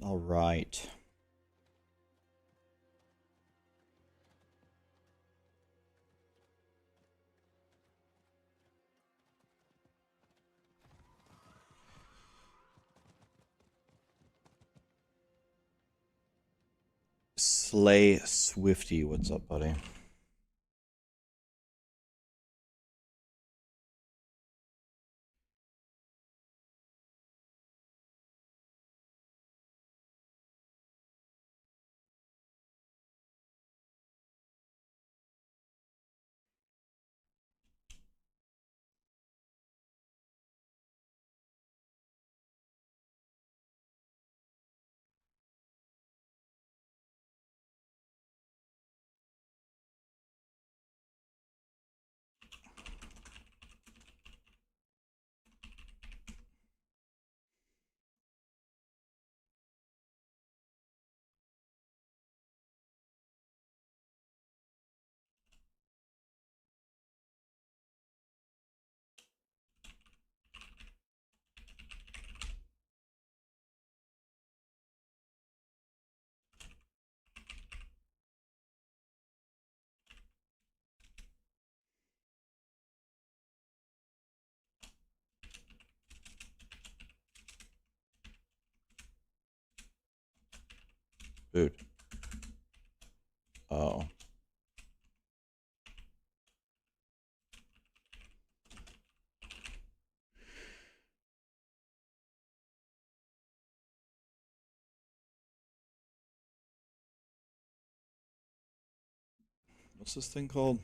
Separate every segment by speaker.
Speaker 1: All right. Slay Swifty, what's up, buddy? Dude. Oh. What's this thing called?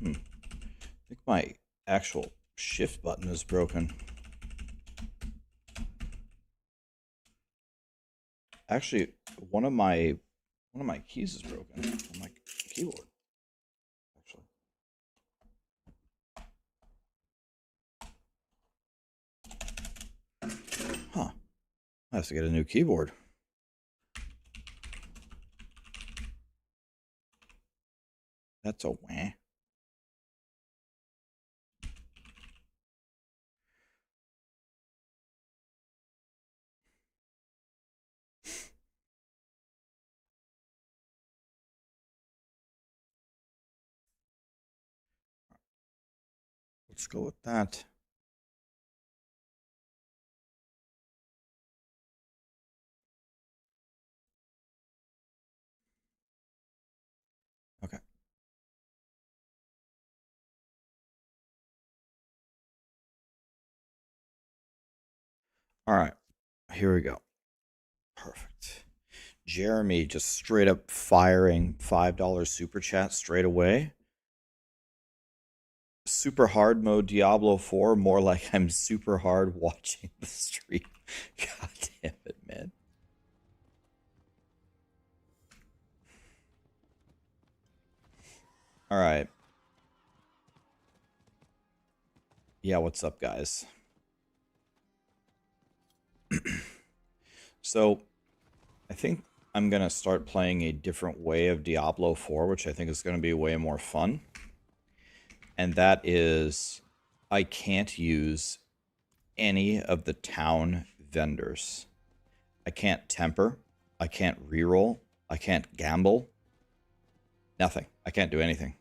Speaker 1: I think my actual shift button is broken. Actually, one of my keys is broken on my keyboard. Actually. Huh. I have to get a new keyboard. That's a wah. Let's go with that. Okay. All right. Here we go. Perfect. Jeremy just straight up firing $5 super chat straight away. Super hard mode Diablo 4, more like I'm super hard watching the stream. God damn it, man. All right. Yeah, what's up, guys? So, I think I'm going to start playing a different way of Diablo 4, which I think is going to be way more fun. And that is, I can't use any of the town vendors. I can't temper. I can't reroll. I can't gamble. Nothing. I can't do anything.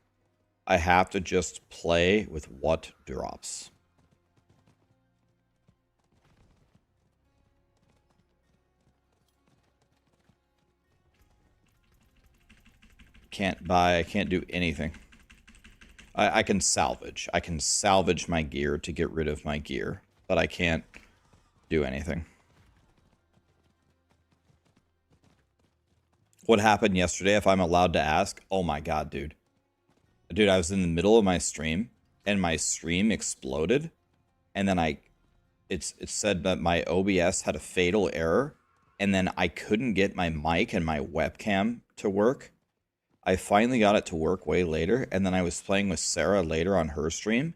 Speaker 1: I have to just play with what drops. Can't buy. I can't do anything. I can salvage. I can salvage my gear to get rid of my gear, but I can't do anything. What happened yesterday, if I'm allowed to ask? Oh my god, dude. Dude, I was in the middle of my stream, and my stream exploded, and then it said that my OBS had a fatal error, and then I couldn't get my mic and my webcam to work. I finally got it to work way later, and then I was playing with Sarah later on her stream,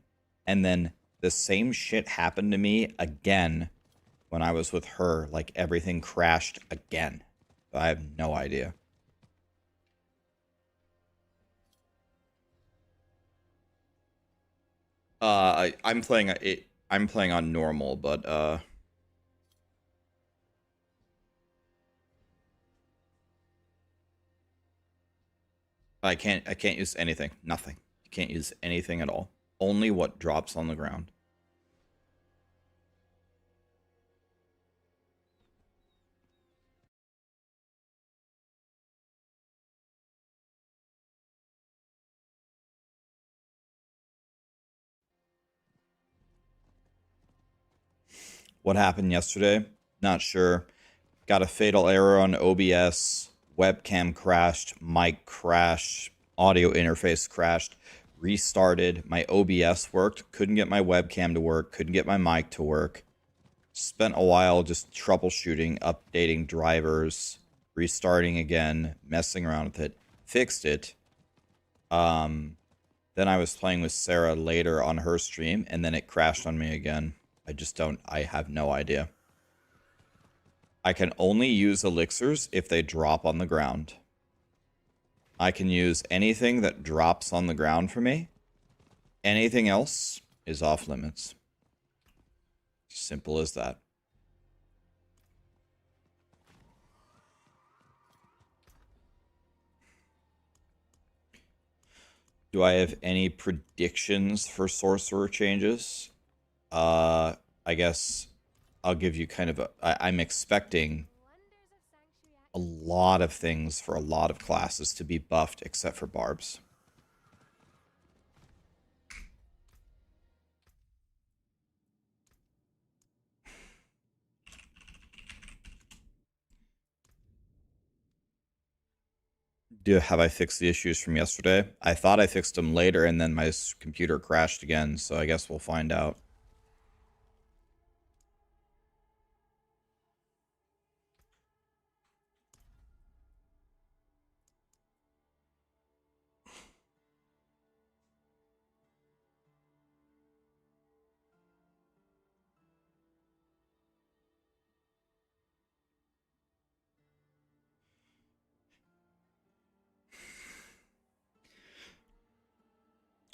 Speaker 1: and then the same shit happened to me again when I was with her. Like, everything crashed again. I have no idea. I'm playing it. I'm playing on normal, but I can't use anything. Nothing. You can't use anything at all. Only what drops on the ground. What happened yesterday? Not sure. Got a fatal error on OBS. Webcam crashed. Mic crashed. Audio interface crashed. Restarted. My OBS worked. Couldn't get my webcam to work. Couldn't get my mic to work. Spent a while just troubleshooting, updating drivers, restarting again, messing around with it. Fixed it. Then I was playing with Sarah later on her stream, and then it crashed on me again. I have no idea. I can only use elixirs if they drop on the ground. I can use anything that drops on the ground for me. Anything else is off limits. Simple as that. Do I have any predictions for sorcerer changes? I guess I'll give you kind of I'm expecting a lot of things for a lot of classes to be buffed except for barbs. Have I fixed the issues from yesterday? I thought I fixed them later, and then my computer crashed again, so I guess we'll find out.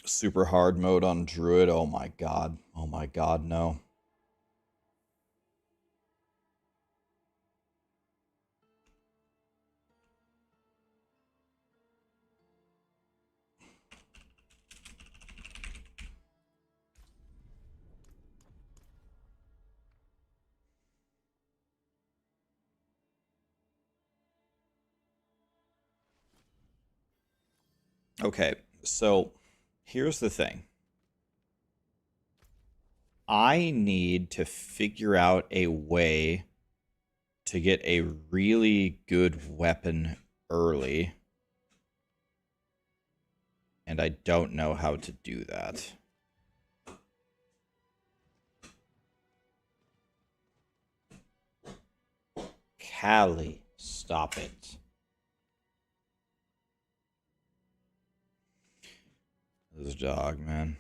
Speaker 1: Super hard mode on Druid. Oh my god. Oh my god, no. Okay, so here's the thing. I need to figure out a way to get a really good weapon early. And I don't know how to do that. Callie, stop it. This dog, man.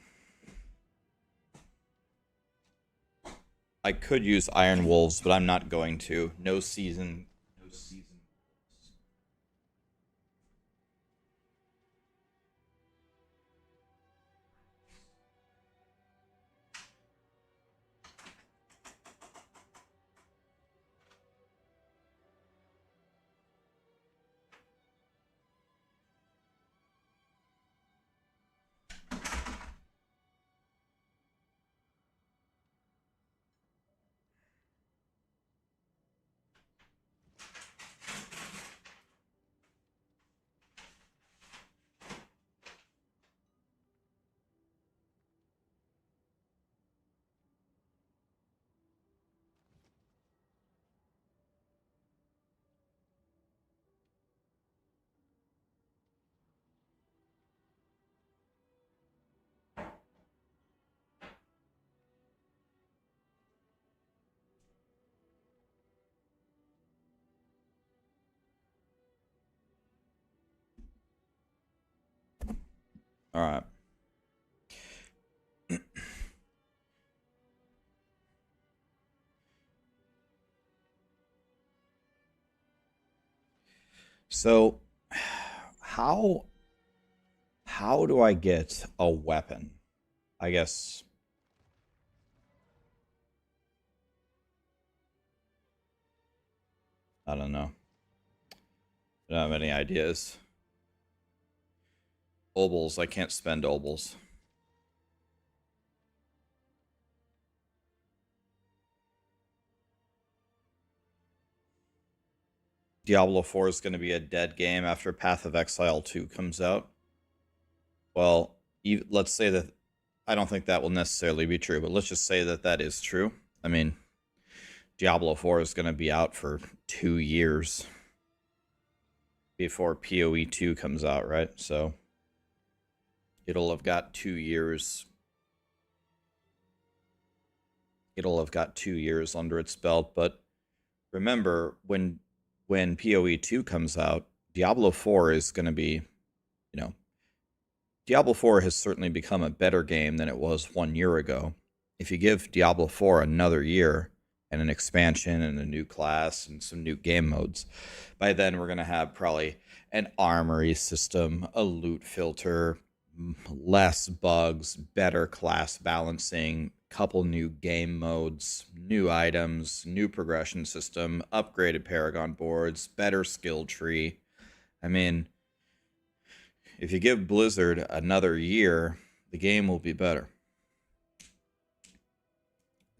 Speaker 1: I could use Iron Wolves, but I'm not going to. No season. No season. All right. So, how how do I get a weapon? I guess I don't know. I don't have any ideas. Obols. I can't spend obols. Diablo 4 is going to be a dead game after Path of Exile 2 comes out. Well, let's say that I don't think that will necessarily be true, but let's just say that that is true. I mean, Diablo 4 is going to be out for 2 years before PoE 2 comes out, right? So it'll have got 2 years. It'll have got 2 years under its belt, but remember when PoE 2 comes out, Diablo 4 is going to be, you know, Diablo 4 has certainly become a better game than it was 1 year ago. If you give Diablo 4 another year and an expansion and a new class and some new game modes, by then we're going to have probably an armory system, a loot filter, less bugs, better class balancing, couple new game modes, new items, new progression system, upgraded Paragon boards, better skill tree. I mean, if you give Blizzard another year, the game will be better.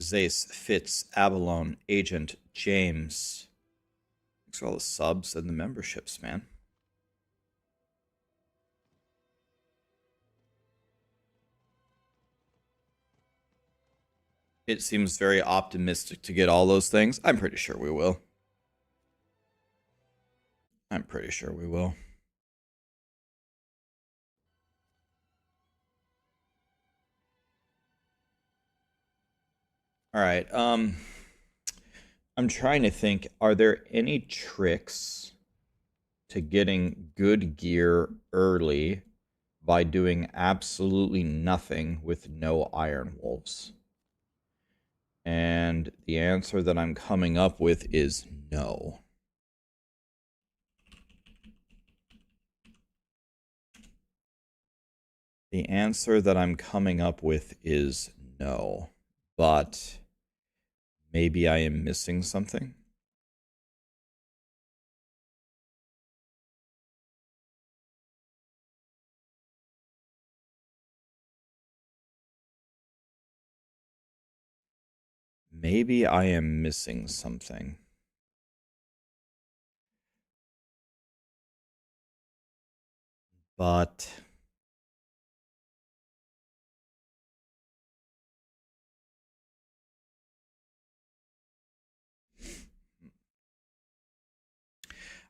Speaker 1: Zace, Fitz, Avalon, Agent, James. Thanks for all the subs and the memberships, man. It seems very optimistic to get all those things. I'm pretty sure we will. I'm pretty sure we will. All right. I'm trying to think, are there any tricks to getting good gear early by doing absolutely nothing with no Iron Wolves? And the answer that I'm coming up with is no. The answer that I'm coming up with is no. But maybe I am missing something. Maybe I am missing something. But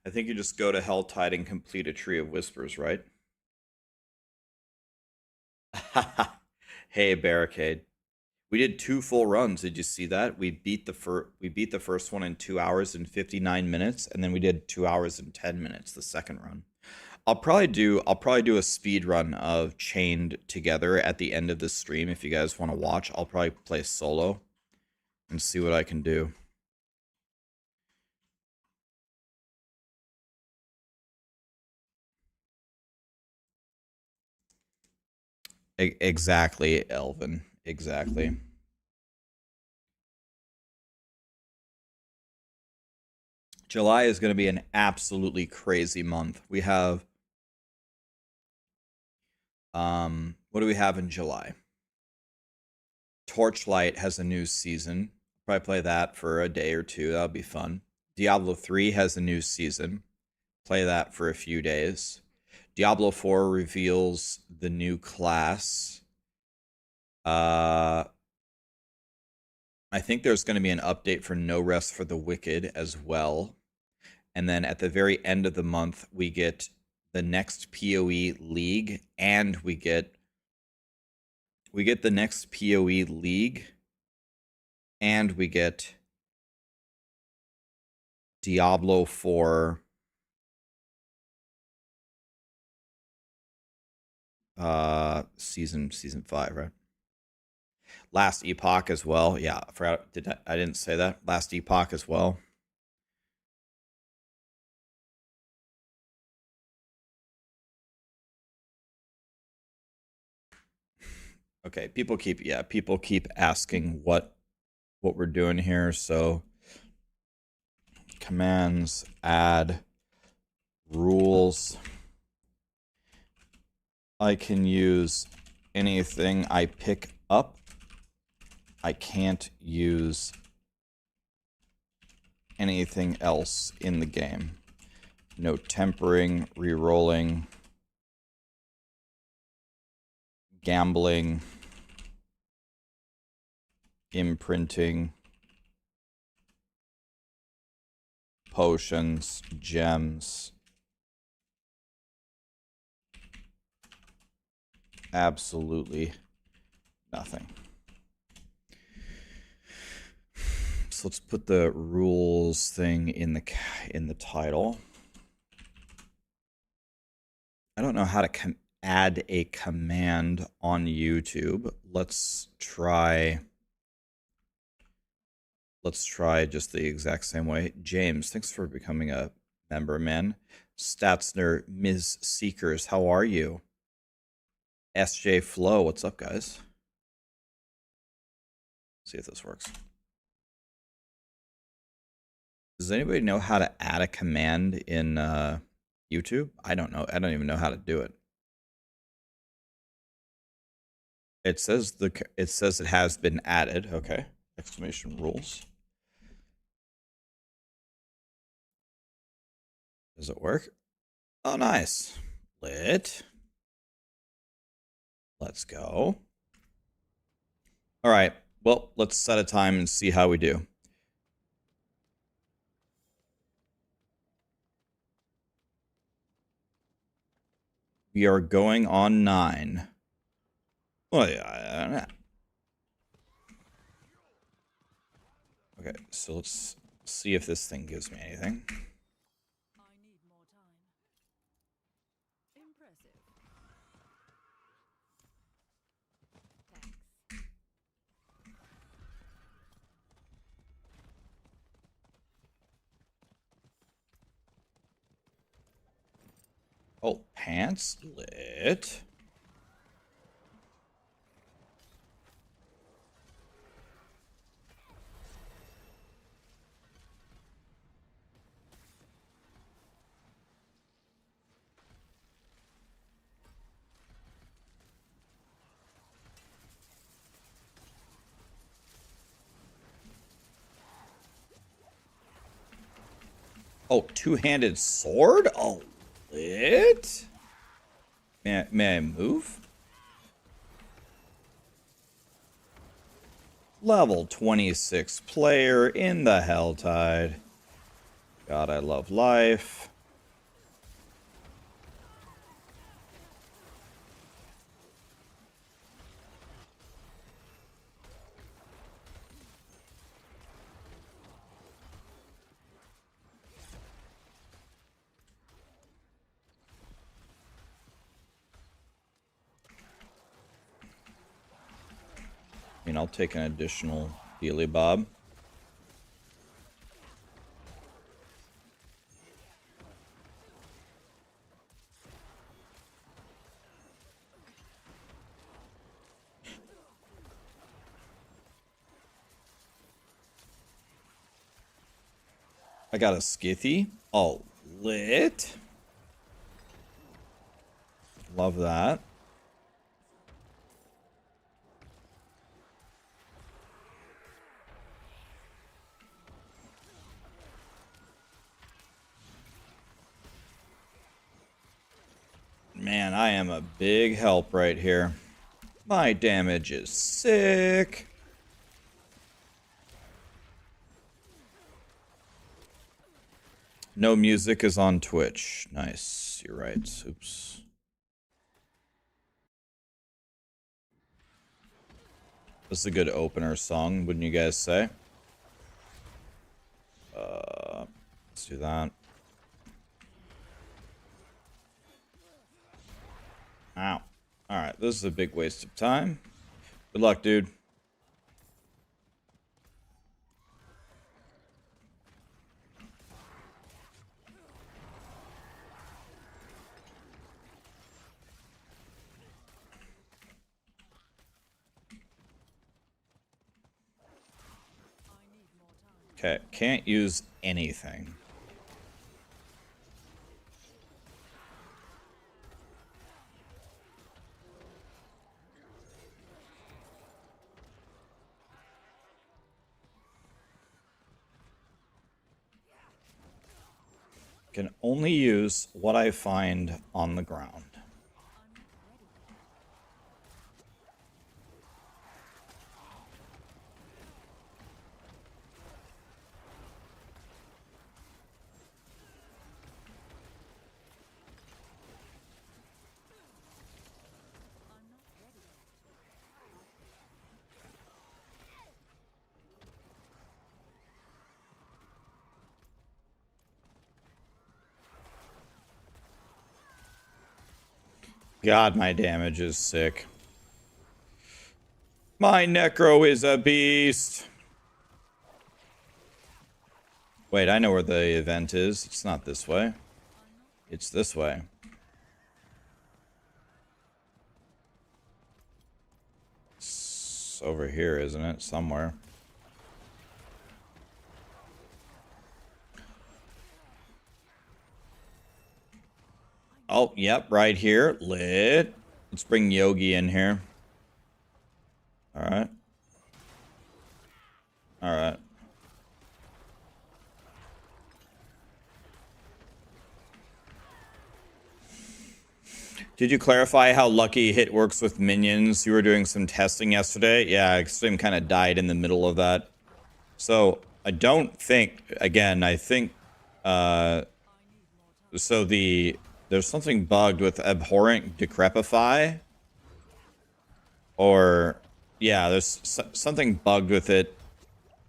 Speaker 1: I think you just go to Helltide and complete a Tree of Whispers, right? Hey, Barricade. We did 2 full runs. Did you see that? We beat the first one in 2 hours and 59 minutes, and then we did 2 hours and 10 minutes the second run. I'll probably do a speed run of Chained Together at the end of the stream if you guys want to watch. I'll probably play solo and see what I can do. Exactly, Elvin. Exactly. July is going to be an absolutely crazy month. We have what do we have in July? Torchlight has a new season. Probably play that for a day or two. That'll be fun. Diablo 3 has a new season. Play that for a few days. Diablo 4 reveals the new class. I think there's going to be an update for No Rest for the Wicked as well. And then at the very end of the month, we get the next PoE League, and we get the next PoE League, and we get Diablo 4 Season 5, right? Last Epoch as well. Yeah, I forgot. I didn't say that. Last Epoch as well. Okay, people keep asking what we're doing here. So commands, add rules. I can use anything I pick up. I can't use anything else in the game. No tempering, re-rolling, gambling, imprinting, potions, gems. Absolutely nothing. So let's put the rules thing in the title. I don't know how to add a command on YouTube. Let's try just the exact same way. James, thanks for becoming a member, man. Statsner, Ms. Seekers, how are you? SJ Flow, what's up, guys? See if this works. Does anybody know how to add a command in YouTube? I don't know. I don't even know how to do it. It says it has been added. Okay. Exclamation rules. Does it work? Oh, nice. Lit. Let's go. All right. Well, let's set a time and see how we do. We are going on 9. Oh, yeah. Okay, so let's see if this thing gives me anything.
Speaker 2: I need more time. Impressive. Thanks.
Speaker 1: Oh, pants lit. Oh, two-handed sword? Oh, lit. May I move? Level 26 player in the Helltide. God, I love life. I mean, I'll take an additional Dealy Bob. I got a Skithy. Oh, lit. Love that. Man, I am a big help right here. My damage is sick. No music is on Twitch. Nice. You're right. Oops. This is a good opener song, wouldn't you guys say? Let's do that. Ow. All this is a big waste of time. Good luck, dude. Okay, can't use anything. Can only use what I find on the ground. God, my damage is sick. My Necro is a beast. Wait, I know where the event is. It's not this way. It's this way. It's over here, isn't it? Somewhere. Oh, yep, right here. Lit. Let's bring Yogi in here. Alright. Alright. Did you clarify how lucky hit works with minions? You were doing some testing yesterday. Yeah, Extreme kind of died in the middle of that. So, I don't think, again, I think, so there's something bugged with Abhorrent Decrepify. Or, yeah, there's something bugged with it.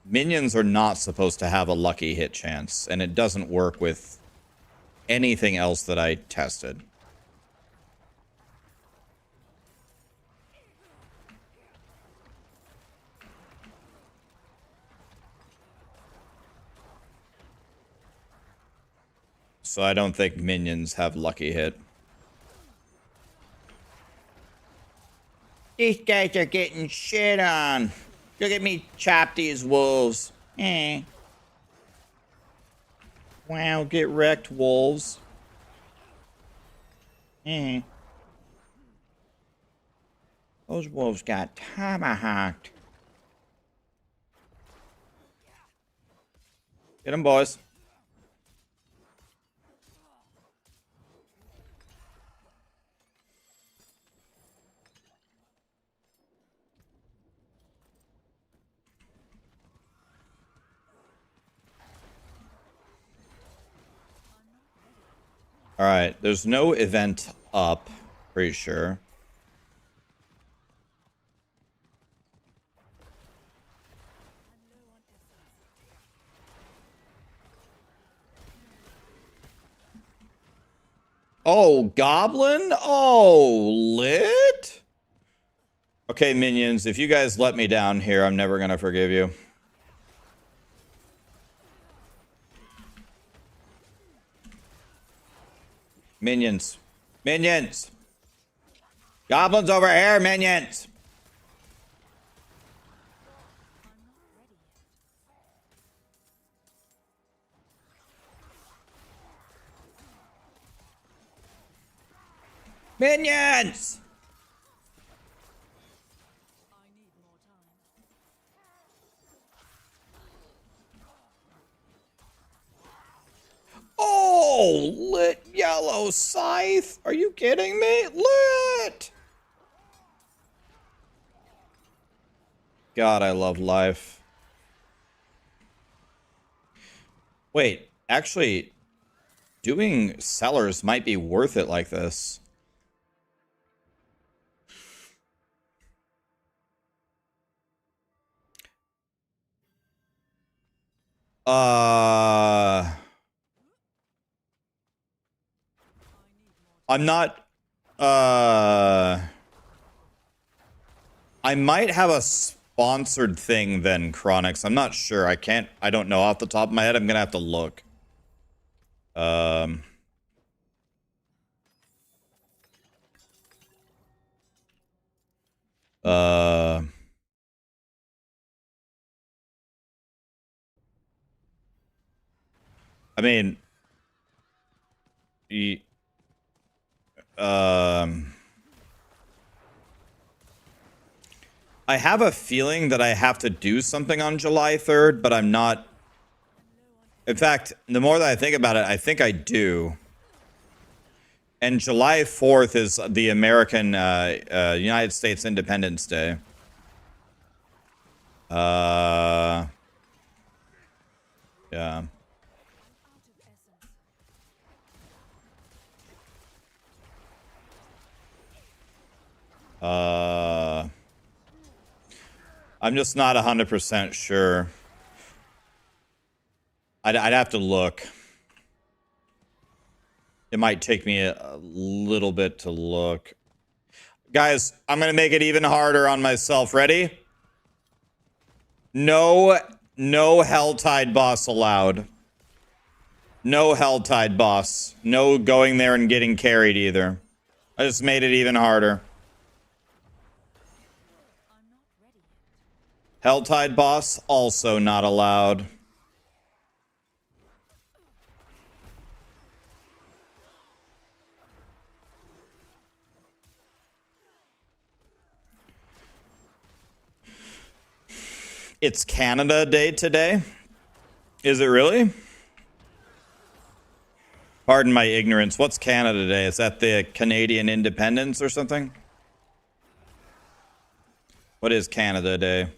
Speaker 1: Minions are not supposed to have a lucky hit chance, and it doesn't work with anything else that I tested. So I don't think minions have lucky hit. These guys are getting shit on. Look at me chop these wolves. Eh. Wow, get wrecked, wolves. Eh. Those wolves got tomahawked. Get them, boys. Alright, there's no event up, pretty sure. Oh, Goblin? Oh, lit? Okay, minions, if you guys let me down here, I'm never gonna forgive you. Minions. Minions! Goblins over here, minions! Minions! Oh, lit yellow scythe. Are you kidding me? Lit! God, I love life. Wait, actually, doing sellers might be worth it like this. I'm not, I might have a sponsored thing then, Chronix. I'm not sure. I don't know off the top of my head. I'm gonna have to look. Um. Uh. I mean. Um. I have a feeling that I have to do something on July 3rd, but I'm not. In fact, the more that I think about it, I think I do. And July 4th is the American United States Independence Day. Yeah. I'm just not 100% sure. I'd have to look. It might take me a little bit to look. Guys, I'm going to make it even harder on myself. Ready? No Helltide boss allowed. No Helltide boss. No going there and getting carried either. I just made it even harder. Helltide boss also not allowed. It's Canada Day today. Is it really? Pardon my ignorance. What's Canada Day? Is that the Canadian independence or something? What is Canada Day?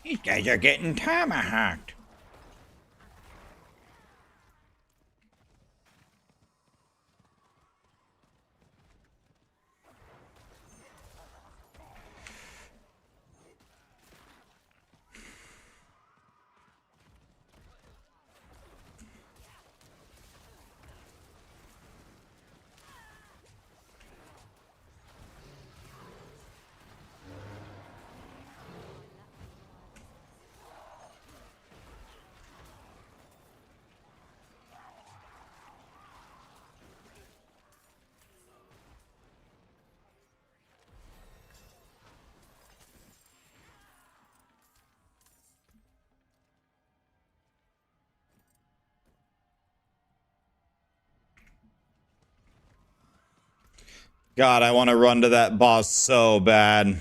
Speaker 1: These guys are getting tomahawked. God, I want to run to that boss so bad.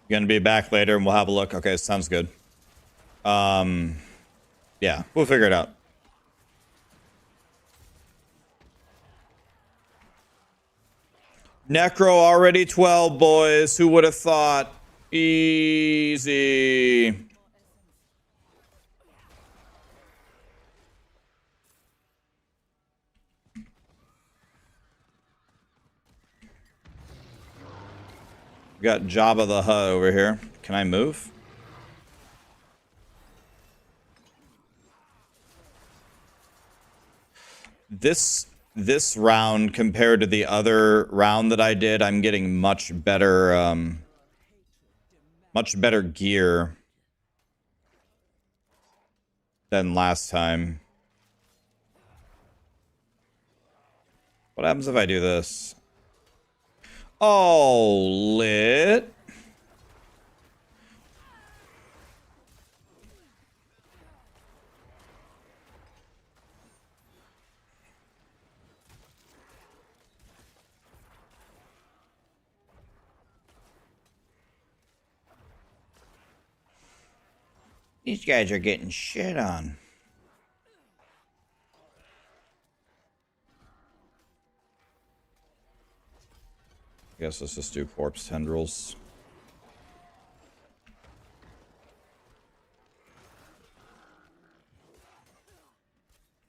Speaker 1: Gonna be back later and we'll have a look. Okay, sounds good. Yeah, we'll figure it out. Necro already 12, boys. Who would have thought? Easy. We got Jabba the Hutt over here. Can I move? This round compared to the other round that I did, I'm getting much better gear than last time. What happens if I do this? Oh, lit. These guys are getting shit on. I guess let's just do corpse tendrils.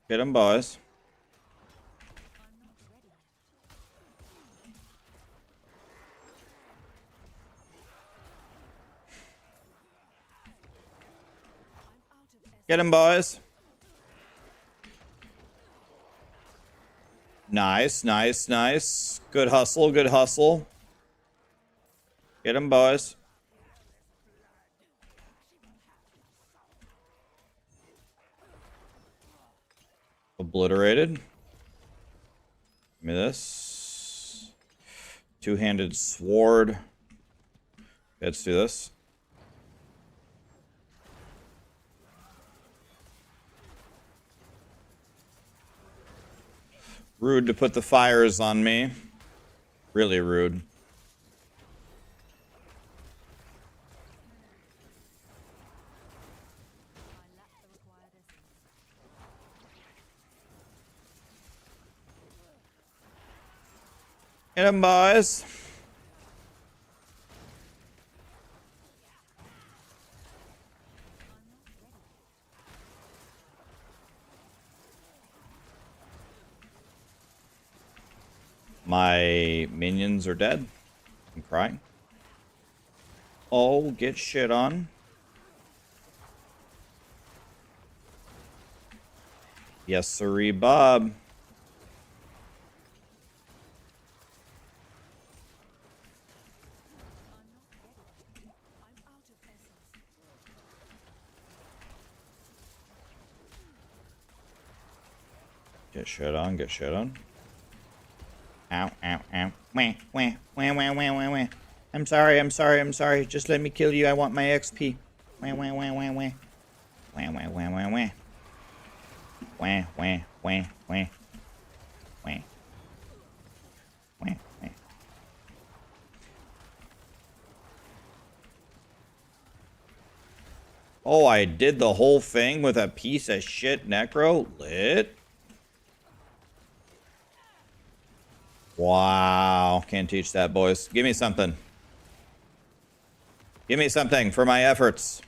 Speaker 1: Get them, boys. Get him, boys. Nice, nice, nice. Good hustle, good hustle. Get him, boys. Obliterated. Give me this. Two-handed sword. Let's do this. Rude to put the fires on me. Really rude. Get him, boys. My minions are dead. I'm crying. Oh, get shit on. Yes, sirree, Bob. Get shit on, get shit on. Ow, ow, ow. Wah, wah, wah, wah, wah, wah, wah. I'm sorry, I'm sorry, I'm sorry. Just let me kill you. I want my XP. Wah, wah, wah, wah, wah. Wah, wah, wah, wah, wah. Wah, wah, wah, wah. Wah. Wah, wah. Oh, I did the whole thing with a piece of shit necro? Lit. Wow. Can't teach that, boys. Give me something. Give me something for my efforts.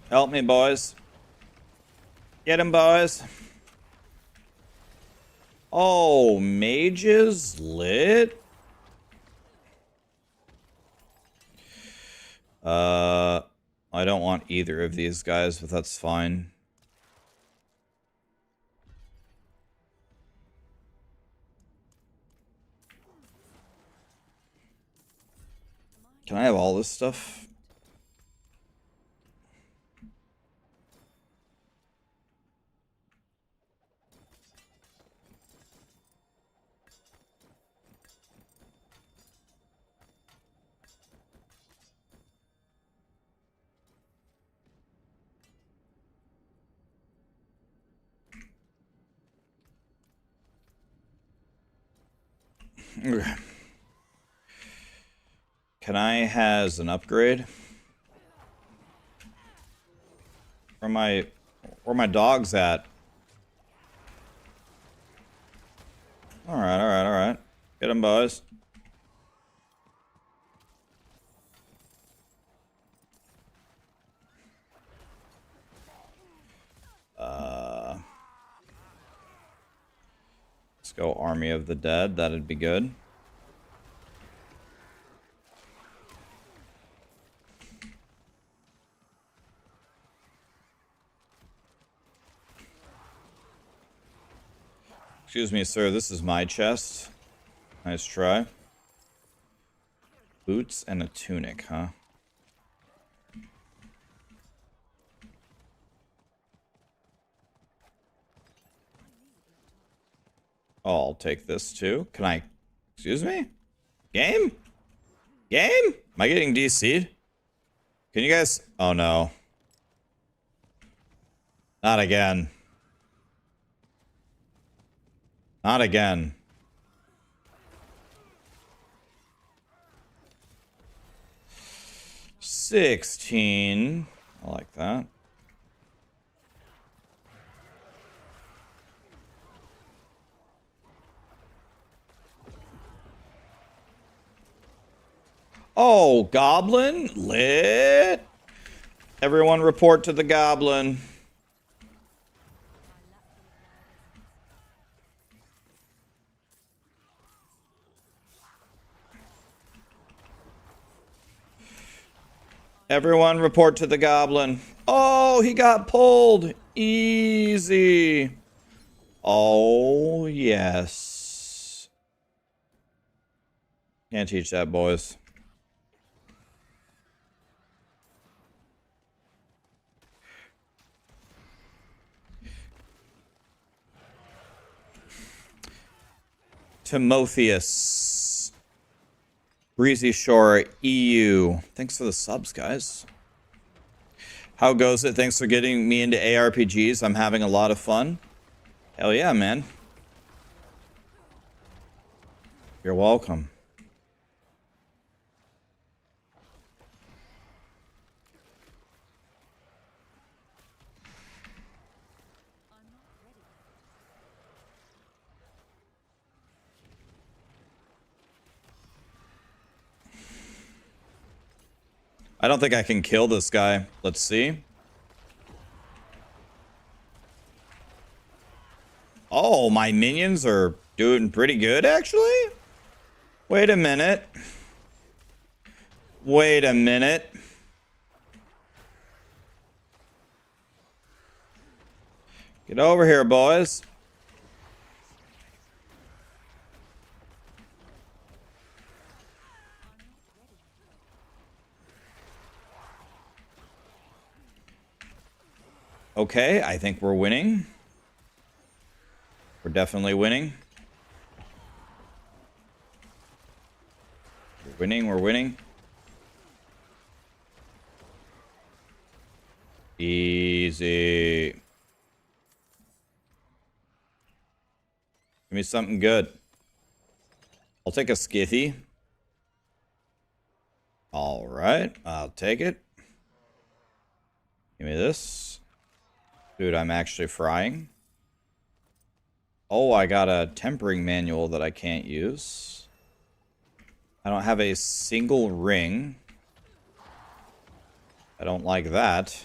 Speaker 1: Help me, boys. Get him, boys. Oh, mages lit. I don't want either of these guys, but that's fine. Can I have all this stuff? Can I has an upgrade? Where my dog's at? Alright, alright, alright. Get him, boys. Let's go Army of the Dead. That'd be good. Excuse me, sir. This is my chest. Nice try. Boots and a tunic, huh? Oh, I'll take this too. Can I... Excuse me? Game? Game? Am I getting DC'd? Can you guys... Oh, no. Not again. Not again. $16. I like that. Oh, Goblin? Lit. Everyone report to the Goblin. Everyone report to the Goblin. Oh, he got pulled. Easy. Oh, yes. Can't teach that, boys. Timotheus. Breezy Shore EU. Thanks for the subs, guys. How goes it? Thanks for getting me into ARPGs. I'm having a lot of fun. Hell yeah, man. You're welcome. I don't think I can kill this guy. Let's see. Oh, my minions are doing pretty good, actually. Wait a minute. Wait a minute. Get over here, boys. Okay, I think we're winning. We're definitely winning. We're winning, we're winning. Easy. Give me something good. I'll take a skithy. Alright, I'll take it. Give me this. Dude, I'm actually frying. Oh, I got a tempering manual that I can't use. I don't have a single ring. I don't like that.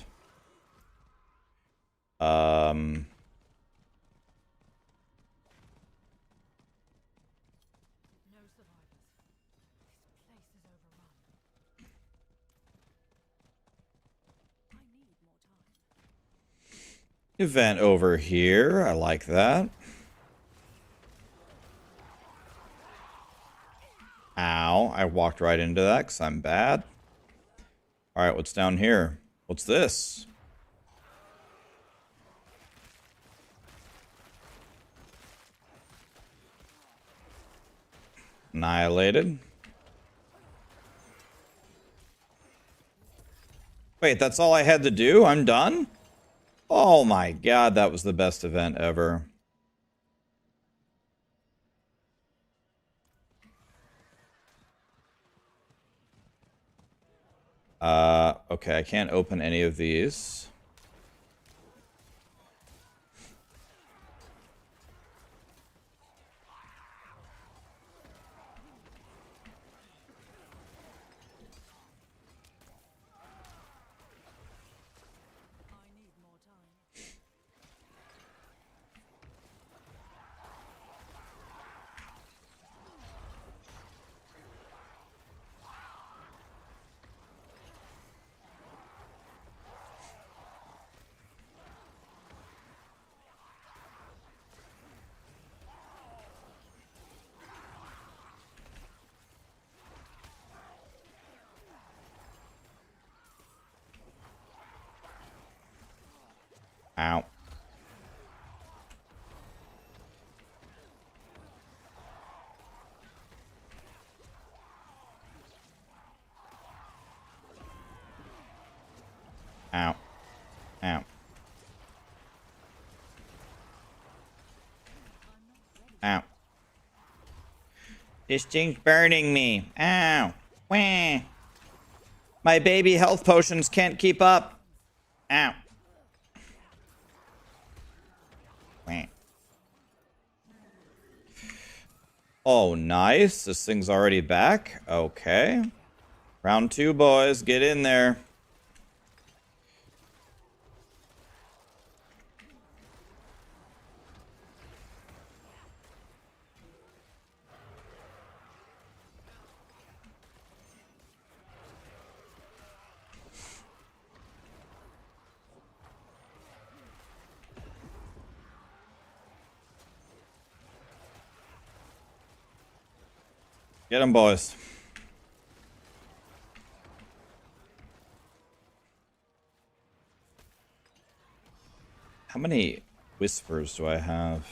Speaker 1: Event over here. I like that. Ow. I walked right into that because I'm bad. Alright, what's down here? What's this? Annihilated. Wait, that's all I had to do? I'm done? Oh my god, that was the best event ever. Okay, I can't open any of these.
Speaker 2: I need more time.
Speaker 1: Ow. Ow. Ow. Ow. This thing's burning me. Ow. Wah. My baby health potions can't keep up. Ow. Wah. Oh, nice. This thing's already back. Okay. Round 2, boys. Get in there. Get them, boys. How many whispers do I have?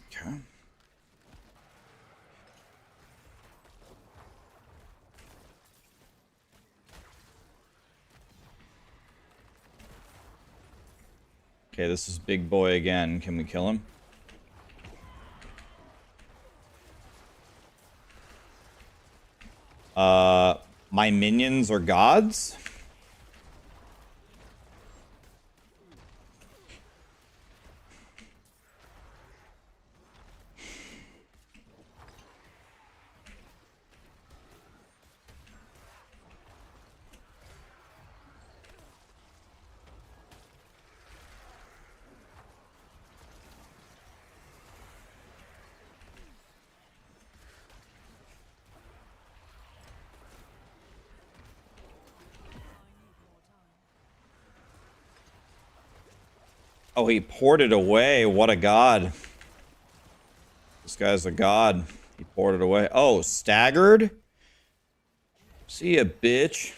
Speaker 1: Okay. Okay, this is big boy again. Can we kill him? My minions are gods? Oh, he poured it away. What a god. This guy's a god. He poured it away. Oh, staggered? See ya, bitch.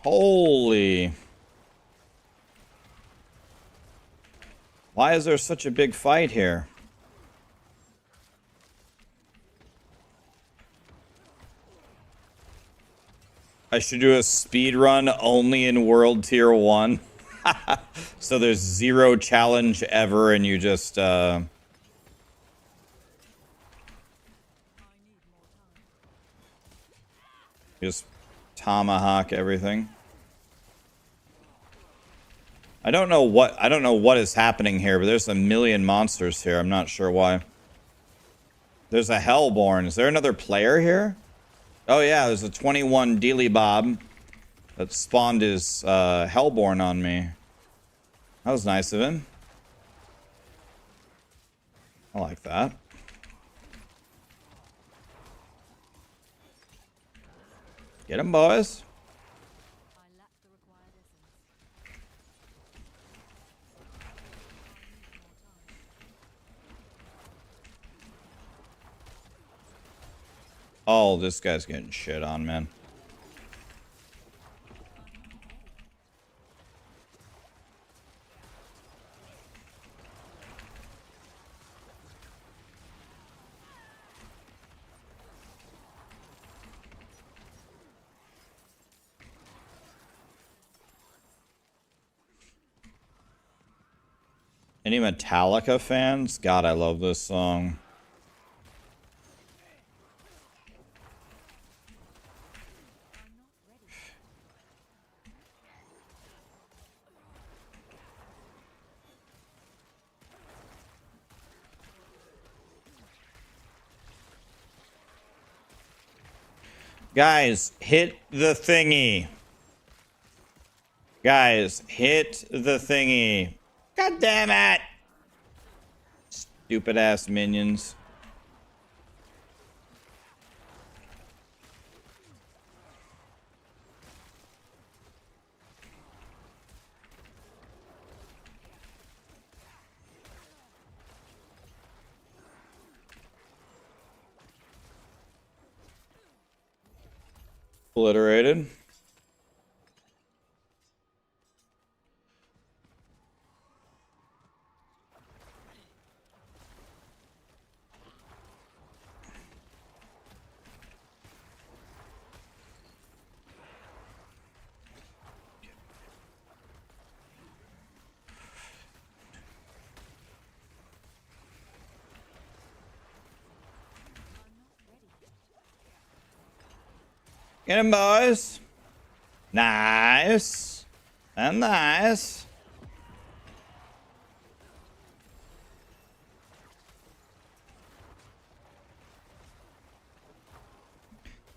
Speaker 1: Holy. Why is there such a big fight here? I should do a speed run only in World Tier 1. So there's 0 challenge ever and you just, just tomahawk everything. I don't know what is happening here, but there's a million monsters here. I'm not sure why. There's a Hellborn. Is there another player here? Oh yeah, there's a 21 Dealy Bob that spawned his Hellborn on me. That was nice of him. I like that. Get him, boys.
Speaker 2: I lack the required essence.
Speaker 1: Oh, this guy's getting shit on, man. Any Metallica fans? God, I love this song. Guys, hit the thingy. Guys, hit the thingy. God damn it! Stupid ass minions. Obliterated. Get him, boys. Nice. And nice.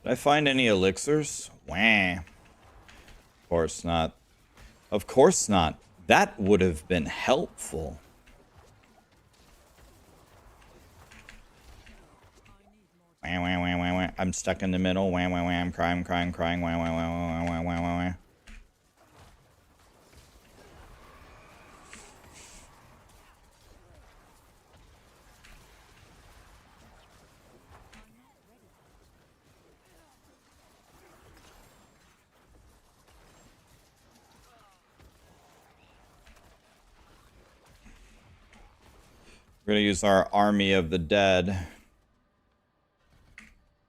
Speaker 1: Did I find any elixirs? Wah. Of course not. Of course not. That would have been helpful. Wah, wah, wah, wah, wah. I'm stuck in the middle. Wah, wah, wah. I'm crying, crying, crying. Wah, wah, wah, wah, wah, wah, wah, wah. We're gonna use our Army of the Dead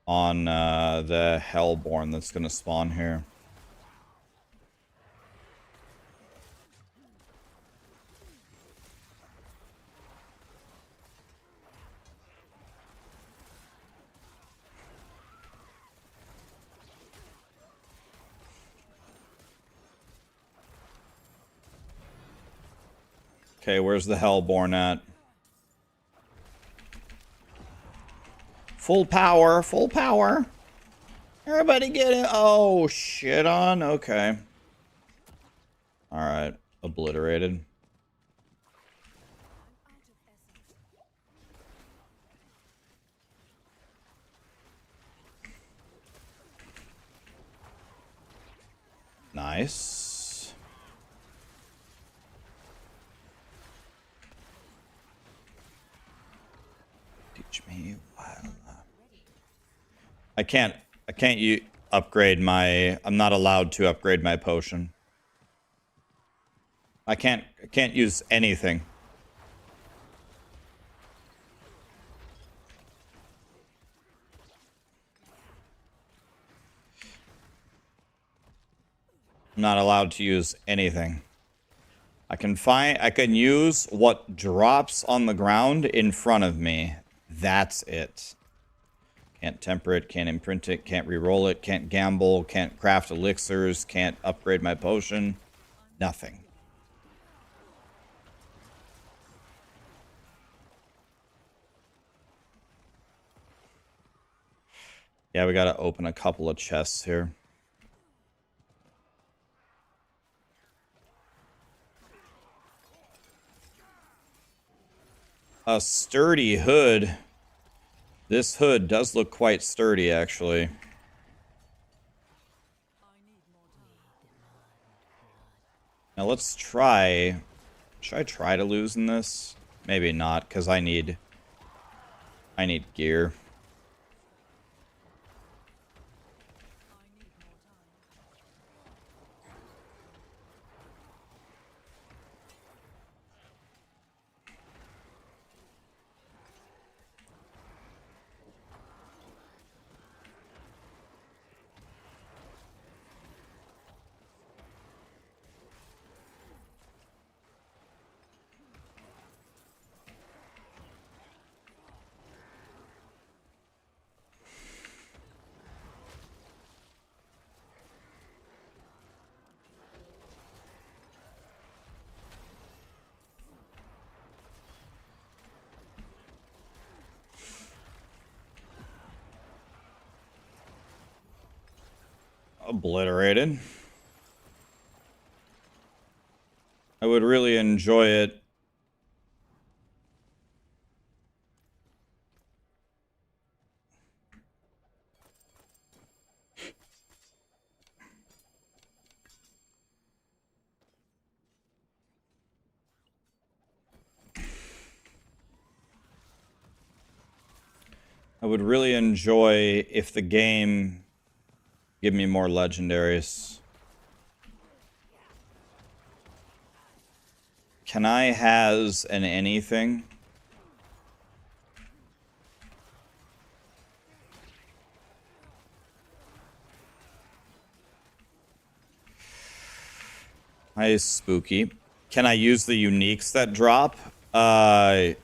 Speaker 1: on the Hellborn that's gonna spawn here. Okay, where's the Hellborn at? Full power, full power. Everybody get it. Oh, shit on. Okay. All right. Obliterated. Nice. Teach me while I can't upgrade my, I'm not allowed to upgrade my potion. I can't use anything. I'm not allowed to use anything. I can use what drops on the ground in front of me. That's it. Can't temper it, can't imprint it, can't re-roll it, can't gamble, can't craft elixirs, can't upgrade my potion. Nothing. Yeah, we gotta open a couple of chests here. A sturdy hood. This hood does look quite sturdy, actually. Now let's try... Should I try to lose in this? Maybe not, because I need gear. Obliterated. I would really enjoy it. I would really enjoy if the game give me more legendaries. Can I has an anything? Hi, Spooky. Can I use the uniques that drop? I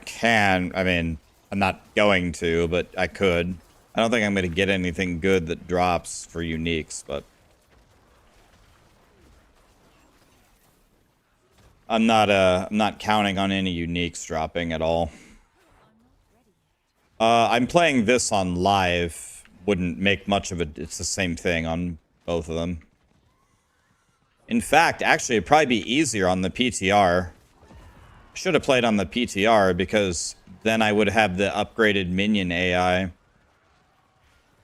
Speaker 1: can. I mean, I'm not going to, but I could. I don't think I'm going to get anything good that drops for uniques, but... I'm not counting on any uniques dropping at all. I'm playing this on live. Wouldn't make much of it. It's the same thing on both of them. In fact, actually, it'd probably be easier on the PTR. Should have played on the PTR because then I would have the upgraded minion AI.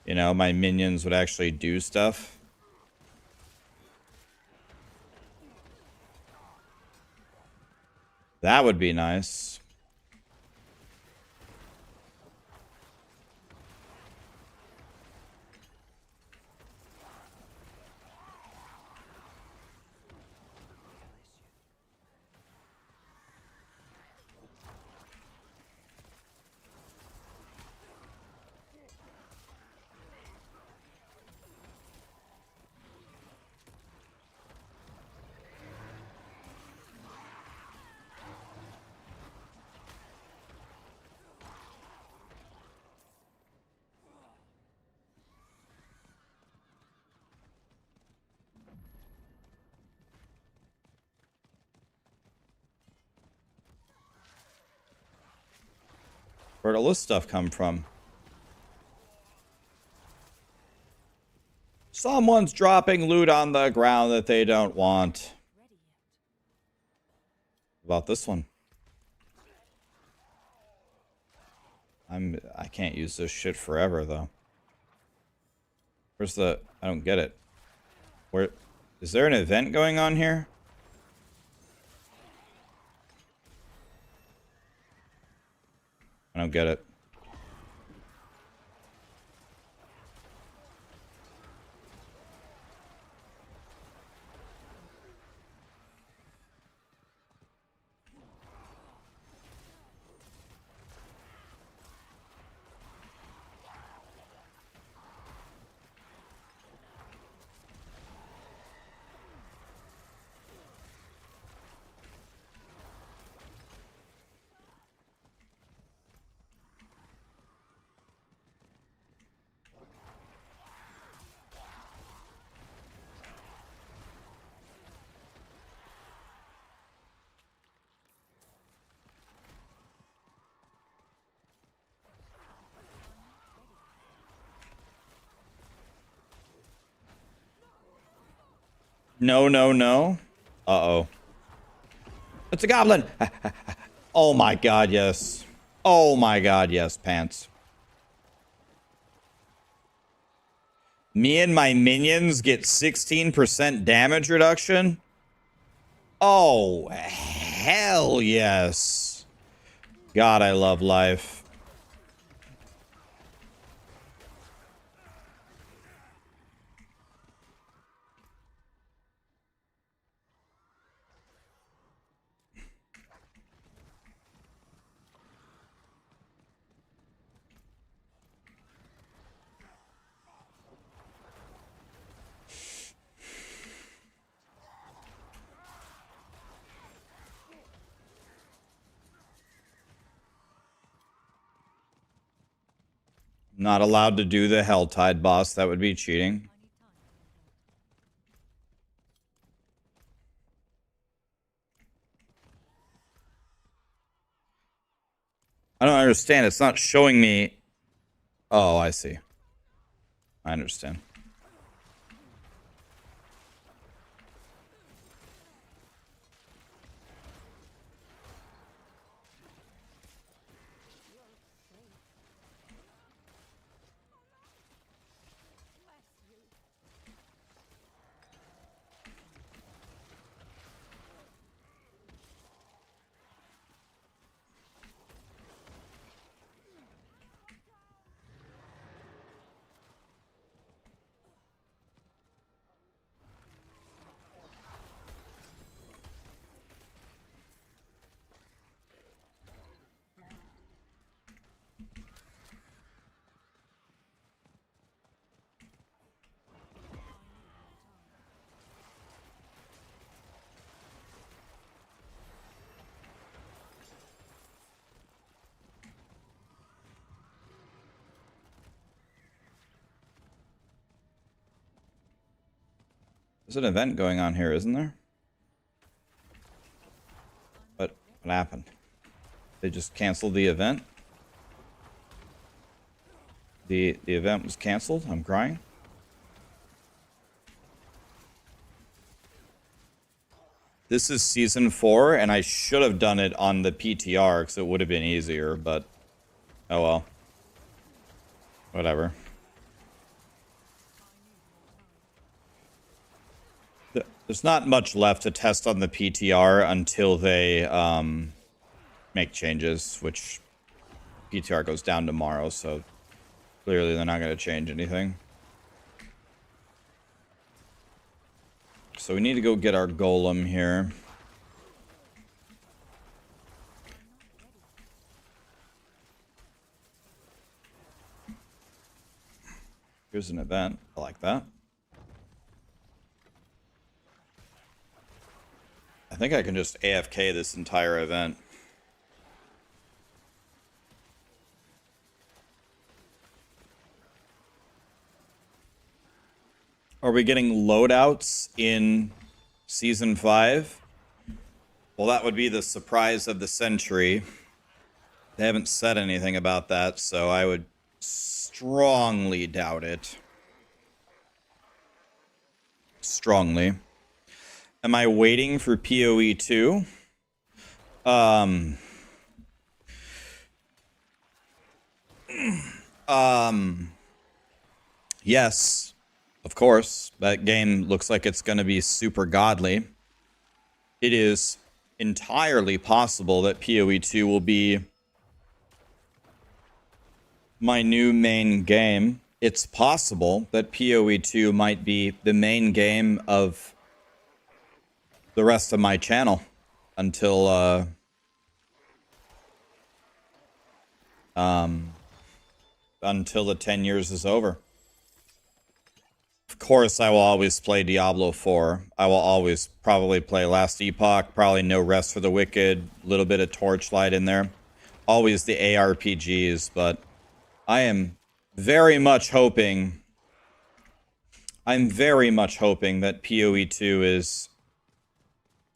Speaker 1: You know, my minions would actually do stuff. That would be nice. Where'd all this stuff come from? Someone's dropping loot on the ground that they don't want. About this one. I can't use this shit forever though. Where's the... I don't get it. Where... Is there an event going on here? I don't get it. No, no, no. Uh-oh. It's a goblin. Oh my god, yes. Oh my god, yes, pants. Me and my minions get 16% damage reduction? Oh, hell yes. God, I love life. Not allowed to do the Helltide boss. That would be cheating. I don't understand. It's not showing me. Oh, I see. I understand. There's an event going on here, isn't there? What happened? They just canceled the event? The event was canceled? I'm crying. This is season 4, and I should have done it on the PTR because it would have been easier, but oh well. Whatever. There's not much left to test on the PTR until they make changes, which PTR goes down tomorrow, so clearly they're not going to change anything. So we need to go get our golem here. Here's an event. I like that. I think I can just AFK this entire event. Are we getting loadouts in Season 5? Well, that would be the surprise of the century. They haven't said anything about that, so I would strongly doubt it. Strongly. Am I waiting for PoE 2? Yes, of course. That game looks like it's going to be super godly. It is entirely possible that PoE 2 will be my new main game. It's possible that PoE 2 might be the main game of the rest of my channel until the 10 years is over. Of course, I will always play Diablo 4. I will always probably play Last Epoch, probably No Rest for the Wicked, a little bit of Torchlight in there. Always the ARPGs, but I am very much hoping... I'm very much hoping that PoE 2 is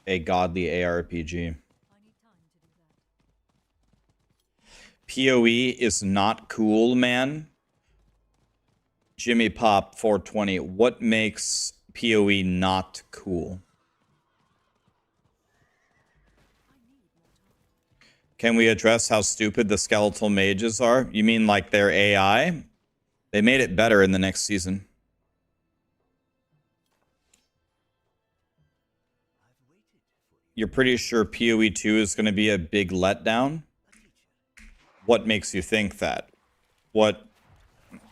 Speaker 1: a godly ARPG. PoE is not cool, man. Jimmy Pop 420. What makes PoE not cool? Can we address how stupid the skeletal mages are? You mean like their AI? They made it better in the next season. You're pretty sure PoE 2 is going to be a big letdown? What makes you think that?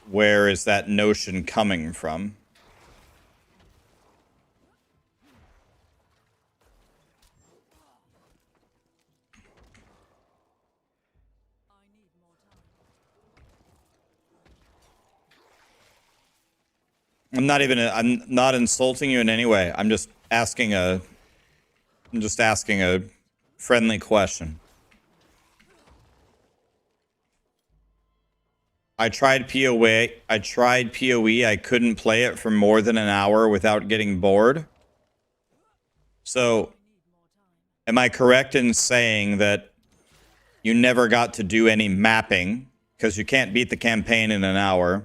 Speaker 1: Where is that notion coming from? I'm not insulting you in any way. I'm just asking a friendly question. I tried PoE. I couldn't play it for more than an hour without getting bored. So, am I correct in saying that you never got to do any mapping because you can't beat the campaign in an hour?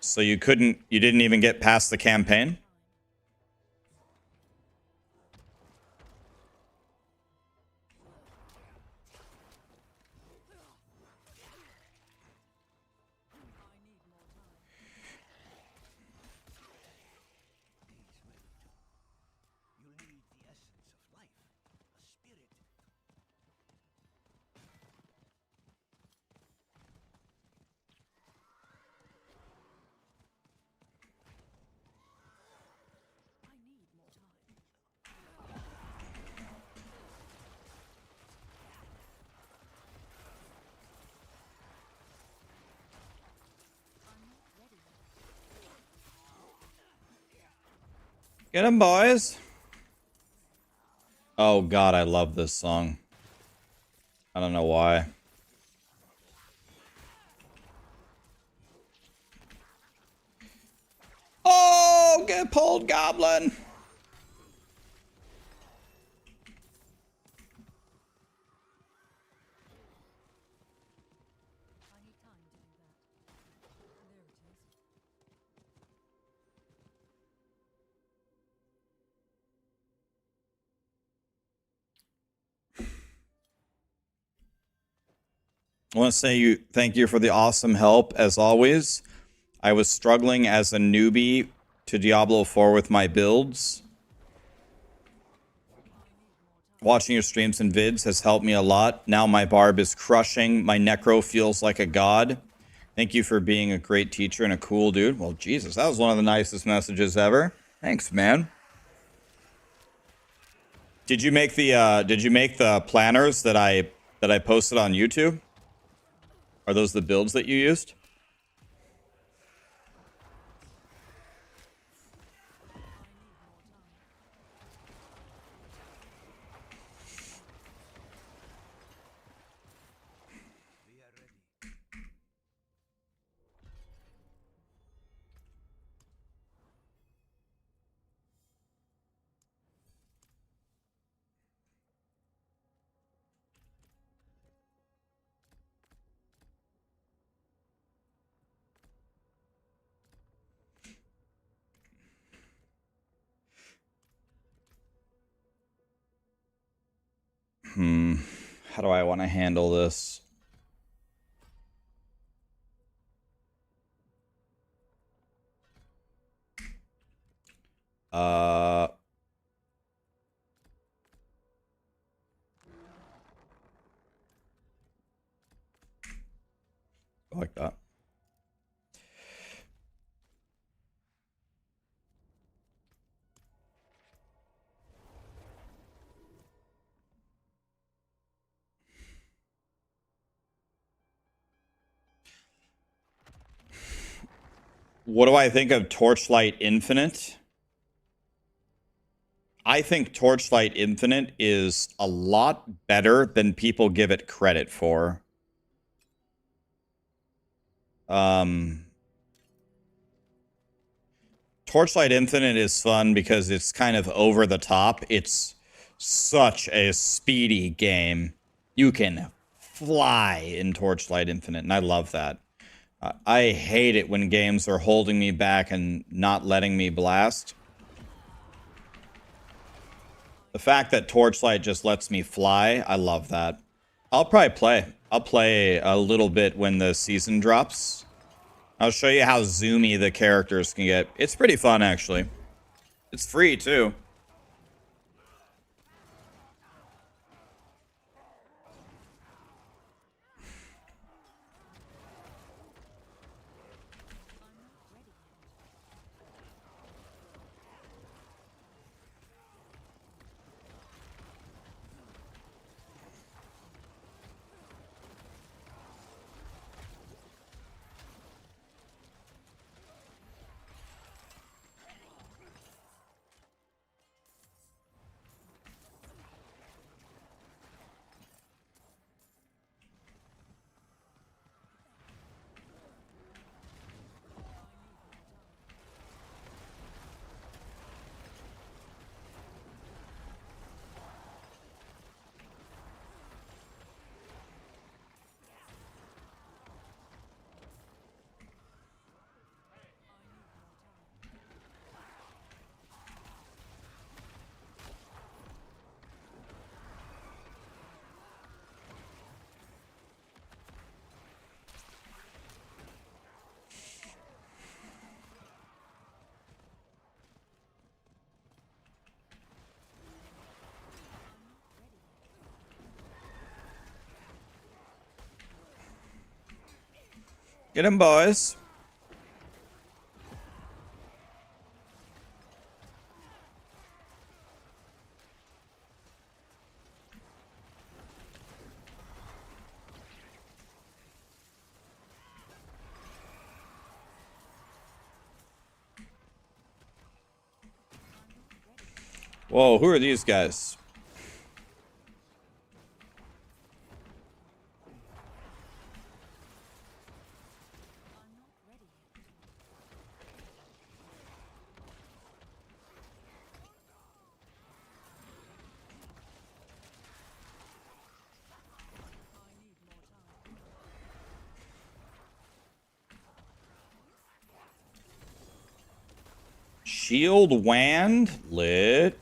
Speaker 1: So you didn't even get past the campaign? Get 'em, boys. Oh god, I love this song. I don't know why. Oh, get pulled, goblin. I want to say thank you for the awesome help as always. I was struggling as a newbie to Diablo 4 with my builds. Watching your streams and vids has helped me a lot. Now my barb is crushing. My necro feels like a god. Thank you for being a great teacher and a cool dude. Well, Jesus, that was one of the nicest messages ever. Thanks, man. Did you make the planners that I posted on YouTube? Are those the builds that you used? How do I want to handle this? Like that. What do I think of Torchlight Infinite? I think Torchlight Infinite is a lot better than people give it credit for. Torchlight Infinite is fun because it's kind of over the top. It's such a speedy game. You can fly in Torchlight Infinite, and I love that. I hate it when games are holding me back and not letting me blast. The fact that Torchlight just lets me fly, I love that. I'll probably play. I'll play a little bit when the season drops. I'll show you how zoomy the characters can get. It's pretty fun, actually. It's free, too. Get him, boys. Whoa, who are these guys? Shield wand lit.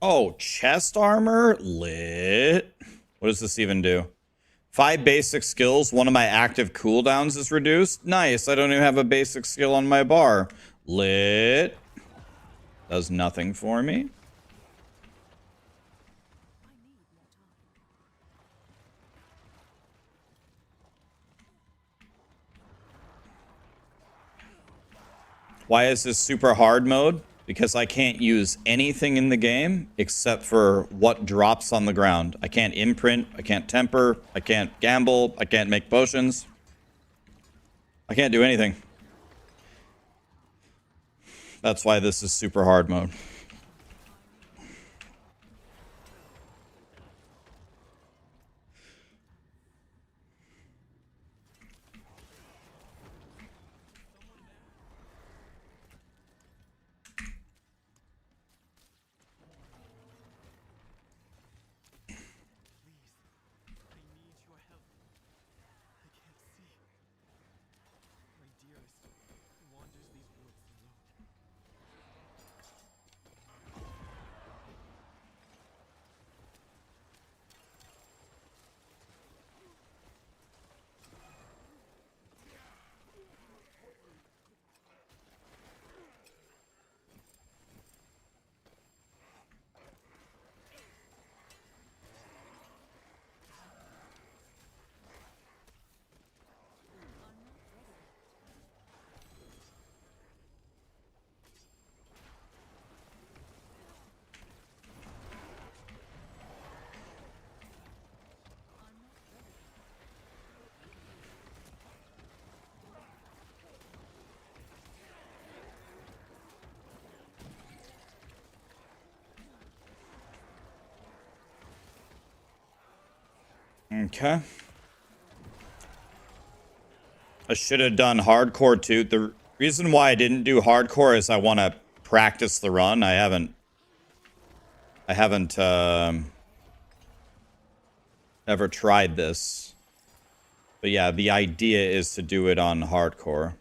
Speaker 1: Oh, chest armor lit. What does this even do? 5 basic skills. One of my active cooldowns is reduced. Nice. I don't even have a basic skill on my bar. Lit. Does nothing for me. Why is this super hard mode? Because I can't use anything in the game except for what drops on the ground. I can't imprint, I can't temper, I can't gamble, I can't make potions. I can't do anything. That's why this is super hard mode. Okay. I should have done hardcore too. The reason why I didn't do hardcore is I want to practice the run. I haven't ever tried this. But yeah, the idea is to do it on hardcore.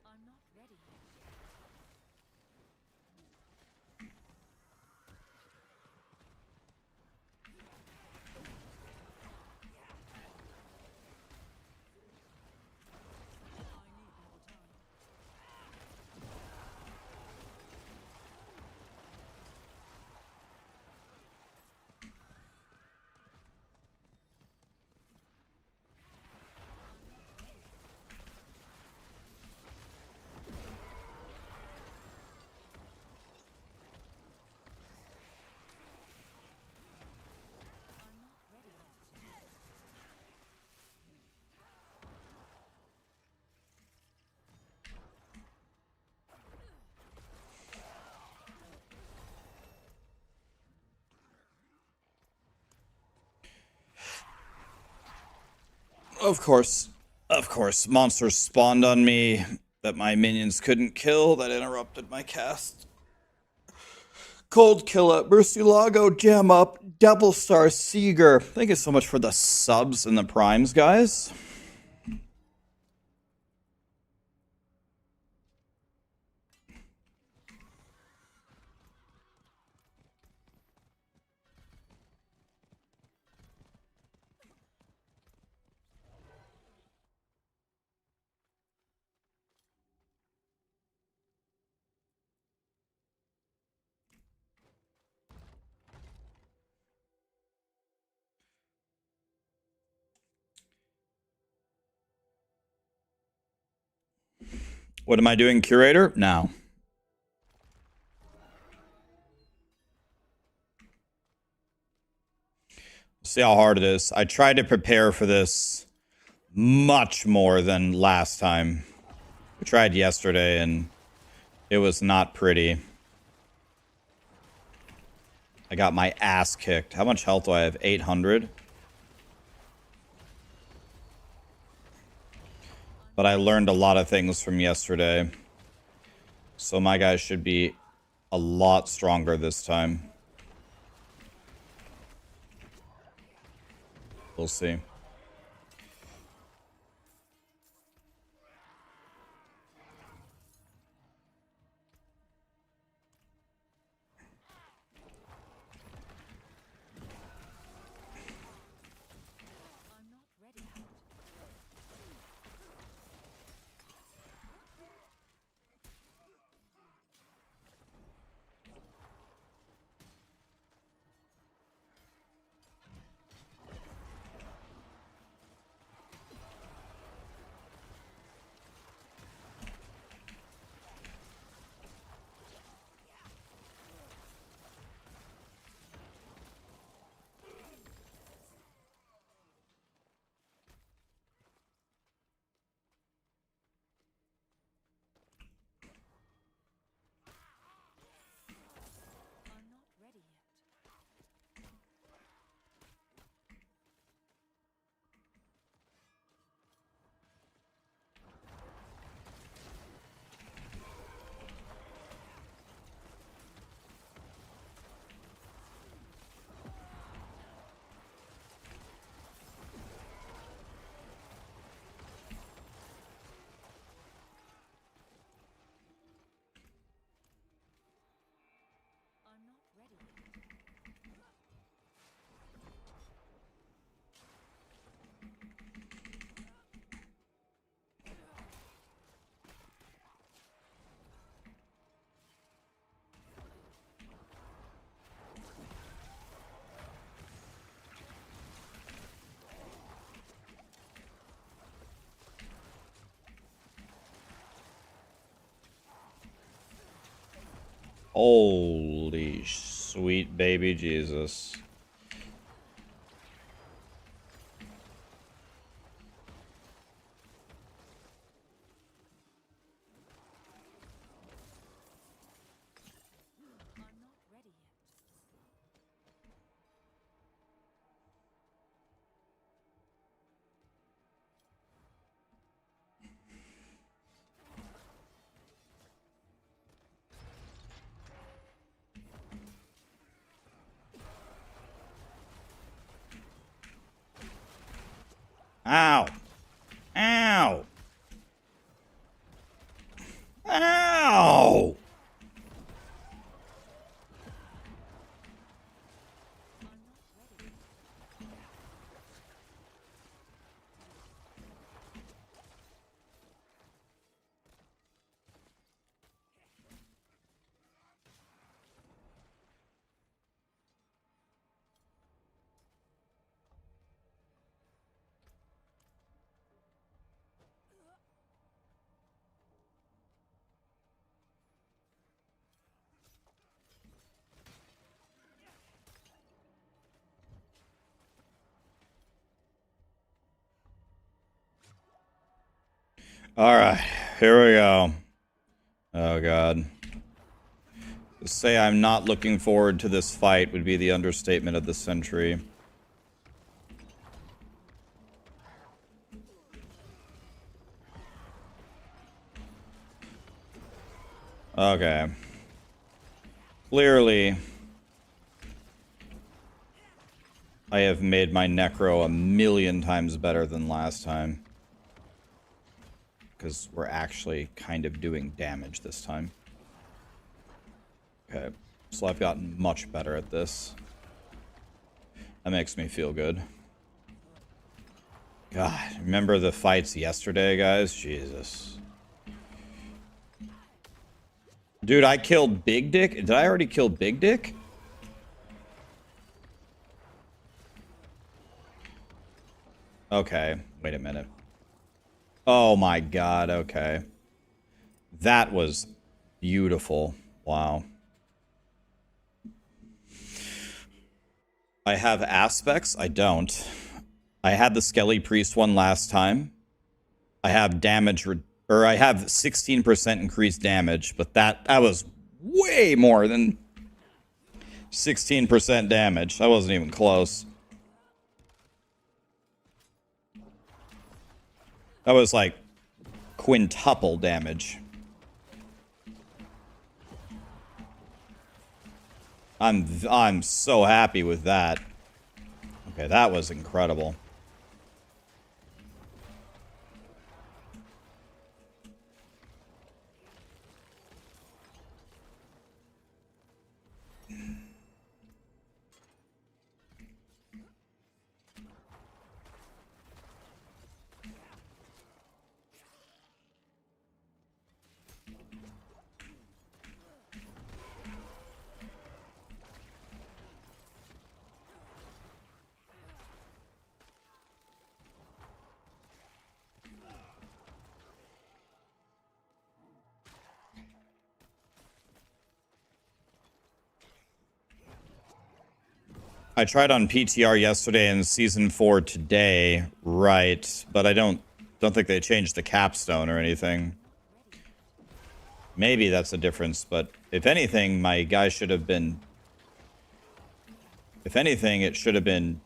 Speaker 2: I'm not ready yet.
Speaker 1: Of course. Of course. Monsters spawned on me that my minions couldn't kill. That interrupted my cast. Cold Killer, Murcielago, Jam Up, Double Star Seeger. Thank you so much for the subs and the primes, guys. What am I doing, Curator? Now. See how hard it is. I tried to prepare for this much more than last time. We tried yesterday and it was not pretty. I got my ass kicked. How much health do I have? 800? But I learned a lot of things from yesterday. So my guys should be a lot stronger this time. We'll see.
Speaker 2: I'm not ready yet.
Speaker 1: Holy sweet baby Jesus.
Speaker 2: are not ready yet.
Speaker 1: Ow! Ow! Ow!
Speaker 2: Are not ready yet.
Speaker 1: Alright, here we go. Oh god. To say I'm not looking forward to this fight would be the understatement of the century. Okay. Clearly, I have made my Necro a million times better than last time. Because we're actually kind of doing damage this time. Okay, so I've gotten much better at this. That makes me feel good. God, remember the fights yesterday, guys? Jesus. Dude, I killed Big Dick? Did I already kill Big Dick? Okay, wait a minute. Oh my god, okay. That was beautiful. Wow. I have aspects? I don't. I had the Skelly Priest one last time. I have damage, or I have 16% increased damage, but that was way more than 16% damage. That wasn't even close. That was like quintuple damage. I'm so happy with that. Okay, that was incredible. I tried on PTR yesterday and Season 4 today, right, but I don't think they changed the capstone or anything. Maybe that's a difference, but if anything, my guy should have been... If anything, it should have been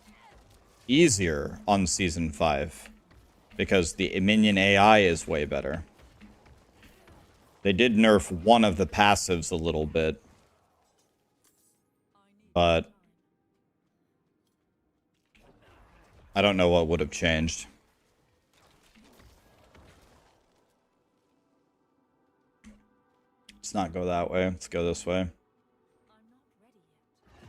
Speaker 1: easier on Season 5, because the minion AI is way better. They did nerf one of the passives a little bit, but I don't know what would have changed. Let's not go that way. Let's go this way.
Speaker 2: Are not ready yet.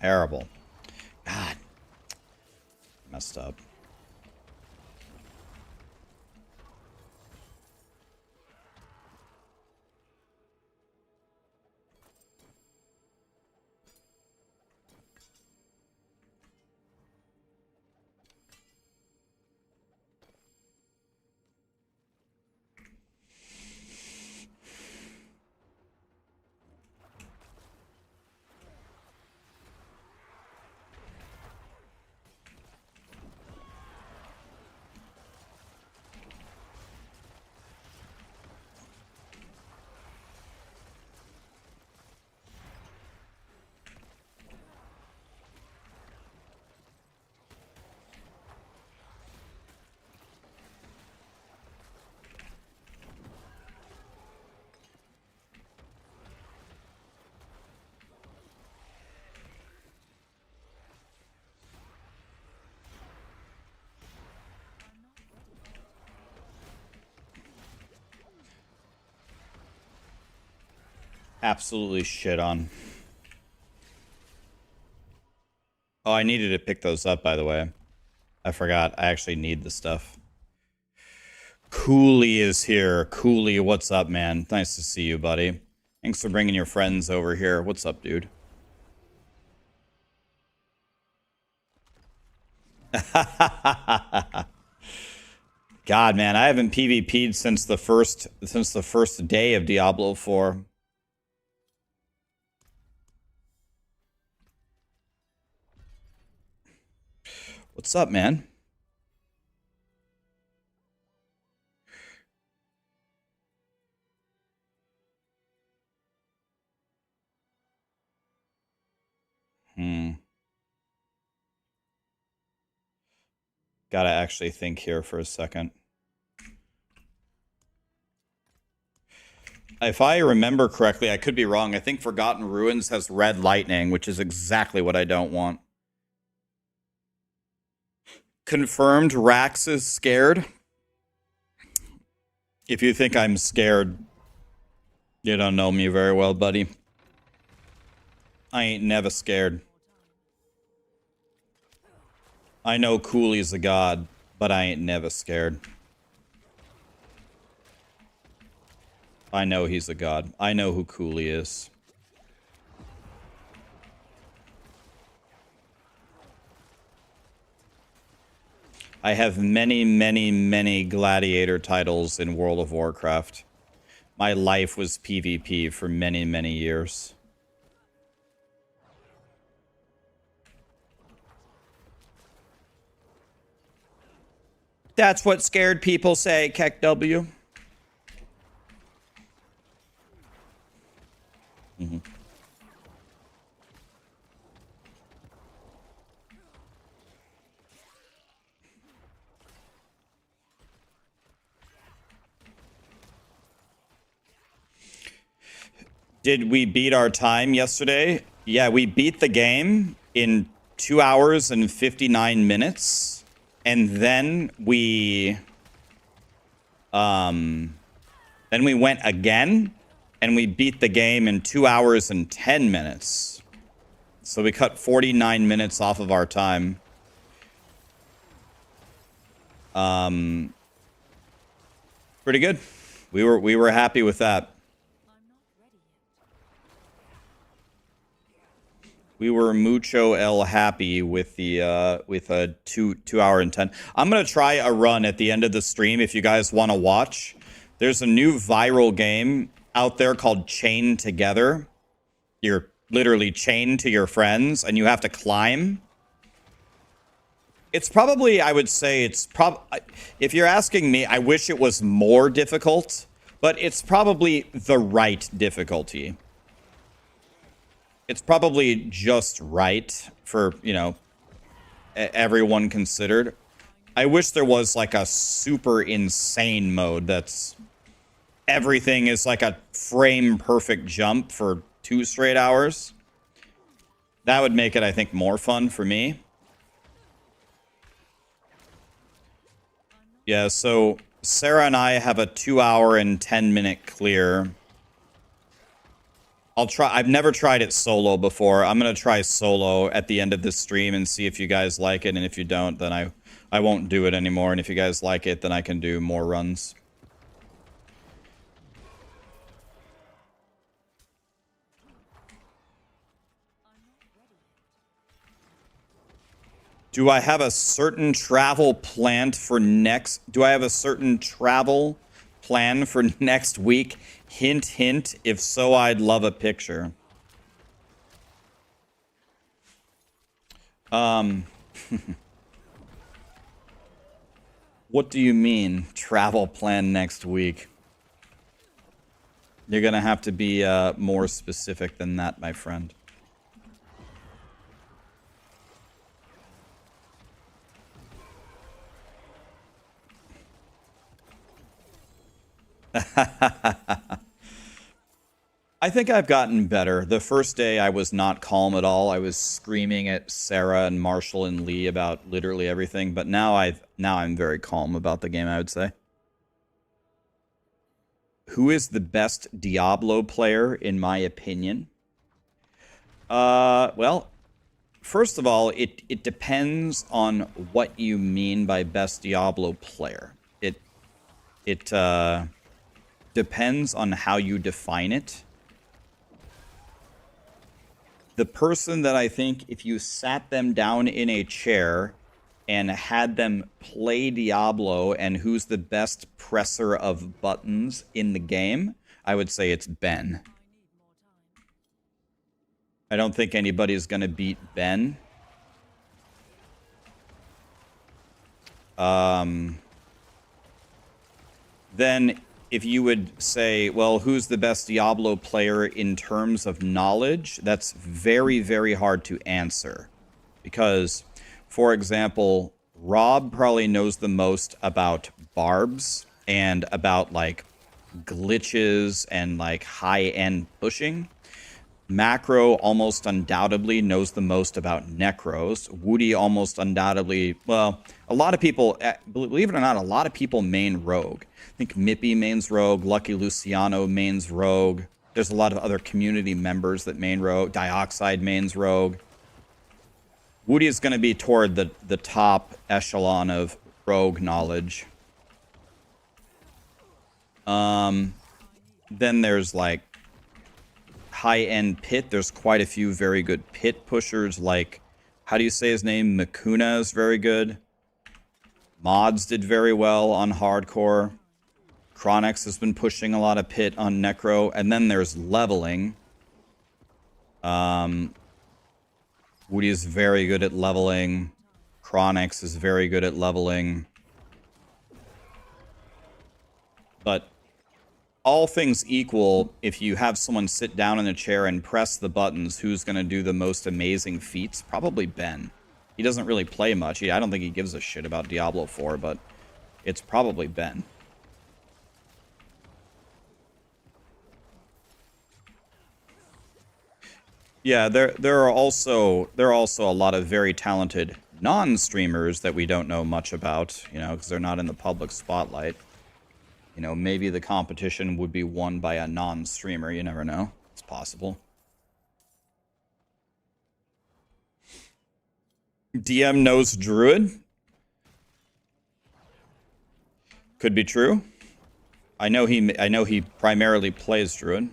Speaker 1: Terrible. God. Messed up. Absolutely shit on. Oh, I needed to pick those up, by the way. I forgot. I actually need the stuff. Cooley is here. Cooley, what's up, man? Nice to see you, buddy. Thanks for bringing your friends over here. What's up, dude? God, man, I haven't PvP'd since the first day of Diablo 4. What's up, man? Gotta actually think here for a second. If I remember correctly, I could be wrong. I think Forgotten Ruins has red lightning, which is exactly what I don't want. Confirmed Rax is scared. If you think I'm scared, you don't know me very well, buddy. I ain't never scared. I know Cooley's a god, but I ain't never scared. I know he's a god. I know who Cooley is. I have many, many, many gladiator titles in World of Warcraft. My life was PvP for many, many years. That's what scared people say, Keck W. Mm-hmm. Did we beat our time yesterday? Yeah, we beat the game in 2 hours and 59 minutes. And then we went again and we beat the game in 2 hours and 10 minutes. So we cut 49 minutes off of our time. Pretty good. We were happy with that. We were mucho el happy with the with a 2 hour and 10. I'm gonna try a run at the end of the stream if you guys want to watch. There's a new viral game out there called Chain Together. You're literally chained to your friends and you have to climb. It's probably, I would say, if you're asking me, I wish it was more difficult, but it's probably the right difficulty. It's probably just right for, you know, everyone considered. I wish there was like a super insane mode that's everything is like a frame perfect jump for 2 straight hours. That would make it, I think, more fun for me. Yeah, so Sarah and I have a 2 hour and 10 minute clear I'll try. I've never tried it solo before. I'm gonna try solo at the end of this stream and see if you guys like it. And if you don't, then I won't do it anymore. And if you guys like it, then I can do more runs. Do I have a certain travel planned for next? Do I have a certain travel plan for next week? Hint, hint. If so, I'd love a picture. What do you mean, travel plan next week? You're gonna have to be more specific than that, my friend. I think I've gotten better. The first day I was not calm at all. I was screaming at Sarah and Marshall and Lee about literally everything, but now I'm very calm about the game, I would say. Who is the best Diablo player in my opinion? Well, first of all, it depends on what you mean by best Diablo player. It depends on how you define it. The person that I think if you sat them down in a chair and had them play Diablo and who's the best presser of buttons in the game, I would say it's Ben. I don't think anybody's going to beat Ben. Then if you would say, well, who's the best Diablo player in terms of knowledge? That's very, very hard to answer. Because, for example, Rob probably knows the most about barbs and about, like, glitches and, like, high-end pushing. Maxroll almost undoubtedly knows the most about necros. Woody almost undoubtedly, well, a lot of people, believe it or not, a lot of people main rogue. I think Mippy mains rogue, Lucky Luciano mains rogue. There's a lot of other community members that main rogue. Dioxide mains rogue. Woody is going to be toward the top echelon of rogue knowledge. Then there's like high-end pit. There's quite a few very good pit pushers, like, how do you say his name? Makuna is very good. Mods did very well on hardcore. Chronix has been pushing a lot of pit on necro. And then there's leveling. Woody is very good at leveling. Chronix is very good at leveling. But all things equal, if you have someone sit down in a chair and press the buttons, who's going to do the most amazing feats? Probably Ben. He doesn't really play much. I don't think he gives a shit about Diablo 4, but it's probably Ben. Yeah, there are also a lot of very talented non-streamers that we don't know much about, you know, because they're not in the public spotlight. You know, maybe the competition would be won by a non-streamer. You never know. It's possible. DM knows Druid. Could be true. I know he primarily plays Druid.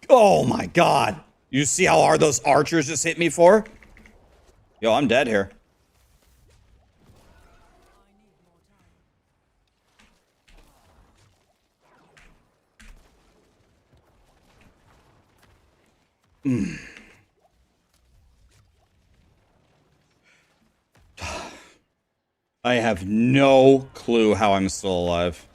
Speaker 1: Oh my god. You see how hard those archers just hit me for? Yo, I'm dead here. I have no clue how I'm still alive.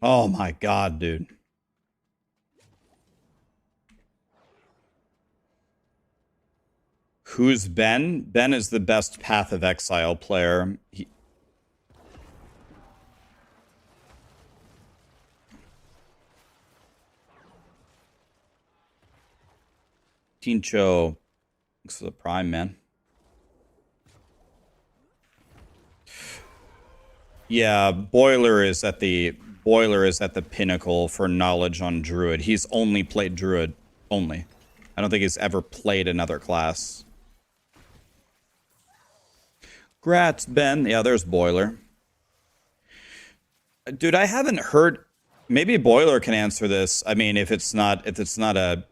Speaker 1: Oh my god, dude. Who's Ben? Ben is the best Path of Exile player. Tincho. Thanks for the prime, man. Yeah, Boiler is at the pinnacle for knowledge on Druid. He's only played Druid. Only. I don't think he's ever played another class. Grats, Ben. Yeah, there's Boiler. Dude, I haven't heard. Maybe Boiler can answer this. I mean, if it's not a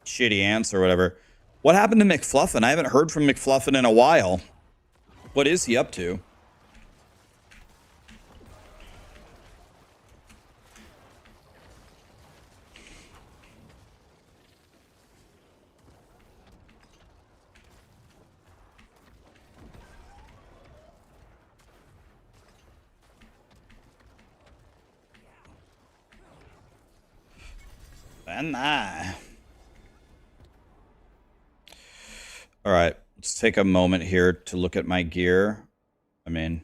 Speaker 1: shitty answer or whatever. What happened to McFluffin? I haven't heard from McFluffin in a while. What is he up to? And I. All right, let's take a moment here to look at my gear. I mean,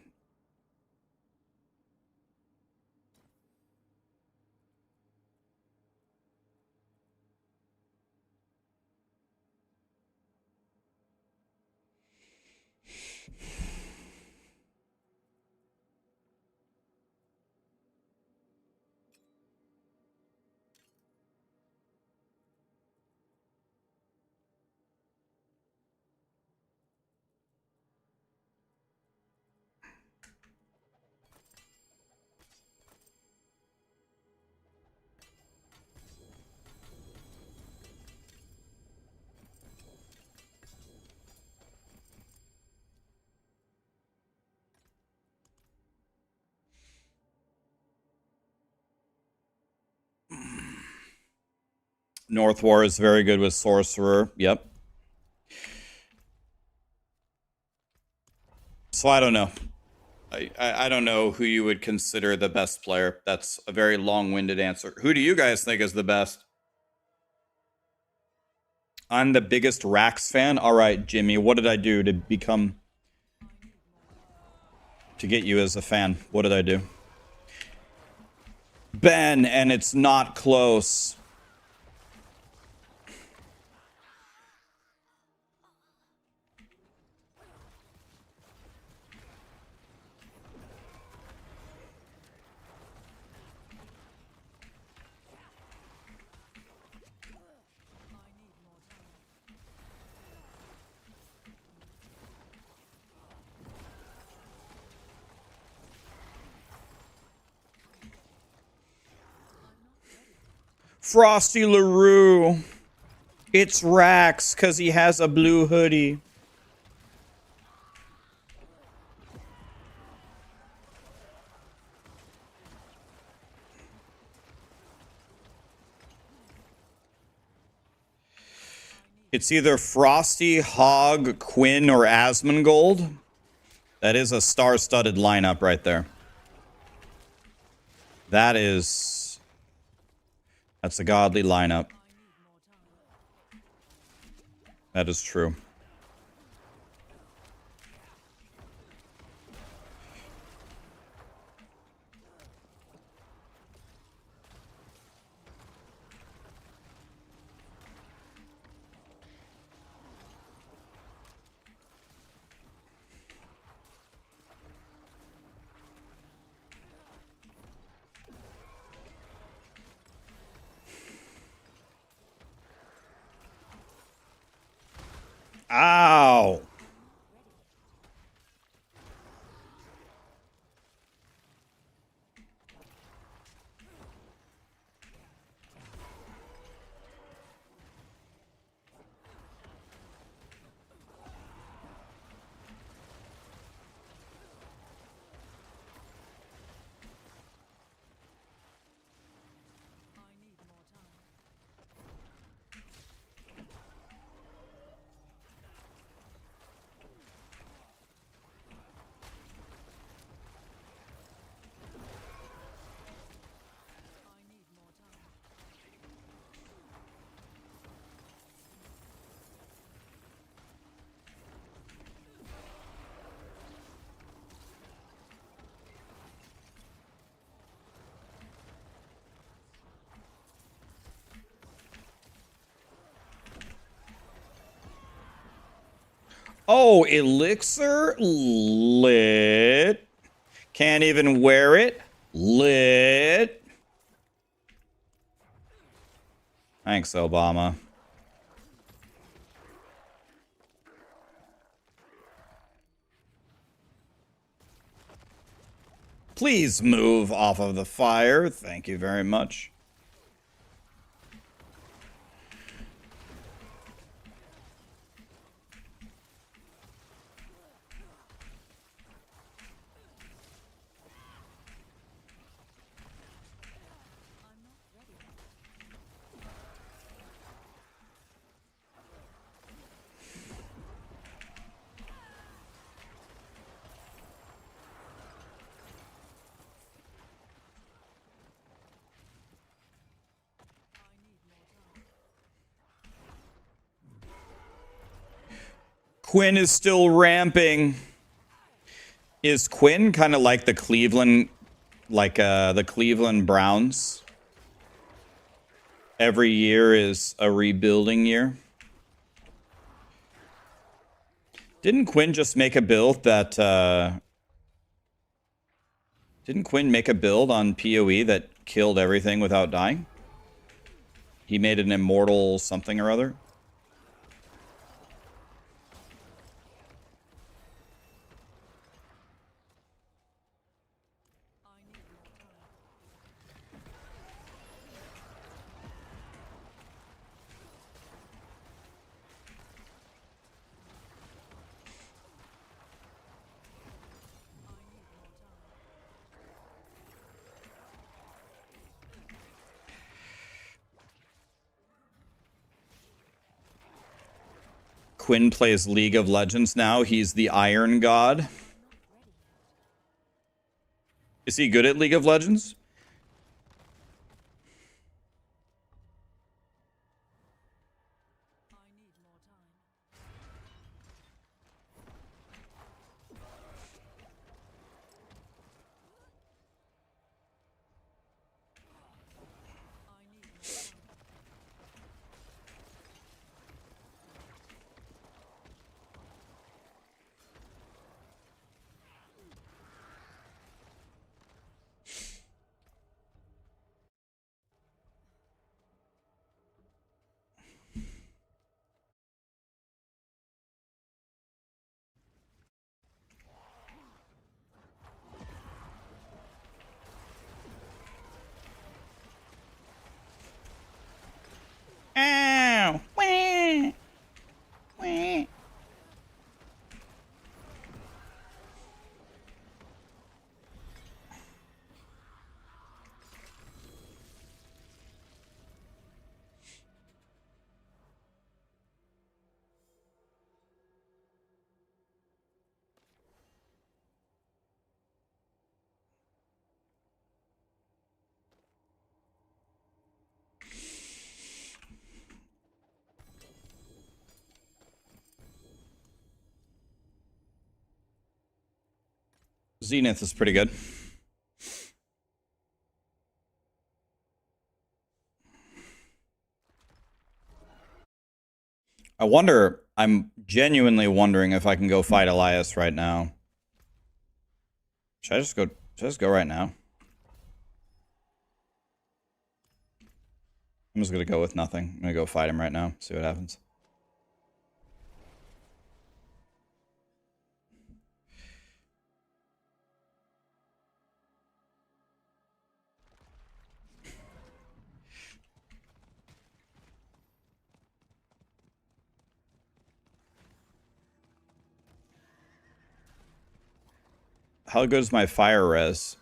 Speaker 1: North War is very good with Sorcerer. Yep. So I don't know. I don't know who you would consider the best player. That's a very long-winded answer. Who do you guys think is the best? I'm the biggest Rax fan. All right, Jimmy, what did I do to get you as a fan? What did I do? Ben, and it's not close. Frosty LaRue. It's Rax because he has a blue hoodie. It's either Frosty, Hog, Quinn, or Asmongold. That is a star-studded lineup right there. That's a godly lineup. That is true. Oh, elixir? Lit. Can't even wear it? Lit. Thanks, Obama. Please move off of the fire. Thank you very much. Quinn is still ramping. Is Quinn kind of like the Cleveland Browns? Every year is a rebuilding year. Didn't Quinn just make a build that didn't Quinn make a build on PoE that killed everything without dying? He made an immortal something or other. Quinn plays League of Legends now. He's the Iron God. Is he good at League of Legends? Ow! Wah! Wah! Zenith is pretty good. I'm genuinely wondering if I can go fight Elias right now. Should I just go right now? I'm just gonna go with nothing. I'm gonna go fight him right now, see what happens. How good is my fire res?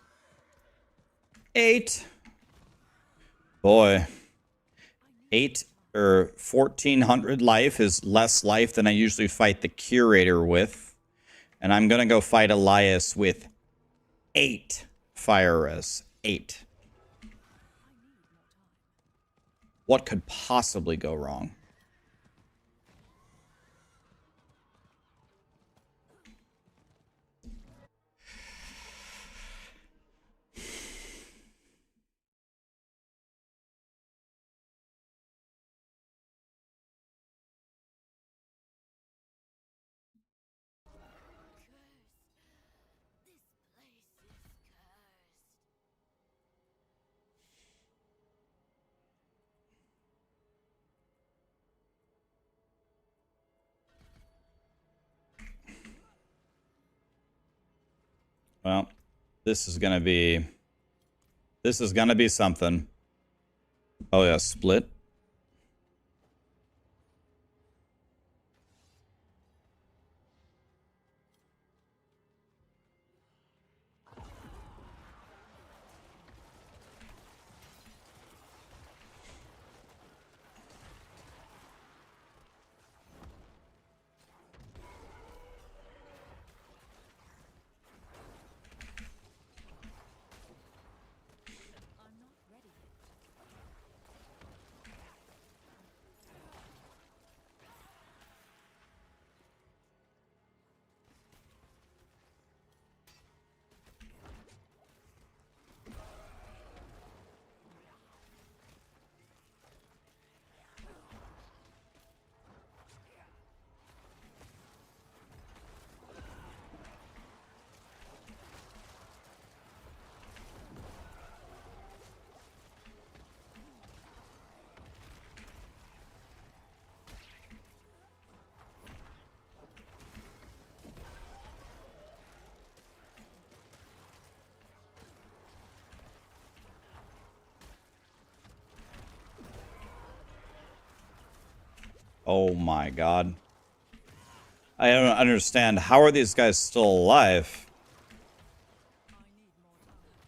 Speaker 1: 8. Boy. 8 or 1400 life is less life than I usually fight the Curator with. And I'm gonna go fight Elias with 8 fire res. 8. What could possibly go wrong? Well, this is gonna be something. Oh yeah, split.
Speaker 2: I'm not ready yet.
Speaker 1: Oh my god. I don't understand. How are these guys still alive?
Speaker 2: I need more time.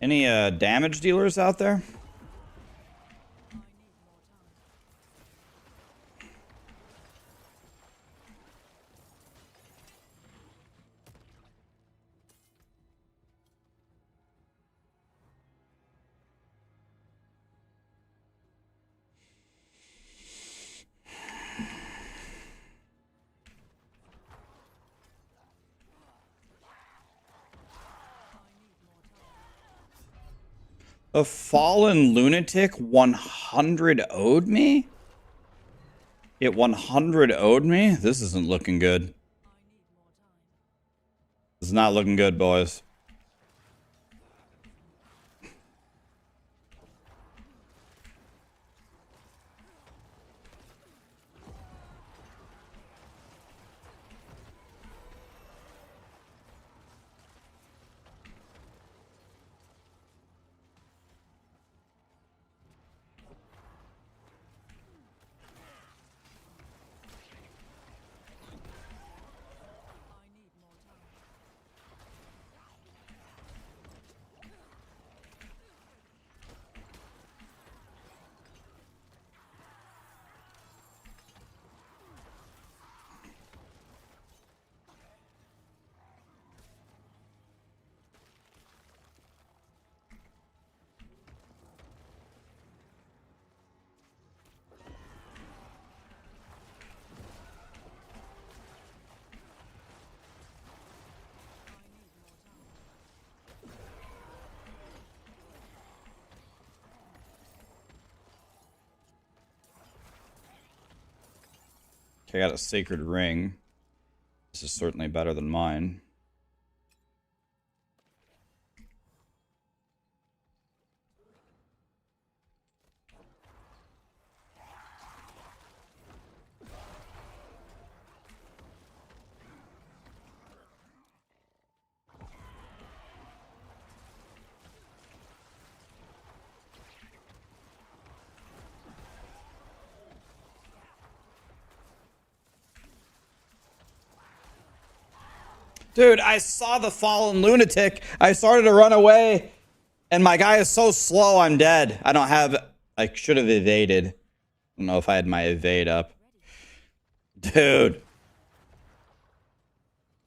Speaker 1: Any damage dealers out there?
Speaker 2: I need more time. I need more time.
Speaker 1: The fallen lunatic 100 owed me? It 100 owed me? This isn't looking good.
Speaker 2: I need more time.
Speaker 1: It's not looking good, boys.
Speaker 2: I need more time. I need more time.
Speaker 1: Okay, I got a sacred ring. This is certainly better than mine. Dude, I saw the fallen lunatic. I started to run away, and my guy is so slow, I'm dead. I don't have... I should have evaded. I don't know if I had my evade up. Dude.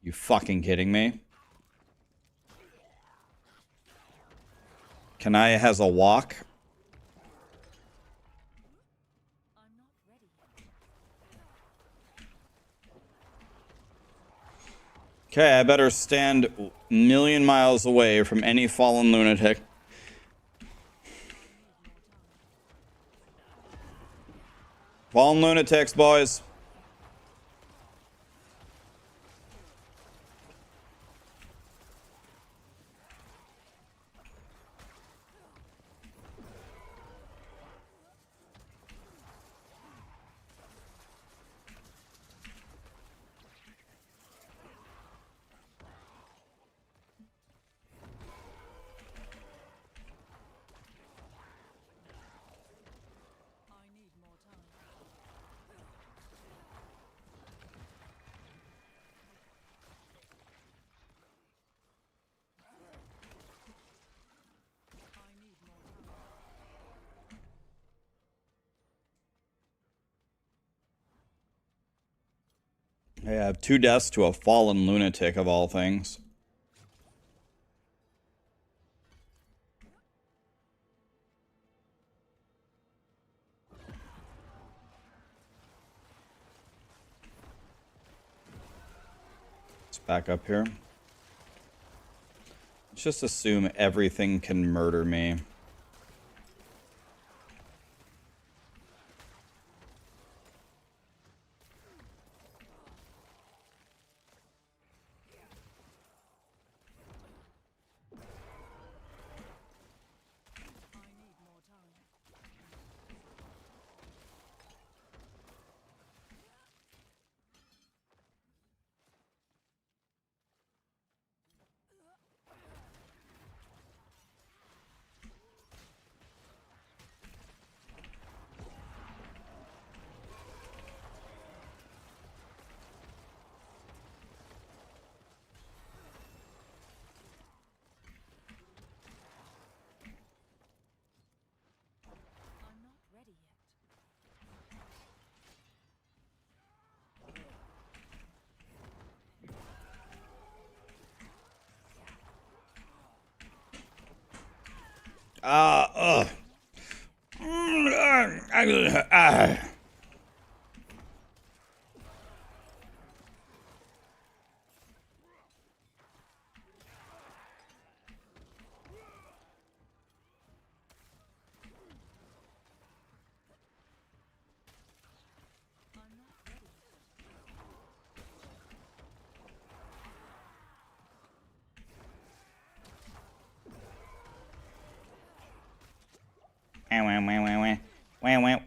Speaker 1: You fucking kidding me? Kanaya has a walk.
Speaker 2: I'm not ready yet.
Speaker 1: Okay, I better stand a million miles away from any fallen lunatic. Fallen lunatics, boys. I have 2 deaths to a fallen lunatic of all things. Let's back up here. Let's just assume everything can murder me.
Speaker 2: I'm not ready yet.
Speaker 1: Ugh.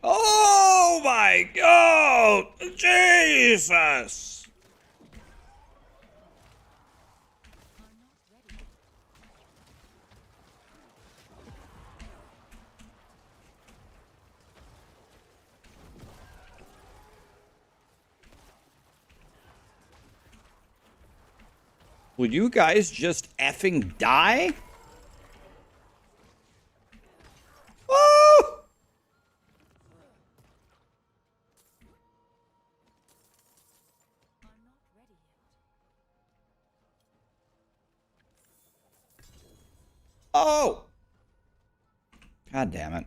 Speaker 1: Oh my God! Jesus! Would you guys just effing die? Oh!
Speaker 2: I'm not ready yet.
Speaker 1: Oh! God damn it.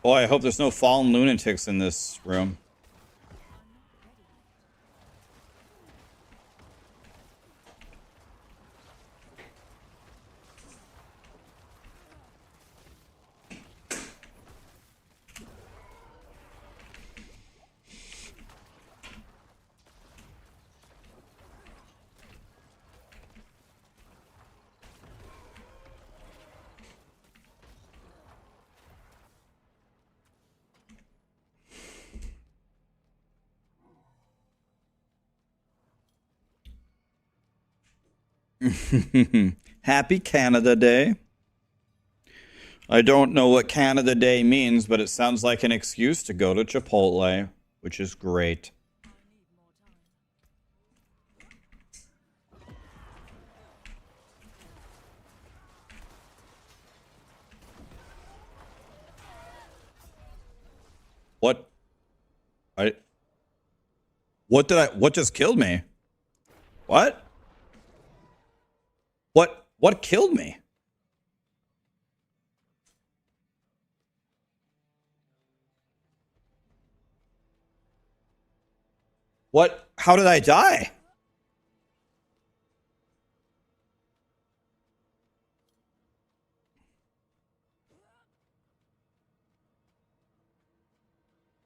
Speaker 1: Boy, I hope there's no fallen lunatics in this room. Happy Canada Day. I don't know what Canada Day means, but it sounds like an excuse to go to Chipotle, which is great. What? What just killed me? What? What killed me? What? How did I die?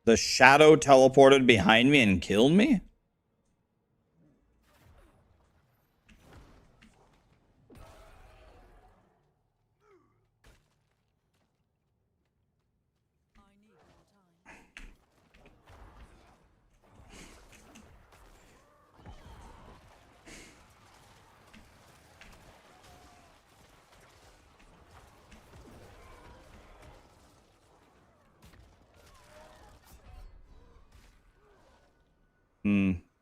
Speaker 1: The shadow teleported behind me and killed me?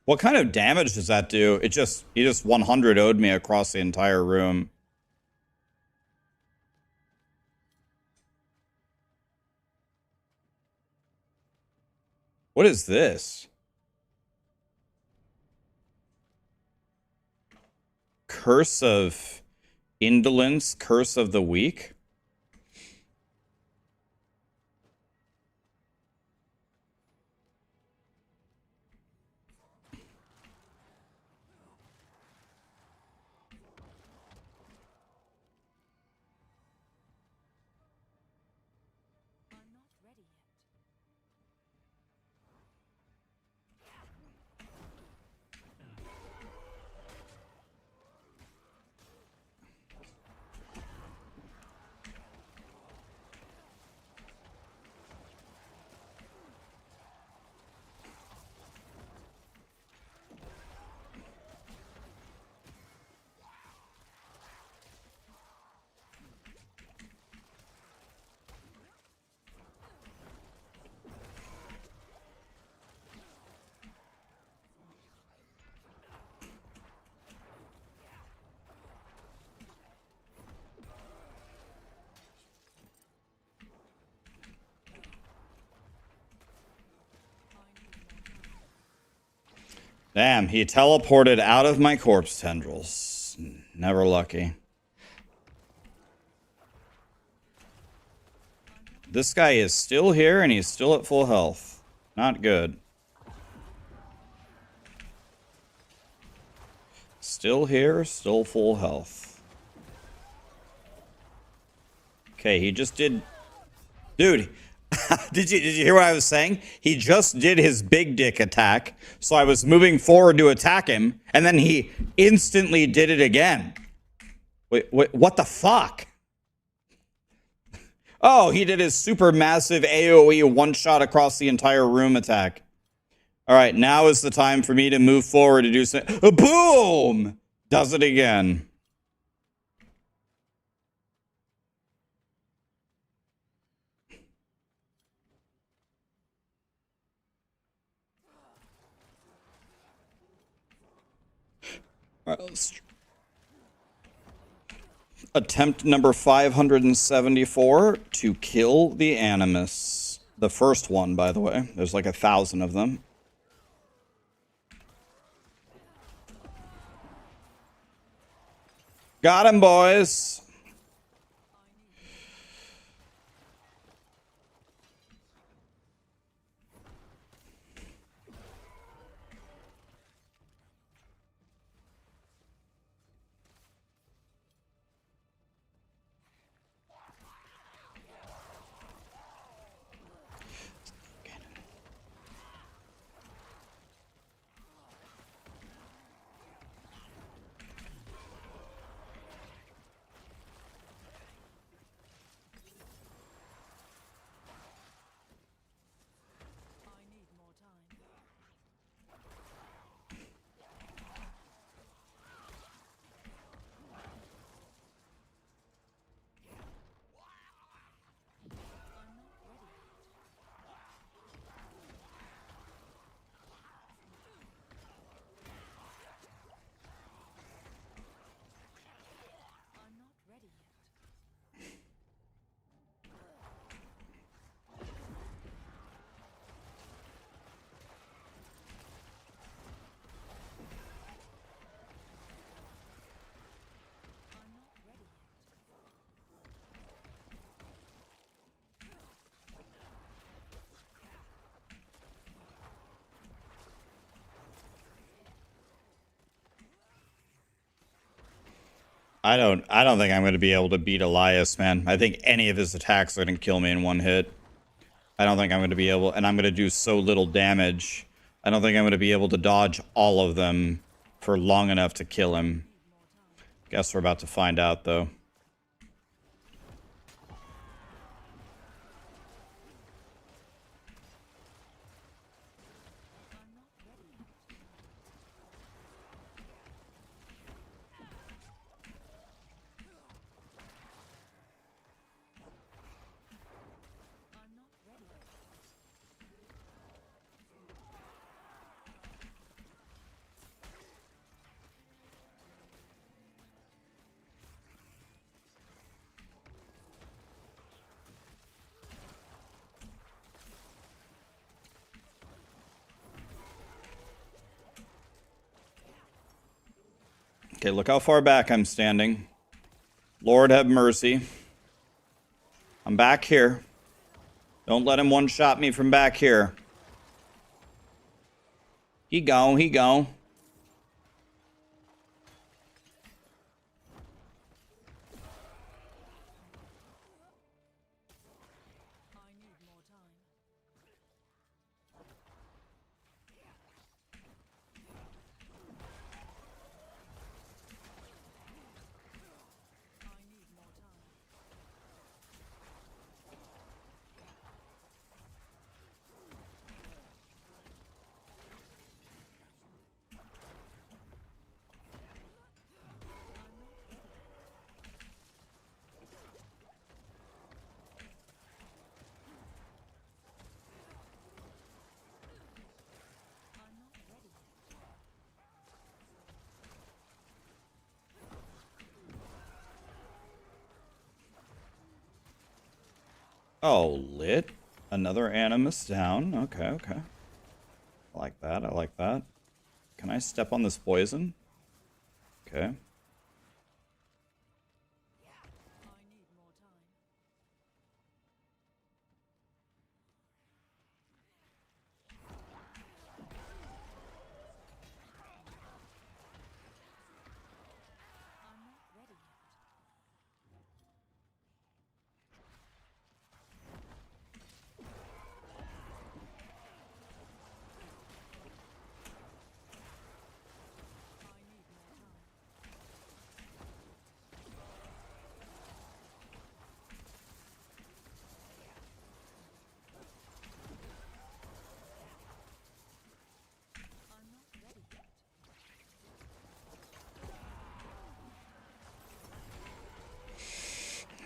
Speaker 1: What kind of damage does that do? He just 100 0'd me across the entire room. What is this? Curse of Indolence, Curse of the Weak? Damn, he teleported out of my corpse tendrils. Never lucky. This guy is still here and he's still at full health. Not good. Still here, still full health. Okay, he just did... Dude, did you hear what I was saying? He just did his big dick attack, so I was moving forward to attack him, and then he instantly did it again. Wait, what the fuck? Oh, he did his super massive AoE one-shot across the entire room attack. All right, now is the time for me to move forward to do something. Boom! Does it again. All right, let's... Attempt number 574 to kill the Animus. The first one, by the way. There's like 1,000 of them. Got him, boys. I don't think I'm going to be able to beat Elias, man. I think any of his attacks are going to kill me in one hit. I don't think I'm going to be able, and I'm going to do so little damage. I don't think I'm going to be able to dodge all of them for long enough to kill him. Guess we're about to find out, though. Okay, look how far back I'm standing. Lord have mercy. I'm back here. Don't let him one-shot me from back here. He gone, he gone. Oh, lit. Another Animus down. Okay, okay. I like that, I like that. Can I step on this poison? Okay.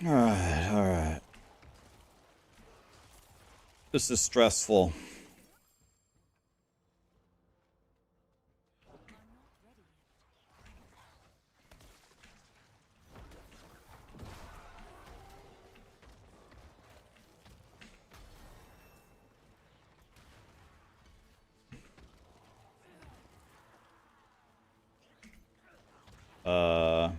Speaker 1: Alright, alright. This is stressful. Uh...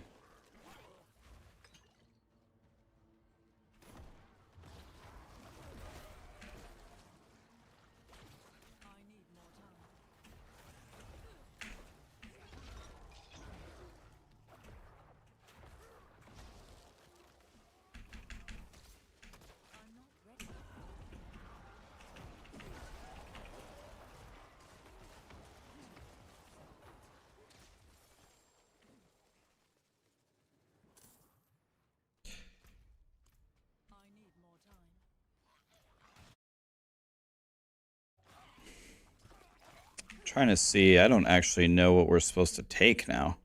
Speaker 1: Trying to see, I don't actually know what we're supposed to take now.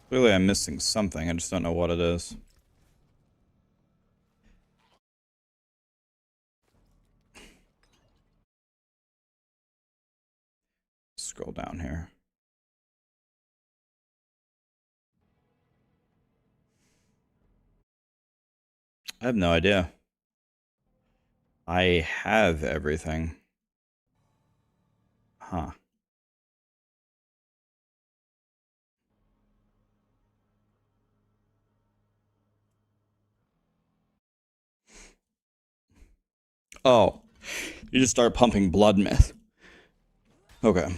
Speaker 1: Clearly I'm missing something, I just don't know what it is. Scroll down here. I have no idea. I have everything. Huh. Oh. You just start pumping blood myth. Okay.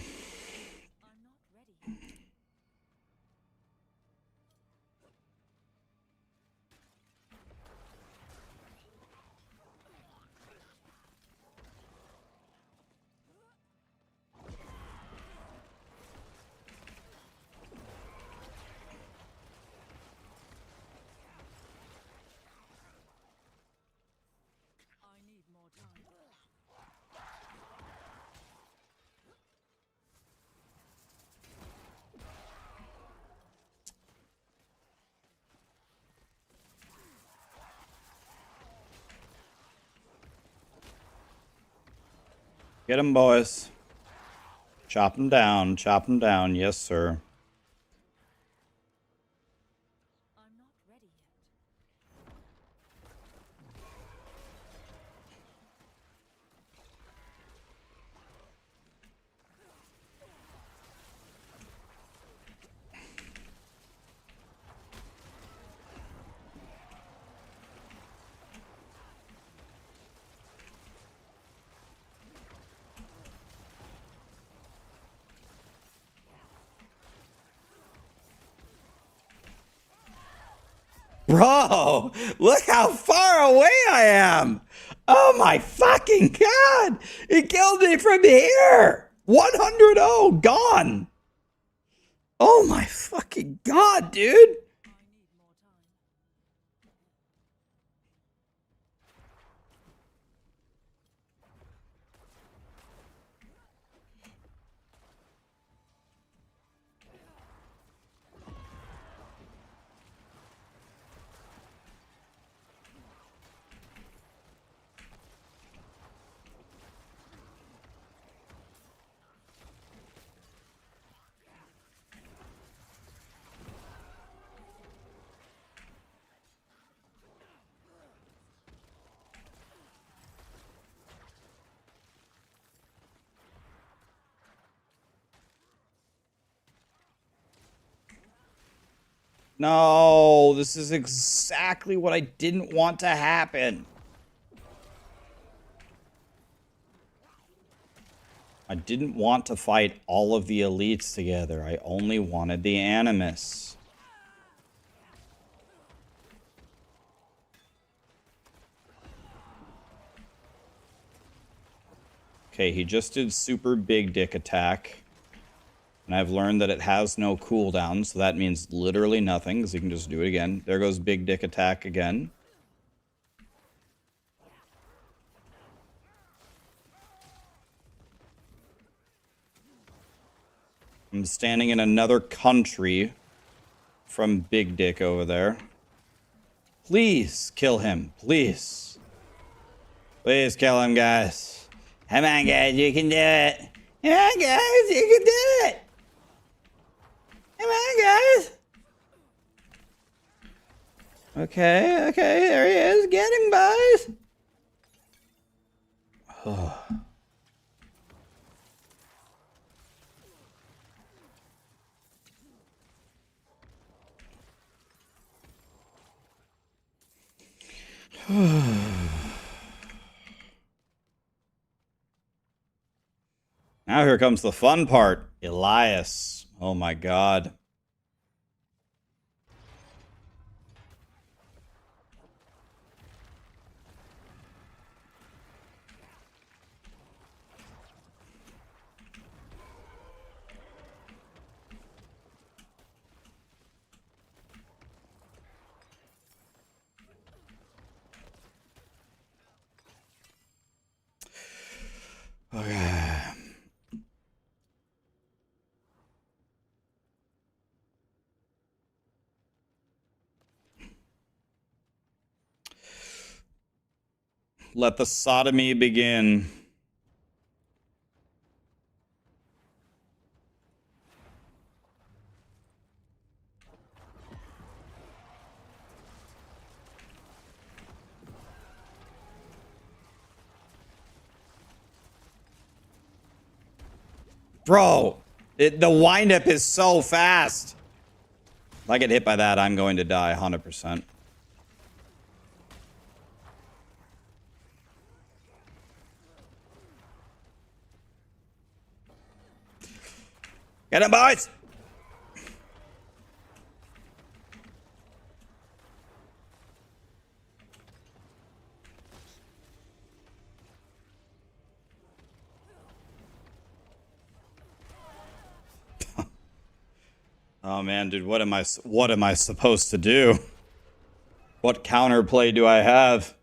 Speaker 1: Get them, boys. Chop them down. Chop them down. Yes, sir.
Speaker 2: I'm not ready yet.
Speaker 1: Bro, look how far away I am. Oh my fucking god. It killed me from here. 100-0 gone. Oh my fucking god, dude.
Speaker 2: I need more time.
Speaker 1: No, this is exactly what I didn't want to happen. I didn't want to fight all of the elites together. I only wanted the Animus. Okay, he just did super big dick attack. And I've learned that it has no cooldown, so that means literally nothing, because he can just do it again. There goes big dick attack again. I'm standing in another country from Big Dick over there. Please kill him, please. Please kill him, guys. Come on, guys, you can do it. Come on, guys, you can do it. Come on, guys. Okay, there he is. Get him, boys. Now here comes the fun part. Elias. Oh my god. Okay. Let the sodomy begin. Bro, the windup is so fast. If I get hit by that, I'm going to die 100%. Get him, boys! Oh man, dude, what am I supposed to do? What counterplay do I have?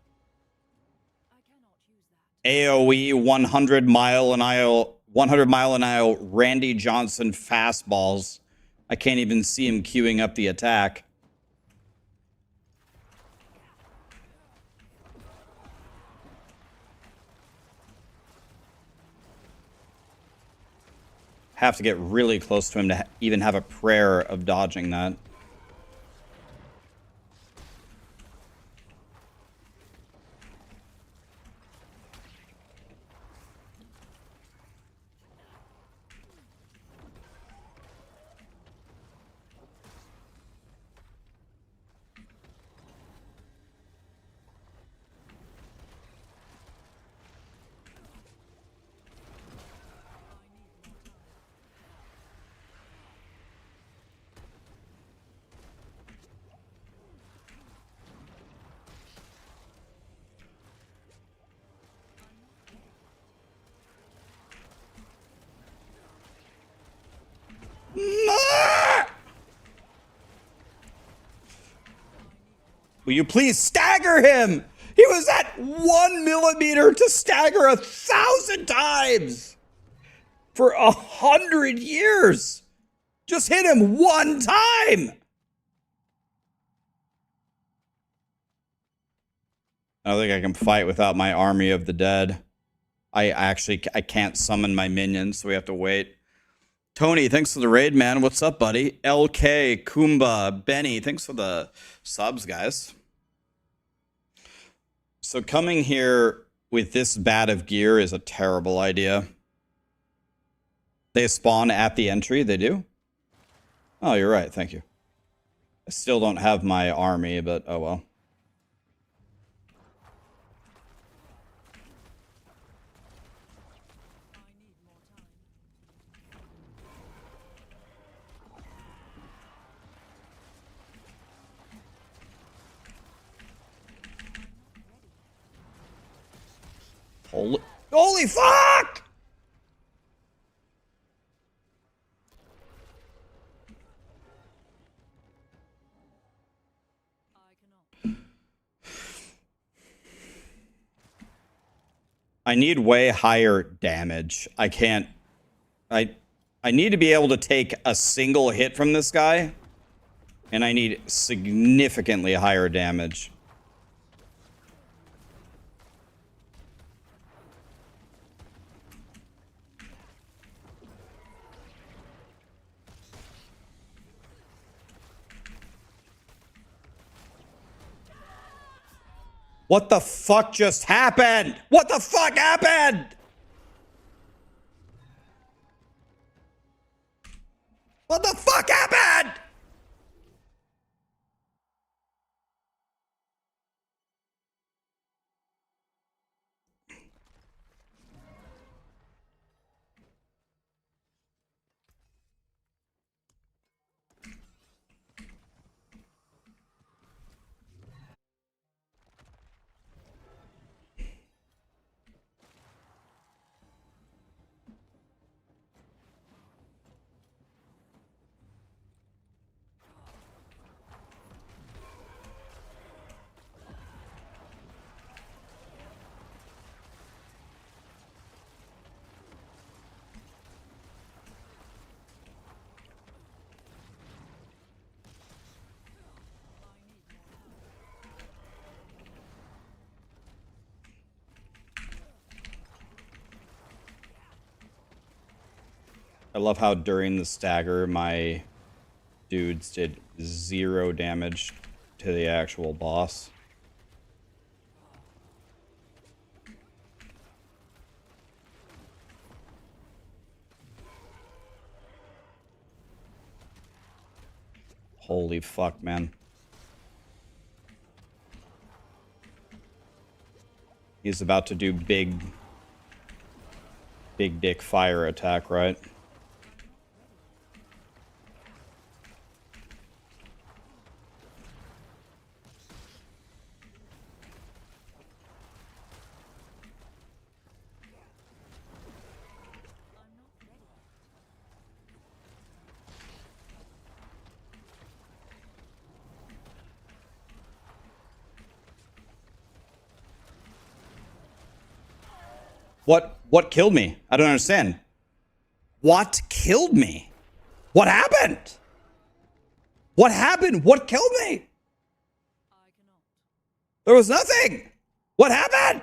Speaker 2: I cannot use that.
Speaker 1: AoE 100 mile an hour Randy Johnson fastballs. I can't even see him queuing up the attack.
Speaker 3: have to get really close to him to even have a prayer of dodging that. Will you please stagger him? He was at 1 millimeter to stagger 1,000 times for 100 years. Just hit him one time. I don't think I can fight without my army of the dead. I can't summon my minions, so we have to wait. Tony, thanks for the raid, man. What's up, buddy? LK, Kumba, Benny, thanks for the subs, guys. So coming here with this bad of gear is a terrible idea. They spawn at the entry, they do? Oh, you're right, thank you. I still don't have my army, but oh well. Holy fuck! I need way higher damage. I can't... I need to be able to take a single hit from this guy, and I need significantly higher damage. What the fuck just happened? What the fuck happened? What the fuck happened? I love how during the stagger, my dudes did 0 damage to the actual boss. Holy fuck, man. He's about to do big dick fire attack, right? What killed me? I don't understand. What killed me? What happened? What happened? What killed me? There was nothing. What happened?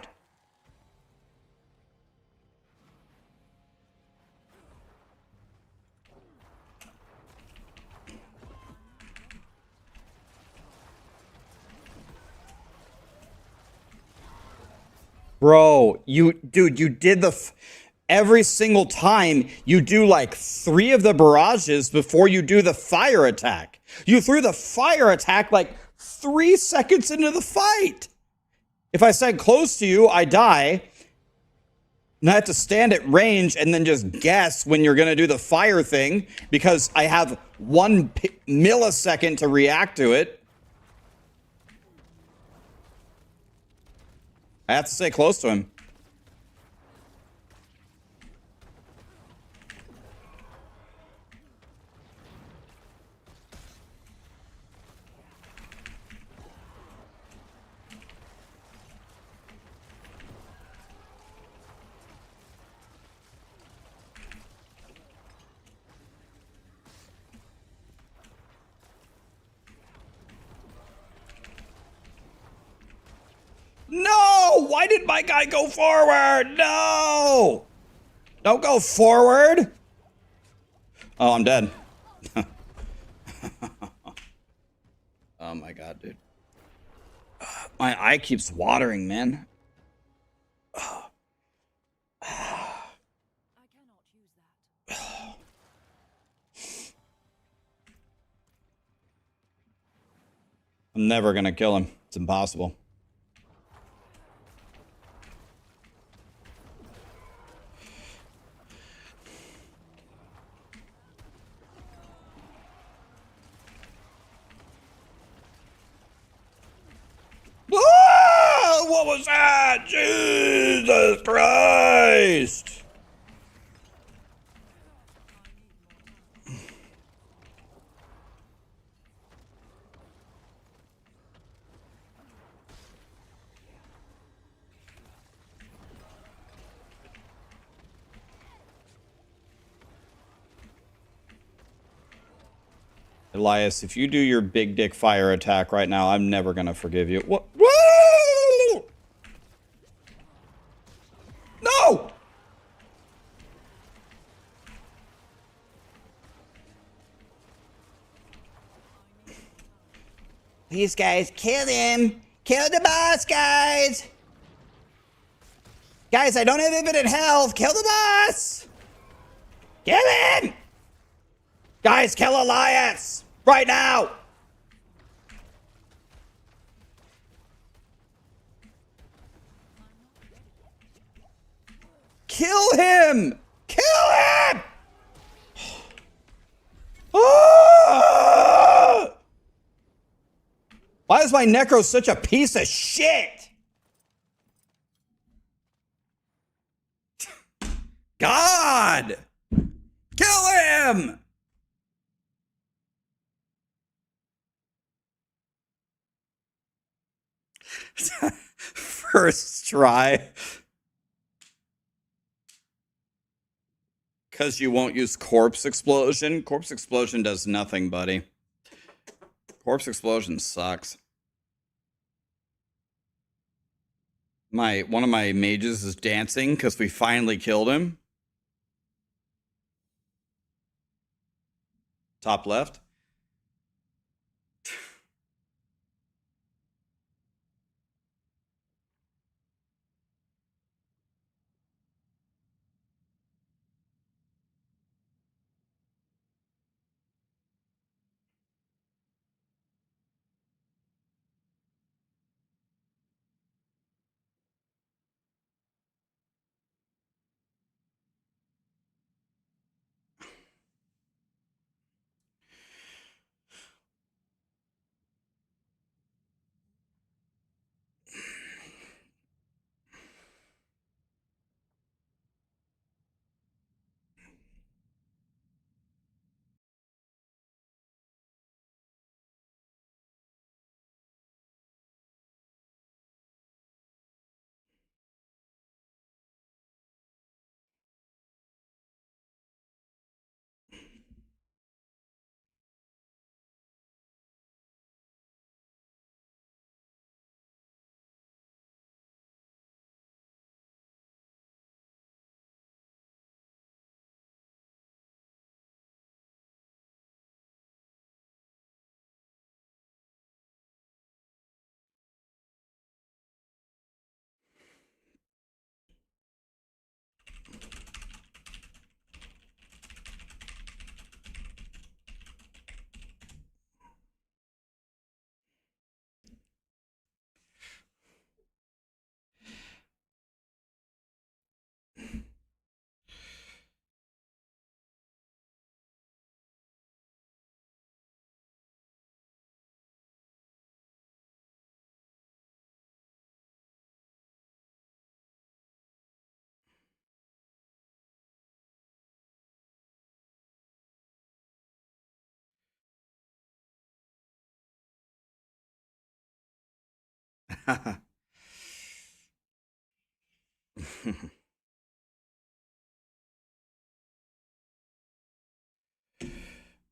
Speaker 3: Bro, dude, you did every single time you do like 3 of the barrages before you do the fire attack. You threw the fire attack like 3 seconds into the fight. If I said close to you, I die. And I have to stand at range and then just guess when you're going to do the fire thing because I have 1 millisecond to react to it. I have to stay close to him. No! Why did my guy go forward? No! Don't go forward! Oh, I'm dead. Oh my god, dude. My eye keeps watering, man.
Speaker 2: I cannot use that.
Speaker 3: I'm never gonna kill him. It's impossible. Ah, what was that? Jesus Christ! Elias, if you do your big dick fire attack right now, I'm never gonna forgive you. What? Whoa! No! Please, guys, kill him! Kill the boss, guys! Guys, I don't have infinite health! Kill the boss! Kill him! Guys, kill Elias! Right now! Kill him! Kill him! Ah! Why is my Necro such a piece of shit? God! Kill him! First try. Because you won't use Corpse Explosion. Corpse Explosion does nothing, buddy. Corpse Explosion sucks. One of my mages is dancing because we finally killed him. Top left.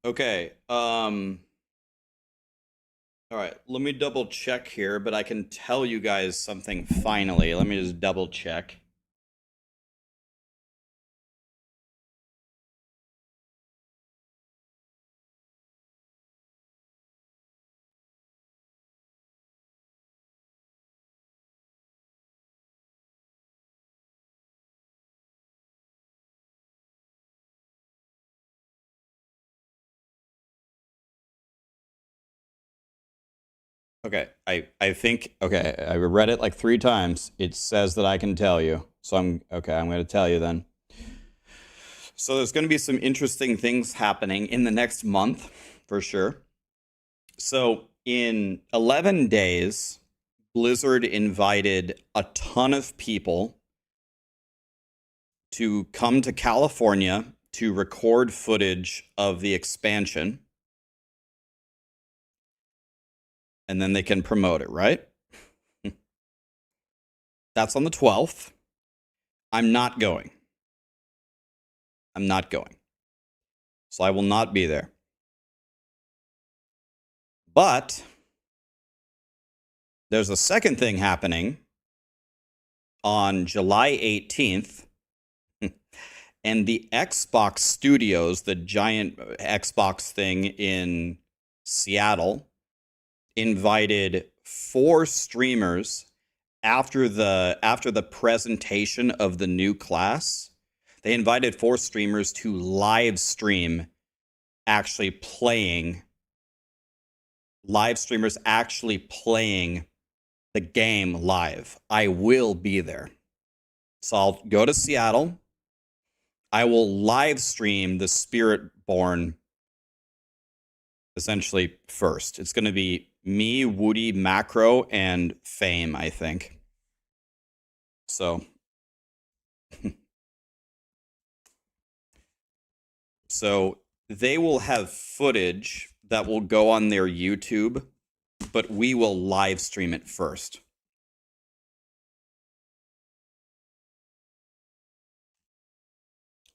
Speaker 3: Okay. All right. Let me double check here, but I can tell you guys something finally. Let me just double check. Okay, I think okay, I read it like 3 times. It says that I can tell you. So I'm okay, I'm going to tell you then. So there's going to be some interesting things happening in the next month for sure. So in 11 days, Blizzard invited a ton of people to come to California to record footage of the expansion. And then they can promote it, right? That's on the 12th. I'm not going. I'm not going. So I will not be there. But there's a second thing happening on July 18th. And the Xbox Studios, the giant Xbox thing in Seattle, invited 4 streamers after the presentation of the new class. They invited 4 streamers to live stream live streamers actually playing the game live. I will be there. So I'll go to Seattle. I will live stream the Spiritborn essentially first. It's going to be me, Woody, Macro, and Fame, I think. So so they will have footage that will go on their YouTube, but we will live stream it first.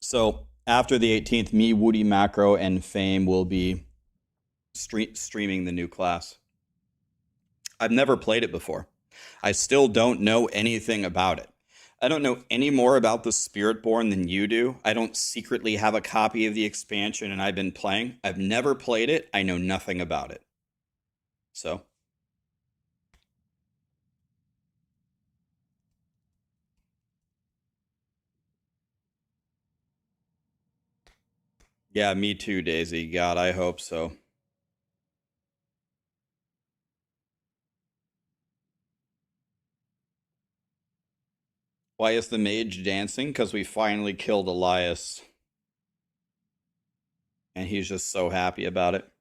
Speaker 3: So after the 18th, me, Woody, Macro, and Fame will be streaming the new class. I've never played it before. I still don't know anything about it. I don't know any more about the Spiritborn than you do. I don't secretly have a copy of the expansion and I've been playing. I've never played it. I know nothing about it. So. Yeah, me too, Daisy. God, I hope so. Why is the mage dancing? Because we finally killed Elias. And he's just so happy about it.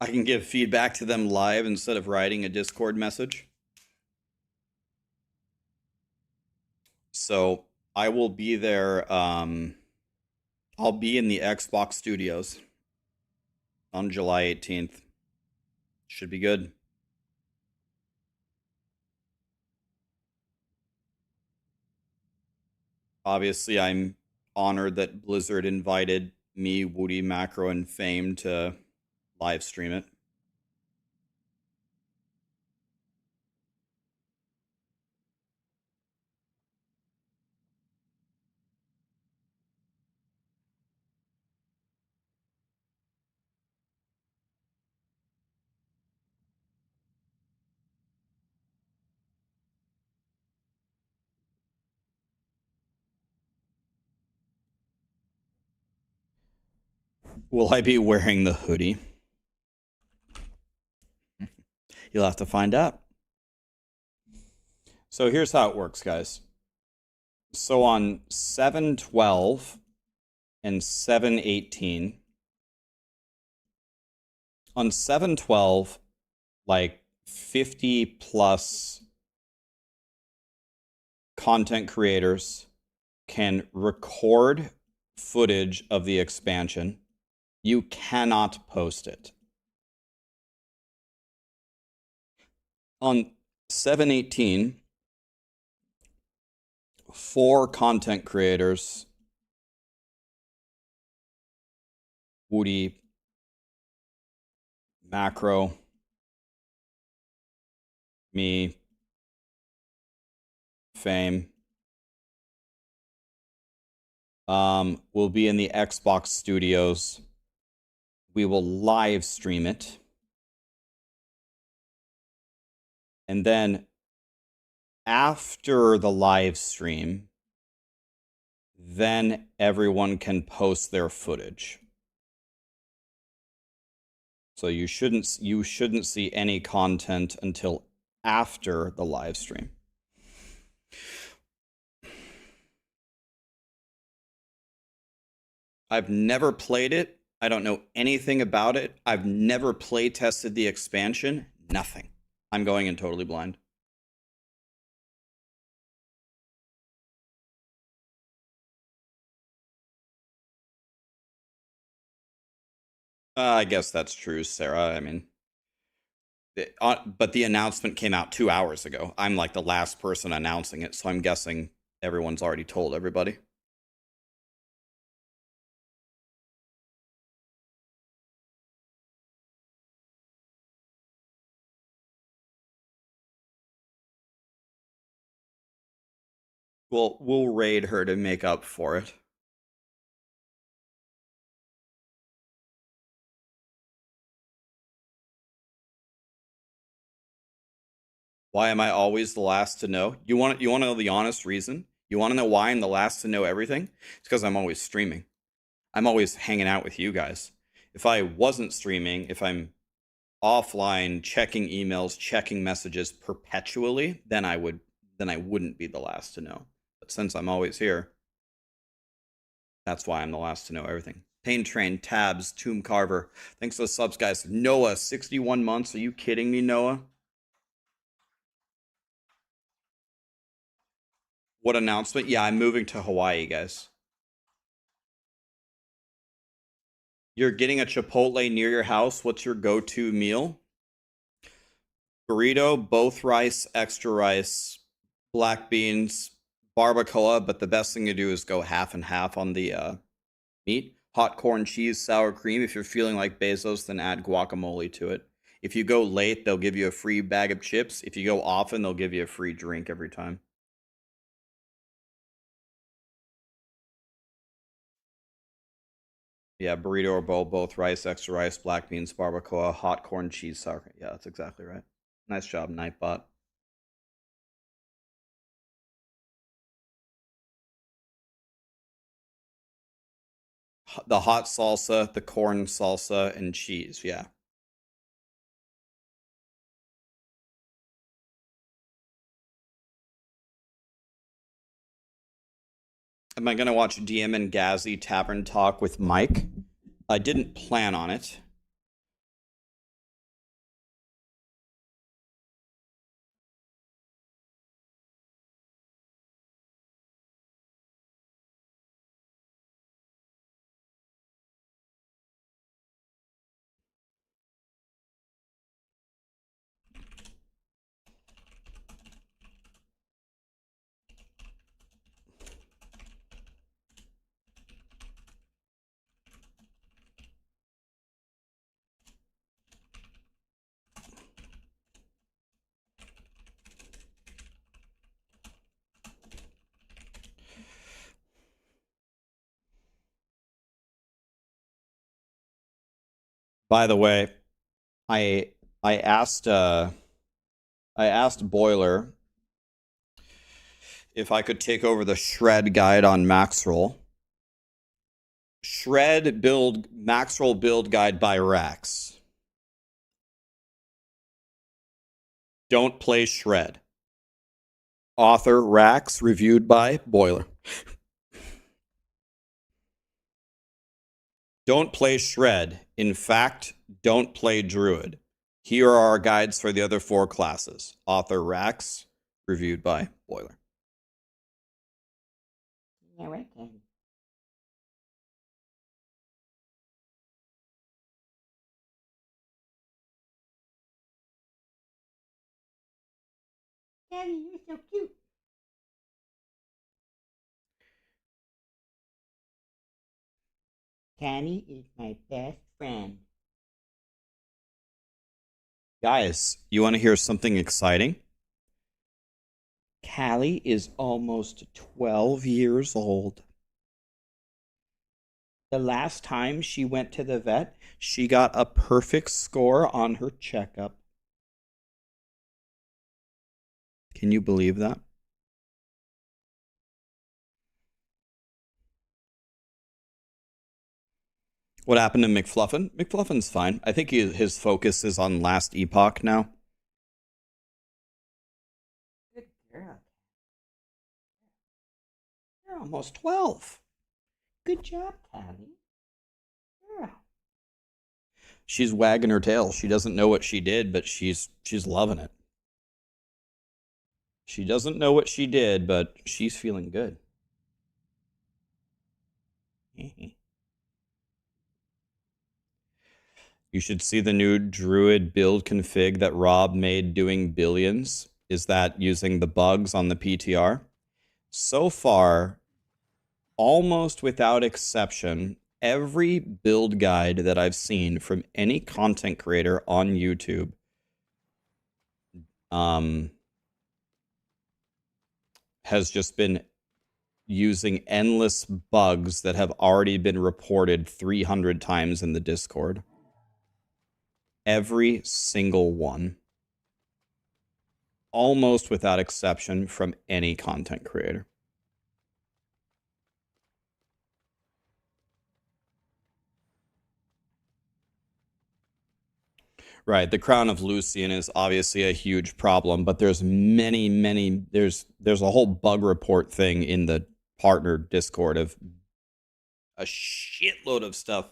Speaker 3: I can give feedback to them live instead of writing a Discord message. So I will be there. I'll be in the Xbox Studios on July 18th. Should be good. Obviously, I'm honored that Blizzard invited me, Woody, Macro, and Fame to live stream it. Will I be wearing the hoodie? You'll have to find out. So here's how it works, guys. So on 7/12 and 7/18, on 7/12, like 50 plus content creators can record footage of the expansion, you cannot post it. On 7/18, 4 content creators, Woody, Macro, me, Fame, will be in the Xbox studios. We will live stream it. And then after the live stream, then everyone can post their footage. So you shouldn't see any content until after the live stream. I've never played it. I don't know anything about it. I've never play tested the expansion. Nothing. I'm going in totally blind. I guess that's true, Sarah. I mean, but the announcement came out 2 hours ago. I'm like the last person announcing it, so I'm guessing everyone's already told everybody. We'll raid her to make up for it. Why am I always the last to know? You want to know the honest reason? You want to know why I'm the last to know everything? It's because I'm always streaming. I'm always hanging out with you guys. If I wasn't streaming, if I'm offline checking emails, checking messages perpetually, then I wouldn't be the last to know. But since I'm always here, that's why I'm the last to know everything. Pain Train, Tabs, Tomb Carver. Thanks for the subs, guys. Noah, 61 months. Are you kidding me, Noah? What announcement? Yeah, I'm moving to Hawaii, guys. You're getting a Chipotle near your house. What's your go-to meal? Burrito, both rice, extra rice, black beans, barbacoa, but the best thing to do is go half and half on the meat. Hot corn, cheese, sour cream. If you're feeling like Bezos, then add guacamole to it. If you go late, they'll give you a free bag of chips. If you go often, they'll give you a free drink every time. Yeah, burrito or bowl, both rice, extra rice, black beans, barbacoa, hot corn, cheese, sour cream. Yeah, that's exactly right. Nice job, Nightbot. The hot salsa, the corn salsa, and cheese. Yeah. Am I going to watch DM and Gazzy Tavern Talk with Mike? I didn't plan on it. By the way, I I asked Boiler if I could take over the shred guide on Maxroll. Shred build Maxroll build guide by Rax. Don't play Shred. Author Rax, reviewed by Boiler. Don't play Shred. In fact, don't play Druid. Here are our guides for the other 4 classes. Author Rax, reviewed by Boiler.
Speaker 4: Daddy, you're so cute. Callie is my best friend.
Speaker 3: Guys, you want to hear something exciting? Callie is almost 12 years old. The last time she went to the vet, she got a perfect score on her checkup. Can you believe that? What happened to McFluffin? McFluffin's fine. I think his focus is on last Epoch now.
Speaker 4: Good girl.
Speaker 3: You're almost 12.
Speaker 4: Good job, Callie.
Speaker 3: Yeah. She's wagging her tail. She doesn't know what she did, but she's loving it. She doesn't know what she did, but she's feeling good. You should see the new Druid build config that Rob made doing billions. Is that using the bugs on the PTR? So far, almost without exception, every build guide that I've seen from any content creator on YouTube has just been using endless bugs that have already been reported 300 times in the Discord. Every single one. Almost without exception from any content creator. Right, the Crown of Lucian is obviously a huge problem, but there's many there's a whole bug report thing in the partner Discord of a shitload of stuff.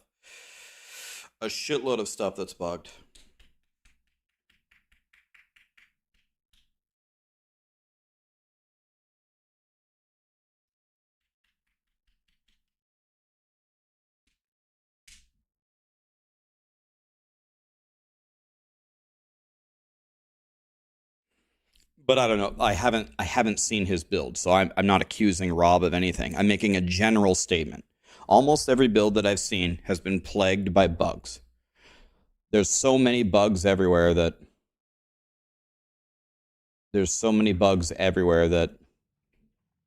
Speaker 3: A shitload of stuff that's bugged. But I don't know. I haven't seen his build, so I'm not accusing Rob of anything. I'm making a general statement. Almost every build that I've seen has been plagued by bugs. There's so many bugs everywhere that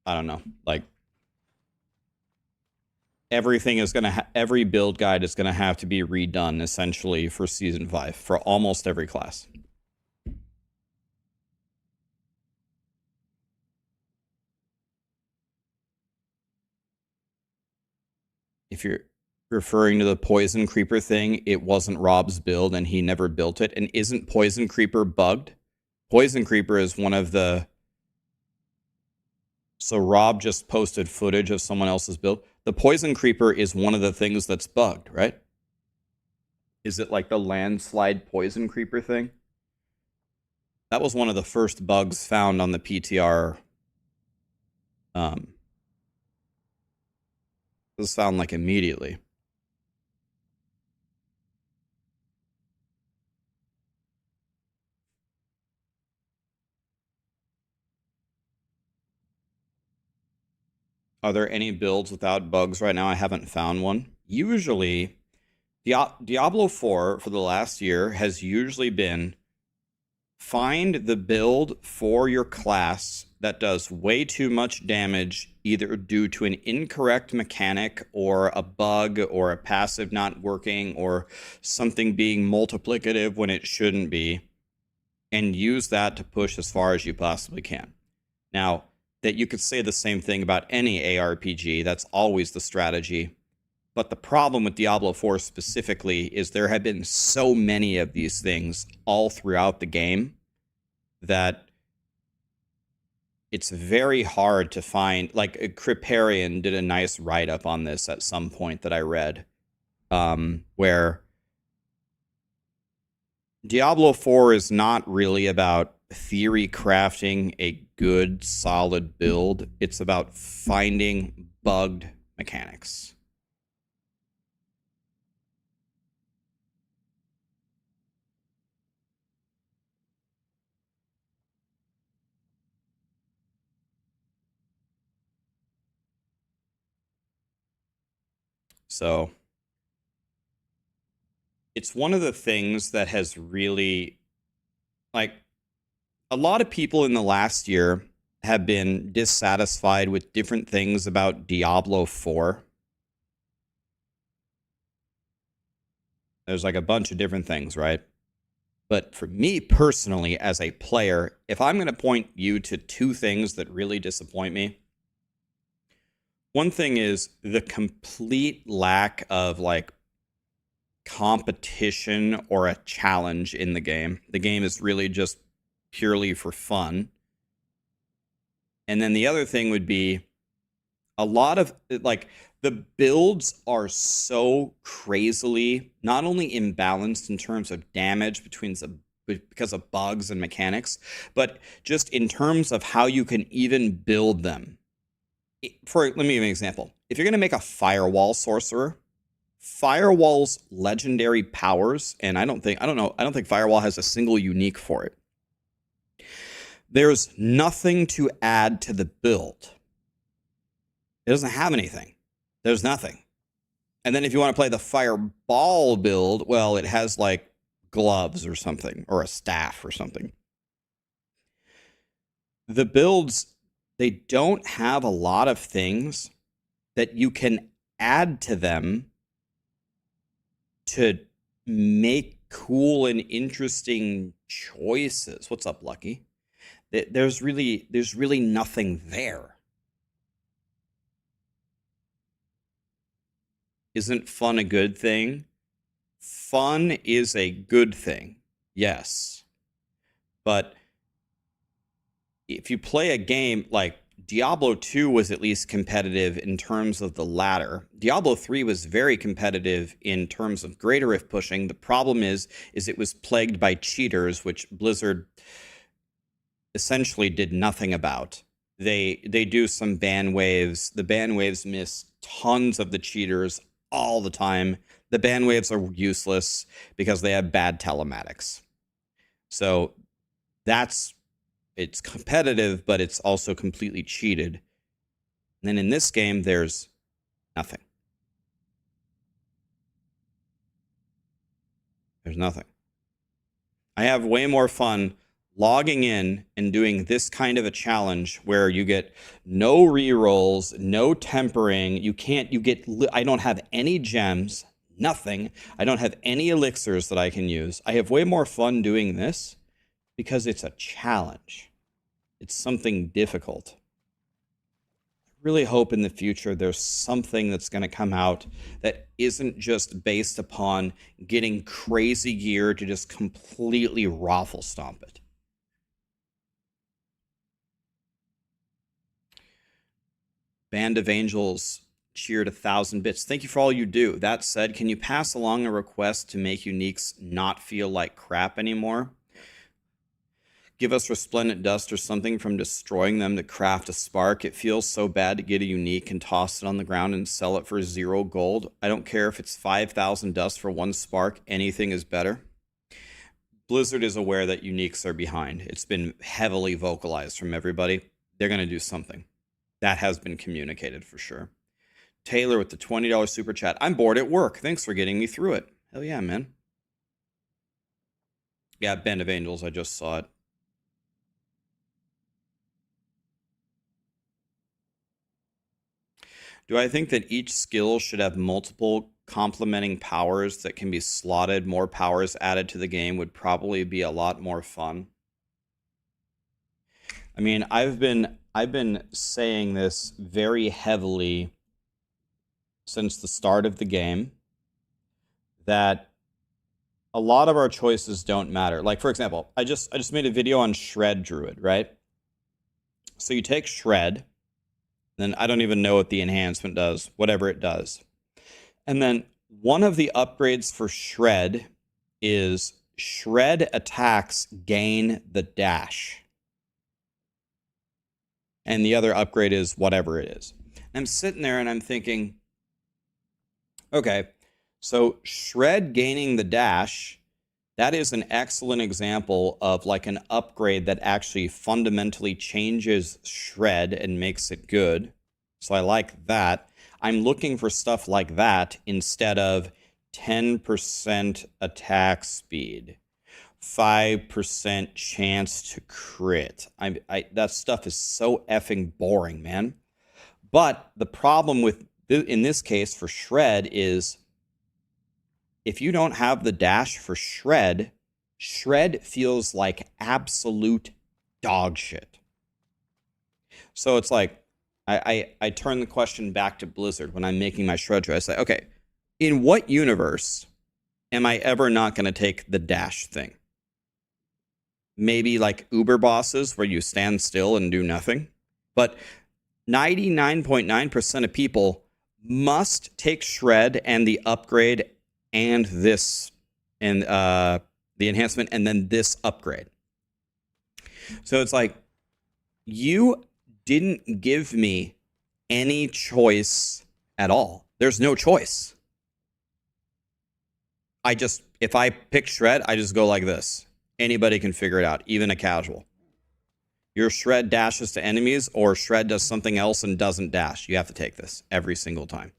Speaker 3: I don't know. Like everything is gonna every build guide is gonna have to be redone essentially for season 5 for almost every class. If you're referring to the Poison Creeper thing, it wasn't Rob's build and he never built it. And isn't Poison Creeper bugged? Poison Creeper is one of the... So Rob just posted footage of someone else's build. The Poison Creeper is one of the things that's bugged, right? Is it like the landslide Poison Creeper thing? That was one of the first bugs found on the PTR. It was found like immediately. Are there any builds without bugs right now? I haven't found one. Usually, Diablo 4 for the last year has usually been find the build for your class that does way too much damage, either due to an incorrect mechanic or a bug or a passive not working or something being multiplicative when it shouldn't be, and use that to push as far as you possibly can. Now, that you could say the same thing about any ARPG, that's always the strategy. But the problem with Diablo 4 specifically is there have been so many of these things all throughout the game that it's very hard to find. Like, Kriparian did a nice write-up on this at some point that I read, where Diablo 4 is not really about theory crafting a good, solid build. It's about finding bugged mechanics. So it's one of the things that has really, like, a lot of people in the last year have been dissatisfied with different things about Diablo 4. There's like a bunch of different things, right? But for me personally, as a player, if I'm going to point you to two things that really disappoint me, one thing is the complete lack of like competition or a challenge in the game. The game is really just purely for fun. And then the other thing would be a lot of like the builds are so crazily not only imbalanced in terms of damage because of bugs and mechanics, but just in terms of how you can even build them. Let me give you an example. If you're going to make a firewall sorcerer, Firewall's legendary powers, and I don't think Firewall has a single unique for it. There's nothing to add to the build. It doesn't have anything. There's nothing. And then if you want to play the Fireball build, well, it has like gloves or something, or a staff or something. The builds, they don't have a lot of things that you can add to them to make cool and interesting choices. What's up, Lucky? There's really nothing there. Isn't fun a good thing? Fun is a good thing, yes. But if you play a game like Diablo 2 was at least competitive in terms of the ladder. Diablo 3 was very competitive in terms of Greater Rift pushing. The problem is it was plagued by cheaters, which Blizzard essentially did nothing about. They do some ban waves. The ban waves miss tons of the cheaters all the time. The ban waves are useless because they have bad telematics. So it's competitive, but it's also completely cheated. And then in this game, there's nothing. There's nothing. I have way more fun logging in and doing this kind of a challenge where you get no rerolls, no tempering. I don't have any gems, nothing. I don't have any elixirs that I can use. I have way more fun doing this because it's a challenge. It's something difficult. I really hope in the future there's something that's going to come out that isn't just based upon getting crazy gear to just completely raffle stomp it. Band of Angels cheered 1,000 bits. Thank you for all you do. That said, can you pass along a request to make uniques not feel like crap anymore? Give us Resplendent Dust or something from destroying them to craft a spark. It feels so bad to get a unique and toss it on the ground and sell it for 0 gold. I don't care if it's 5,000 dust for 1 spark. Anything is better. Blizzard is aware that uniques are behind. It's been heavily vocalized from everybody. They're going to do something. That has been communicated for sure. Taylor with the $20 super chat. I'm bored at work. Thanks for getting me through it. Hell yeah, man. Yeah, Band of Angels. I just saw it. Do I think that each skill should have multiple complementing powers that can be slotted? More powers added to the game would probably be a lot more fun. I mean, I've been saying this very heavily since the start of the game, that a lot of our choices don't matter. Like, for example, I just made a video on Shred Druid, right? So you take Shred, then I don't even know what the enhancement does, whatever it does. And then one of the upgrades for Shred is Shred attacks gain the dash. And the other upgrade is whatever it is. And I'm sitting there and I'm thinking, okay, so Shred gaining the dash, that is an excellent example of like an upgrade that actually fundamentally changes Shred and makes it good. So I like that. I'm looking for stuff like that instead of 10% attack speed, 5% chance to crit. That stuff is so effing boring, man. But the problem with in this case for Shred is if you don't have the dash for Shred, Shred feels like absolute dog shit. So it's like I turn the question back to Blizzard when I'm making my Shred choice. I say, okay, in what universe am I ever not going to take the dash thing? Maybe like Uber bosses where you stand still and do nothing. But 99.9% of people must take Shred and the upgrade and this and the enhancement and then this upgrade. So it's like you didn't give me any choice at all. There's no choice. If I pick Shred, I just go like this. Anybody can figure it out, even a casual. Your Shred dashes to enemies or Shred does something else and doesn't dash. You have to take this every single time.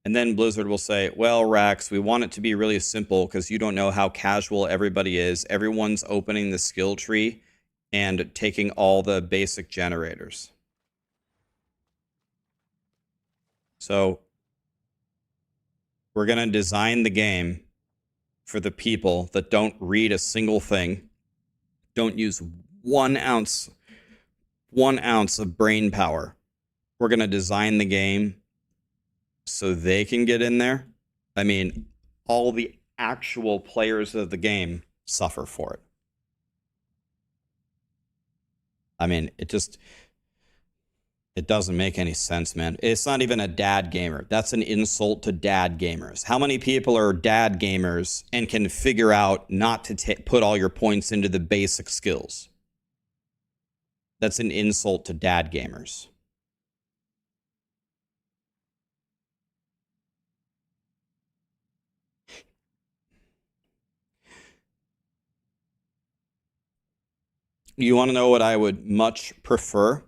Speaker 3: And then Blizzard will say, well, Rax, we want it to be really simple because you don't know how casual everybody is. Everyone's opening the skill tree and taking all the basic generators. So we're going to design the game for the people that don't read a single thing, don't use 1 ounce of brain power. We're going to design the game so they can get in there. I mean, all the actual players of the game suffer for it. I mean, it doesn't make any sense, man. It's not even a dad gamer. That's an insult to dad gamers. How many people are dad gamers and can figure out not to put all your points into the basic skills? That's an insult to dad gamers. You want to know what I would much prefer?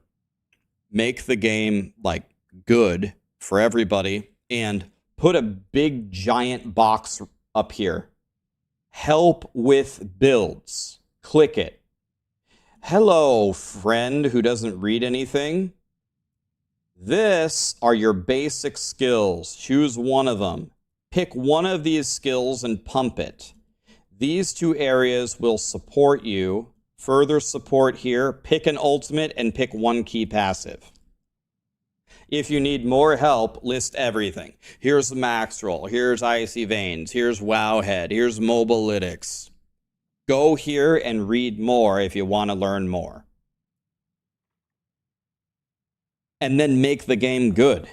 Speaker 3: Make the game like good for everybody and put a big giant box up here. Help with builds. Click it. Hello, friend who doesn't read anything. This are your basic skills. Choose one of them. Pick one of these skills and pump it. These 2 areas will support you. Further support here. Pick an ultimate and pick 1 key passive. If you need more help, list everything. Here's Maxroll. Here's Icy Veins. Here's Wowhead. Here's Mobalytics. Go here and read more if you want to learn more. And then make the game good.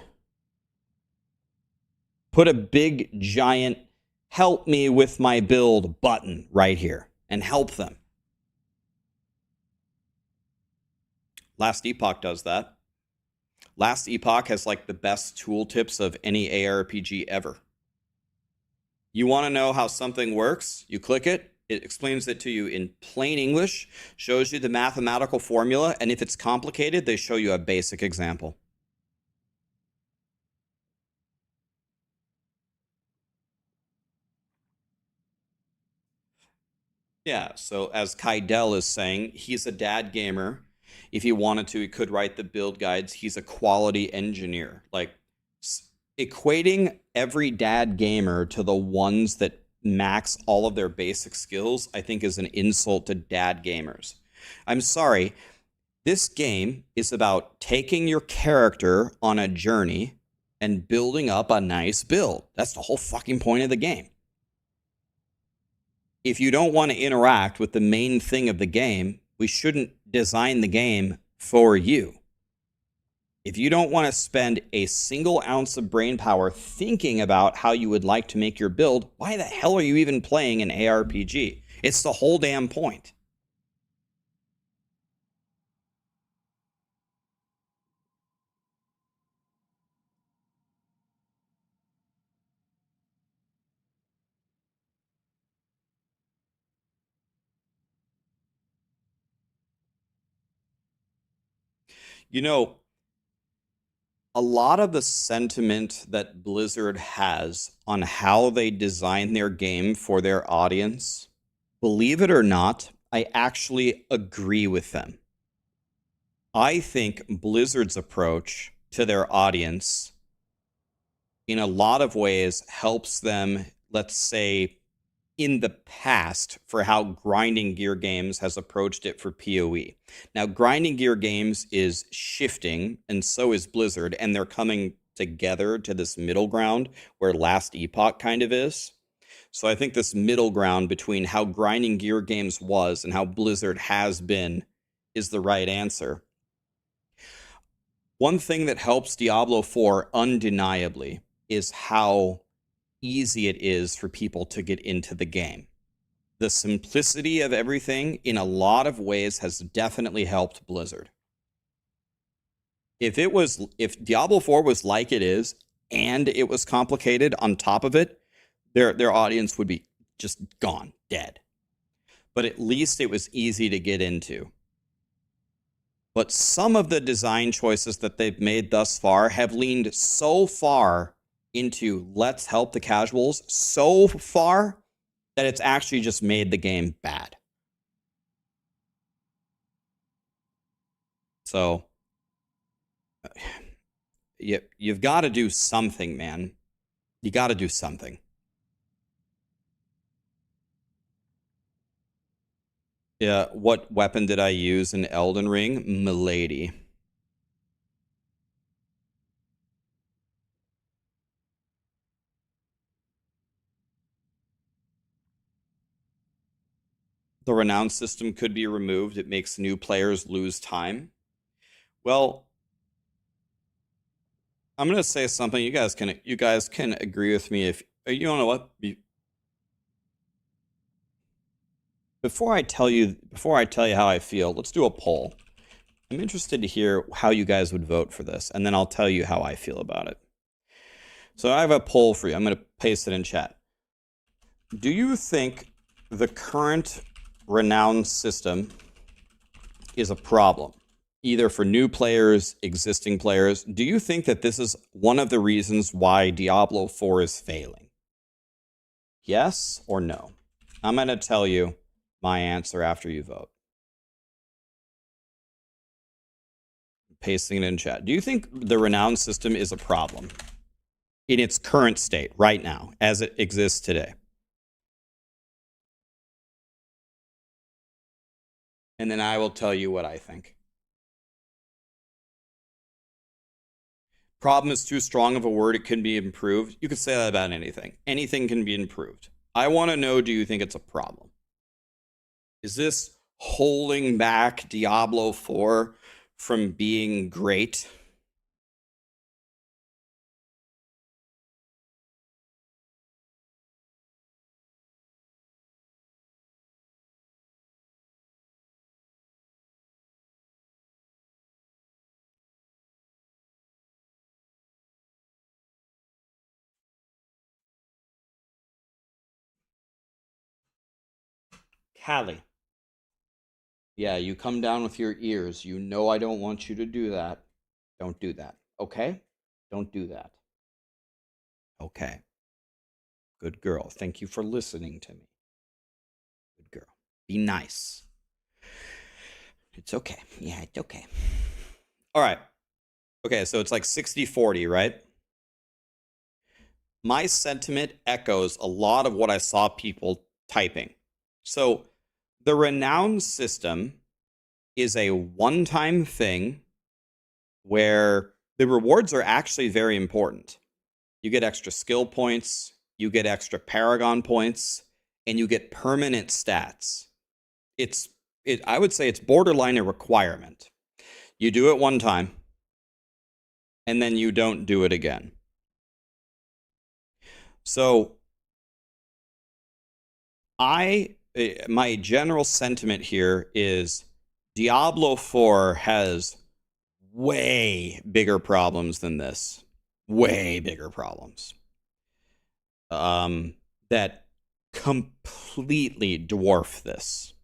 Speaker 3: Put a big, giant, help me with my build button right here and help them. Last Epoch does that. Last Epoch has like the best tooltips of any ARPG ever. You want to know how something works? You click it. It explains it to you in plain English, shows you the mathematical formula, and if it's complicated, they show you a basic example. Yeah, so as Kydell is saying, he's a dad gamer. If he wanted to, he could write the build guides. He's a quality engineer. Like, equating every dad gamer to the ones that max all of their basic skills, I think is an insult to dad gamers. I'm sorry. This game is about taking your character on a journey and building up a nice build. That's the whole fucking point of the game. If you don't want to interact with the main thing of the game, we shouldn't design the game for you. If you don't want to spend a single ounce of brain power thinking about how you would like to make your build, why the hell are you even playing an ARPG? It's the whole damn point. You know, a lot of the sentiment that Blizzard has on how they design their game for their audience, believe it or not, I actually agree with them. I think Blizzard's approach to their audience in a lot of ways helps them, let's say, in the past for how Grinding Gear Games has approached it for PoE. Now, Grinding Gear Games is shifting, and so is Blizzard, and they're coming together to this middle ground where Last Epoch kind of is. So I think this middle ground between how Grinding Gear Games was and how Blizzard has been is the right answer. One thing that helps Diablo 4 undeniably is how easy it is for people to get into the game. The simplicity of everything in a lot of ways has definitely helped Blizzard. If Diablo 4 was like it is and it was complicated on top of it, their audience would be just gone, dead. But at least it was easy to get into. But some of the design choices that they've made thus far have leaned so far into let's help the casuals so far that it's actually just made the game bad. So you've got to do something, man. You got to do something. Yeah, what weapon did I use in Elden Ring? Milady. The renown system could be removed. It makes new players lose time. Well, I'm going to say something. You guys can agree with me if you don't know what. Before I tell you how I feel, let's do a poll. I'm interested to hear how you guys would vote for this, and then I'll tell you how I feel about it. So I have a poll for you. I'm going to paste it in chat. Do you think the current renown system is a problem, either for new players, existing players? Do you think that this is one of the reasons why Diablo 4 is failing? Yes or no? I'm going to tell you my answer after you vote. Pasting it in chat. Do you think the renown system is a problem in its current state right now, as it exists today? And then I will tell you what I think. Problem is too strong of a word. It can be improved. You could say that about anything. Anything can be improved. I want to know, do you think it's a problem? Is this holding back Diablo 4 from being great? Callie. Yeah, you come down with your ears. You know I don't want you to do that. Don't do that. Okay? Don't do that. Okay. Good girl. Thank you for listening to me. Good girl. Be nice. It's okay. Yeah, it's okay. All right. Okay, so it's like 60-40, right? My sentiment echoes a lot of what I saw people typing. So the renown system is a one-time thing where the rewards are actually very important. You get extra skill points, you get extra Paragon points, and you get permanent stats. I would say it's borderline a requirement. You do it one time, and then you don't do it again. So my general sentiment here is Diablo 4 has way bigger problems than this. Way bigger problems. That completely dwarf this.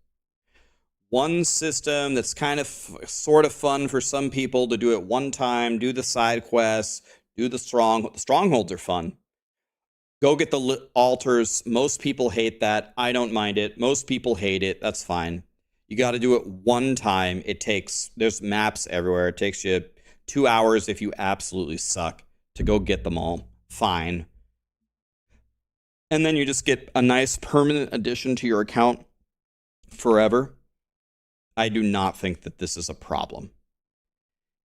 Speaker 3: one system that's kind of sort of fun for some people to do it one time, do the side quests, do the strongholds are fun. Go get the altars. Most people hate that. I don't mind it. Most people hate it. That's fine. You got to do it one time. There's maps everywhere. It takes you 2 hours if you absolutely suck to go get them all. Fine. And then you just get a nice permanent addition to your account forever. I do not think that this is a problem.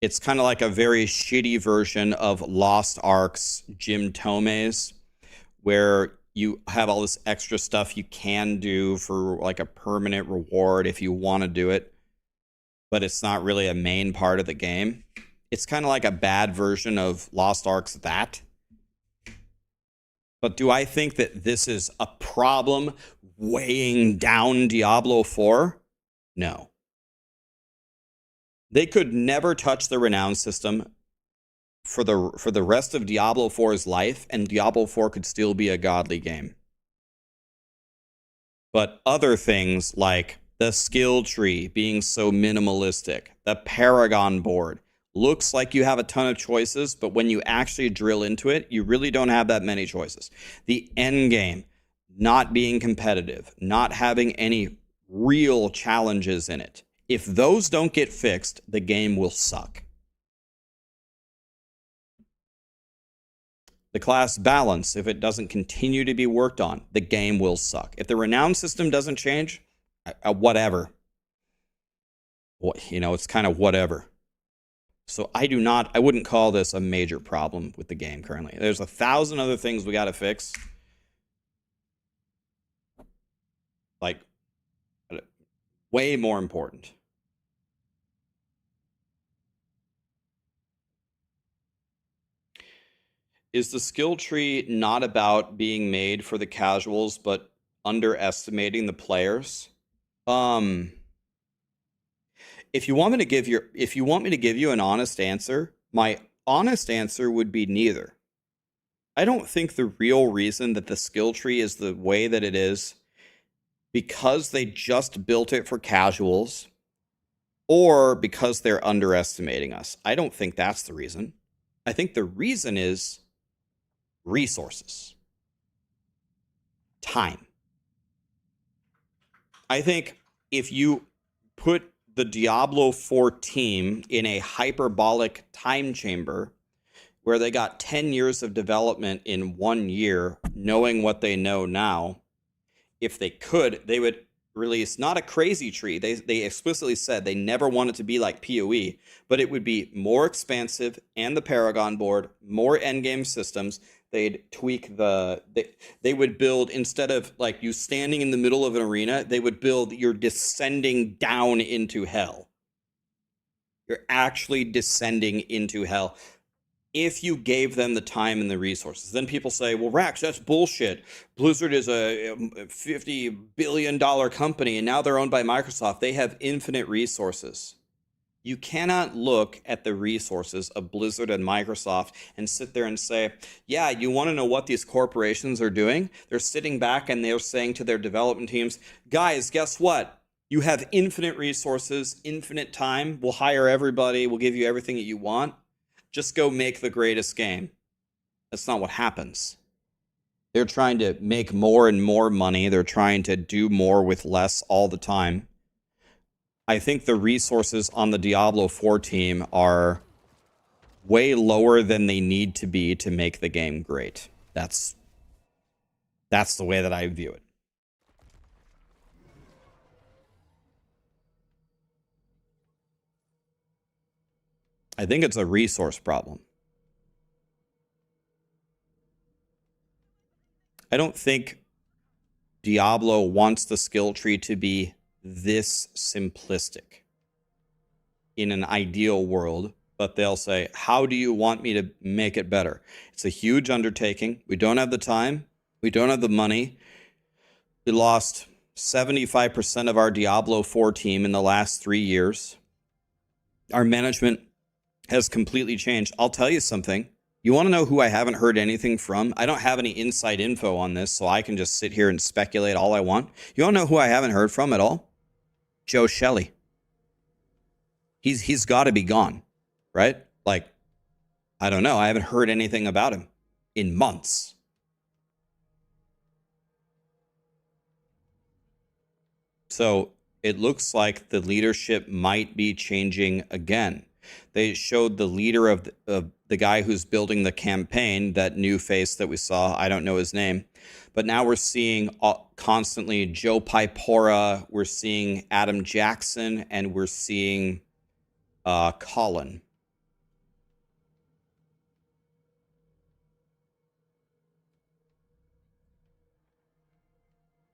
Speaker 3: It's kind of like a very shitty version of Lost Ark's Jim Tomes, where you have all this extra stuff you can do for like a permanent reward if you want to do it, but it's not really a main part of the game. It's kind of like a bad version of Lost Ark's that. But do I think that this is a problem weighing down Diablo 4? No. They could never touch the renown system for the rest of Diablo 4's life, and Diablo 4 could still be a godly game. But other things like the skill tree being so minimalistic, the Paragon board, looks like you have a ton of choices, but when you actually drill into it, you really don't have that many choices. The end game not being competitive, not having any real challenges in it. If those don't get fixed, the game will suck. The class balance, if it doesn't continue to be worked on, the game will suck. If the renown system doesn't change, whatever. You know, it's kind of whatever. So I wouldn't call this a major problem with the game currently. There's 1,000 other things we got to fix. Like, way more important. Is the skill tree not about being made for the casuals, but underestimating the players? If you want me to give you an honest answer, my honest answer would be neither. I don't think the real reason that the skill tree is the way that it is because they just built it for casuals or because they're underestimating us. I don't think that's the reason. I think the reason is resources. Time. I think if you put the Diablo 4 team in a hyperbolic time chamber where they got 10 years of development in 1 year, knowing what they know now, if they could, they would release not a crazy tree. They explicitly said they never want it to be like PoE, but it would be more expansive and the Paragon board, more endgame systems. They'd tweak they would build, instead of like you standing in the middle of an arena, they would build you're descending down into hell. You're actually descending into hell. If you gave them the time and the resources. Then people say, well, Rax, that's bullshit. Blizzard is a $50 billion company, and now they're owned by Microsoft. They have infinite resources. You cannot look at the resources of Blizzard and Microsoft and sit there and say, yeah, you want to know what these corporations are doing? They're sitting back and they're saying to their development teams, guys, guess what? You have infinite resources, infinite time. We'll hire everybody. We'll give you everything that you want. Just go make the greatest game. That's not what happens. They're trying to make more and more money. They're trying to do more with less all the time. I think the resources on the Diablo 4 team are way lower than they need to be to make the game great. That's the way that I view it. I think it's a resource problem. I don't think Diablo wants the skill tree to be this simplistic in an ideal world, but they'll say, how do you want me to make it better? It's a huge undertaking. We don't have the time. We don't have the money. We lost 75% of our Diablo 4 team in the last 3 years. Our management has completely changed. I'll tell you something. You want to know who I haven't heard anything from? I don't have any inside info on this, so I can just sit here and speculate all I want. You want to know who I haven't heard from at all? Joe Shelley. He's got to be gone, right? Like, I don't know. I haven't heard anything about him in months. So it looks like the leadership might be changing again. They showed the leader of the guy who's building the campaign, that new face that we saw. I don't know his name. But now we're seeing constantly Joe Pipora, we're seeing Adam Jackson, and we're seeing Colin.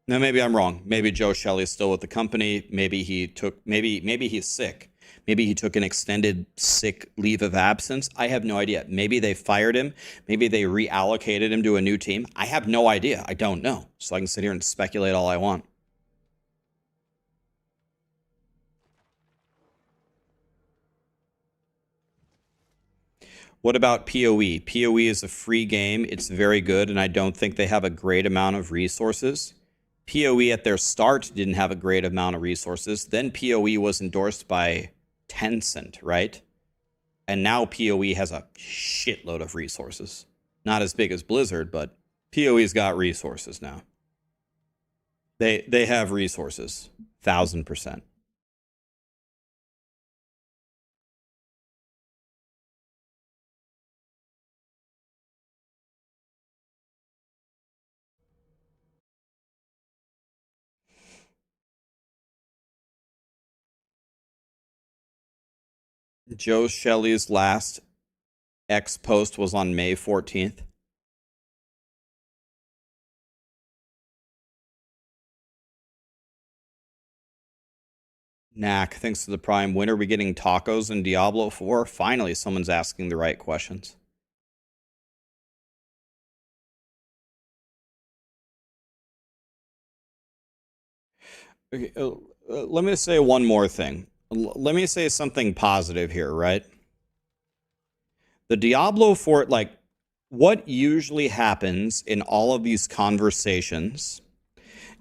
Speaker 3: Now, maybe I'm wrong. Maybe Joe Shelley is still with the company. Maybe he's sick. Maybe he took an extended sick leave of absence. I have no idea. Maybe they fired him. Maybe they reallocated him to a new team. I have no idea. I don't know. So I can sit here and speculate all I want. What about PoE? PoE is a free game. It's very good, and I don't think they have a great amount of resources. PoE at their start didn't have a great amount of resources. Then PoE was endorsed by Tencent, right? And now PoE has a shitload of resources. Not as big as Blizzard, but PoE's got resources now. They have resources, 1000%. Joe Shelley's last X post was on May 14th. Knack, thanks to the Prime. When are we getting tacos in Diablo 4? Finally, someone's asking the right questions. Okay, let me say one more thing. Let me say something positive here, right? The Diablo 4, like, what usually happens in all of these conversations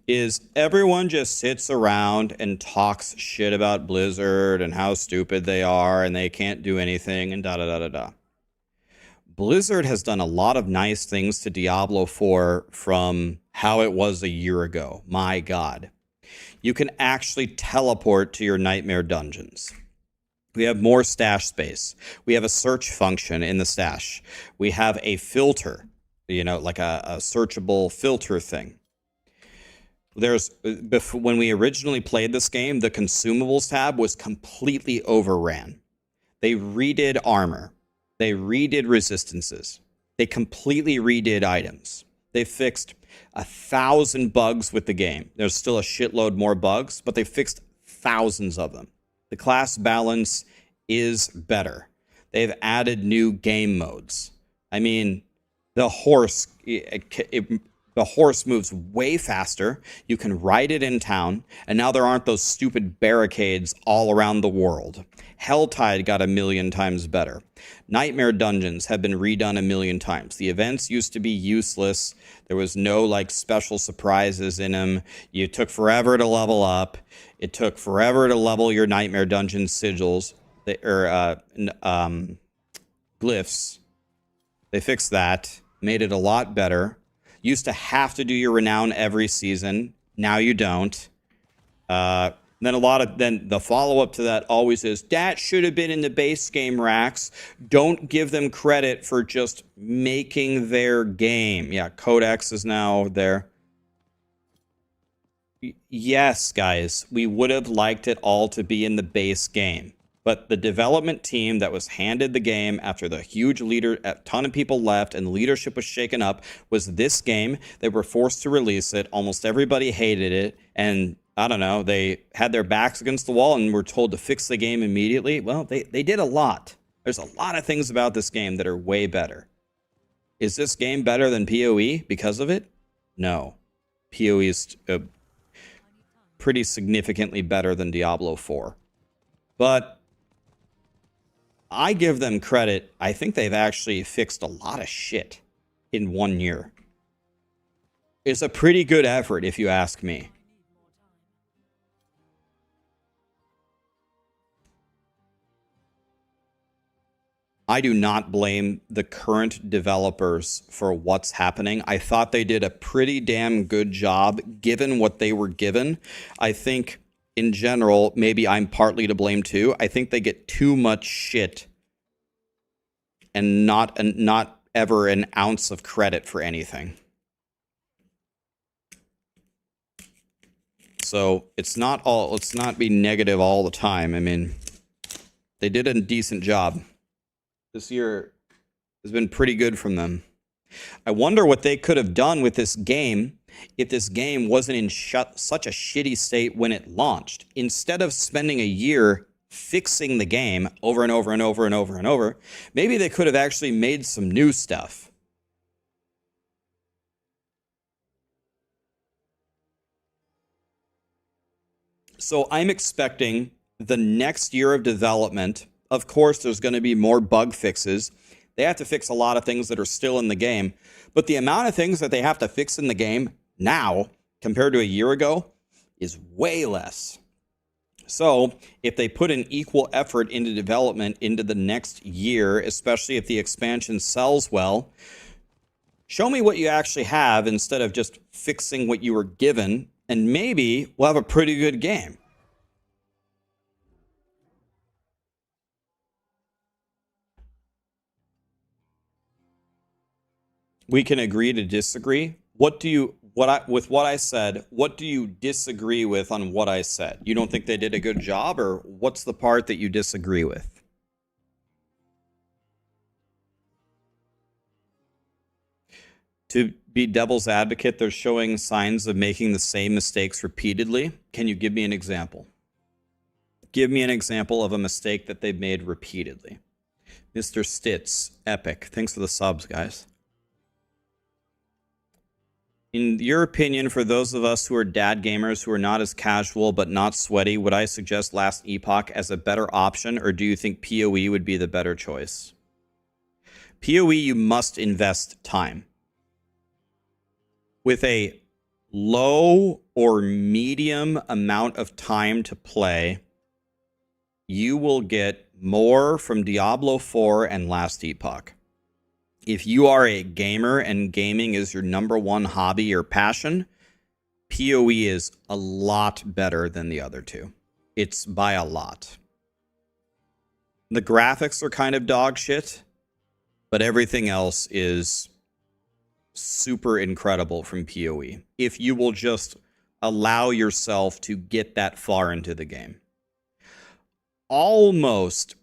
Speaker 3: is everyone just sits around and talks shit about Blizzard and how stupid they are and they can't do anything and da-da-da-da-da. Blizzard has done a lot of nice things to Diablo 4 from how it was a year ago. My God. You can actually teleport to your nightmare dungeons. We have more stash space. We have a search function in the stash. We have a filter, you know, like a searchable filter thing. When we originally played this game, the consumables tab was completely overran. They redid armor. They redid resistances. They completely redid items. They fixed 1,000 bugs with the game. There's still a shitload more bugs, but they fixed thousands of them. The class balance is better. They've added new game modes. I mean, the horse moves way faster. You can ride it in town, and now there aren't those stupid barricades all around the world. Helltide got 1,000,000 times better. Nightmare dungeons have been redone 1,000,000 times. The events used to be useless. There was no like special surprises in them. You took forever to level up. It took forever to level your Nightmare dungeon sigils glyphs. They fixed that, made it a lot better. Used to have to do your renown every season. Now you don't. Then the follow-up to that always is, that should have been in the base game, Rax. Don't give them credit for just making their game. Yeah, Codex is now there. Yes, guys, we would have liked it all to be in the base game. But the development team that was handed the game after the huge a ton of people left and the leadership was shaken up was this game. They were forced to release it. Almost everybody hated it. And I don't know, they had their backs against the wall and were told to fix the game immediately. Well, they did a lot. There's a lot of things about this game that are way better. Is this game better than PoE because of it? No. PoE is pretty significantly better than Diablo 4. But I give them credit. I think they've actually fixed a lot of shit in 1 year. It's a pretty good effort, if you ask me. I do not blame the current developers for what's happening. I thought they did a pretty damn good job given what they were given. I think in general, maybe I'm partly to blame too. I think they get too much shit and not ever an ounce of credit for anything. So let's not be negative all the time. I mean, they did a decent job. This year has been pretty good from them. I wonder what they could have done with this game if this game wasn't in such a shitty state when it launched. Instead of spending a year fixing the game over and over and over and over and over, maybe they could have actually made some new stuff. So I'm expecting the next year of development. Of course, there's going to be more bug fixes. They have to fix a lot of things that are still in the game. But the amount of things that they have to fix in the game now compared to a year ago is way less. So if they put an equal effort into development into the next year, especially if the expansion sells well, show me what you actually have instead of just fixing what you were given, and maybe we'll have a pretty good game. We can agree to disagree. With what I said, what do you disagree with on what I said? You don't think they did a good job, or what's the part that you disagree with? To be devil's advocate, they're showing signs of making the same mistakes repeatedly. Can you give me an example? Give me an example of a mistake that they've made repeatedly. Mr. Stitz, Epic. Thanks for the subs, guys. In your opinion, for those of us who are dad gamers who are not as casual but not sweaty, would I suggest Last Epoch as a better option, or do you think PoE would be the better choice? PoE, you must invest time. With a low or medium amount of time to play, you will get more from Diablo 4 and Last Epoch. If you are a gamer and gaming is your number one hobby or passion, PoE is a lot better than the other two. It's by a lot. The graphics are kind of dog shit, but everything else is super incredible from PoE. If you will just allow yourself to get that far into the game. Almost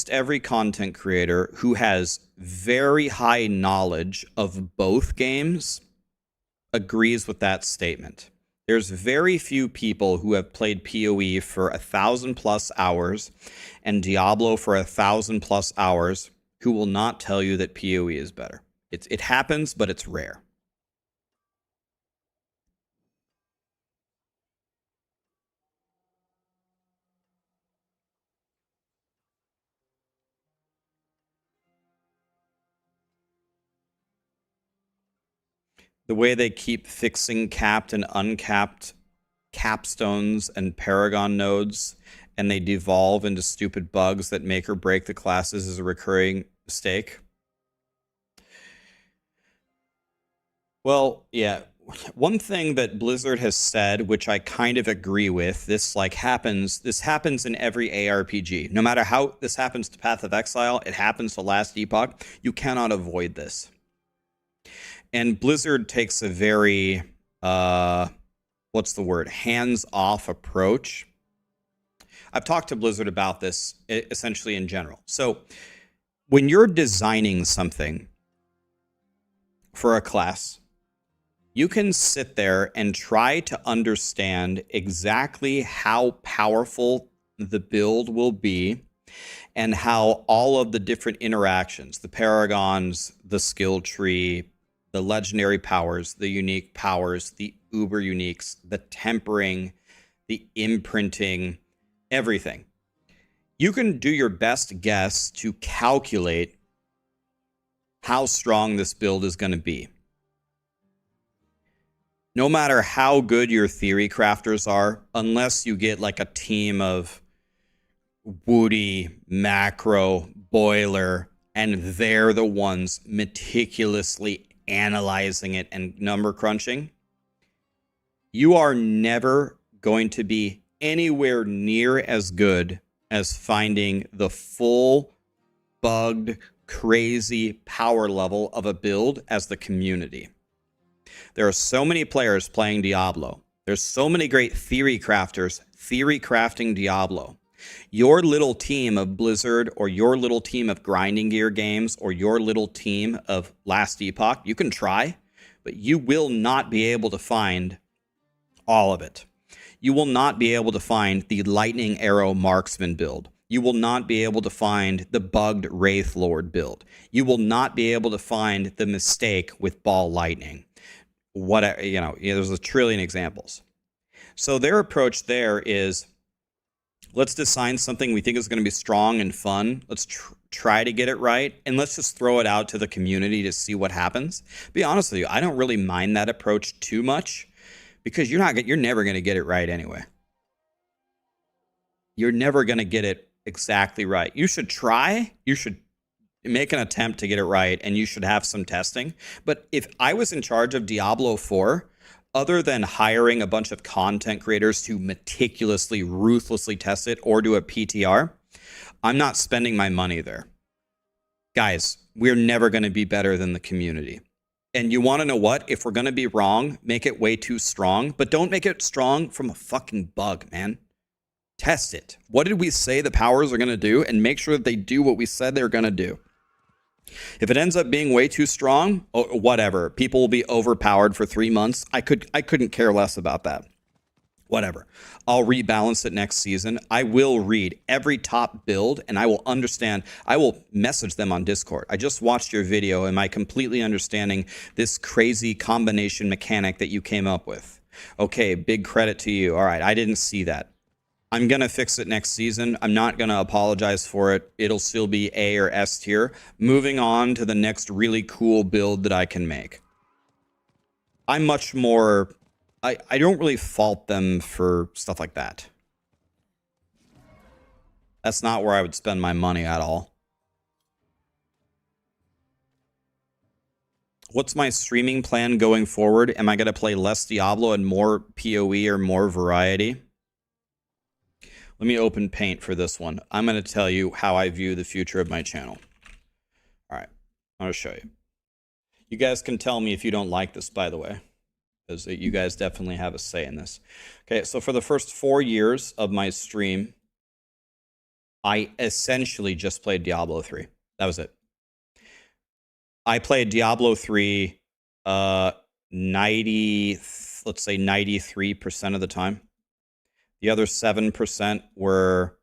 Speaker 3: every content creator who has very high knowledge of both games agrees with that statement. There's very few people who have played PoE for 1,000+ hours and Diablo for 1,000+ hours who will not tell you that PoE is better. It happens, but it's rare. The way they keep fixing capped and uncapped capstones and paragon nodes, and they devolve into stupid bugs that make or break the classes is a recurring mistake. Well, yeah. One thing that Blizzard has said, which I kind of agree with, this happens in every ARPG. No matter how this happens to Path of Exile, it happens to Last Epoch. You cannot avoid this. And Blizzard takes a very, hands-off approach. I've talked to Blizzard about this essentially in general. So when you're designing something for a class, you can sit there and try to understand exactly how powerful the build will be and how all of the different interactions, the paragons, the skill tree, the legendary powers, the unique powers, the uber uniques, the tempering, the imprinting, everything. You can do your best guess to calculate how strong this build is going to be. No matter how good your theory crafters are, unless you get like a team of Woody, Macro, Boiler, and they're the ones meticulously analyzing it and number crunching, you are never going to be anywhere near as good as finding the full bugged, crazy power level of a build as the community. There are so many players playing Diablo. There's so many great theory crafters theory crafting Diablo. Your little team of Blizzard, or your little team of Grinding Gear Games, or your little team of Last Epoch, you can try, but you will not be able to find all of it. You will not be able to find the Lightning Arrow Marksman build. You will not be able to find the bugged Wraith Lord build. You will not be able to find the mistake with Ball Lightning. There's a trillion examples. So their approach there is, let's design something we think is going to be strong and fun. Let's try to get it right, and let's just throw it out to the community to see what happens. Be honest with you, I don't really mind that approach too much, because you're never going to get it right anyway. You're never going to get it exactly right. You should try. You should make an attempt to get it right, and you should have some testing. But if I was in charge of Diablo 4, other than hiring a bunch of content creators to meticulously, ruthlessly test it or do a PTR, I'm not spending my money there. Guys, we're never going to be better than the community. And you want to know what? If we're going to be wrong, make it way too strong, but don't make it strong from a fucking bug, man. Test it. What did we say the powers are going to do? And make sure that they do what we said they're going to do. If it ends up being way too strong, whatever. People will be overpowered for 3 months. I couldn't care less about that. Whatever. I'll rebalance it next season. I will read every top build, and I will understand. I will message them on Discord. I just watched your video. Am I completely understanding this crazy combination mechanic that you came up with? Okay, big credit to you. All right, I didn't see that. I'm going to fix it next season. I'm not going to apologize for it. It'll still be A or S tier. Moving on to the next really cool build that I can make. I'm much more... I don't really fault them for stuff like that. That's not where I would spend my money at all. What's my streaming plan going forward? Am I going to play less Diablo and more PoE or more variety? Let me open Paint for this one. I'm going to tell you how I view the future of my channel. All right, I'm going to show you. You guys can tell me if you don't like this, by the way, because you guys definitely have a say in this. Okay, so for the first 4 years of my stream, I essentially just played Diablo 3. That was it. I played Diablo 3 let's say 93% of the time. The other 7% were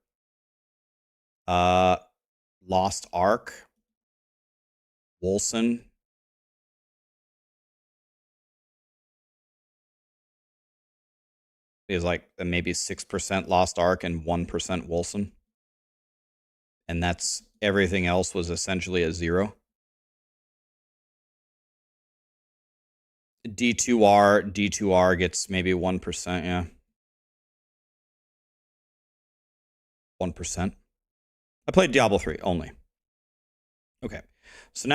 Speaker 3: Lost Ark, Wolcen, is like maybe 6% Lost Ark and 1% Wolcen. And that's everything else was essentially a 0. D2R gets maybe 1%, yeah. 1%. I played Diablo 3 only. Okay. So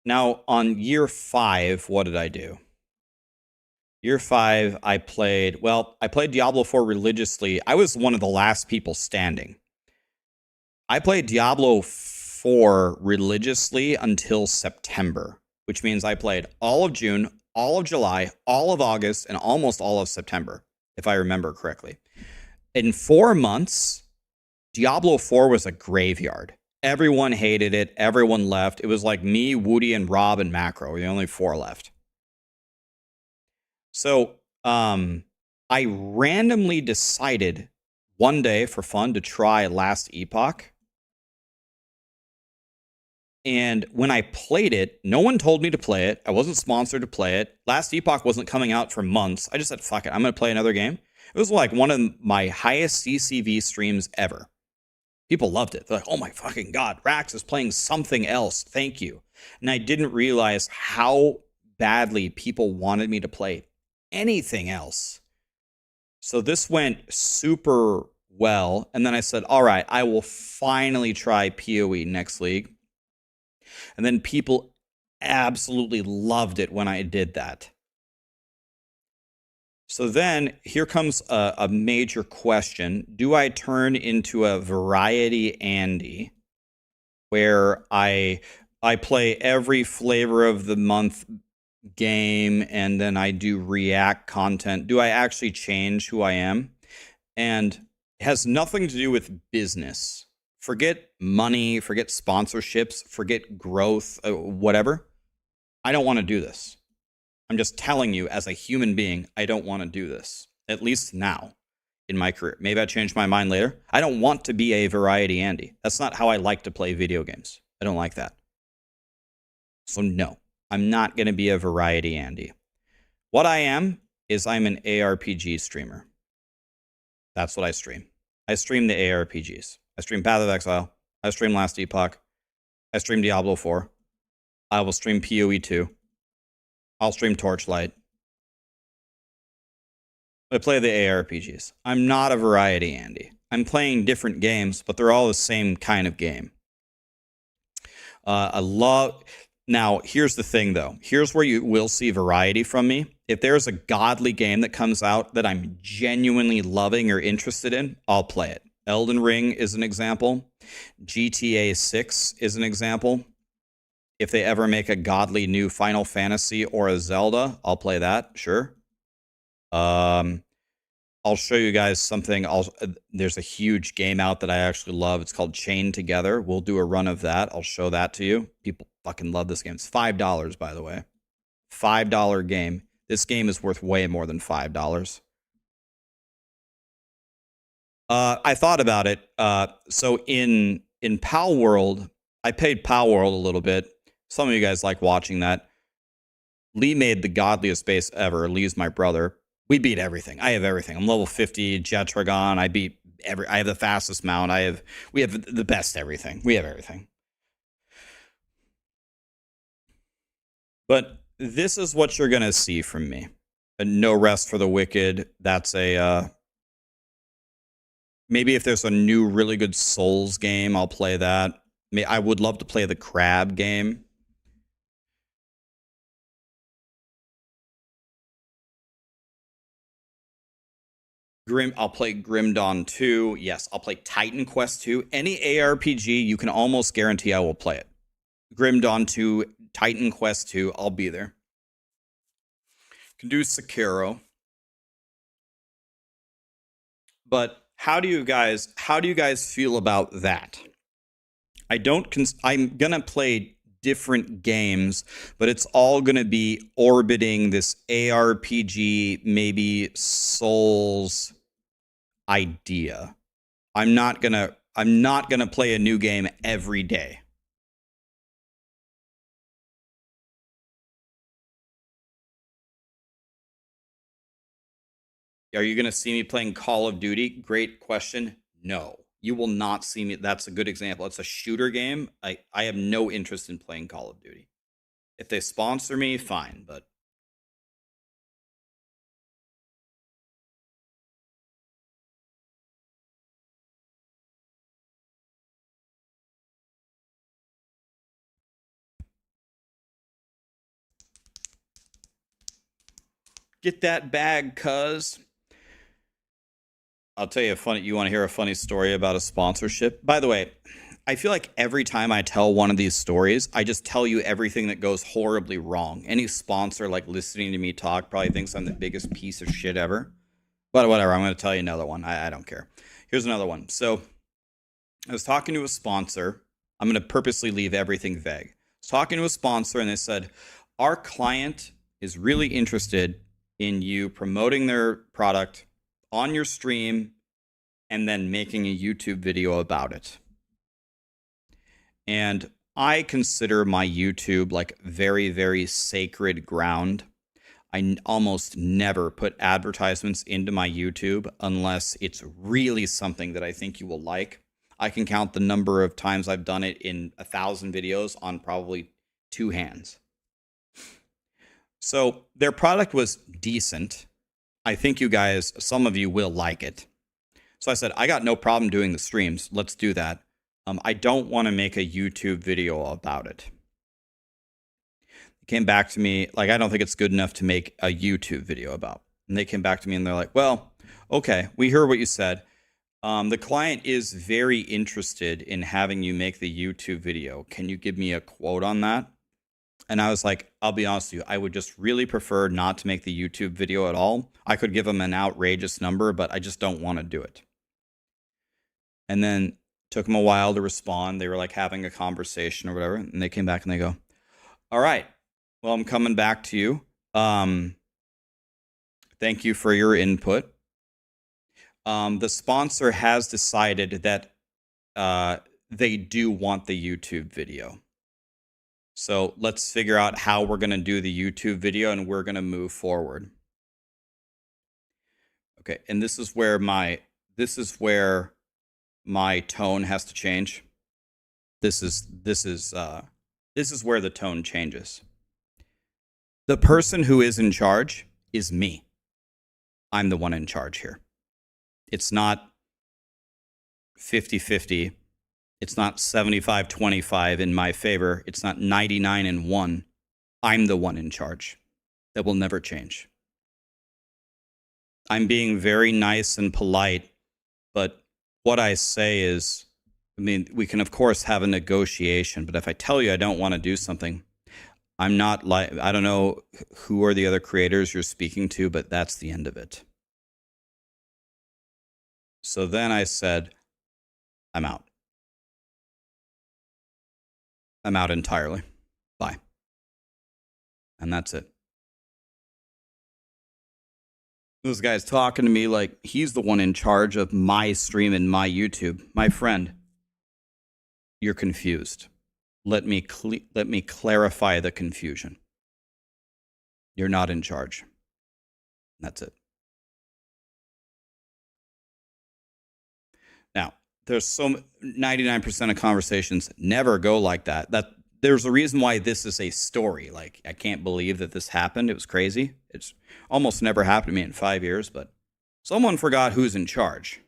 Speaker 3: now on year 5, what did I do? Year 5, I played Diablo 4 religiously. I was one of the last people standing. I played Diablo 4 religiously until September, which means I played all of June, all of July, all of August, and almost all of September, if I remember correctly. In 4 months, Diablo 4 was a graveyard. Everyone hated it. Everyone left. It was like me, Woody, and Rob, and Macro were the only 4 left. So I randomly decided one day for fun to try Last Epoch. And when I played it, no one told me to play it. I wasn't sponsored to play it. Last Epoch wasn't coming out for months. I just said, fuck it, I'm going to play another game. It was like one of my highest CCV streams ever. People loved it. They're like, oh my fucking God, Rax is playing something else. Thank you. And I didn't realize how badly people wanted me to play anything else. So this went super well. And then I said, all right, I will finally try PoE next league. And then people absolutely loved it when I did that. So then here comes a major question. Do I turn into a variety Andy where I play every flavor of the month game and then I do react content? Do I actually change who I am? And it has nothing to do with business. Forget money, forget sponsorships, forget growth, whatever. I don't want to do this. I'm just telling you, as a human being, I don't want to do this, at least now in my career. Maybe I change my mind later. I don't want to be a variety Andy. That's not how I like to play video games. I don't like that. So no, I'm not going to be a variety Andy. What I am is I'm an ARPG streamer. That's what I stream. I stream the ARPGs. I stream Path of Exile. I stream Last Epoch. I stream Diablo 4. I will stream PoE 2. I'll stream Torchlight. I play the ARPGs. I'm not a variety Andy. I'm playing different games, but they're all the same kind of game. Now, here's the thing, though. Here's where you will see variety from me. If there's a godly game that comes out that I'm genuinely loving or interested in, I'll play it. Elden Ring is an example. GTA 6 is an example. If they ever make a godly new Final Fantasy or a Zelda, I'll play that, sure. I'll show you guys something. There's a huge game out that I actually love. It's called Chained Together. We'll do a run of that. I'll show that to you. People fucking love this game. It's $5, by the way. $5 game. This game is worth way more than $5. I thought about it. So in Pal World, I paid Pal World a little bit. Some of you guys like watching that. Lee made the godliest base ever. Lee's my brother. We beat everything. I have everything. I'm level 50, Jetragon. I have the fastest mount. We have the best everything. We have everything. But this is what you're gonna see from me. No Rest for the Wicked. That's a maybe if there's a new really good Souls game, I'll play that. I would love to play the Crab game. I'll play Grim Dawn 2. Yes, I'll play Titan Quest 2. Any ARPG, you can almost guarantee I will play it. Grim Dawn 2, Titan Quest 2, I'll be there. Can do Sekiro. But how do you guys feel about that? I'm gonna play different games, but it's all gonna be orbiting this ARPG, maybe Souls idea. I'm not gonna play a new game every day. Are you gonna see me playing Call of Duty? Great question. No, you will not see me. That's a good example. It's a shooter game. I have no interest in playing Call of Duty. If they sponsor me, fine, but get that bag, cuz. I'll tell you you want to hear a funny story about a sponsorship? By the way, I feel like every time I tell one of these stories, I just tell you everything that goes horribly wrong. Any sponsor like listening to me talk probably thinks I'm the biggest piece of shit ever. But whatever, I'm going to tell you another one. I don't care. Here's another one. So I was talking to a sponsor. I'm going to purposely leave everything vague. I was talking to a sponsor and they said, our client is really interested in you promoting their product on your stream and then making a YouTube video about it. And I consider my YouTube like very, very sacred ground. I almost never put advertisements into my YouTube unless it's really something that I think you will like. I can count the number of times I've done it in 1,000 videos on probably 2 hands. So their product was decent. I think you guys, some of you will like it. So I said, I got no problem doing the streams. Let's do that. I don't want to make a YouTube video about it. They came back to me, like, I don't think it's good enough to make a YouTube video about. And they came back to me and they're like, well, okay, we hear what you said. The client is very interested in having you make the YouTube video. Can you give me a quote on that? And I was like, I'll be honest with you, I would just really prefer not to make the YouTube video at all. I could give them an outrageous number, but I just don't want to do it. And then took them a while to respond. They were like having a conversation or whatever. And they came back and they go, all right, well, I'm coming back to you. Thank you for your input. The sponsor has decided that they do want the YouTube video. So let's figure out how we're going to do the YouTube video and we're going to move forward. Okay, and this is where my tone has to change. This is where the tone changes. The person who is in charge is me. I'm the one in charge here. It's not 50-50. It's not 75-25 in my favor. It's not 99-1. I'm the one in charge. That will never change. I'm being very nice and polite, but what I say is, I mean, we can of course have a negotiation, but if I tell you I don't want to do something, I'm not like, I don't know who are the other creators you're speaking to, but that's the end of it. So then I said, I'm out. I'm out entirely. Bye. And that's it. This guy's talking to me like he's the one in charge of my stream and my YouTube. My friend, you're confused. Let me clarify the confusion. You're not in charge. That's it. Now, there's 99% of conversations never go like that. There's a reason why this is a story. Like, I can't believe that this happened. It was crazy. It's almost never happened to me in 5 years, but someone forgot who's in charge.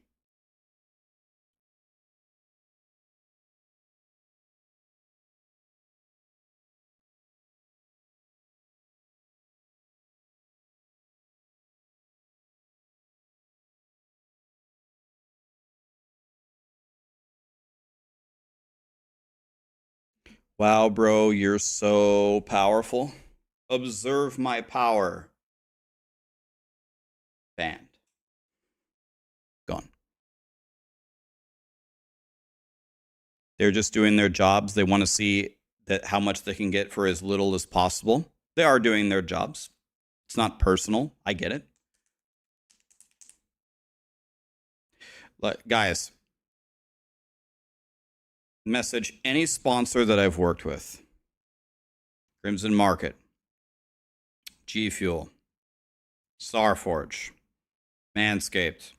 Speaker 3: Wow, bro, you're so powerful. Observe my power. Banned. Gone. They're just doing their jobs. They want to see that how much they can get for as little as possible. They are doing their jobs. It's not personal. I get it. Guys, message any sponsor that I've worked with. Crimson Market, G Fuel, Starforge, Manscaped,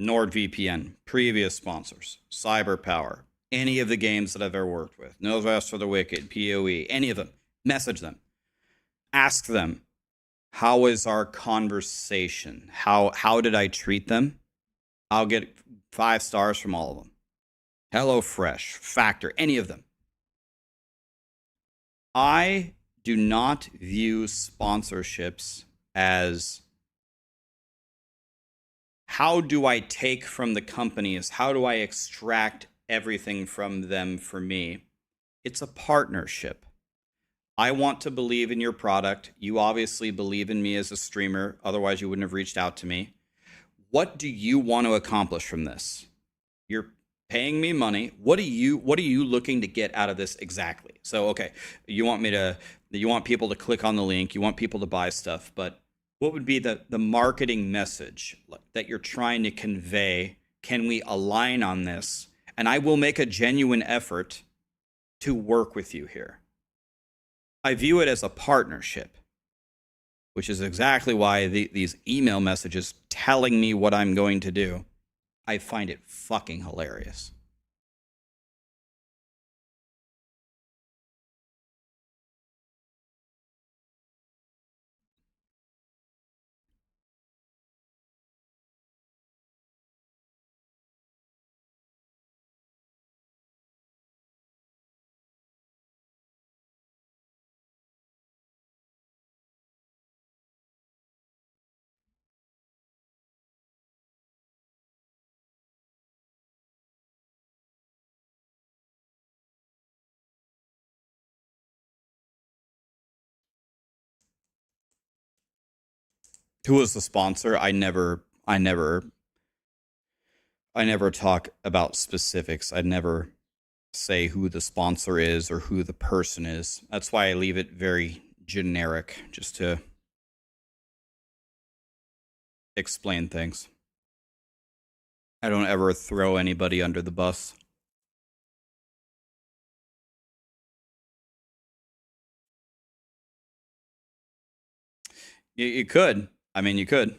Speaker 3: NordVPN, previous sponsors, CyberPower, any of the games that I've ever worked with, No Rest for the Wicked, PoE, any of them. Message them. Ask them, how is our conversation? How did I treat them? I'll get 5 stars from all of them. HelloFresh, Factor, any of them. I do not view sponsorships as how do I take from the companies? How do I extract everything from them for me? It's a partnership. I want to believe in your product. You obviously believe in me as a streamer. Otherwise, you wouldn't have reached out to me. What do you want to accomplish from this? You're paying me money. What are you looking to get out of this exactly? So, okay, you want people to click on the link. You want people to buy stuff. But what would be the marketing message that you're trying to convey? Can we align on this? And I will make a genuine effort to work with you here. I view it as a partnership, which is exactly why these email messages telling me what I'm going to do, I find it fucking hilarious. Who was the sponsor? I never talk about specifics. I never say who the sponsor is or who the person is. That's why I leave it very generic, just to explain things. I don't ever throw anybody under the bus. You could. I mean, you could.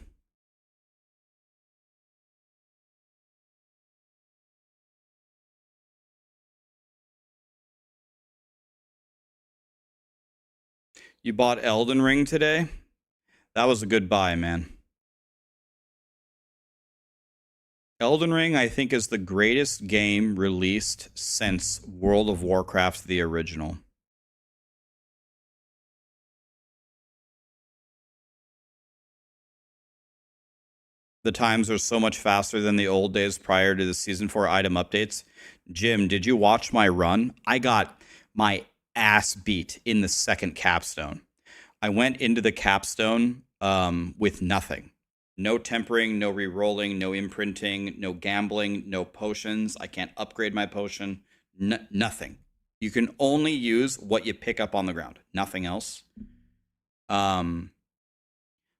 Speaker 3: You bought Elden Ring today? That was a good buy, man. Elden Ring, I think, is the greatest game released since World of Warcraft, the original. The times are so much faster than the old days prior to the Season 4 item updates. Jim, did you watch my run? I got my ass beat in the second capstone. I went into the capstone with nothing. No tempering, no re-rolling, no imprinting, no gambling, no potions. I can't upgrade my potion. Nothing. You can only use what you pick up on the ground. Nothing else.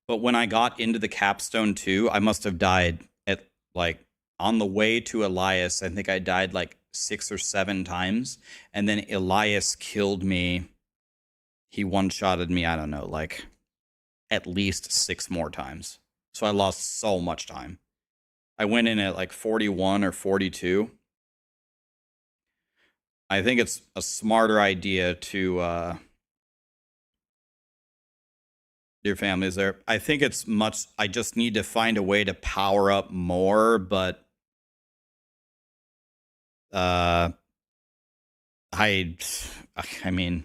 Speaker 3: But when I got into the capstone 2, I must have died at, like, on the way to Elias. I think I died like 6 or 7 times. And then Elias killed me. He one-shotted me, I don't know, like at least 6 more times. So I lost so much time. I went in at like 41 or 42. I think it's a smarter idea to your family's there. I think it's much. I just need to find a way to power up more, but I mean,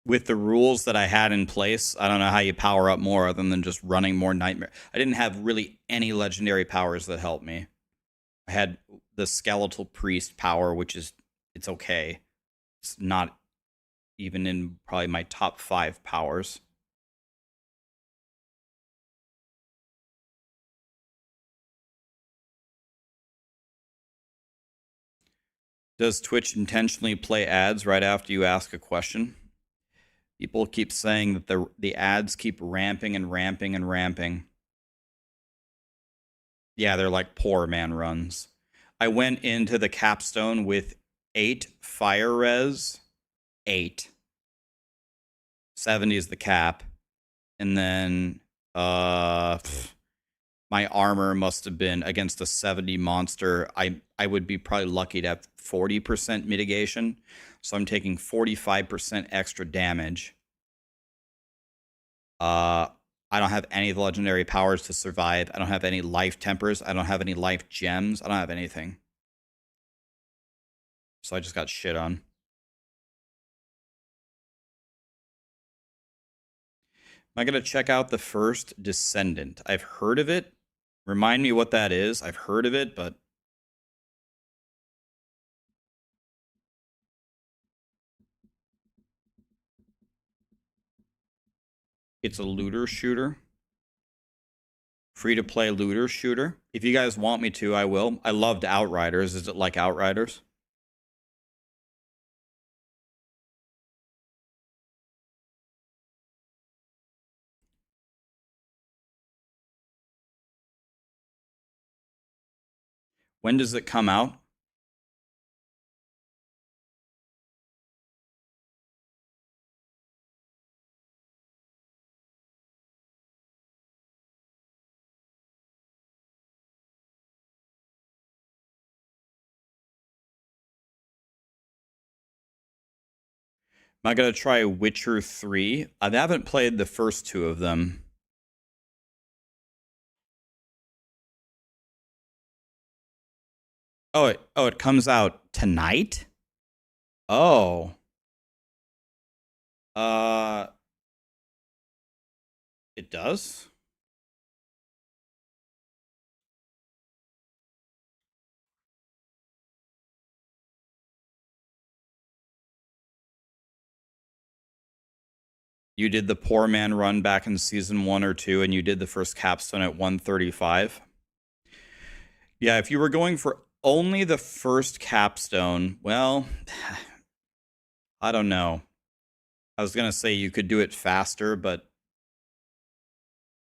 Speaker 3: with the rules that I had in place, I don't know how you power up more other than just running more nightmare. I didn't have really any legendary powers that helped me. I had the skeletal priest power, which is, it's okay. It's not even in probably my top 5 powers. Does Twitch intentionally play ads right after you ask a question? People keep saying that the ads keep ramping and ramping and ramping. Yeah, they're like poor man runs. I went into the capstone with 8 fire res. 8. 70 is the cap. And then my armor must have been against a 70 monster. I would be probably lucky to have 40% mitigation. So I'm taking 45% extra damage. I don't have any of the legendary powers to survive. I don't have any life tempers. I don't have any life gems. I don't have anything. So I just got shit on. Am I going to check out the first Descendant? I've heard of it. Remind me what that is. I've heard of it, but it's a looter shooter. Free to play looter shooter. If you guys want me to, I will. I loved Outriders. Is it like Outriders? When does it come out? Am I going to try Witcher 3? I haven't played the first 2 of them. Oh, it comes out tonight? Oh. It does? You did the poor man run back in season 1 or 2, and you did the first capstone at 135. Yeah, if you were going for only the first capstone, well, I don't know. I was gonna say you could do it faster, but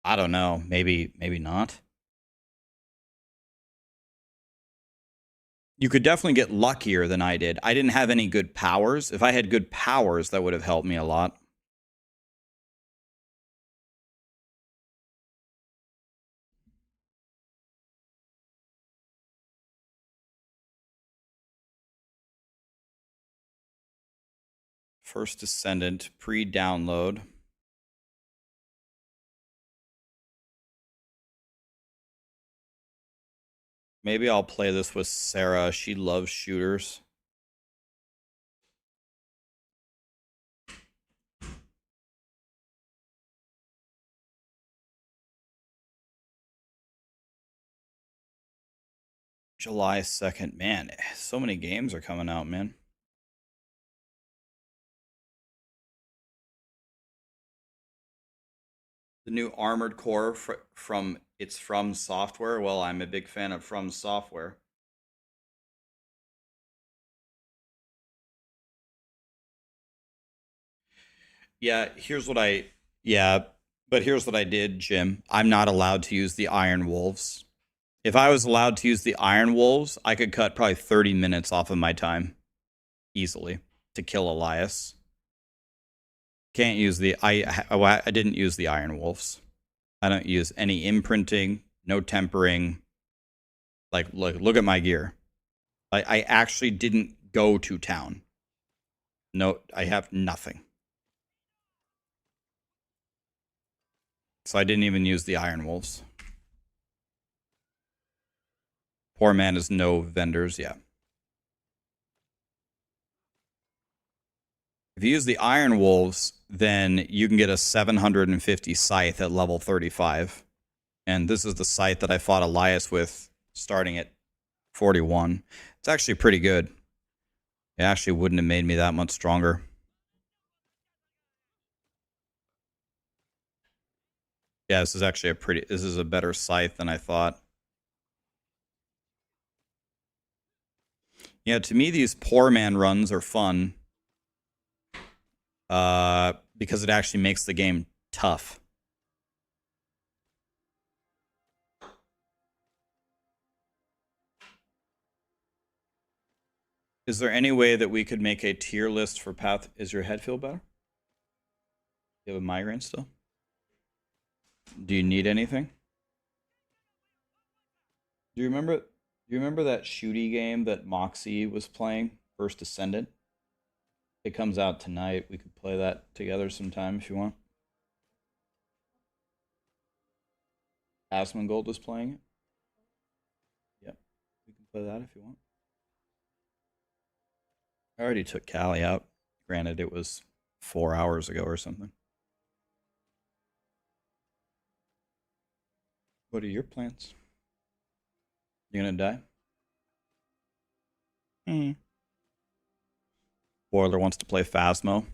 Speaker 3: I don't know. Maybe not. You could definitely get luckier than I did. I didn't have any good powers. If I had good powers, that would have helped me a lot. First Descendant, pre-download. Maybe I'll play this with Sarah. She loves shooters. July 2nd. Man, so many games are coming out, man. The new Armored Core from Software. Well, I'm a big fan of From Software. Yeah, here's what I did, Jim. I'm not allowed to use the Iron Wolves. If I was allowed to use the Iron Wolves, I could cut probably 30 minutes off of my time easily to kill Elias. Can't use the I didn't use the Iron Wolves. I don't use any imprinting, no tempering. Like look at my gear. I actually didn't go to town. No, I have nothing. So I didn't even use the Iron Wolves. Poor man has no vendors, yeah. If you use the Iron Wolves, then you can get a 750 scythe at level 35. And this is the scythe that I fought Elias with starting at 41. It's actually pretty good. It actually wouldn't have made me that much stronger. Yeah, this is actually this is a better scythe than I thought. Yeah, to me, these poor man runs are fun. Because it actually makes the game tough. Is there any way that we could make a tier list for path? Is your head feel better? You have a migraine still? Do you need anything? Do you remember that shooty game that Moxie was playing, First Descendant? It comes out tonight. We could play that together sometime if you want. Asmongold is playing it. Yep. We can play that if you want. I already took Callie out. Granted, it was 4 hours ago or something. What are your plans? You gonna die? Boiler wants to play Phasmo.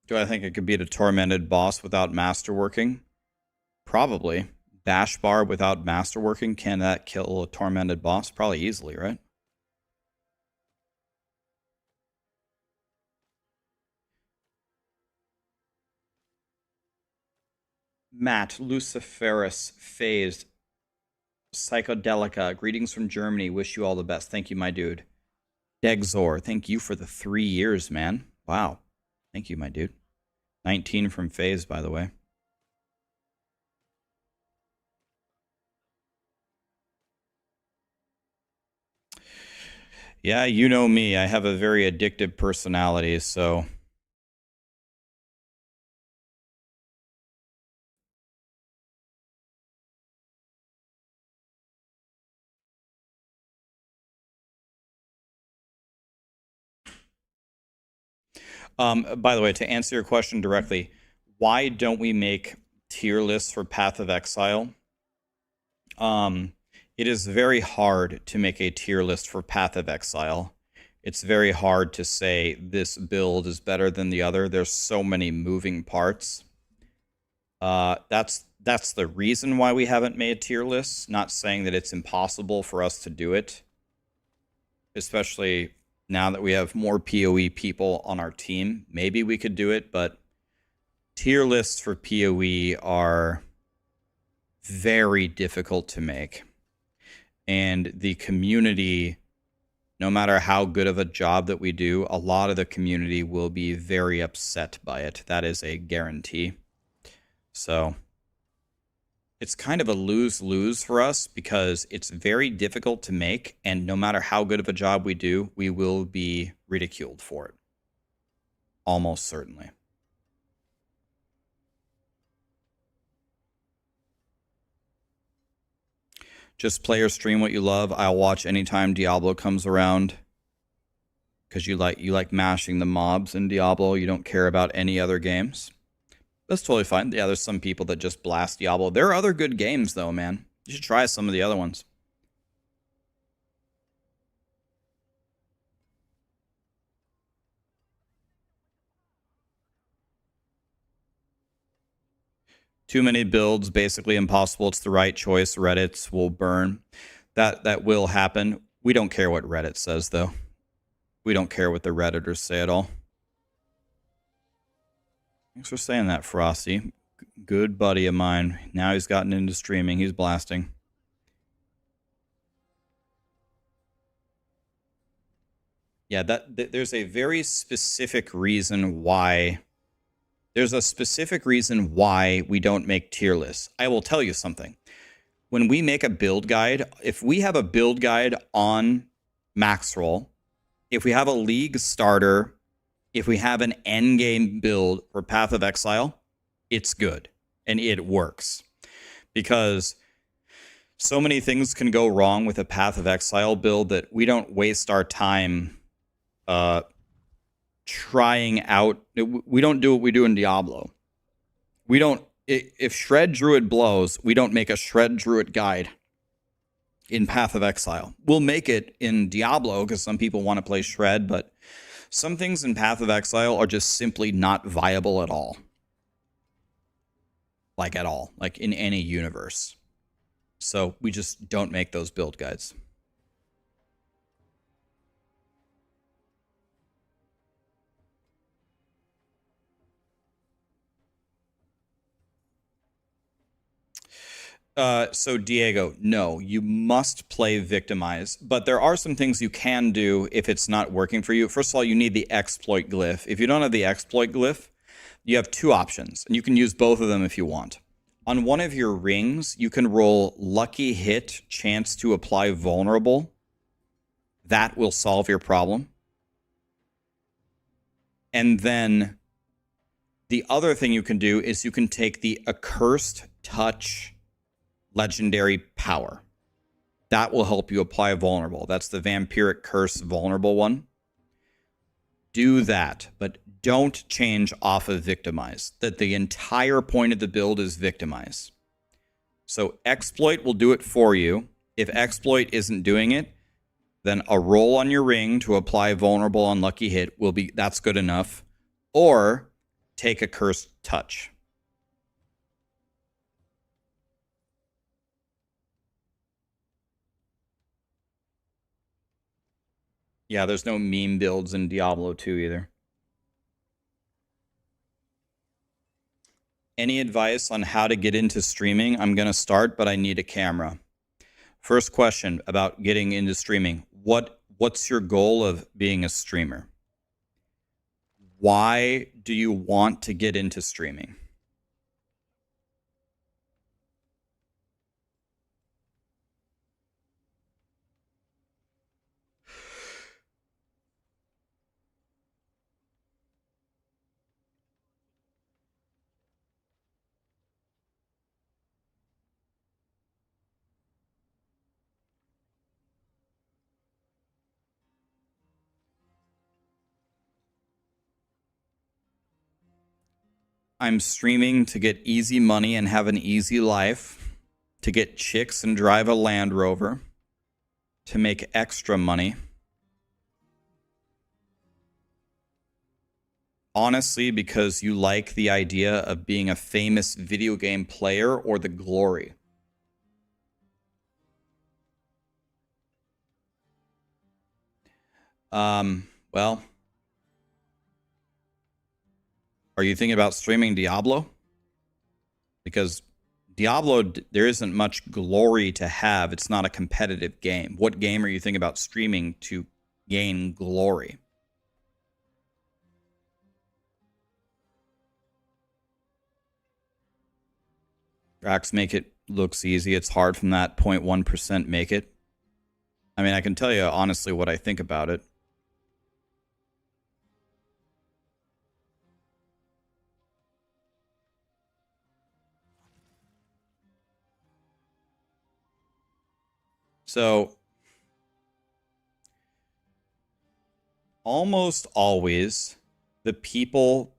Speaker 3: Do I think it could beat a tormented boss without masterworking? Probably. Dash bar without masterworking, can that kill a tormented boss? Probably easily, right? Matt, Luciferus, Phased, Psychodelica, greetings from Germany. Wish you all the best. Thank you, my dude. Degzor, thank you for the 3 years, man. Wow. Thank you, my dude. 19 from Phased, by the way. Yeah, you know me. I have a very addictive personality, so... by the way, to answer your question directly,
Speaker 1: why don't we make tier lists for Path of Exile? It is very hard to make a tier list for Path of Exile. It's very hard to say this build is better than the other. There's so many moving parts. That's the reason why we haven't made tier lists. Not saying that it's impossible for us to do it, especially now that we have more PoE people on our team. Maybe we could do it, but tier lists for PoE are very difficult to make. And the community, no matter how good of a job that we do, a lot of the community will be very upset by it. That is a guarantee. So it's kind of a lose-lose for us because it's very difficult to make, and no matter how good of a job we do, we will be ridiculed for it. Almost certainly. Just play or stream what you love. I'll watch anytime Diablo comes around. Because you like mashing the mobs in Diablo. You don't care about any other games. That's totally fine. Yeah, there's some people that just blast Diablo. There are other good games, though, man. You should try some of the other ones. Too many builds, basically impossible. It's the right choice. Reddit's will burn. That will happen. We don't care what Reddit says, though. We don't care what the Redditors say at all. Thanks for saying that, Frosty. Good buddy of mine. Now he's gotten into streaming. He's blasting. Yeah, there's a very specific reason why. There's a specific reason why we don't make tier lists. I will tell you something. When we make a build guide, if we have a build guide on Maxroll, if we have a league starter, if we have an endgame build for Path of Exile, it's good and it works. Because so many things can go wrong with a Path of Exile build that we don't waste our time trying out. We don't do what we do in Diablo. We don't. If Shred Druid blows, we don't make a Shred Druid guide in Path of Exile. We'll make it in Diablo because some people want to play Shred, but some things in Path of Exile are just simply not viable at all. Like at all. Like in any universe. So we just don't make those build guides. So Diego, no, you must play Victimize, but there are some things you can do if it's not working for you. First of all, you need the exploit glyph. If you don't have the exploit glyph, you have two options, and you can use both of them if you want. On one of your rings, you can roll Lucky Hit, chance to apply vulnerable. That will solve your problem. And then the other thing you can do is you can take the Accursed Touch legendary power. That will help you apply vulnerable. That's the Vampiric Curse vulnerable one. Do that, but don't change off of Victimize. That the entire point of the build is Victimize. So Exploit will do it for you. If Exploit isn't doing it, then a roll on your ring to apply vulnerable on Lucky Hit will be, that's good enough. Or take a Cursed Touch. Yeah, there's no meme builds in Diablo 2 either. Any advice on how to get into streaming? I'm going to start, but I need a camera. First question about getting into streaming. What's your goal of being a streamer? Why do you want to get into streaming?
Speaker 3: I'm streaming to get easy money and have an easy life, to get chicks and drive a Land Rover, to make extra money. Honestly, because you like the idea of being a famous video game player or the glory. Well, are you thinking about streaming Diablo? Because Diablo, there isn't much glory to have. It's not a competitive game. What game are you thinking about streaming to gain glory? Rax, make it looks easy. It's hard from that 0.1% make it. I mean, I can tell you honestly what I think about it. So, almost always the people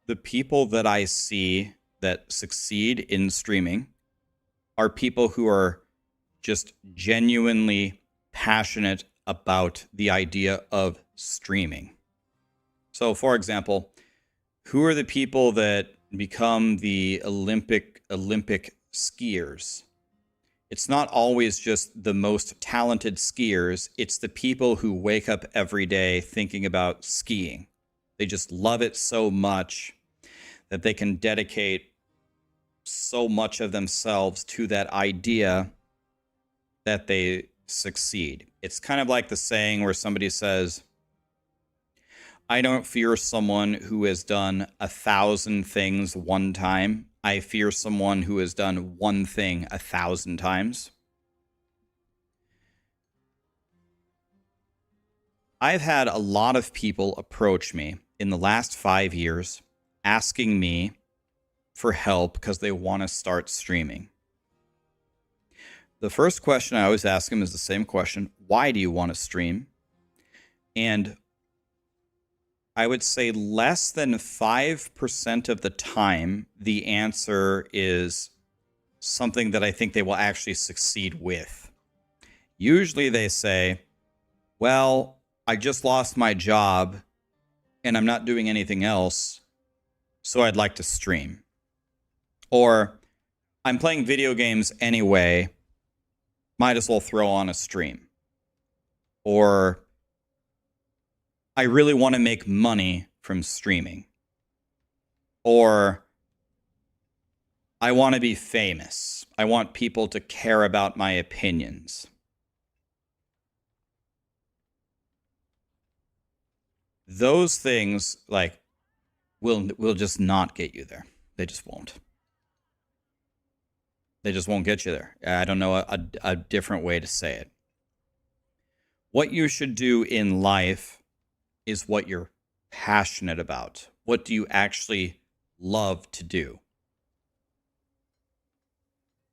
Speaker 3: that I see that succeed in streaming are people who are just genuinely passionate about the idea of streaming. So, for example, who are the people that become the Olympic skiers? It's not always just the most talented skiers. It's the people who wake up every day thinking about skiing. They just love it so much that they can dedicate so much of themselves to that idea that they succeed. It's kind of like the saying where somebody says, I don't fear someone who has done 1,000 things one time. I fear someone who has done one thing 1,000 times. I've had a lot of people approach me in the last 5 years asking me for help because they want to start streaming. The first question I always ask them is the same question. Why do you want to stream? And I would say less than 5% of the time, the answer is something that I think they will actually succeed with. Usually they say, well, I just lost my job and I'm not doing anything else, so I'd like to stream. Or I'm playing video games anyway, might as well throw on a stream. Or I really want to make money from streaming. Or I want to be famous. I want people to care about my opinions. Those things will just not get you there. They just won't. They just won't get you there. I don't know a different way to say it. What you should do in life is what you're passionate about. What do you actually love to do?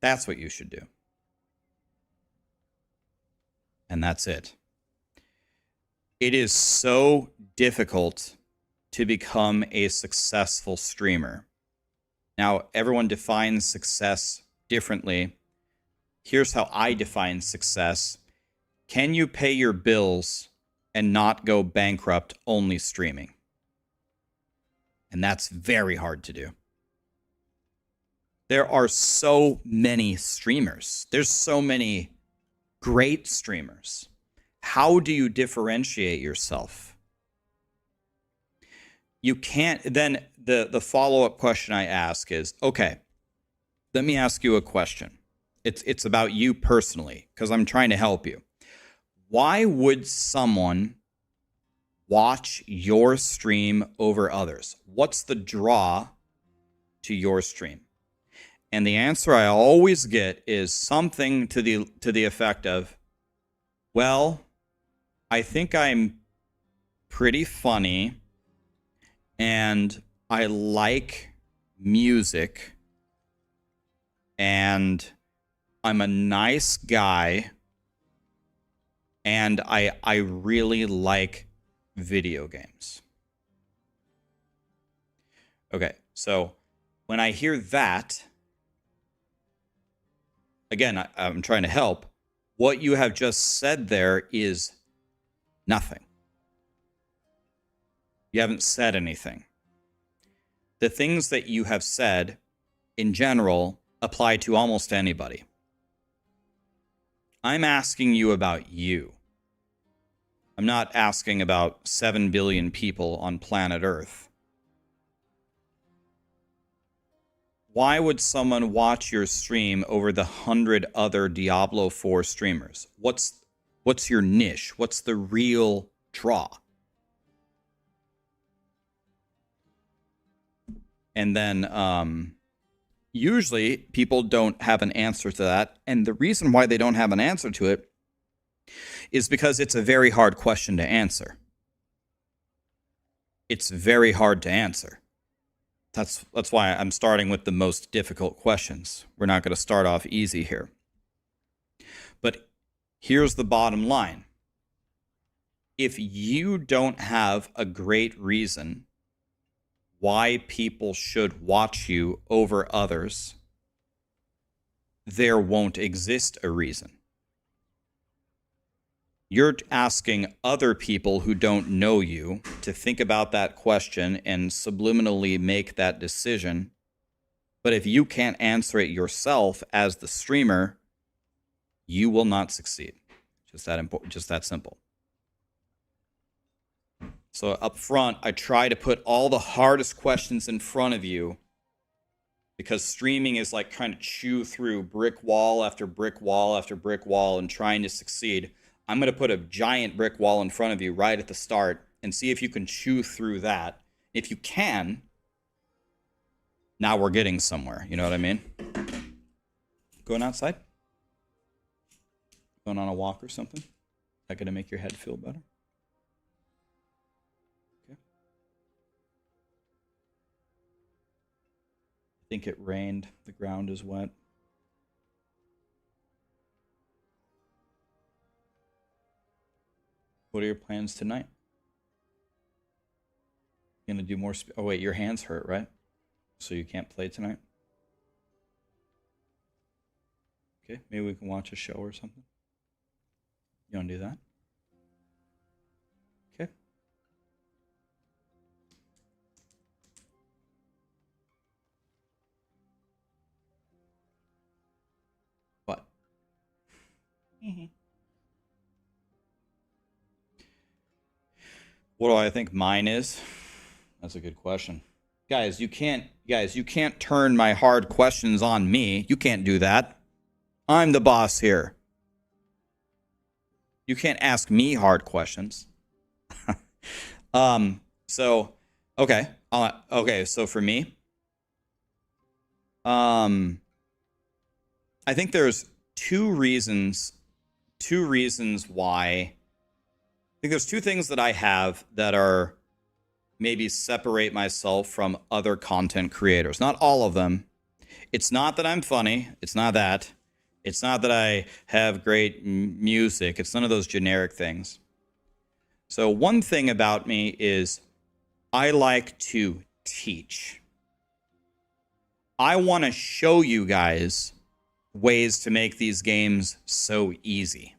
Speaker 3: That's what you should do. And that's it. It is so difficult to become a successful streamer. Now, everyone defines success differently. Here's how I define success. Can you pay your bills and not go bankrupt only streaming? And that's very hard to do. There are so many streamers. There's so many great streamers. How do you differentiate yourself? You can't. Then the follow-up question I ask is, okay, let me ask you a question. It's about you personally, because I'm trying to help you. Why would someone watch your stream over others? What's the draw to your stream? And the answer I always get is something to the effect of, well, I think I'm pretty funny and I like music and I'm a nice guy and I really like video games. Okay, so when I hear that, again, I'm trying to help. What you have just said there is nothing. You haven't said anything. The things that you have said in general apply to almost anybody. I'm asking you about you. I'm not asking about 7 billion people on planet Earth. Why would someone watch your stream over the 100 other Diablo 4 streamers? What's your niche? What's the real draw? And then usually people don't have an answer to that. And the reason why they don't have an answer to it is because it's a very hard question to answer. It's very hard to answer. That's why I'm starting with the most difficult questions. We're not going to start off easy here. But here's the bottom line. If you don't have a great reason why people should watch you over others, there won't exist a reason. You're asking other people who don't know you to think about that question and subliminally make that decision. But if you can't answer it yourself as the streamer, you will not succeed. Just that important, just that simple. So up front, I try to put all the hardest questions in front of you because streaming is like trying to chew through brick wall after brick wall after brick wall and trying to succeed. I'm going to put a giant brick wall in front of you right at the start and see if you can chew through that. If you can, now we're getting somewhere. You know what I mean? Going outside? Going on a walk or something? Is that going to make your head feel better? Okay. I think it rained. The ground is wet. What are your plans tonight? You gonna do more? Oh wait, your hands hurt, right? So you can't play tonight. Okay, maybe we can watch a show or something. You wanna do that? Okay. What? What do I think mine is? That's a good question. Guys, you can't turn my hard questions on me. You can't do that. I'm the boss here. You can't ask me hard questions. So okay. Okay, so for me, I think there's two reasons why. I think there's two things that I have that are maybe separate myself from other content creators. Not all of them. It's not that I'm funny. It's not that. It's not that I have great music. It's none of those generic things. So one thing about me is I like to teach. I want to show you guys ways to make these games so easy.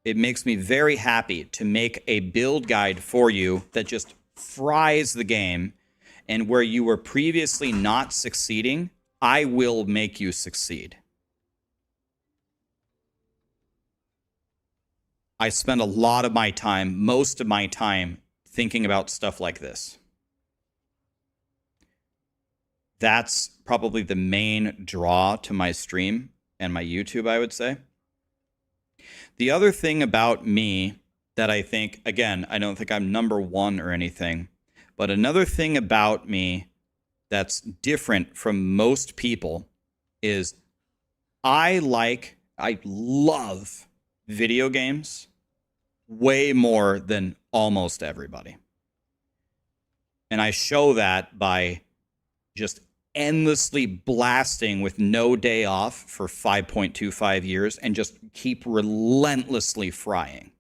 Speaker 3: It makes me very happy to make a build guide for you that just fries the game, and where you were previously not succeeding, I will make you succeed. I spend a lot of my time, most of my time, thinking about stuff like this. That's probably the main draw to my stream and my YouTube, I would say. The other thing about me that I think, again, I don't think I'm number one or anything, but another thing about me that's different from most people is I love video games way more than almost everybody. And I show that by just endlessly blasting with no day off for 5.25 years and just keep relentlessly frying.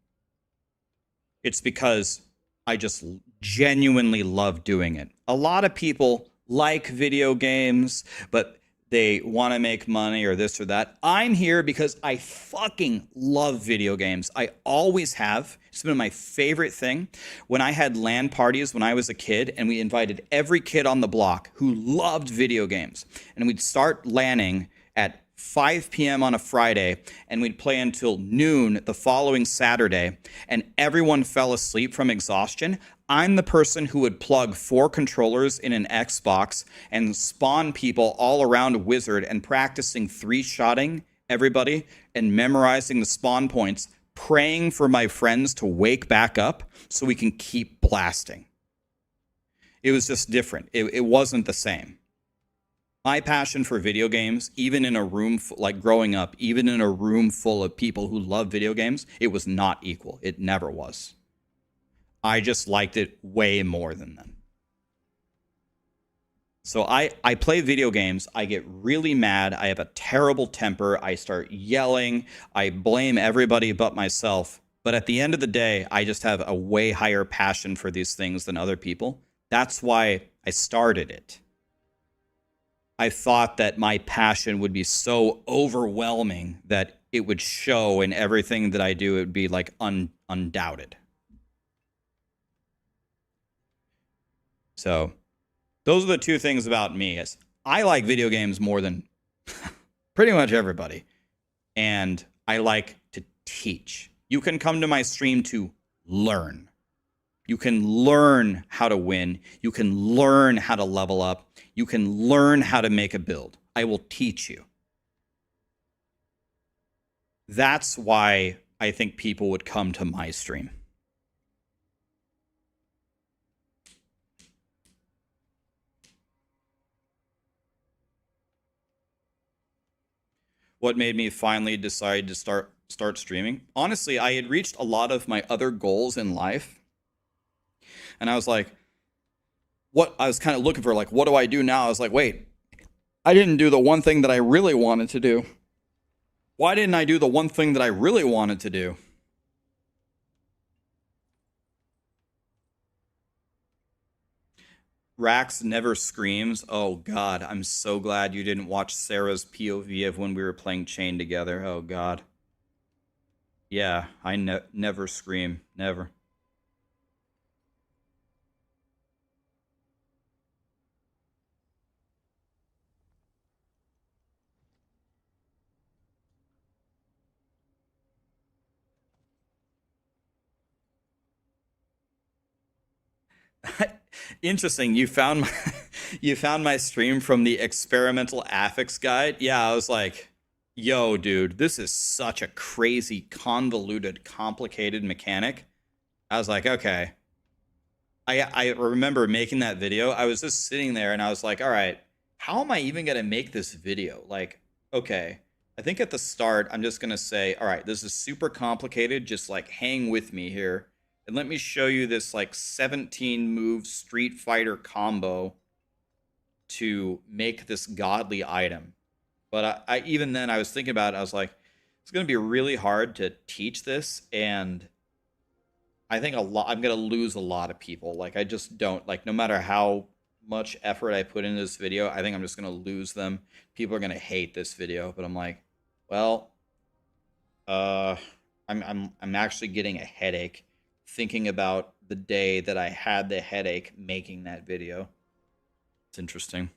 Speaker 3: It's because I just genuinely love doing it. A lot of people like video games, but they want to make money or this or that. I'm here because I fucking love video games. I always have. It's been my favorite thing. When I had LAN parties when I was a kid, and we invited every kid on the block who loved video games, and we'd start LANing at 5 p.m. on a Friday, and we'd play until noon the following Saturday, and everyone fell asleep from exhaustion. I'm the person who would plug 4 controllers in an Xbox and spawn people all around Wizard and practicing 3-shotting everybody and memorizing the spawn points, praying for my friends to wake back up so we can keep blasting. It was just different. It wasn't the same. My passion for video games, even in a room, like growing up, even in a room full of people who love video games, it was not equal. It never was. I just liked it way more than them. So I play video games. I get really mad. I have a terrible temper. I start yelling. I blame everybody but myself. But at the end of the day, I just have a way higher passion for these things than other people. That's why I started it. I thought that my passion would be so overwhelming that it would show in everything that I do. It would be like undoubted. So those are the two things about me. Is I like video games more than pretty much everybody. And I like to teach. You can come to my stream to learn. You can learn how to win. You can learn how to level up. You can learn how to make a build. I will teach you. That's why I think people would come to my stream. What made me finally decide to start streaming? Honestly, I had reached a lot of my other goals in life. And I was like, I was kind of looking for, like, what do I do now? I was like, wait, I didn't do the one thing that I really wanted to do. Why didn't I do the one thing that I really wanted to do? Rax never screams. Oh, God. I'm so glad you didn't watch Sarah's POV of when we were playing Chain together. Oh, God. Yeah, I never scream. Never. Interesting. You found my stream from the experimental affix guide. Yeah, I was like, yo, dude, this is such a crazy, convoluted, complicated mechanic. I was like, okay. I remember making that video. I was just sitting there and I was like, all right, how am I even going to make this video? Like, okay, I think at the start, I'm just going to say, all right, this is super complicated. Just like hang with me here. And let me show you this like 17 move Street Fighter combo to make this godly item. But I even then I was thinking about it. I was like, it's going to be really hard to teach this. And I think I'm going to lose a lot of people. Like, I just don't, like, no matter how much effort I put into this video, I think I'm just going to lose them. People are going to hate this video. But I'm like, well, I'm actually getting a headache thinking about the day that I had the headache making that video. It's interesting.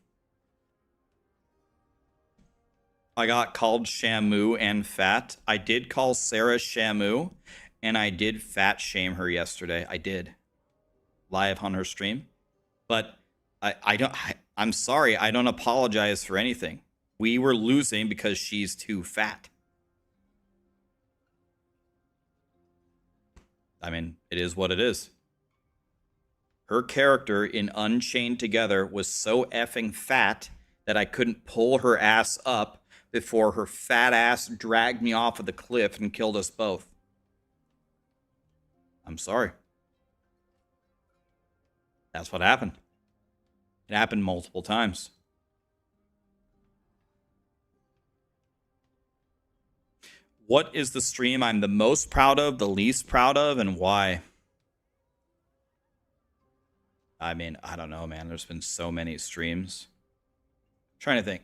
Speaker 3: I got called Shamu and fat. I did call Sarah Shamu, and I did fat shame her yesterday. I did. Live on her stream. But I'm sorry, I don't apologize for anything. We were losing because she's too fat. I mean, it is what it is. Her character in Unchained Together was so effing fat that I couldn't pull her ass up before her fat ass dragged me off of the cliff and killed us both. I'm sorry. That's what happened. It happened multiple times. What is the stream I'm the most proud of, the least proud of, and why?
Speaker 1: I mean, I don't know, man. There's been so many streams. I'm trying to think.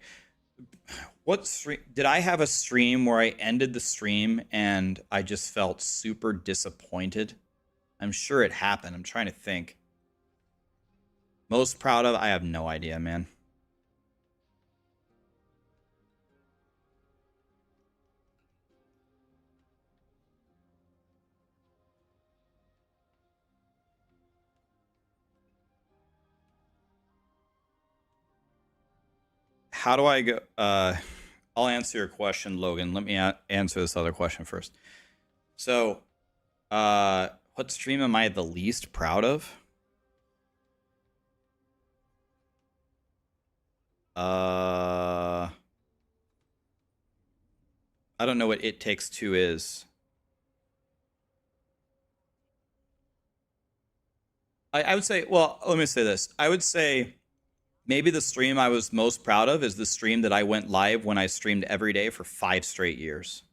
Speaker 1: What stream did I have a stream where I ended the stream and I just felt super disappointed? I'm sure it happened. I'm trying to think. Most proud of? I have no idea, man. How do I go? I'll answer your question, Logan. Let me answer this other question first. So, what stream am I the least proud of? I don't know what It Takes Two is. I would say, well, let me say this. I would say maybe the stream I was most proud of is the stream that I went live when I streamed every day for 5 straight years.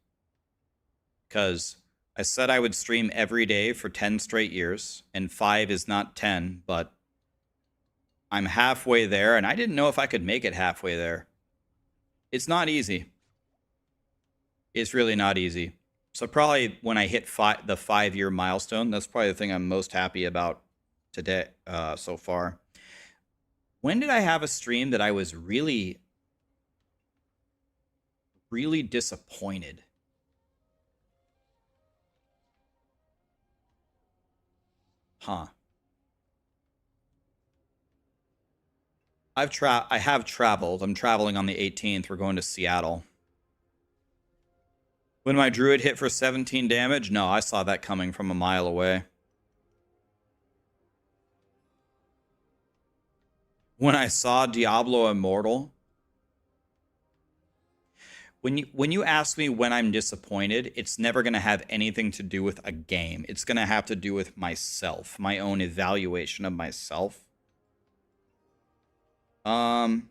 Speaker 1: Because I said I would stream every day for 10 straight years, and 5 is not 10, but I'm halfway there, and I didn't know if I could make it halfway there. It's not easy. It's really not easy. So probably when I hit the 5-year milestone, that's probably the thing I'm most happy about today so far. When did I have a stream that I was really, really disappointed? Huh. I have traveled. I'm traveling on the 18th. We're going to Seattle. When my druid hit for 17 damage? No, I saw that coming from a mile away. When I saw Diablo Immortal, when you ask me when I'm disappointed, it's never going to have anything to do with a game. It's going to have to do with myself, my own evaluation of myself. I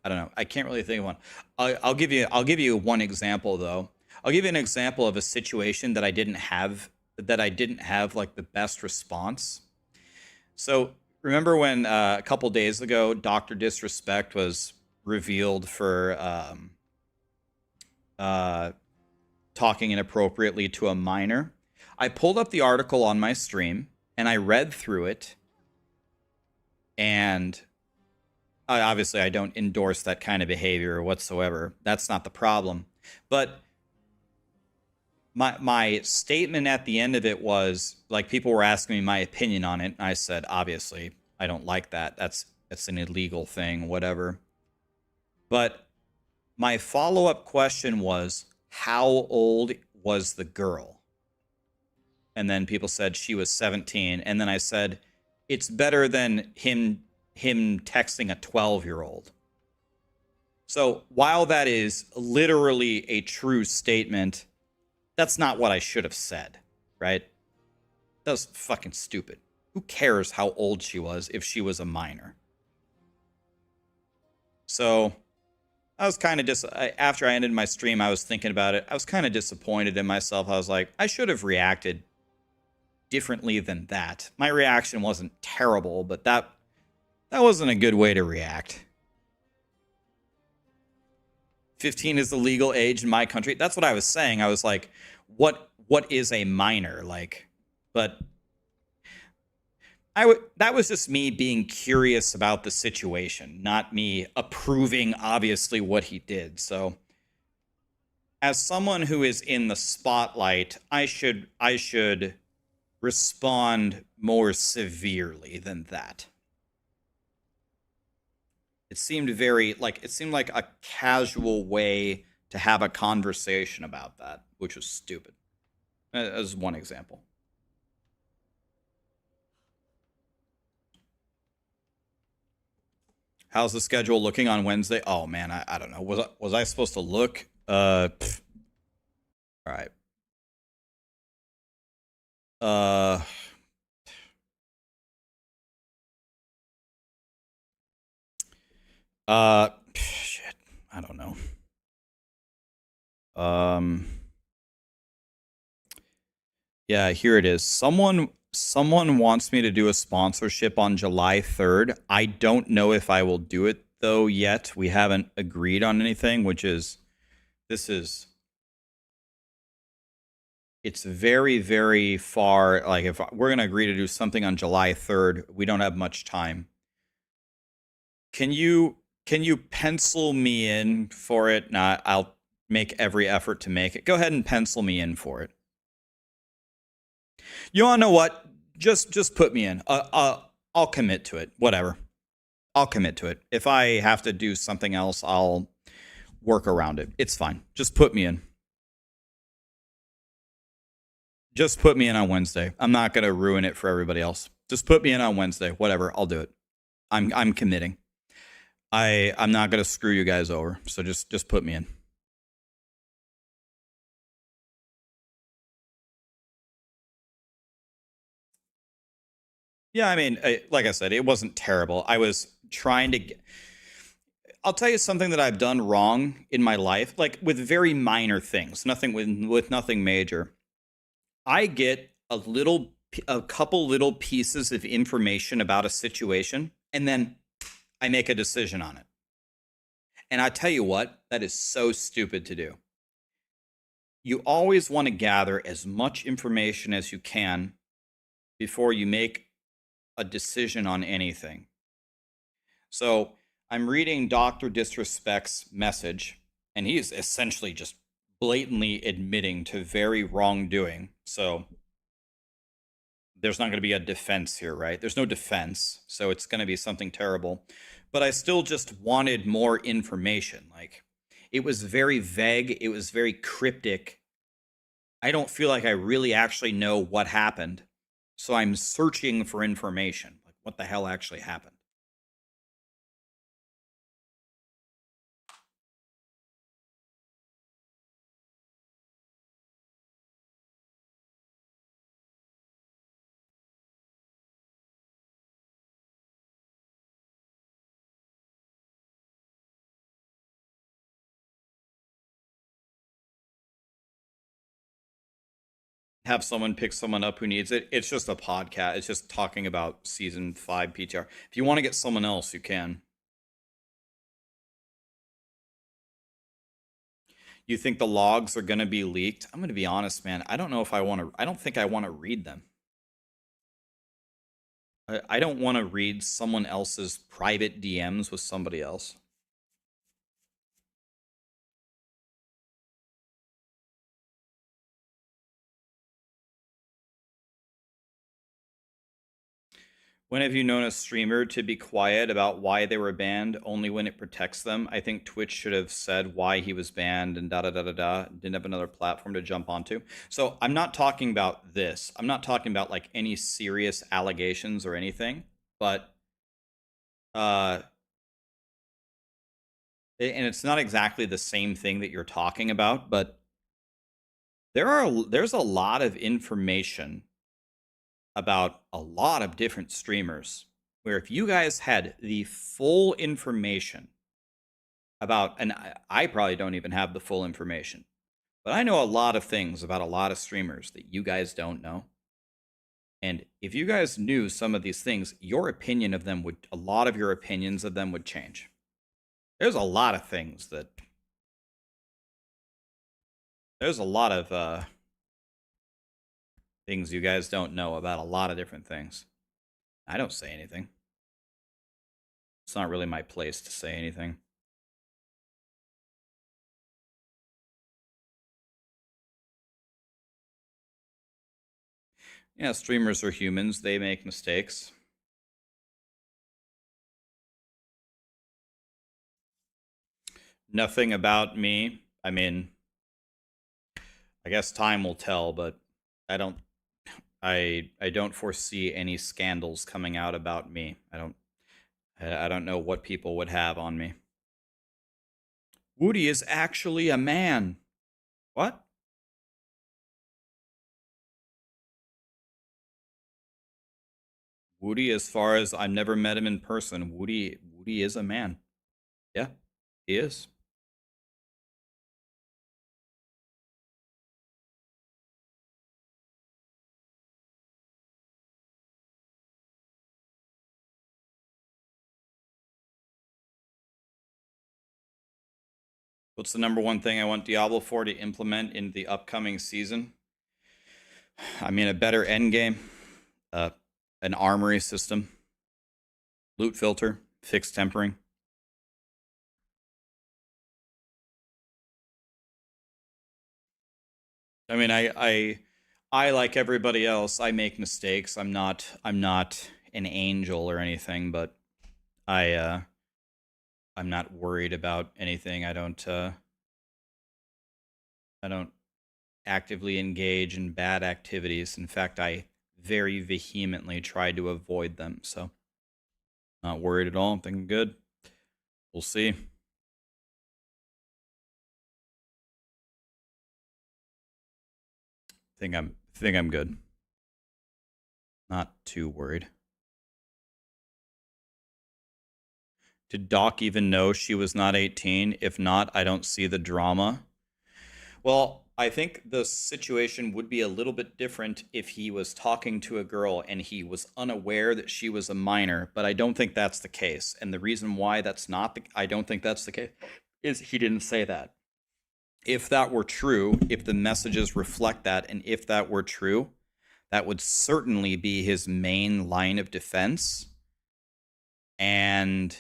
Speaker 1: don't know. I can't really think of one. I'll give you one example though. I'll give you an example of a situation that I didn't have like the best response. So remember when a couple days ago, Dr. Disrespect was revealed for talking inappropriately to a minor? I pulled up the article on my stream and I read through it, and obviously I don't endorse that kind of behavior whatsoever. That's not the problem. But my statement at the end of it was, like, people were asking me my opinion on it, and I said, obviously, I don't like that. That's an illegal thing, whatever. But my follow-up question was, how old was the girl? And then people said she was 17. And then I said, it's better than him texting a 12-year-old. So while that is literally a true statement, that's not what I should have said, right? That was fucking stupid. Who cares how old she was if she was a minor? So I was kind of after I ended my stream, I was thinking about it. I was kind of disappointed in myself. I was like, I should have reacted differently than that. My reaction wasn't terrible, but that wasn't a good way to react. 15 is the legal age in my country. That's what I was saying. I was like, what is a minor? Like, but that was just me being curious about the situation, not me approving obviously what he did. So as someone who is in the spotlight, I should respond more severely than that. It seemed like a casual way to have a conversation about that, which was stupid. As one example. How's the schedule looking on Wednesday? Oh man, I don't know. Was I supposed to look? All right. Shit. I don't know. Yeah, here it is. Someone wants me to do a sponsorship on July 3rd. I don't know if I will do it though yet. We haven't agreed on anything, which is this is it's very, very far. Like, if we're going to agree to do something on July 3rd, we don't have much time. Can you pencil me in for it? Nah, I'll make every effort to make it. Go ahead and pencil me in for it. You want to know what? Just put me in. I'll commit to it. Whatever. I'll commit to it. If I have to do something else, I'll work around it. It's fine. Just put me in. Just put me in on Wednesday. I'm not going to ruin it for everybody else. Just put me in on Wednesday. Whatever. I'll do it. I'm committing. I'm not going to screw you guys over. So just put me in. Yeah, I mean, like I said, it wasn't terrible. I was trying to I'll tell you something that I've done wrong in my life, like with very minor things, nothing with nothing major. I get a couple little pieces of information about a situation, and then I make a decision on it. And I tell you what, that is so stupid to do. You always want to gather as much information as you can before you make a decision on anything. So I'm reading Dr. Disrespect's message, and he's essentially just blatantly admitting to very wrongdoing. So there's not going to be a defense here, right? There's no defense, so it's going to be something terrible. But I still just wanted more information. Like, it was very vague, it was very cryptic. I don't feel like I really actually know what happened. So I'm searching for information. Like, what the hell actually happened? Have someone pick someone up who needs it. It's just a podcast. It's just talking about season 5 PTR. If you want to get someone else, you can. You think the logs are going to be leaked? I'm going to be honest, man. I don't know if I want to. I don't think I want to read them. I don't want to read someone else's private DMs with somebody else. When have you known a streamer to be quiet about why they were banned only when it protects them? I think Twitch should have said why he was banned and da da da da da. Didn't have another platform to jump onto. So I'm not talking about this. I'm not talking about like any serious allegations or anything. But and it's not exactly the same thing that you're talking about, but there's a lot of information about a lot of different streamers where if you guys had the full information about, and I probably don't even have the full information, but I know a lot of things about a lot of streamers that you guys don't know. And if you guys knew some of these things, your opinion of them would, a lot of your opinions of them would change. There's a lot of things that, there's a lot of things you guys don't know about a lot of different things. I don't say anything. It's not really my place to say anything. Yeah, streamers are humans. They make mistakes. Nothing about me. I mean, I guess time will tell, but I don't I don't foresee any scandals coming out about me. I don't know what people would have on me. Woody is actually a man. What? Woody, as far as I've never met him in person, Woody is a man. Yeah, he is. What's the number one thing I want Diablo 4 to implement in the upcoming season? I mean, a better endgame, an armory system, loot filter, fixed tempering. I mean, I like everybody else. I make mistakes. I'm not an angel or anything, but I'm not worried about anything. I don't actively engage in bad activities. In fact, I very vehemently try to avoid them. So, not worried at all. I'm thinking good. We'll see. Think I'm good. Not too worried. Did Doc even know she was not 18? If not, I don't see the drama. Well, I think the situation would be a little bit different if he was talking to a girl and he was unaware that she was a minor, but I don't think that's the case. And the reason why I don't think that's the case is he didn't say that. If that were true, if the messages reflect that, and if that were true, that would certainly be his main line of defense. And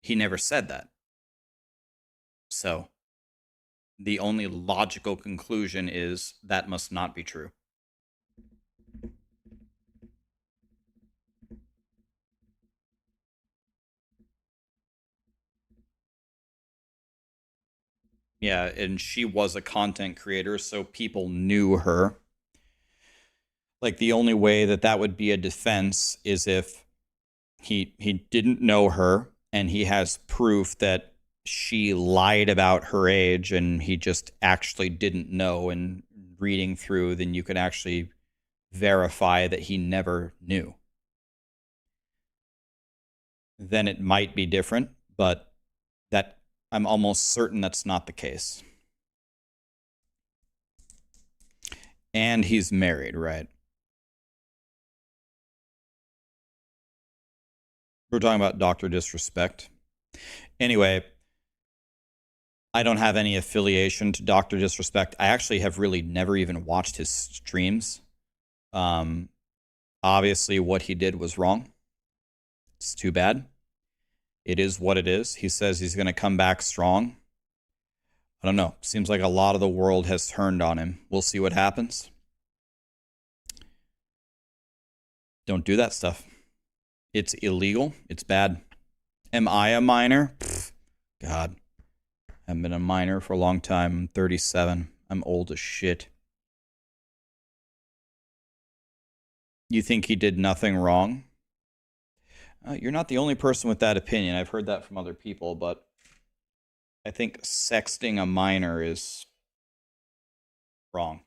Speaker 1: he never said that. So the only logical conclusion is that must not be true. Yeah, and she was a content creator, so people knew her. Like, the only way that would be a defense is if he didn't know her and he has proof that she lied about her age and he just actually didn't know, and reading through, then you could actually verify that he never knew. Then it might be different, but that I'm almost certain that's not the case. And he's married, right? We're talking about Dr. Disrespect. Anyway, I don't have any affiliation to Dr. Disrespect. I actually have really never even watched his streams. Obviously, what he did was wrong. It's too bad. It is what it is. He says he's going to come back strong. I don't know. Seems like a lot of the world has turned on him. We'll see what happens. Don't do that stuff. It's illegal. It's bad. Am I a minor? Pfft, God. I haven't been a minor for a long time. I'm 37. I'm old as shit. You think he did nothing wrong? You're not the only person with that opinion. I've heard that from other people, but I think sexting a minor is wrong.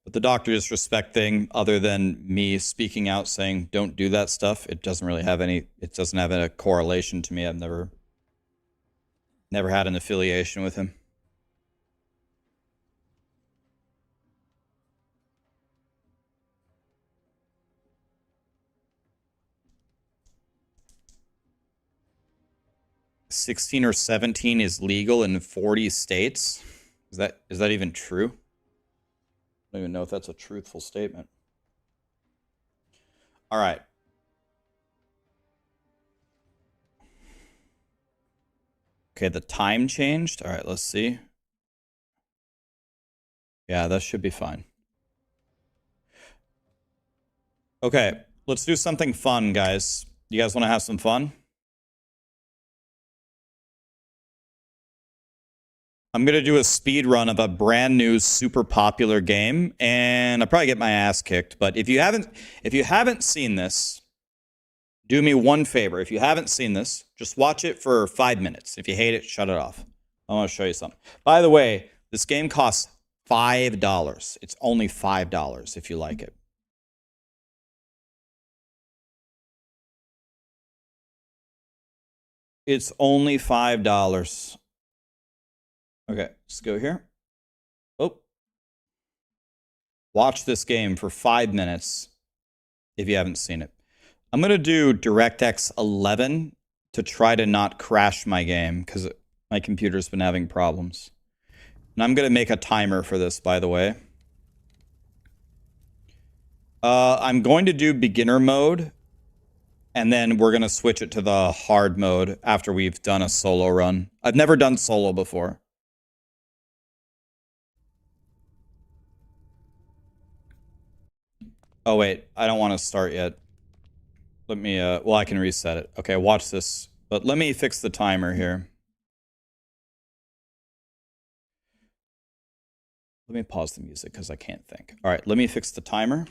Speaker 1: But the Dr. Disrespect thing, other than me speaking out saying don't do that stuff, it doesn't have a correlation to me. I've never had an affiliation with him. $16 or $17 is legal in 40 states. Is that even true? I don't even know if that's a truthful statement. All right. Okay, the time changed. All right, let's see. Yeah, that should be fine. Okay, let's do something fun, guys. You guys want to have some fun? I'm going to do a speed run of a brand new super popular game, and I'll probably get my ass kicked, but if you haven't seen this, do me one favor. If you haven't seen this, just watch it for 5 minutes. If you hate it, shut it off. I want to show you something. By the way, this game costs $5. It's only $5 if you like it. It's only $5. Okay, let's go here. Oh. Watch this game for 5 minutes if you haven't seen it. I'm going to do DirectX 11 to try to not crash my game because my computer's been having problems. And I'm going to make a timer for this, by the way. I'm going to do beginner mode, and then we're going to switch it to the hard mode after we've done a solo run. I've never done solo before. Oh, wait. I don't want to start yet. Let me, well, I can reset it. Okay, watch this. But let me fix the timer here. Let me pause the music because I can't think. All right, let me fix the timer.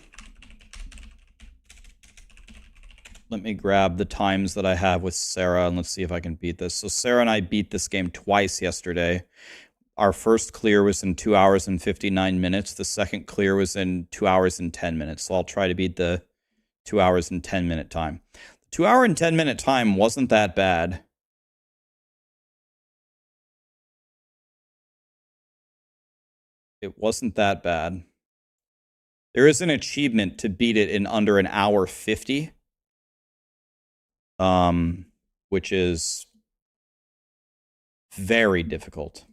Speaker 1: Let me grab the times that I have with Sarah, and let's see if I can beat this. So Sarah and I beat this game twice yesterday. Our first clear was in 2 hours and 59 minutes. The second clear was in 2 hours and 10 minutes. So I'll try to beat the 2 hours and 10 minute time. The 2 hour and 10 minute time wasn't that bad. It wasn't that bad. There is an achievement to beat it in under an hour 50. Which is very difficult.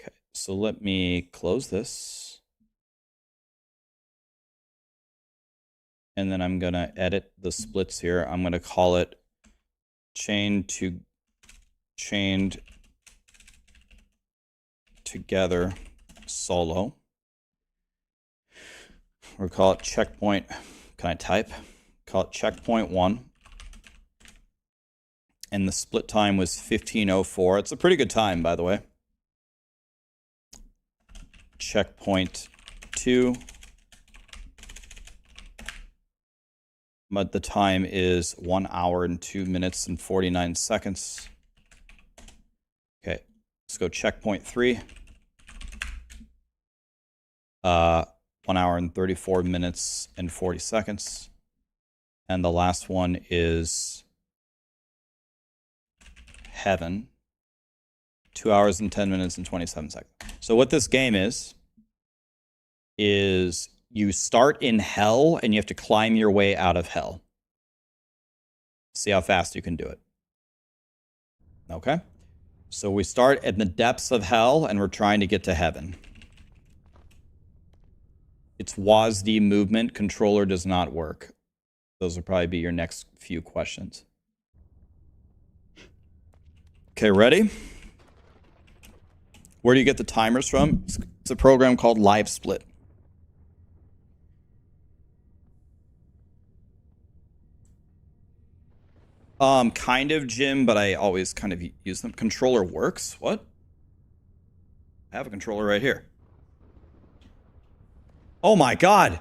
Speaker 1: Okay, so let me close this. And then I'm going to edit the splits here. I'm going to call it chained together solo. We'll call it checkpoint. Can I type? Call it checkpoint 1. And the split time was 15:04. It's a pretty good time, by the way. Checkpoint 2. But the time is 1 hour and 2 minutes and 49 seconds. Okay, let's go checkpoint 3. 1 hour and 34 minutes and 40 seconds. And the last one is Heaven. 2 hours and 10 minutes and 27 seconds. So what this game is you start in hell and you have to climb your way out of hell. See how fast you can do it. Okay? So we start in the depths of hell and we're trying to get to heaven. It's WASD movement. Controller does not work. Those will probably be your next few questions. Okay, ready? Where do you get the timers from? It's a program called Live Split. Kind of, Jim, but I always kind of use them. Controller works? What? I have a controller right here. Oh my god!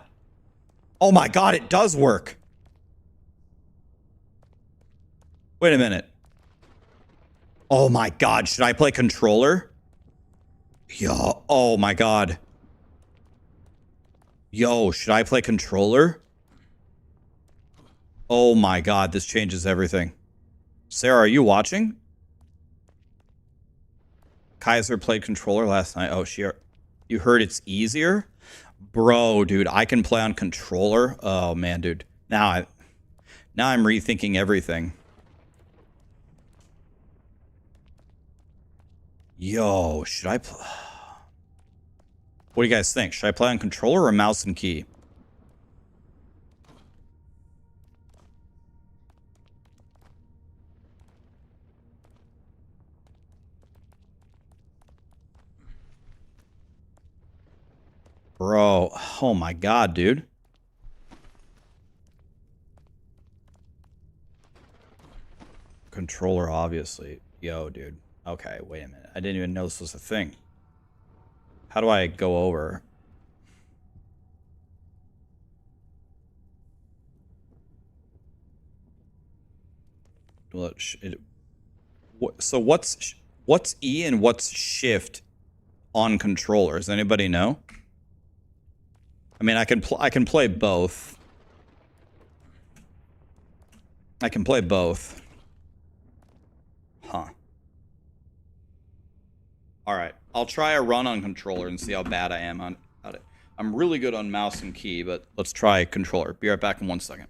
Speaker 1: Oh my god, it does work! Wait a minute. Oh my god, should I play controller? Yo, oh my god. Yo, should I play controller? Oh my god, this changes everything. Sarah, are you watching? Kaiser played controller last night. Oh, you heard it's easier? Bro, dude, I can play on controller. Oh man, dude. Now I'm rethinking everything. Yo, should I play? What do you guys think? Should I play on controller or mouse and key? Bro, oh my god, dude. Controller, obviously. Yo, dude. Okay, wait a minute. I didn't even know this was a thing. How do I go over? Well, so what's E and what's shift on controller? Does anybody know? I mean, I can play both. I can play both. Huh. All right, I'll try a run on controller and see how bad I am on it.
Speaker 3: I'm really good on mouse and key, but let's try controller. Be right back in 1 second.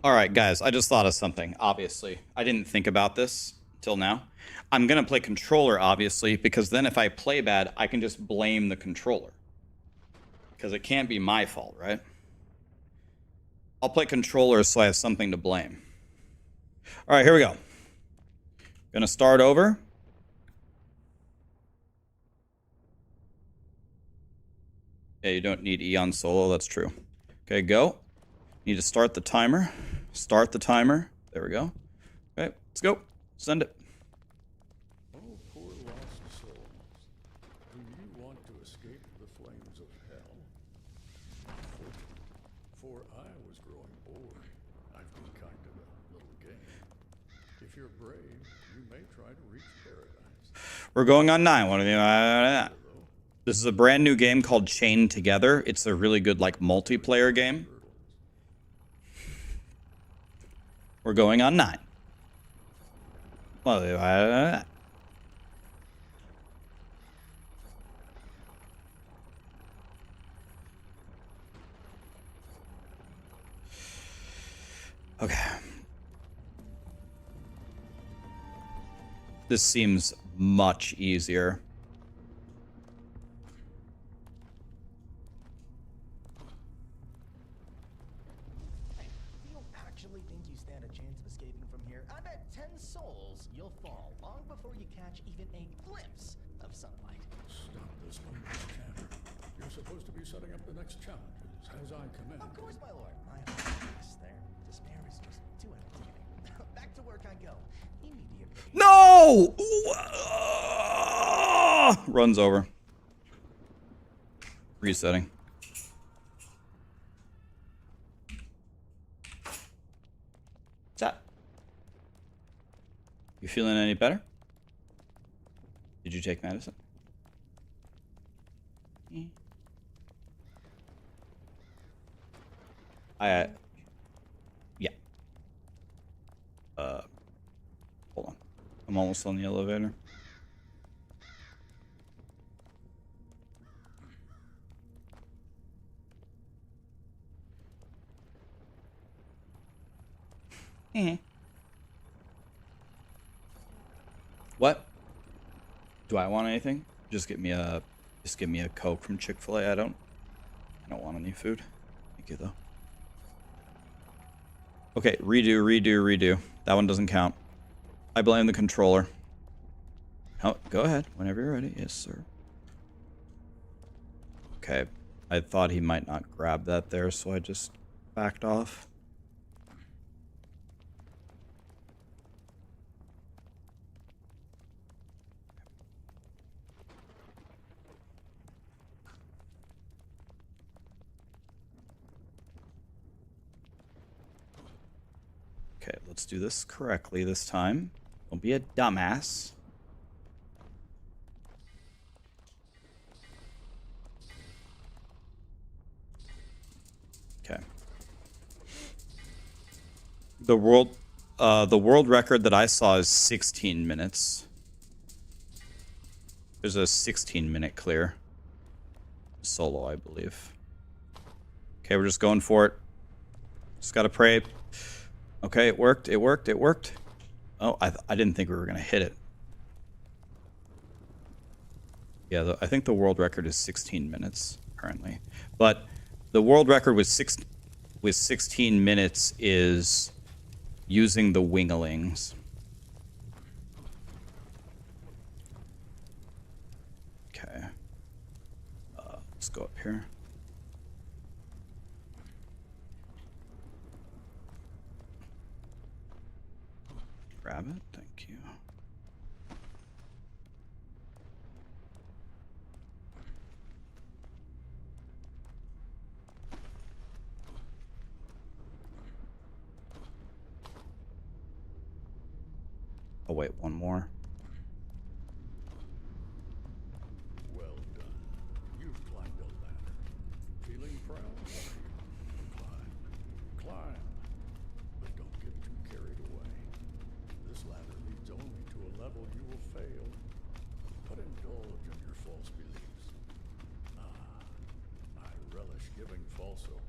Speaker 3: All right, guys, I just thought of something, obviously. I didn't think about this till now. I'm going to play controller, obviously, because then if I play bad, I can just blame the controller. Because it can't be my fault, right? I'll play controller so I have something to blame. All right, here we go. Gonna start over. Yeah, you don't need E on solo, that's true. Okay, go. Need to start the timer. Start the timer. There we go. Okay, let's go. Send it.
Speaker 5: Oh, poor lost souls. Do you want to escape the flames of hell? For I was growing bored. I've been kind of a little game. If you're brave, you may try to reach paradise.
Speaker 3: We're going on 9. What do you? This is a brand new game called Chained Together. It's a really good like multiplayer game. We're going on 9. Well, okay. This seems much easier.
Speaker 6: Actually think you stand a chance of escaping from here? I bet 10 souls you'll fall long before you catch even a glimpse of sunlight.
Speaker 5: Stop this mindless chatter. You're supposed to be setting up the next challenges, as I command.
Speaker 6: Of course, my lord. My apologies. Their despair is just too entertaining. Back to work I go. Immediately.
Speaker 3: No! Runs over. Resetting. What's that? You feeling any better? Did you take medicine? Yeah. Hold on. I'm almost on the elevator. What? Do I want anything? Just give me a Coke from Chick-fil-A. I don't want any food. Thank you though. Okay, redo. That one doesn't count. I blame the controller. Oh, go ahead whenever you're ready. Yes, sir. Okay, I thought he might not grab that there, so I just backed off. Okay, let's do this correctly this time. Don't be a dumbass. Okay. The world record that I saw is 16 minutes. There's a 16-minute clear. Solo, I believe. Okay, we're just going for it. Just gotta pray. Okay, it worked. Oh, I didn't think we were gonna hit it. Yeah, I think the world record is 16 minutes currently. But the world record with 16 minutes is using the winglings. Okay. Let's go up here. Grab it. Thank you. Oh, wait, one more.
Speaker 5: Well done. You've climbed a ladder. Feeling proud? Climb. Climb. But don't get too carried away. This ladder leads only to a level you will fail. But indulge in your false beliefs. I relish giving false hope.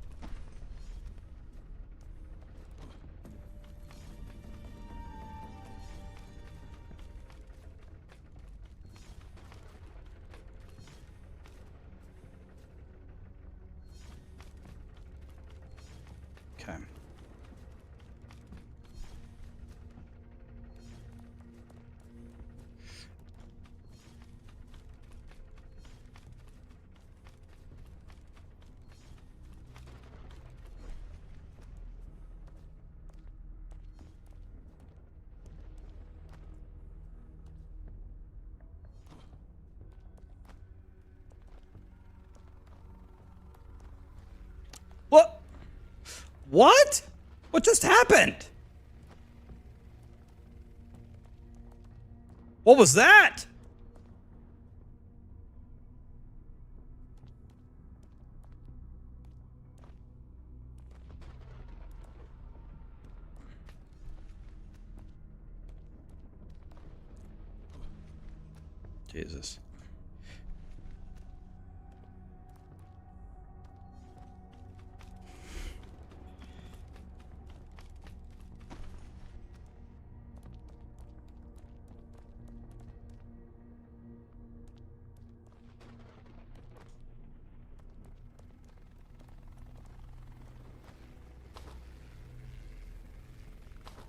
Speaker 3: Okay. What? What? What just happened? What was that? Jesus.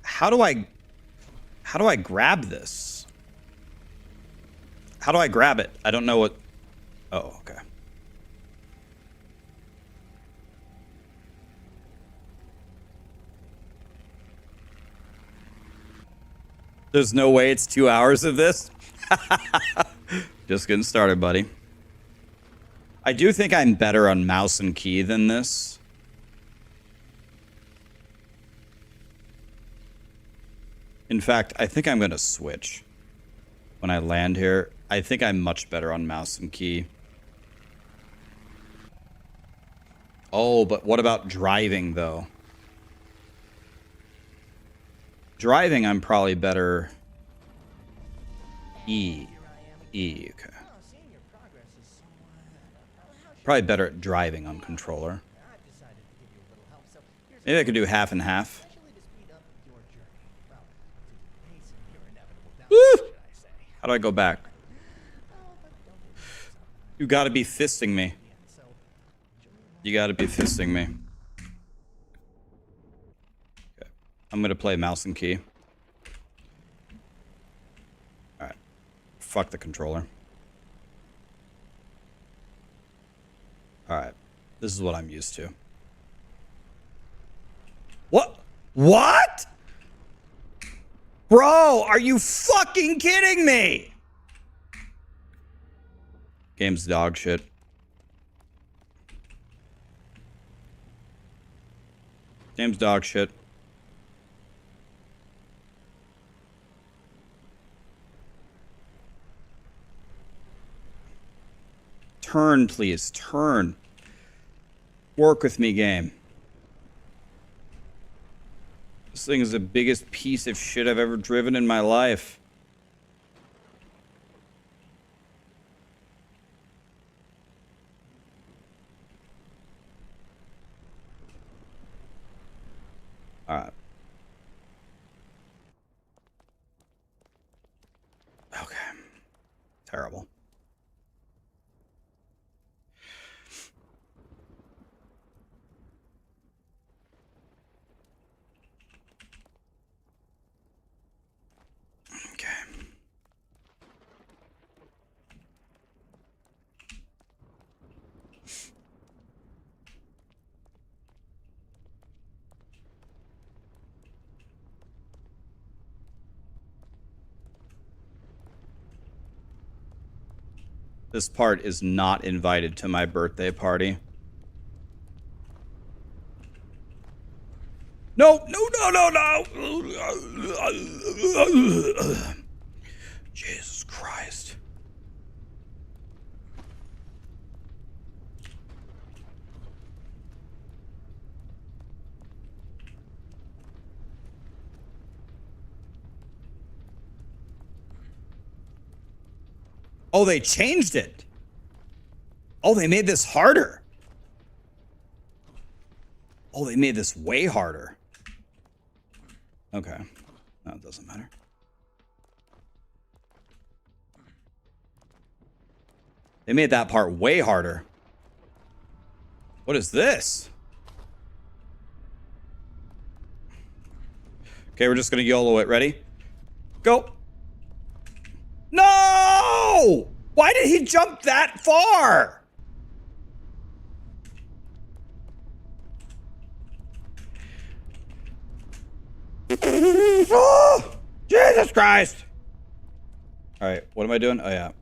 Speaker 3: How do I grab this? How do I grab it? I don't know what. Oh, okay. There's no way it's 2 hours of this. Just getting started, buddy. I do think I'm better on mouse and key than this. In fact, I think I'm going to switch. When I land here, I think I'm much better on mouse and key. Oh, but what about driving, though? Driving, I'm probably better. E. E, okay. Probably better at driving on controller. Maybe I could do half and half. Woo! How do I go back? You gotta be fisting me. You gotta be fisting me. Okay. I'm gonna play mouse and key. Alright. Fuck the controller. Alright. This is what I'm used to. What? What? Bro, are you fucking kidding me? Game's dog shit. Game's dog shit. Turn, please. Turn. Work with me, game. This thing is the biggest piece of shit I've ever driven in my life. Alright. Okay. Terrible. This part is not invited to my birthday party. No, no, no, no, no! Jesus Christ. Oh, they changed it. Oh, they made this harder. Oh, they made this way harder. Okay. No, it doesn't matter. They made that part way harder. What is this? Okay, we're just gonna YOLO it. Ready? Go. No! Why did he jump that far? Oh, Jesus Christ! All right, what am I doing? Oh yeah.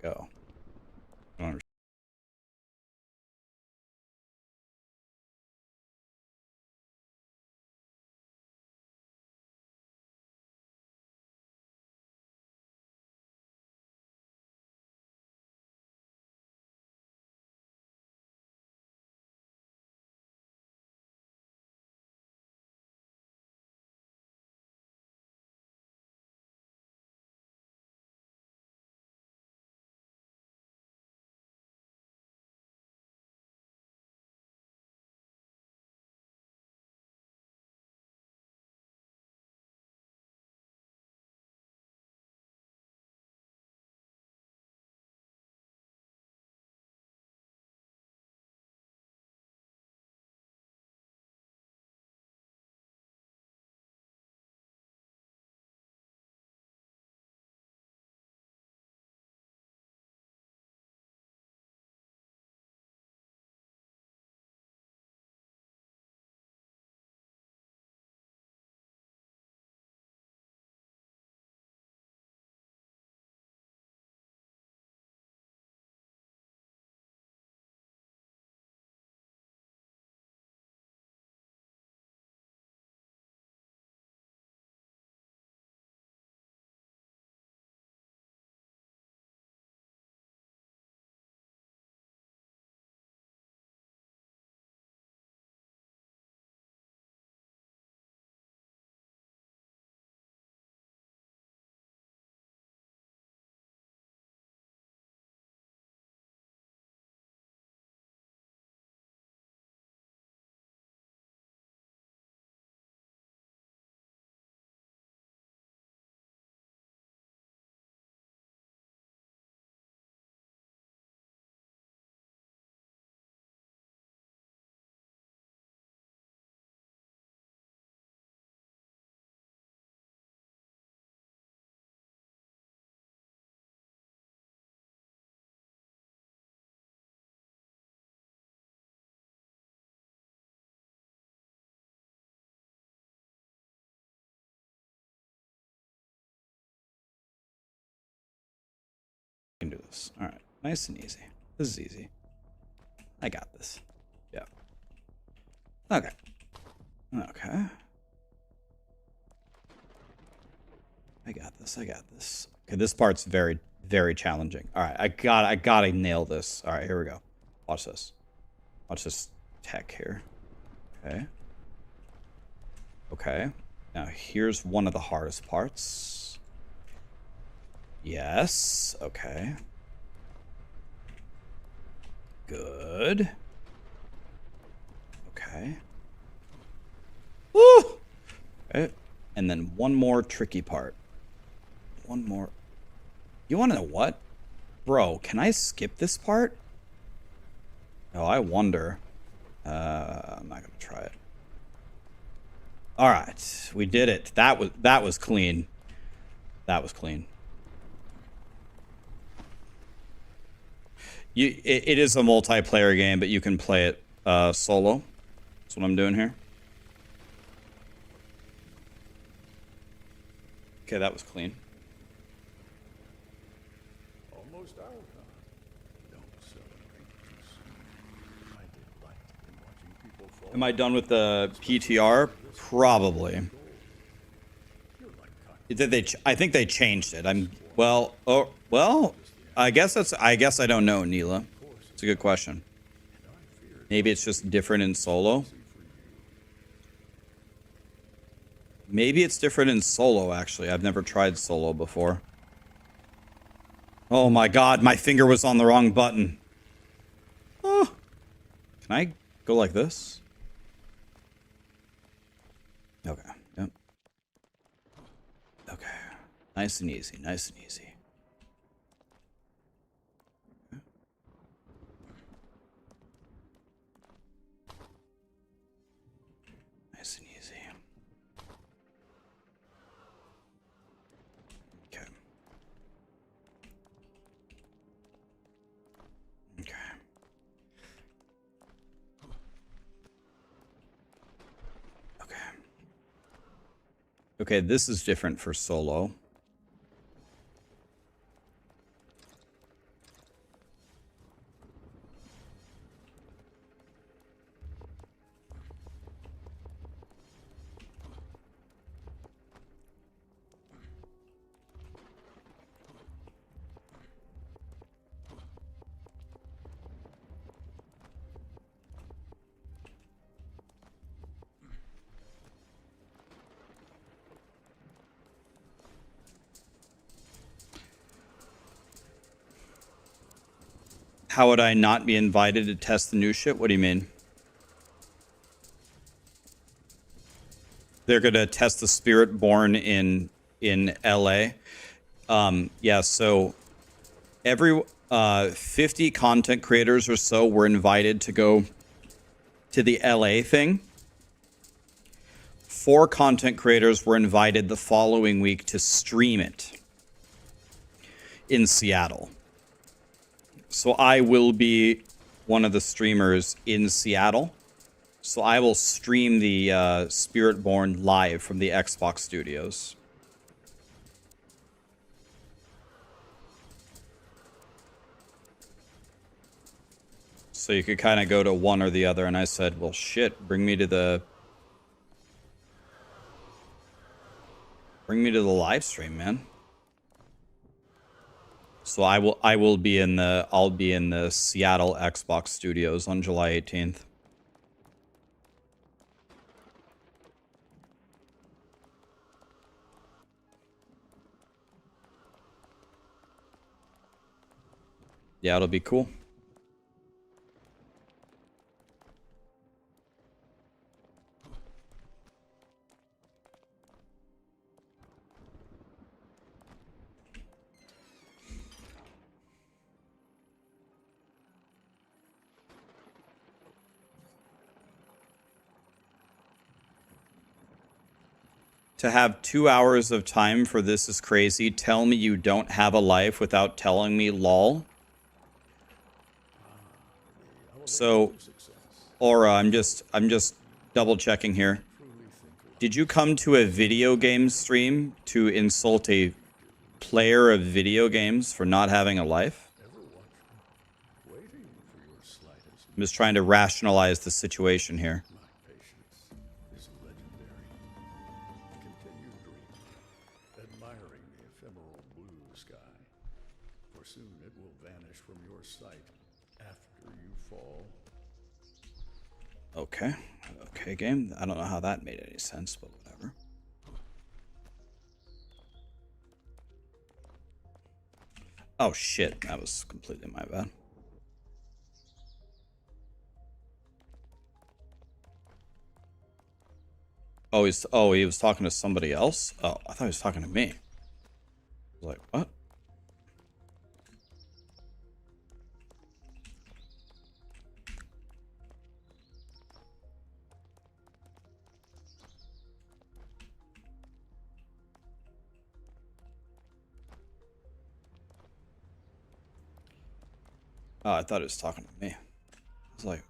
Speaker 3: go? I don't understand. I can do this. All right, nice and easy. This is easy. I got this. Yeah. Okay. Okay. I got this. I got this. Okay, this part's very, very challenging. All right, I gotta nail this. All right, here we go. Watch this. Watch this tech here. Okay. Okay. Now here's one of the hardest parts. Yes. Okay. Good. Okay. Woo! Okay. And then one more tricky part. One more. You want to know what? Bro, can I skip this part? Oh, I wonder. I'm not going to try it. All right. We did it. That was clean. That was clean. It is a multiplayer game, but you can play it solo. That's what I'm doing here. Okay, that was clean.
Speaker 5: Almost out, huh? Don't celebrate too soon. I delight in watching people fall.
Speaker 3: Am I done with the PTR? Probably. I think they changed it. Well. I guess I don't know, Neela. It's a good question. Maybe it's just different in solo. Maybe it's different in solo, actually. I've never tried solo before. Oh my god, my finger was on the wrong button. Oh. Can I go like this? Okay. Yep. Okay. Nice and easy. Nice and easy. Nice and easy. Okay. Okay. Okay. Okay, this is different for solo. How would I not be invited to test the new shit? What do you mean? They're gonna test the Spirit Born in LA. Yeah, so every 50 content creators or so were invited to go to the LA thing. 4 content creators were invited the following week to stream it in Seattle. So I will be one of the streamers in Seattle. So I will stream the Spirit Born live from the Xbox studios. So you could kind of go to one or the other, and I said, well, shit, bring me to the live stream, man. So I'll be in the Seattle Xbox studios on July 18th. Yeah, it'll be cool. To have 2 hours of time for this is crazy. Tell me you don't have a life without telling me lol. So, Aura, I'm just double checking here. Did you come to a video game stream to insult a player of video games for not having a life? I'm just trying to rationalize the situation here.
Speaker 5: Admiring the ephemeral blue sky, for soon it will vanish from your sight after you fall.
Speaker 3: Okay. Okay, game. I don't know how that made any sense, but whatever. Oh, shit. That was completely my bad. Oh, he was talking to somebody else? Oh, I thought he was talking to me. I was like, what? Oh, I thought he was talking to me. I was like,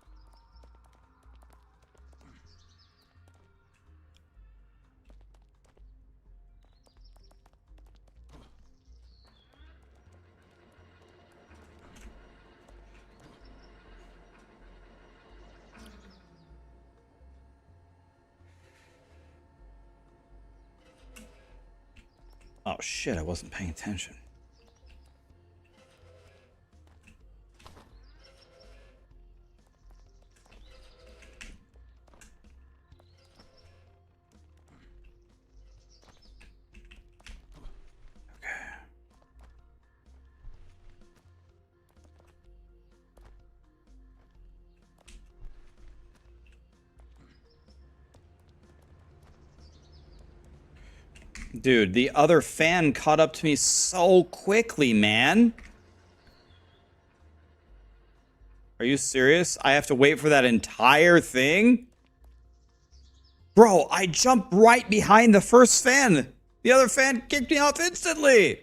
Speaker 3: oh shit, I wasn't paying attention. Dude, the other fan caught up to me so quickly, man. Are you serious? I have to wait for that entire thing? Bro, I jumped right behind the first fan. The other fan kicked me off instantly.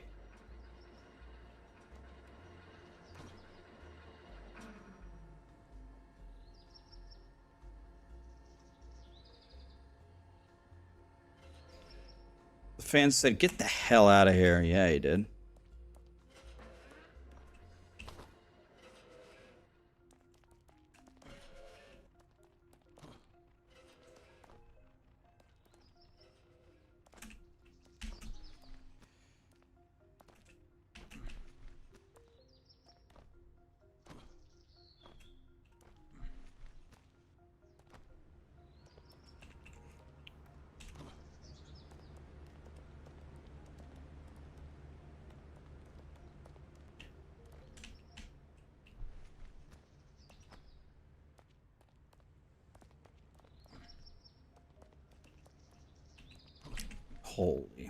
Speaker 3: The fan said, get the hell out of here. Yeah, he did. Holy.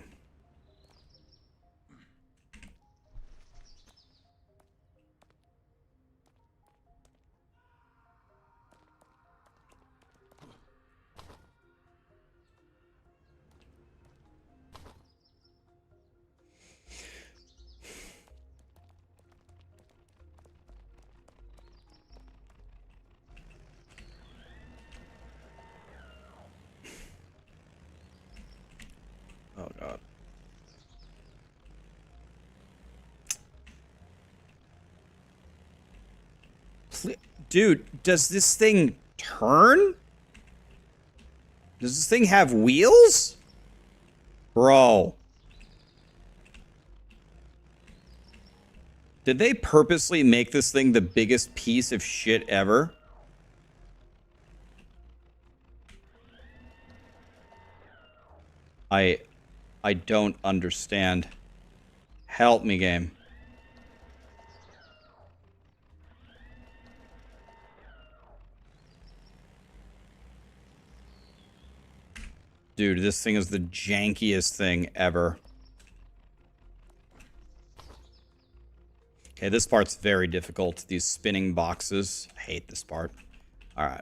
Speaker 3: Oh god. Dude, does this thing turn? Does this thing have wheels? Bro. Did they purposely make this thing the biggest piece of shit ever? I don't understand. Help me, game. Dude, this thing is the jankiest thing ever. Okay, this part's very difficult. These spinning boxes. I hate this part. Alright.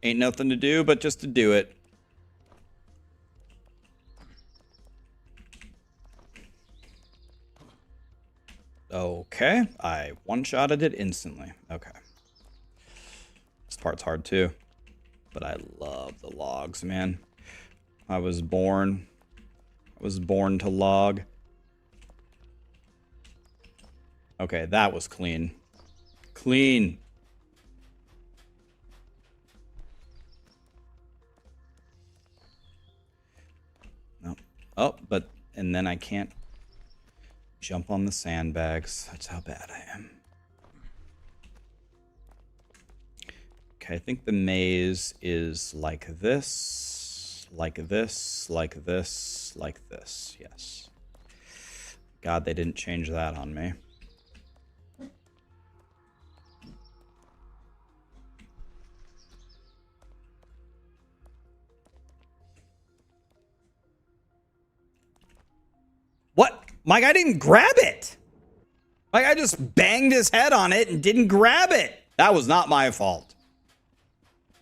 Speaker 3: Ain't nothing to do but just to do it. Okay, I one-shotted it instantly. Okay. This part's hard too. But I love the logs, man. I was born to log. Okay, that was clean. Clean. No. Oh, but, and then I can't jump on the sandbags. That's how bad I am. Okay, I think the maze is like this, like this, like this, like this. Yes. God, they didn't change that on me. What? My guy didn't grab it. My guy just banged his head on it and didn't grab it. That was not my fault.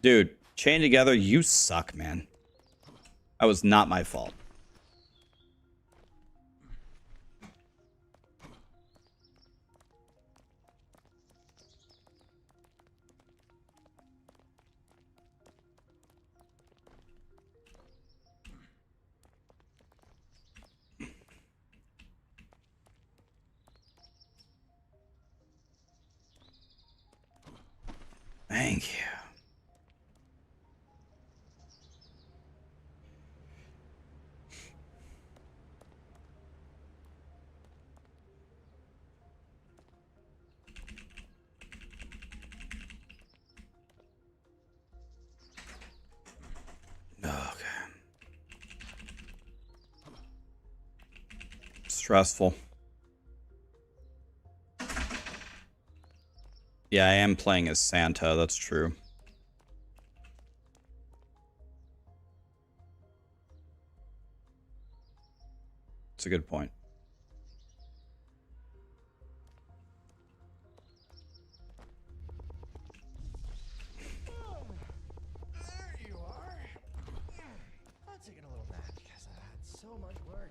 Speaker 3: Dude, chain together, you suck, man. That was not my fault. Thank you. Okay. Stressful. Yeah, I am playing as Santa, that's true. It's a good point.
Speaker 6: There you are. I'm taking a little nap because I had so much work.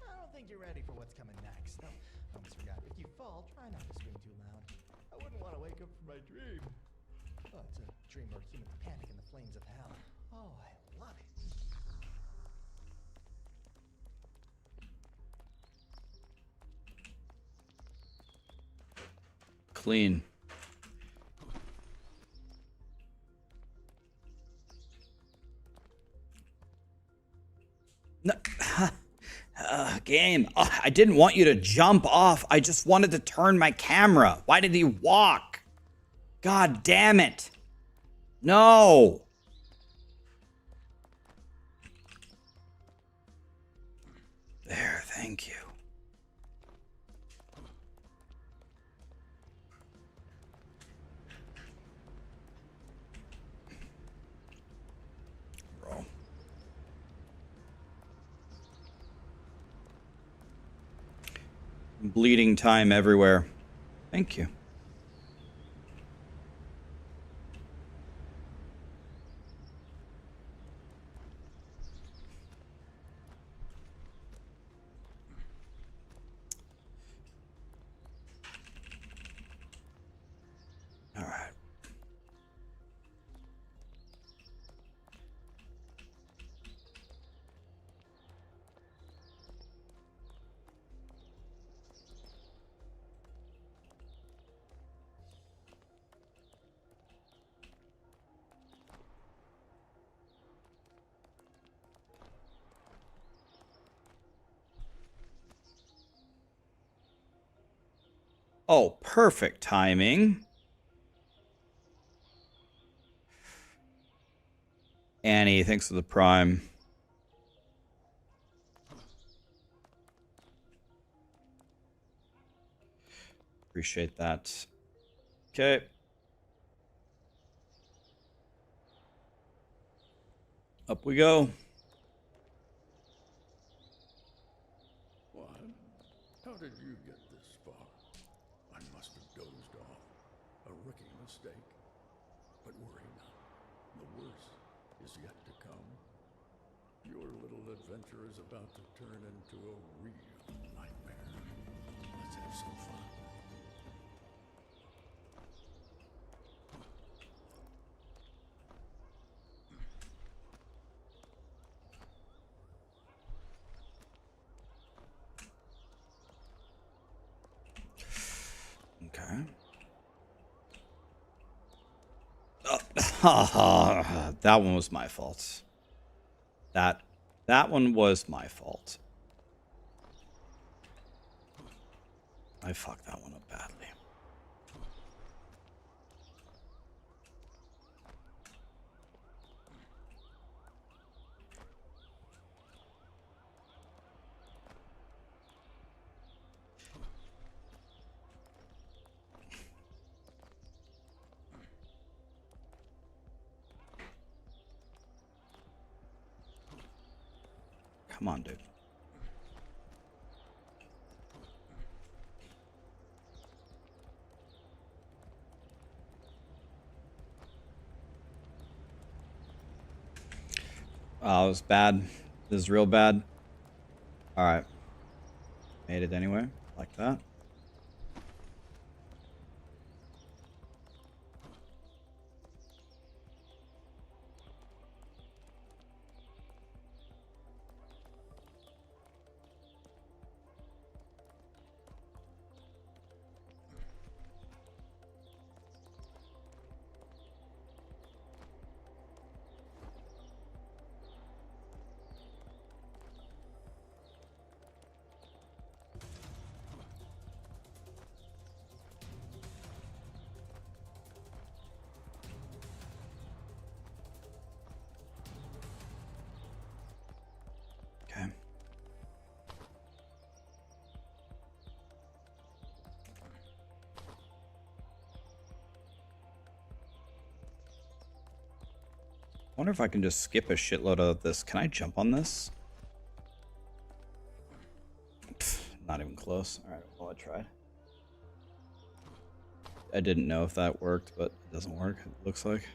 Speaker 6: I don't think you're ready for what's coming next. No, I almost forgot. If you fall, try not to scream too loud. I wouldn't want to wake up from my dream. Oh, it's a dream where humans panic in the flames of hell. Oh, I love it.
Speaker 3: Clean. No. Game. I didn't want you to jump off. I just wanted to turn my camera. Why did he walk? God damn it. No. There, thank you. Bro. Bleeding time everywhere. Thank you. All right. Oh, perfect timing. Annie, thanks for the prime. Appreciate that. Okay. Up we go.
Speaker 5: What? How did you get this far? I must have dozed off. A rookie mistake. But worry not. The worst is yet to come. Your little adventure is about to turn into a real nightmare. Let's have some fun.
Speaker 3: Okay. That one was my fault. That one was my fault. I fucked that one up badly. Come on, dude. Oh, it was bad. This is real bad. Alright. Made it anyway. Like that. Okay. I wonder if I can just skip a shitload of this. Can I jump on this? Pfft, not even close. Alright, well, I tried. I didn't know if that worked, but it doesn't work, it looks like.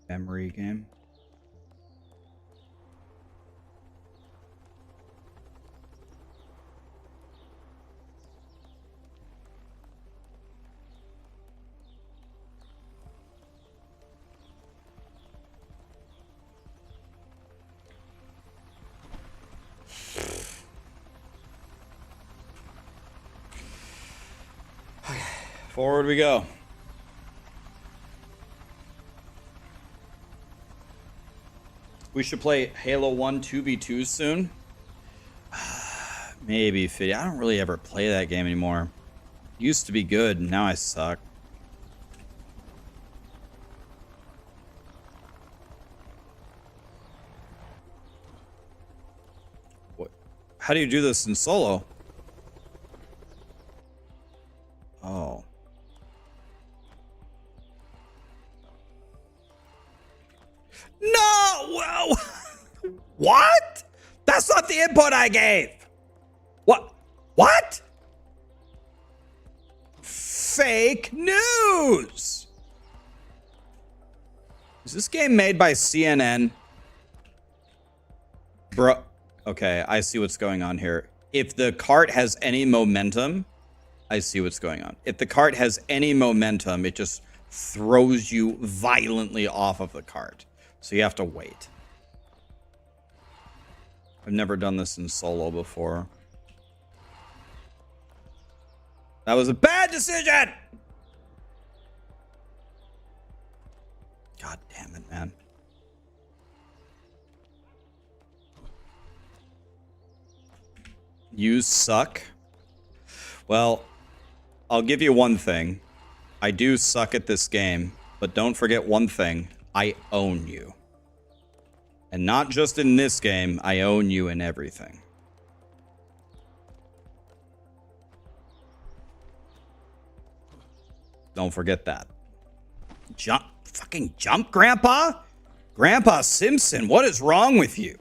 Speaker 3: Memory game. Forward we go. We should play Halo 1 2v2 soon. Maybe, Fiddy. I don't really ever play that game anymore. Used to be good, now I suck. What? How do you do this in solo? Oh. No! Well, what? That's not the input I gave. What? What? Fake news. Is this game made by CNN? Bro. Okay, I see what's going on here. If the cart has any momentum, I see what's going on. If the cart has any momentum, it just throws you violently off of the cart. So you have to wait. I've never done this in solo before. That was a bad decision! God damn it, man. You suck. Well, I'll give you one thing. I do suck at this game, but don't forget one thing. I own you. And not just in this game, I own you in everything. Don't forget that. Jump, fucking jump, Grandpa? Grandpa Simpson, what is wrong with you?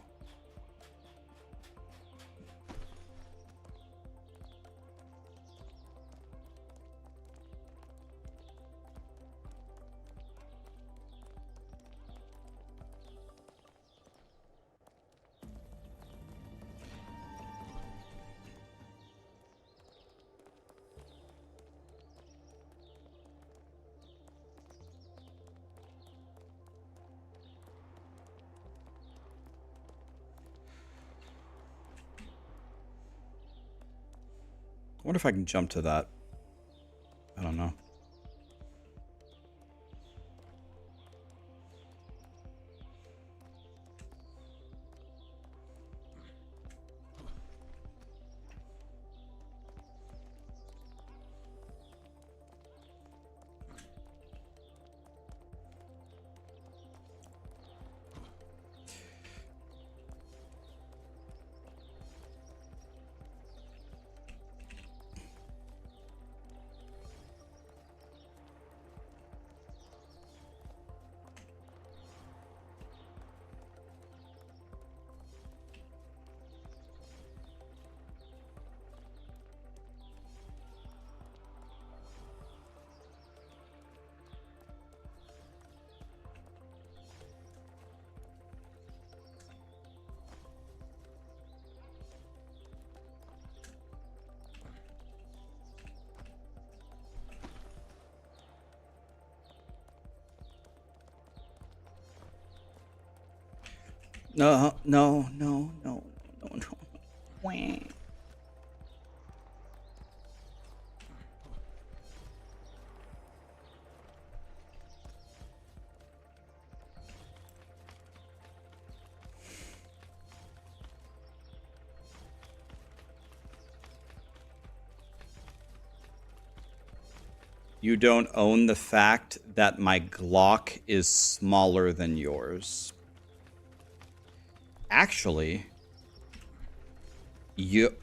Speaker 3: I wonder if I can jump to that. I don't know. No, no, no, no, no, no. Wah. You don't own the fact that my Glock is smaller than yours. Actually,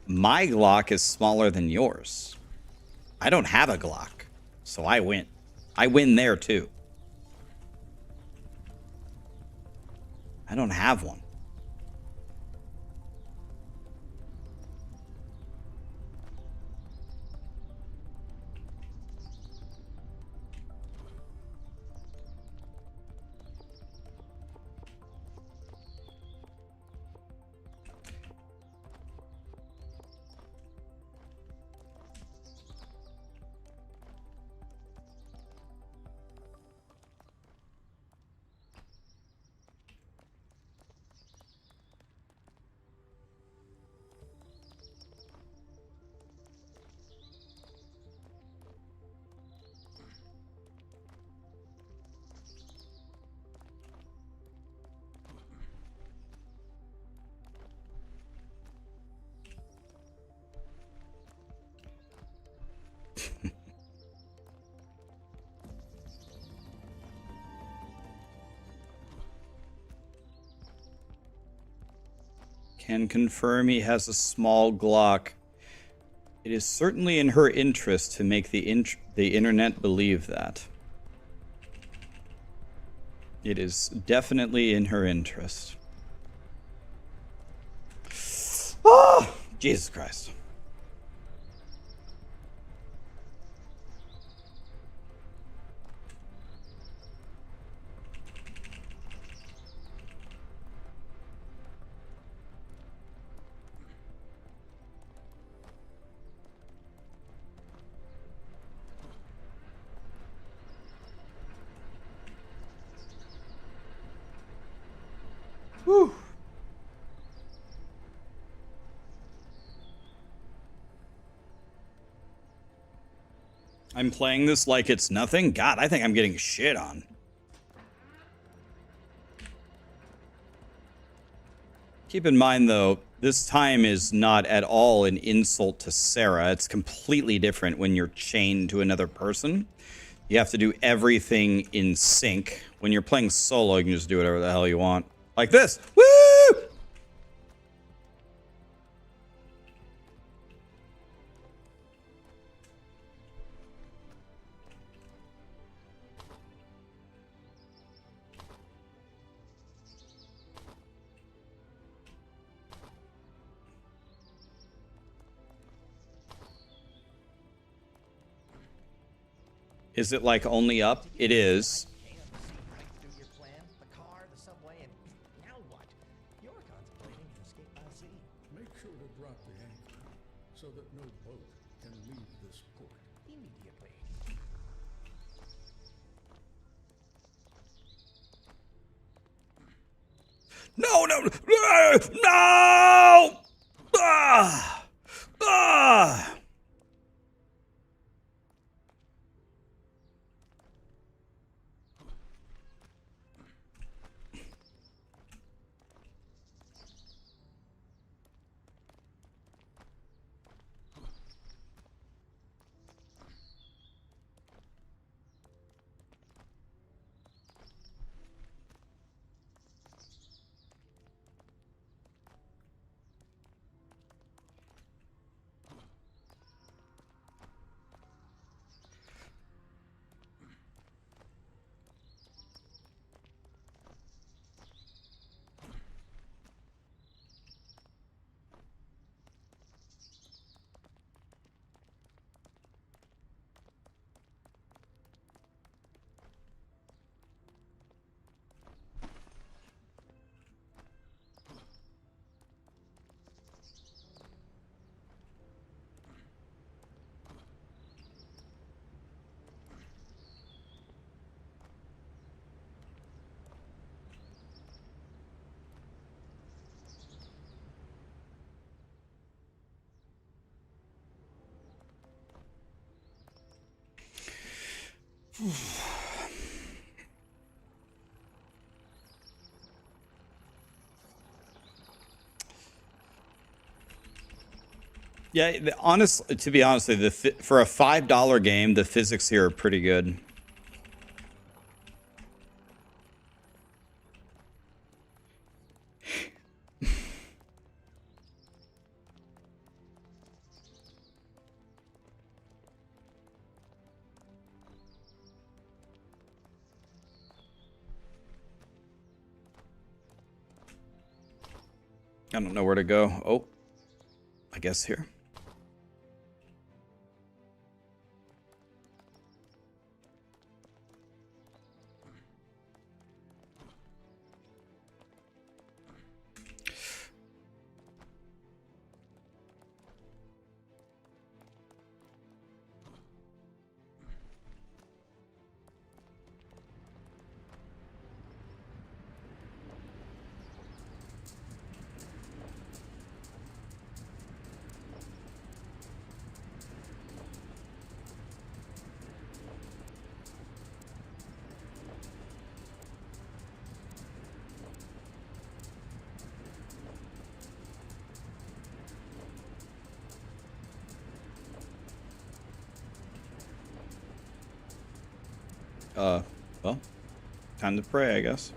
Speaker 3: my Glock is smaller than yours. I don't have a Glock, so I win. I win there too. I don't have one. Can confirm he has a small Glock. It is certainly in her interest to make the internet believe that. It is definitely in her interest. Oh, Jesus Christ. Whew. I'm playing this like it's nothing? God, I think I'm getting shit on. Keep in mind, though, this time is not at all an insult to Sarah. It's completely different when you're chained to another person. You have to do everything in sync. When you're playing solo, you can just do whatever the hell you want. Like this. Woo! Is it like only up? It is.
Speaker 6: Right through your plan, the car, the subway, and now what? You're contemplating an escape by sea.
Speaker 5: Make sure to drop the anchor so that no boat can leave this port.
Speaker 6: Immediately.
Speaker 3: No, no, no! Ah! Ah! Yeah, to be honest, for a $5 game, the physics here are pretty good. I don't know where to go. Oh, I guess here. Well, time to pray, I guess.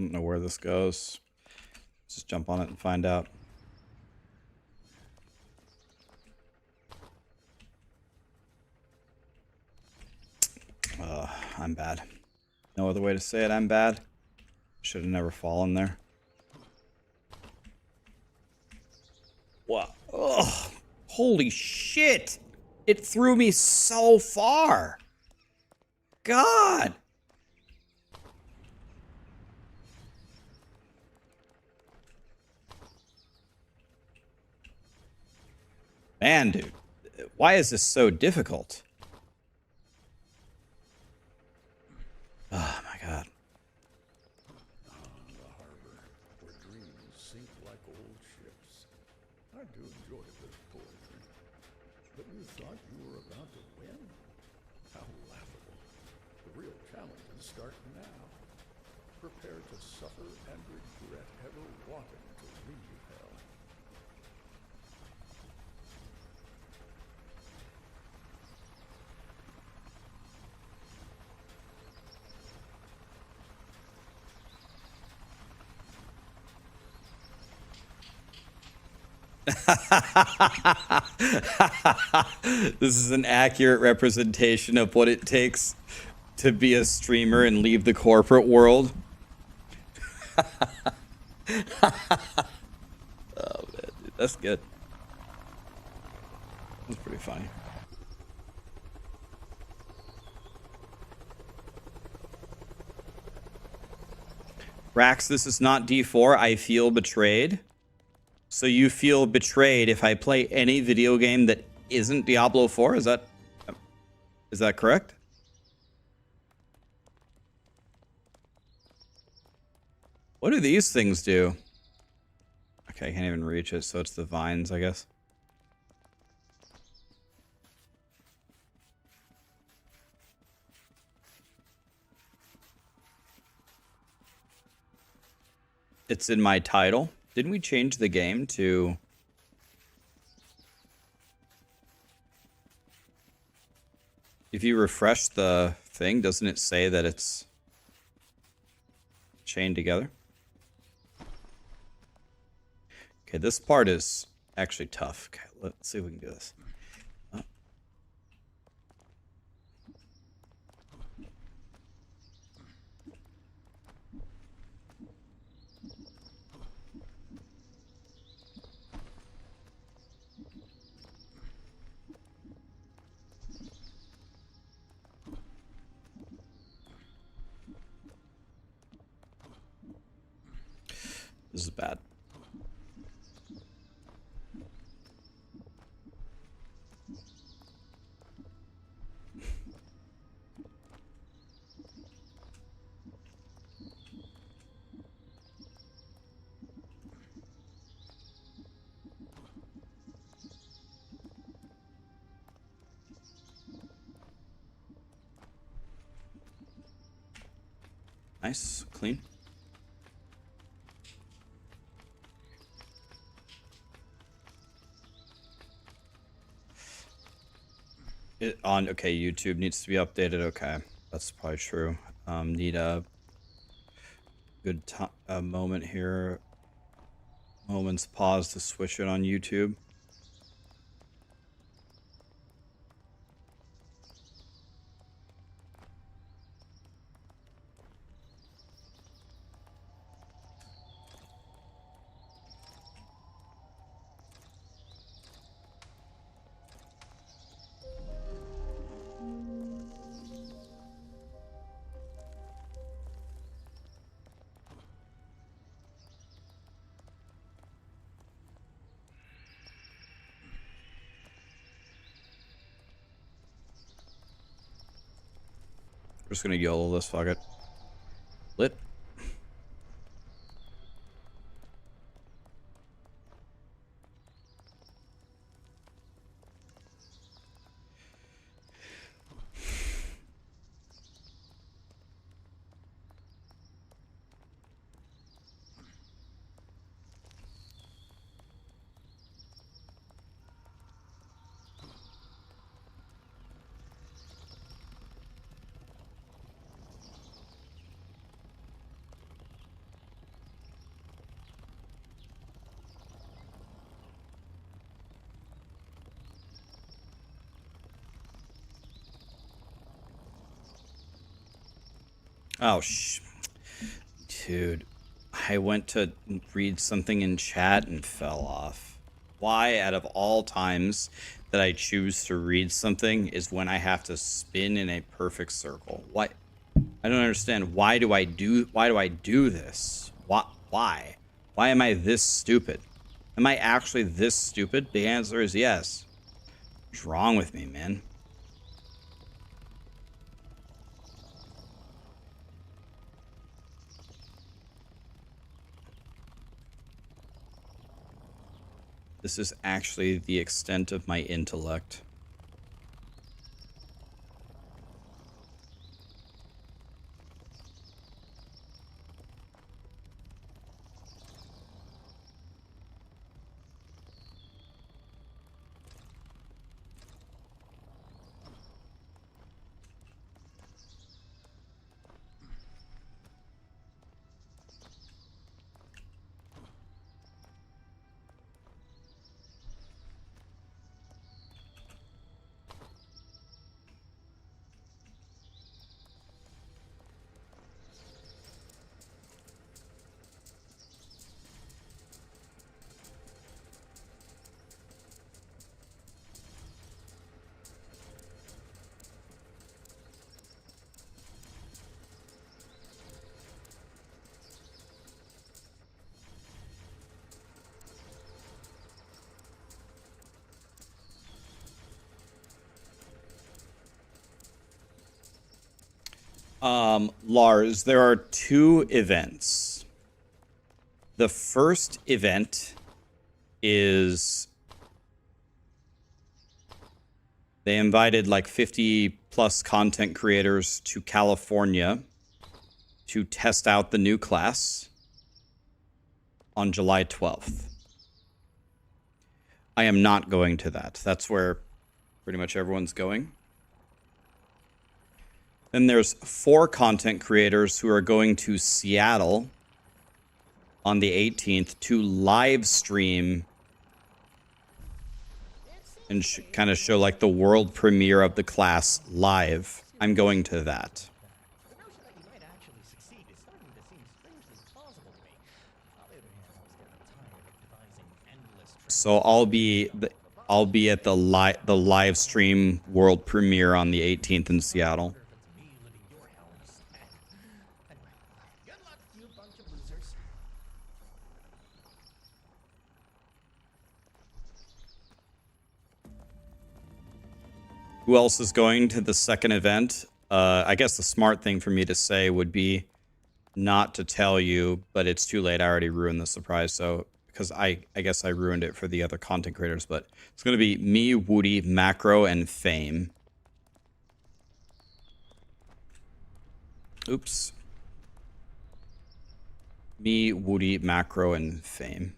Speaker 3: I don't know where this goes. Let's just jump on it and find out. I'm bad. No other way to say it, I'm bad. Should have never fallen there. Wow. Ugh. Holy shit! It threw me so far! God! Man, dude. Why is this so difficult? Oh my god.
Speaker 5: The harbor, where dreams sink like old ships. I do enjoy a bit of poetry. But you thought you were about to win? How laughable. The real challenges start now. Prepare to suffer and regret ever wanting to leave hell.
Speaker 3: This is an accurate representation of what it takes to be a streamer and leave the corporate world. Oh man, dude, that's good. That's pretty funny. Rax, this is not D4. I feel betrayed. So you feel betrayed if I play any video game that isn't Diablo 4? Is that correct? What do these things do? Okay, I can't even reach it, so it's the vines, I guess. It's in my title. Didn't we change the game to... If you refresh the thing, doesn't it say that it's chained together? Okay, this part is actually tough. Okay, let's see if we can do this. Oh. This is bad. Nice, clean. Okay, YouTube needs to be updated. Okay, that's probably true. Need a good moment here. Moment's pause to switch it on YouTube. We're just gonna YOLO this, fuck it. Lit. Oh, dude. I went to read something in chat and fell off. Why, out of all times that I choose to read something, is when I have to spin in a perfect circle? Why? I don't understand. Why do I do this? Why? Why am I this stupid? Am I actually this stupid? The answer is yes. What's wrong with me, man? This is actually the extent of my intellect. Lars, there are two events. The first event is they invited like 50 plus content creators to California to test out the new class on July 12th. I am not going to that. That's where pretty much everyone's going. Then there's 4 content creators who are going to Seattle on the 18th to live stream and kind of show like the world premiere of the class live. I'm going to that.
Speaker 6: The notion that you might actually succeed is starting to seem strangely plausible to me. On the other hand, I was getting tired of devising endless
Speaker 3: So I'll be at the live stream world premiere on the 18th in Seattle.
Speaker 6: me living your hell instead. Anyway, good luck, you bunch of losers.
Speaker 3: Who else is going to the second event? I guess the smart thing for me to say would be not to tell you, but it's too late. I already ruined the surprise, so because I guess I ruined it for the other content creators, but it's going to be me, Woody, Macro, and Fame. Oops. Me, Woody, Macro, and Fame.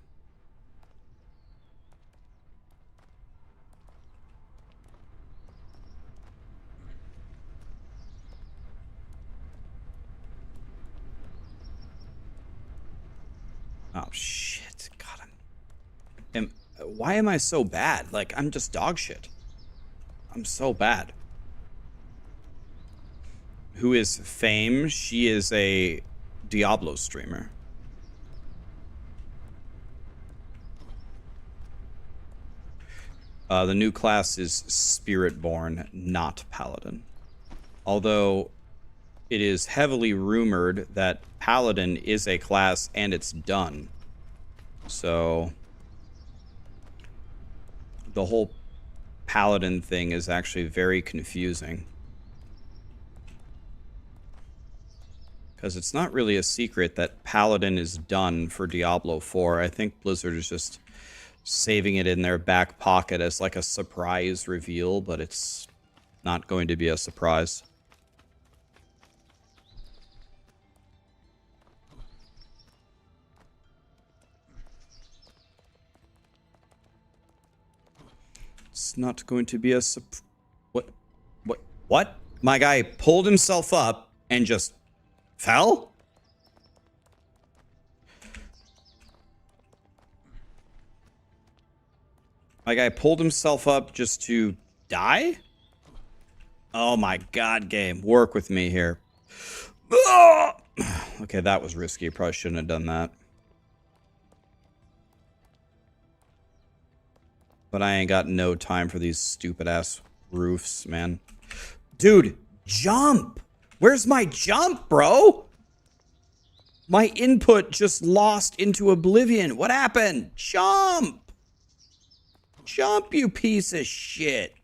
Speaker 3: Oh, shit. God, why am I so bad? Like, I'm just dog shit. I'm so bad. Who is Fame? She is a Diablo streamer. The new class is Spiritborn, not Paladin. Although it is heavily rumored that Paladin is a class and it's done. So the whole Paladin thing is actually very confusing. Because it's not really a secret that Paladin is done for Diablo 4. I think Blizzard is just saving it in their back pocket as like a surprise reveal, but it's not going to be a surprise. It's not going to be a What? My guy pulled himself up and just fell? My guy pulled himself up just to die? Oh my god, game. Work with me here. Ah! Okay, that was risky. Probably shouldn't have done that. But I ain't got no time for these stupid ass roofs, man. Dude, jump! Where's my jump, bro? My input just lost into oblivion. What happened? Jump! Jump, you piece of shit.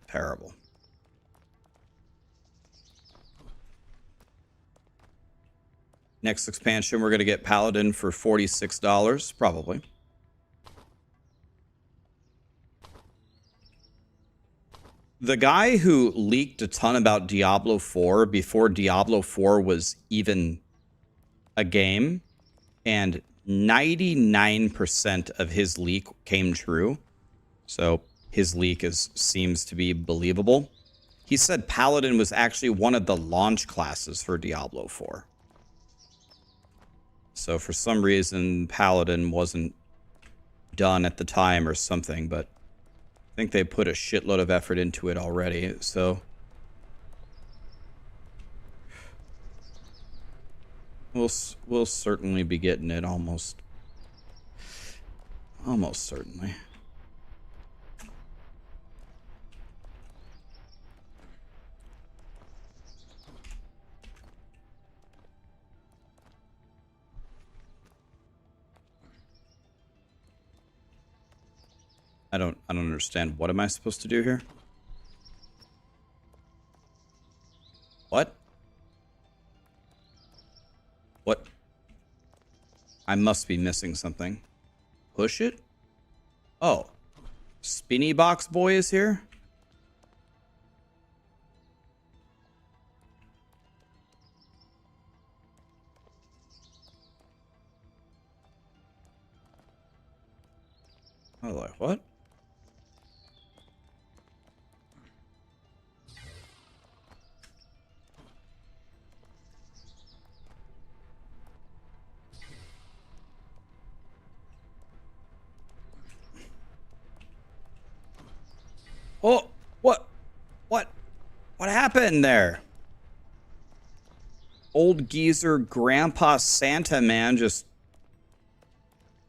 Speaker 3: Terrible. Next expansion, we're going to get Paladin for $46, probably. The guy who leaked a ton about Diablo 4 before Diablo 4 was even a game, and 99% of his leak came true. So his leak seems to be believable. He said Paladin was actually one of the launch classes for Diablo 4. So for some reason, Paladin wasn't done at the time or something, but I think they put a shitload of effort into it already, so we'll certainly be getting it almost certainly. I don't understand. What am I supposed to do here? What? What? I must be missing something. Push it? Oh. Spinny Box Boy is here? Oh, like what? Oh, what happened there? Old geezer Grandpa Santa man just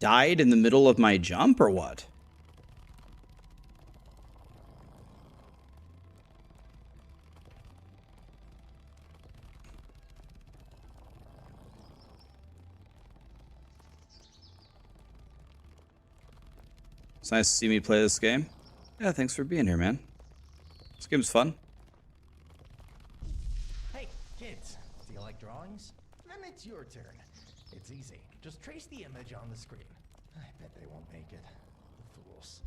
Speaker 3: died in the middle of my jump or what? It's nice to see me play this game. Yeah, thanks for being here, man. This game's fun.
Speaker 6: Hey, kids, do you like drawings? Then it's your turn. It's easy. Just trace the image on the screen. I bet they won't make it. Fools.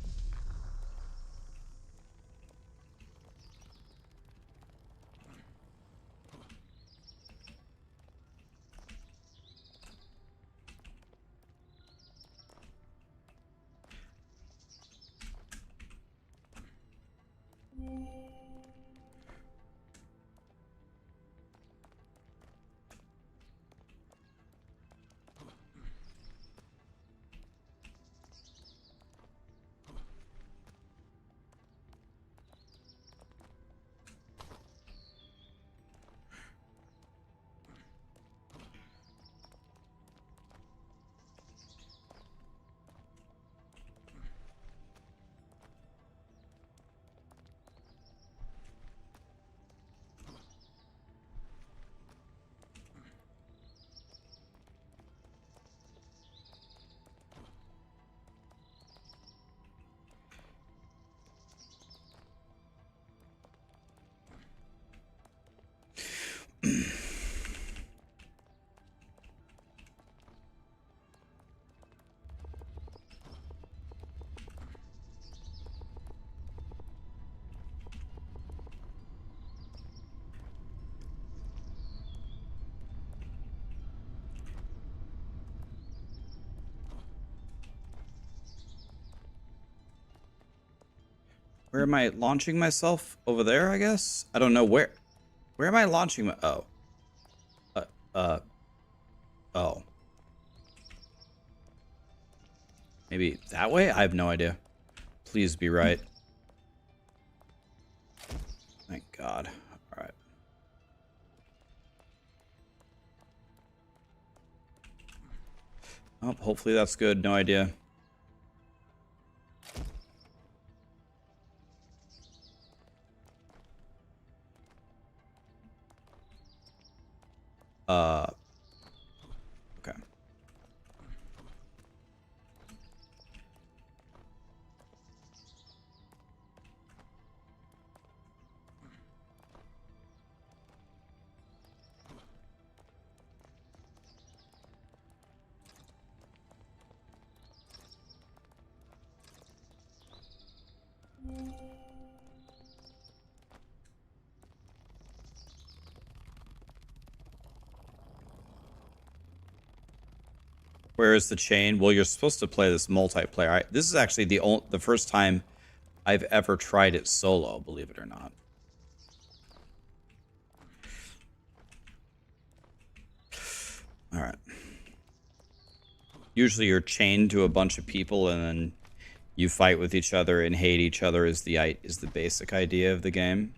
Speaker 3: Where am I launching myself? Over there, I guess? I don't know where. Where am I launching my... Oh. Oh. Maybe that way? I have no idea. Please be right. Thank God. All right. Oh, hopefully that's good. No idea. Okay. Where is the chain? Well, you're supposed to play this multiplayer. This is actually the first time I've ever tried it solo, believe it or not. All right. Usually you're chained to a bunch of people and then you fight with each other and hate each other is the basic idea of the game.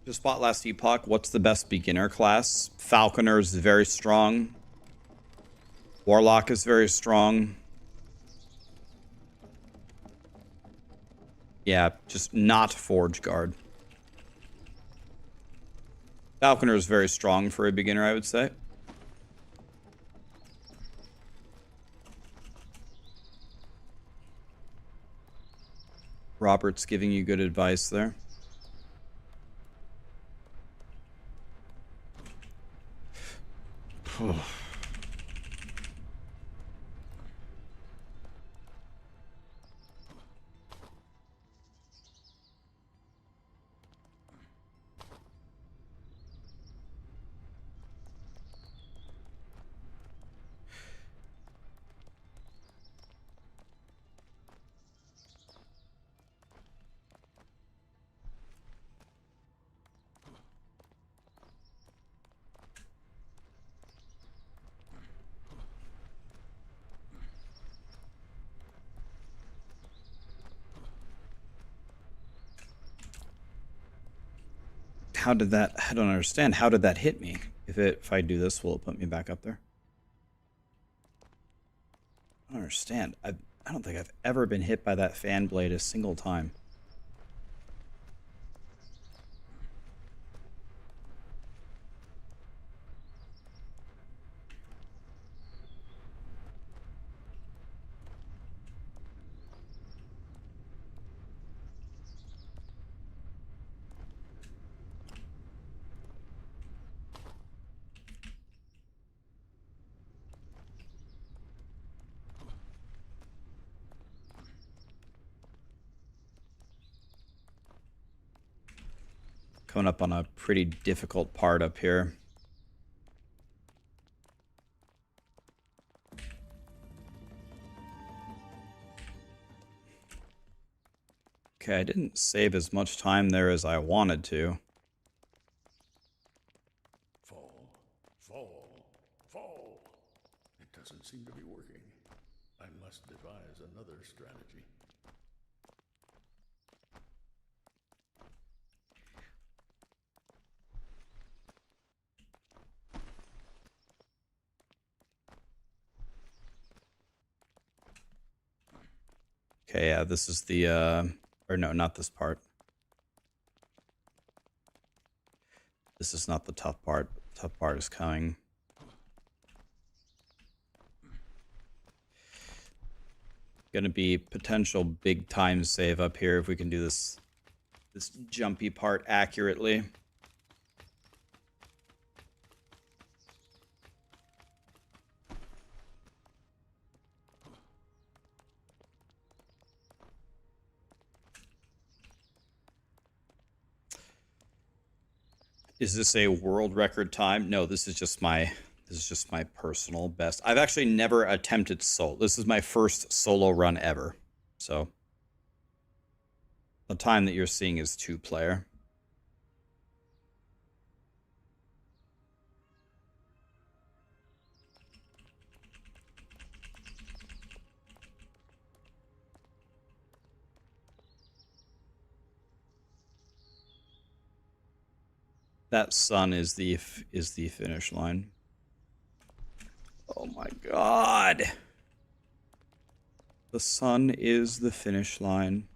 Speaker 3: Just bought last Epoch. What's the best beginner class? Falconer is very strong. Warlock is very strong. Yeah, just not Forge Guard. Falconer is very strong for a beginner, I would say. Robert's giving you good advice there. How did that... I don't understand. How did that hit me? If I do this, will it put me back up there? I don't understand. I don't think I've ever been hit by that fan blade a single time. Coming up on a pretty difficult part up here. Okay, I didn't save as much time there as I wanted to.
Speaker 5: Fall, fall, fall. It doesn't seem to be working. I must devise another strategy.
Speaker 3: Okay, yeah, this is the, or no, not this part. This is not the tough part. The tough part is coming. Gonna be potential big time save up here if we can do this jumpy part accurately. Is this a world record time? No, this is just my personal best. I've actually never attempted solo. This is my first solo run ever. So the time that you're seeing is 2-player. That sun is the finish line. Oh my god. The sun is the finish line.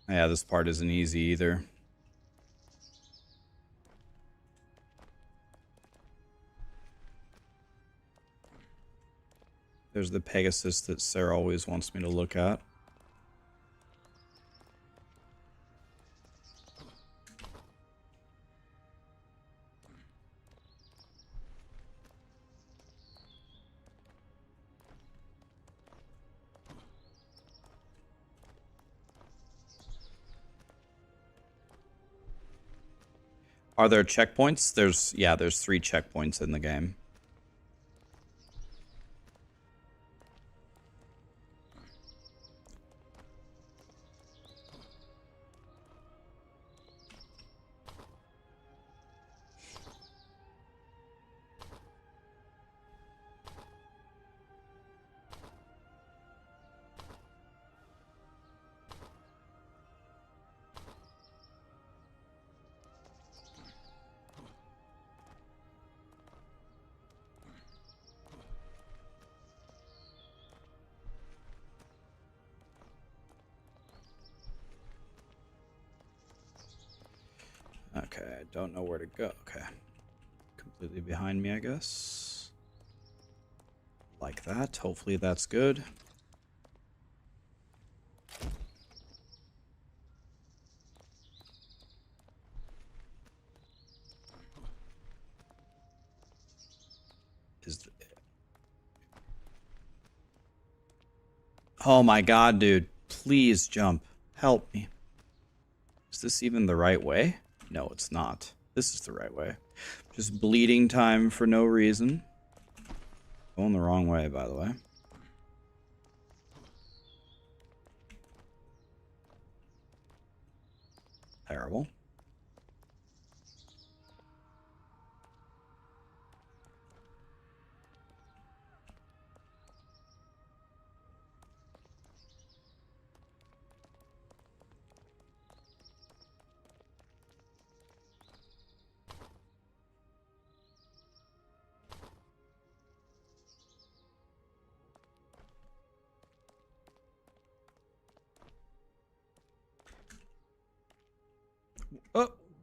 Speaker 3: Yeah, this part isn't easy either. There's the Pegasus that Sarah always wants me to look at. Are there checkpoints? There's 3 checkpoints in the game. Okay, I don't know where to go. Okay. Completely behind me, I guess. Like that. Hopefully that's good. Oh my god, dude. Please jump. Help me. Is this even the right way? No, it's not. This is the right way. Just bleeding time for no reason. Going the wrong way, by the way. Terrible.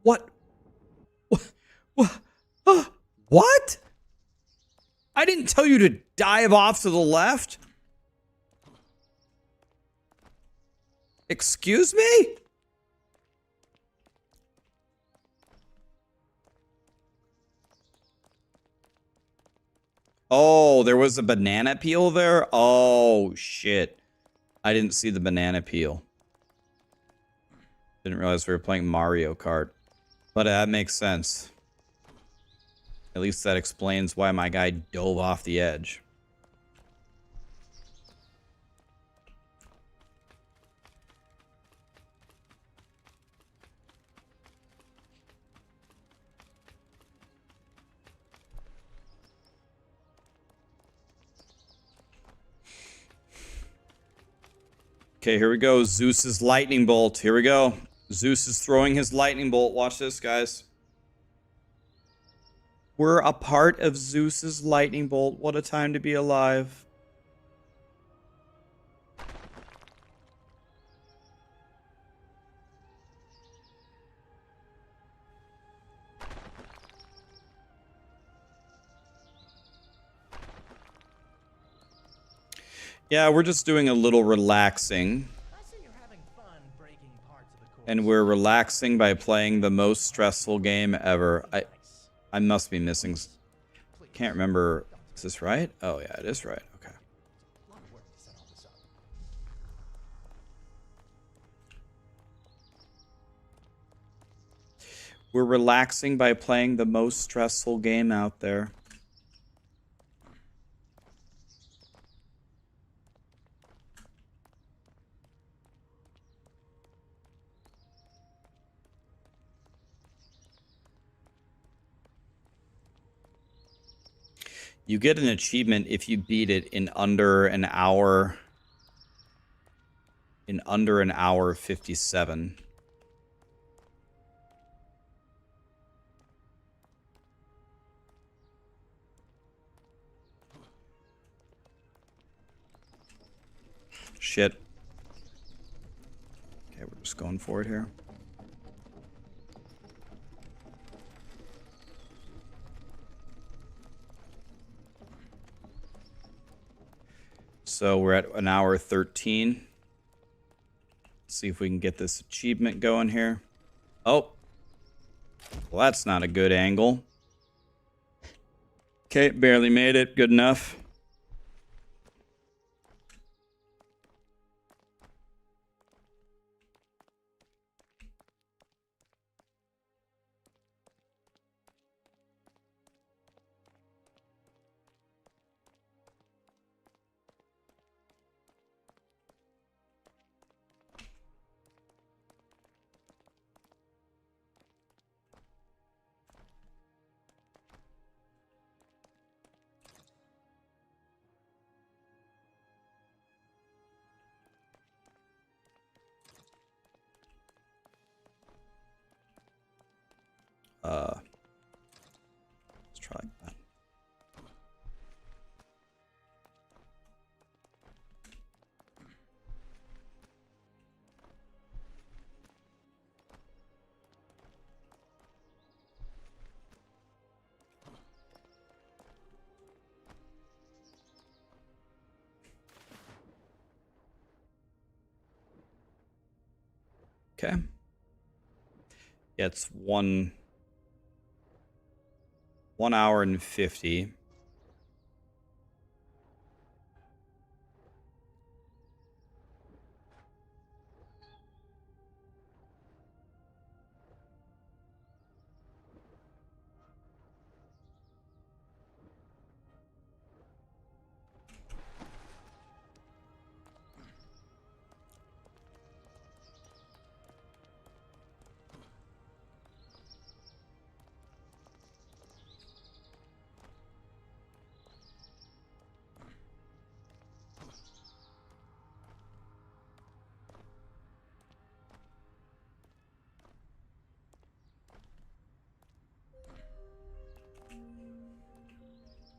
Speaker 3: What? What? I didn't tell you to dive off to the left. Excuse me? Oh, there was a banana peel there? Oh, shit. I didn't see the banana peel. Didn't realize we were playing Mario Kart. But that makes sense. At least that explains why my guy dove off the edge. Okay, here we go. Zeus's lightning bolt. Here we go. Zeus is throwing his lightning bolt. Watch this, guys. We're a part of Zeus's lightning bolt. What a time to be alive. Yeah, we're just doing a little relaxing. And we're relaxing by playing the most stressful game ever. I must be missing. Can't remember. Is this right? Oh, yeah, it is right. Okay.
Speaker 6: A lot of work to set all this up.
Speaker 3: We're relaxing by playing the most stressful game out there. You get an achievement if you beat it in under an hour. In under an hour 57. Shit. Okay, we're just going for it here. So we're at an hour 13. See if we can get this achievement going here. Oh. Well, that's not a good angle. Okay, barely made it. Good enough. Let's try that. Okay. Yeah, it's 1 hour and 50.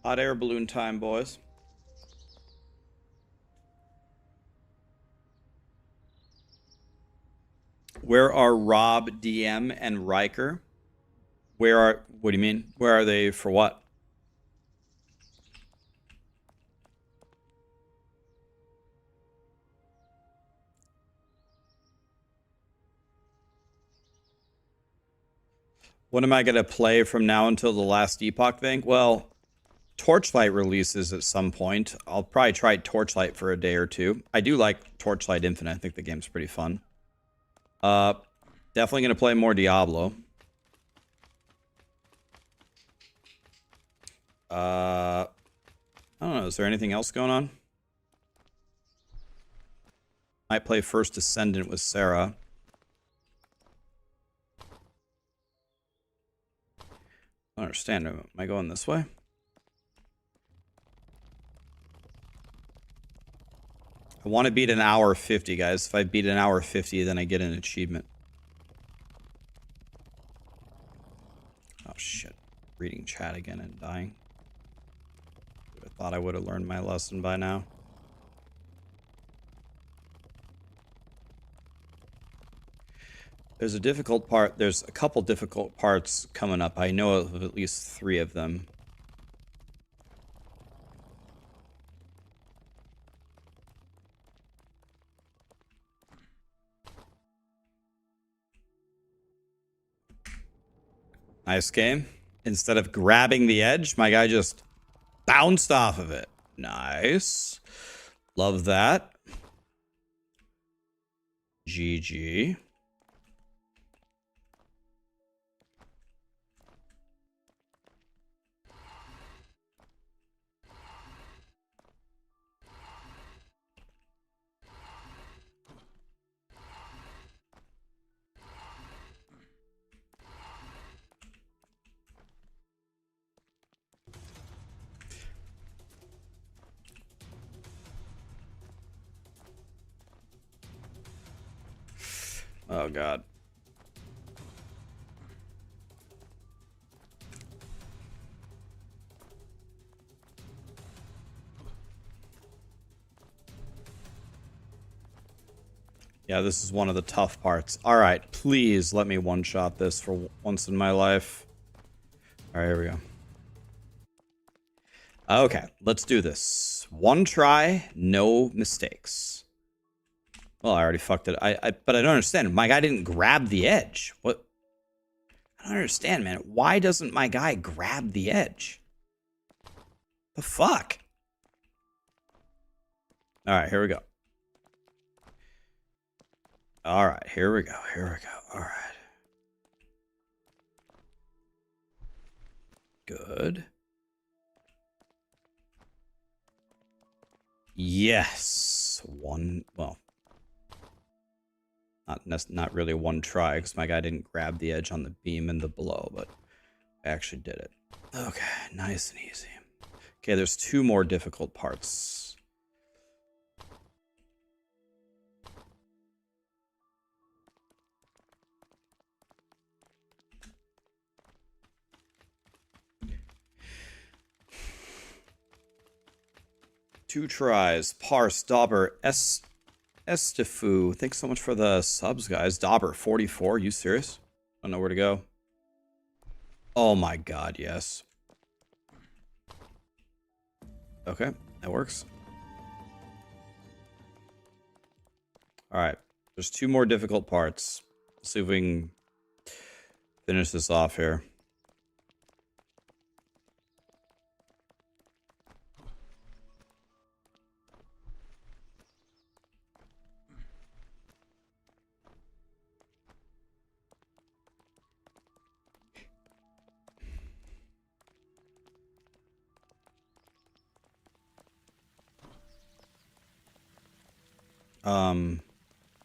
Speaker 3: Hot air balloon time, boys. Where are Rob, DM, and Riker? What do you mean? Where are they for what? What am I going to play from now until the last Epoch thing? Well, Torchlight releases at some point. I'll probably try Torchlight for a day or two. I do like Torchlight Infinite. I think the game's pretty fun. Definitely going to play more Diablo. I don't know. Is there anything else going on? Might play First Descendant with Sarah. I don't understand. Am I going this way? I want to beat an hour 50, guys. If I beat an hour 50, then I get an achievement. Oh, shit. Reading chat again and dying. I thought I would have learned my lesson by now. There's a difficult part. There's a couple difficult parts coming up. I know of at least 3 of them. Nice game. Instead of grabbing the edge, my guy just bounced off of it. Nice. Love that. GG. Oh, God. Yeah, this is one of the tough parts. All right, please let me one-shot this for once in my life. All right, here we go. Okay, let's do this. One try, no mistakes. Well, I already fucked it. But I don't understand. My guy didn't grab the edge. What? I don't understand, man. Why doesn't my guy grab the edge? The fuck? All right, here we go. All right, here we go. Here we go. All right. Good. Yes. One, well, not really one try because my guy didn't grab the edge on the beam and the blow, but I actually did it. Okay, nice and easy. Okay, there's two more difficult parts. Two tries. Parse, Dauber, Estifu. Thanks so much for the subs, guys. Dauber, 44. You serious? I don't know where to go. Oh my god, yes. Okay, that works. Alright. There's two more difficult parts. Let's see if we can finish this off here.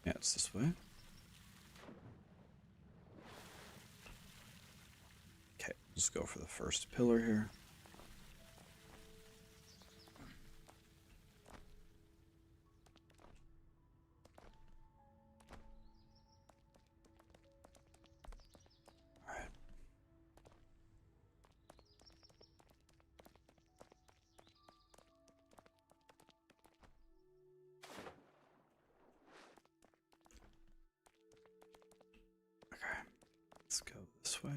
Speaker 3: Yeah, it's this way. Okay, let's go for the first pillar here. Alright. Okay, let's go this way.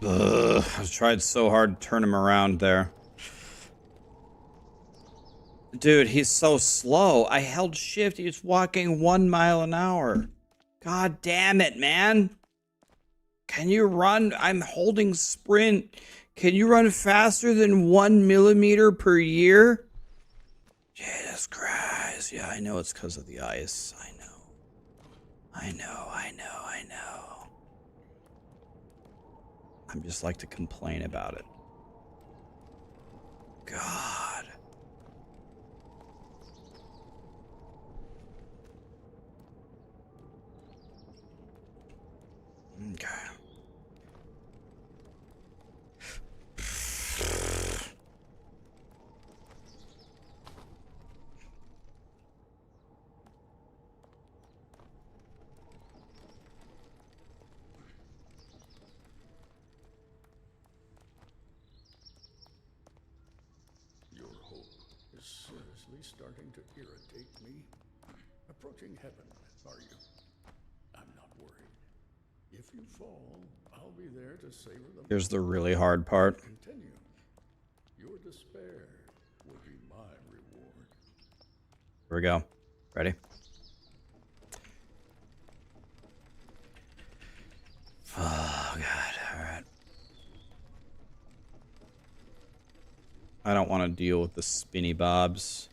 Speaker 3: Ugh, I tried so hard to turn him around there. Dude, he's so slow. I held shift. He's walking 1 mile an hour. God damn it, man. Can you run? I'm holding sprint. Can you run faster than 1 millimeter per year? Jesus Christ. Yeah, I know it's because of the ice. I know. I know. I'm just like to complain about it. God. Okay.
Speaker 5: Your hope is seriously starting to irritate me. Approaching heaven, are you? I'm not worried. If you fall, I'll be there to savor the
Speaker 3: Here's the really hard part.
Speaker 5: Continue. Your despair will be my reward.
Speaker 3: Here we go. Ready? Oh, God. All right. I don't want to deal with the spinny bobs.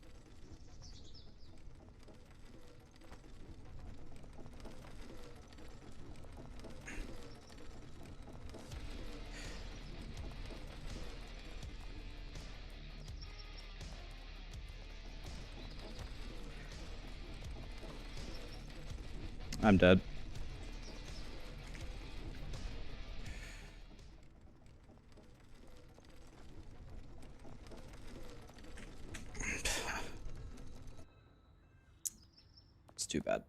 Speaker 3: I'm dead. It's too bad.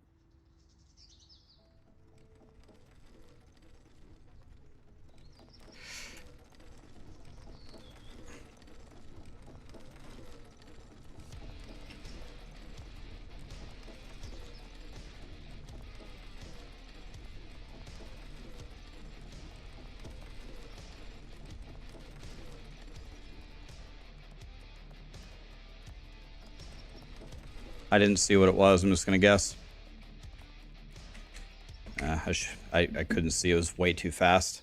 Speaker 3: I didn't see what it was. I'm just gonna guess. I couldn't see. It was way too fast.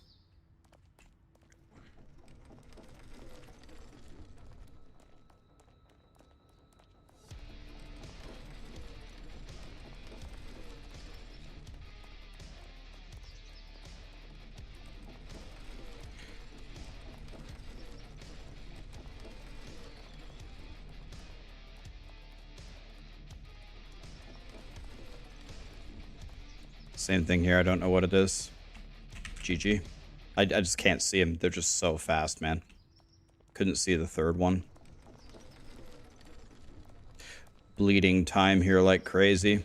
Speaker 3: Same thing here. I don't know what it is. GG. I just can't see them. They're just so fast, man. Couldn't see the third one. Bleeding time here like crazy.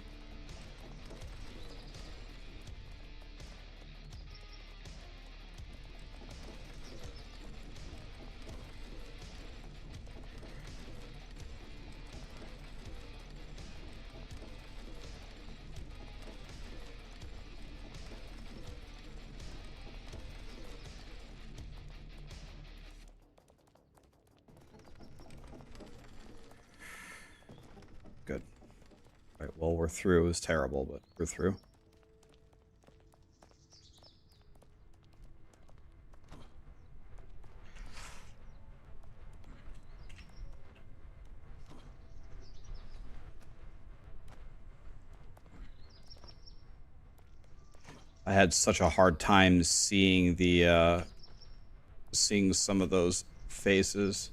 Speaker 3: Good. All right, well, we're through. It was terrible, but we're through. I had such a hard time seeing the seeing some of those faces.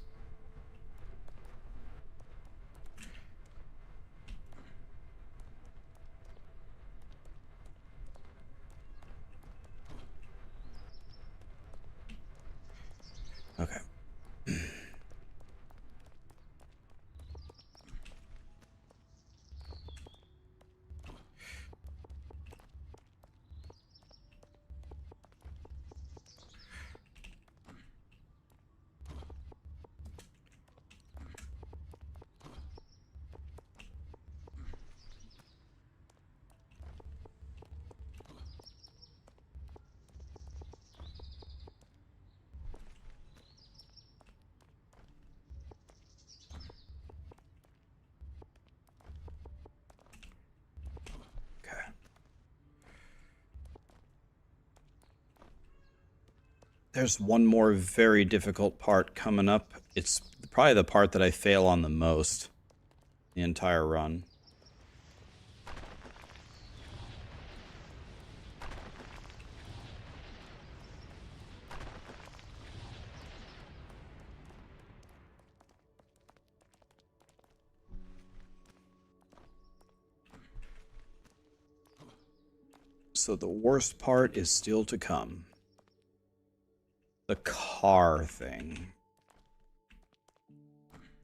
Speaker 3: Okay. There's one more very difficult part coming up. It's probably the part that I fail on the most the entire run. So the worst part is still to come. The car thing.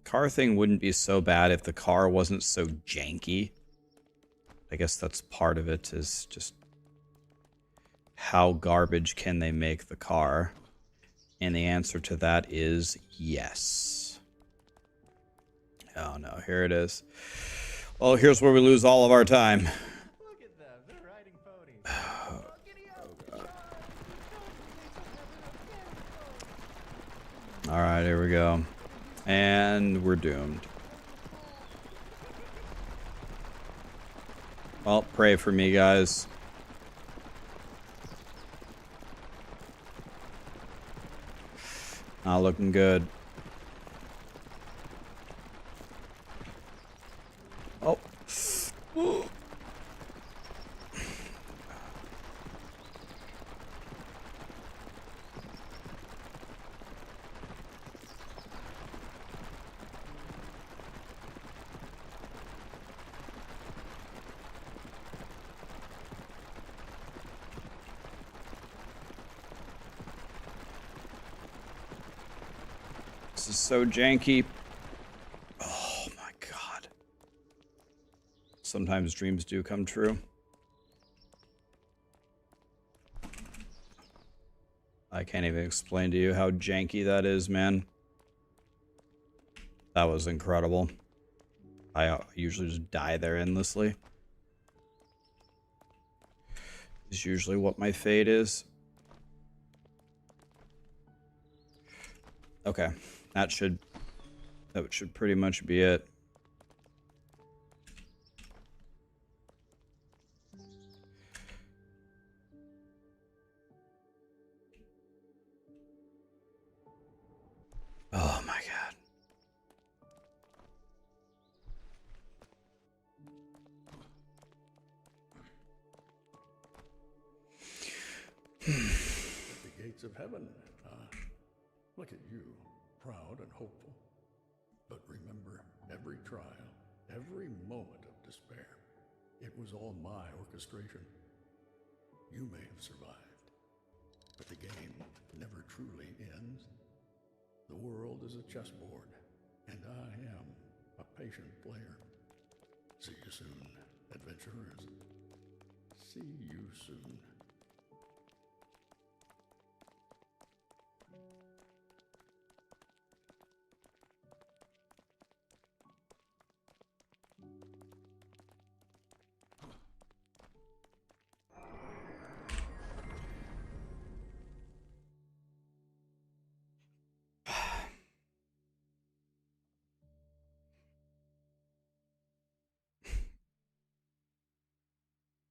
Speaker 3: Car thing wouldn't be so bad if the car wasn't so janky. I guess that's part of it, is just how garbage can they make the car? And the answer to that is yes. Oh no, here it is. Well, here's where we lose all of our time.
Speaker 6: Look at them. They're riding ponies. Oh, giddy up.
Speaker 3: All right, here we go. And we're doomed. Well, pray for me, guys. Not looking good. Oh. This is so janky. Oh my god. Sometimes dreams do come true. I can't even explain to you how janky that is, man. That was incredible. I usually just die there endlessly. Is usually what my fate is. Okay. That should pretty much be it. Oh my god.
Speaker 5: The gates of heaven. Look at you, proud and hopeful. But remember, every trial, every moment of despair, it was all my orchestration. You may have survived, but the game never truly ends. The world is a chessboard, and I am a patient player. See you soon, adventurers. See you soon.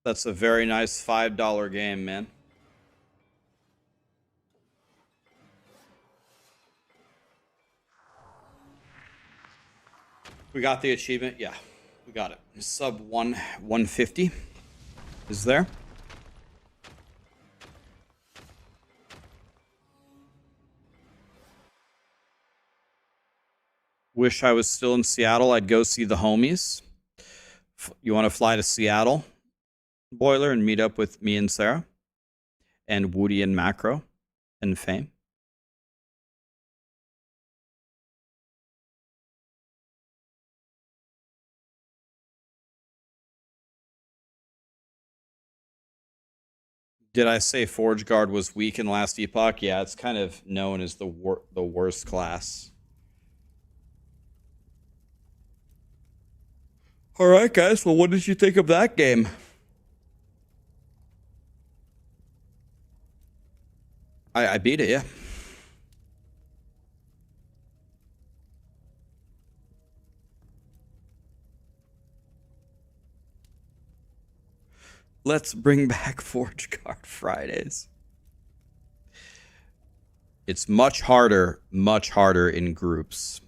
Speaker 3: That's a very nice $5 game, man. We got the achievement. Yeah, we got it. Sub 150 is there. Wish I was still in Seattle. I'd go see the homies. You want to fly to Seattle, Boiler, and meet up with me and Sarah and Woody and Macro and Fame? Did I say Forge Guard was weak in last Epoch? Yeah, it's kind of known as the worst class. All right, guys. Well, what did you think of that game? I beat it, yeah. Let's bring back Forge Guard Fridays. It's much harder in groups.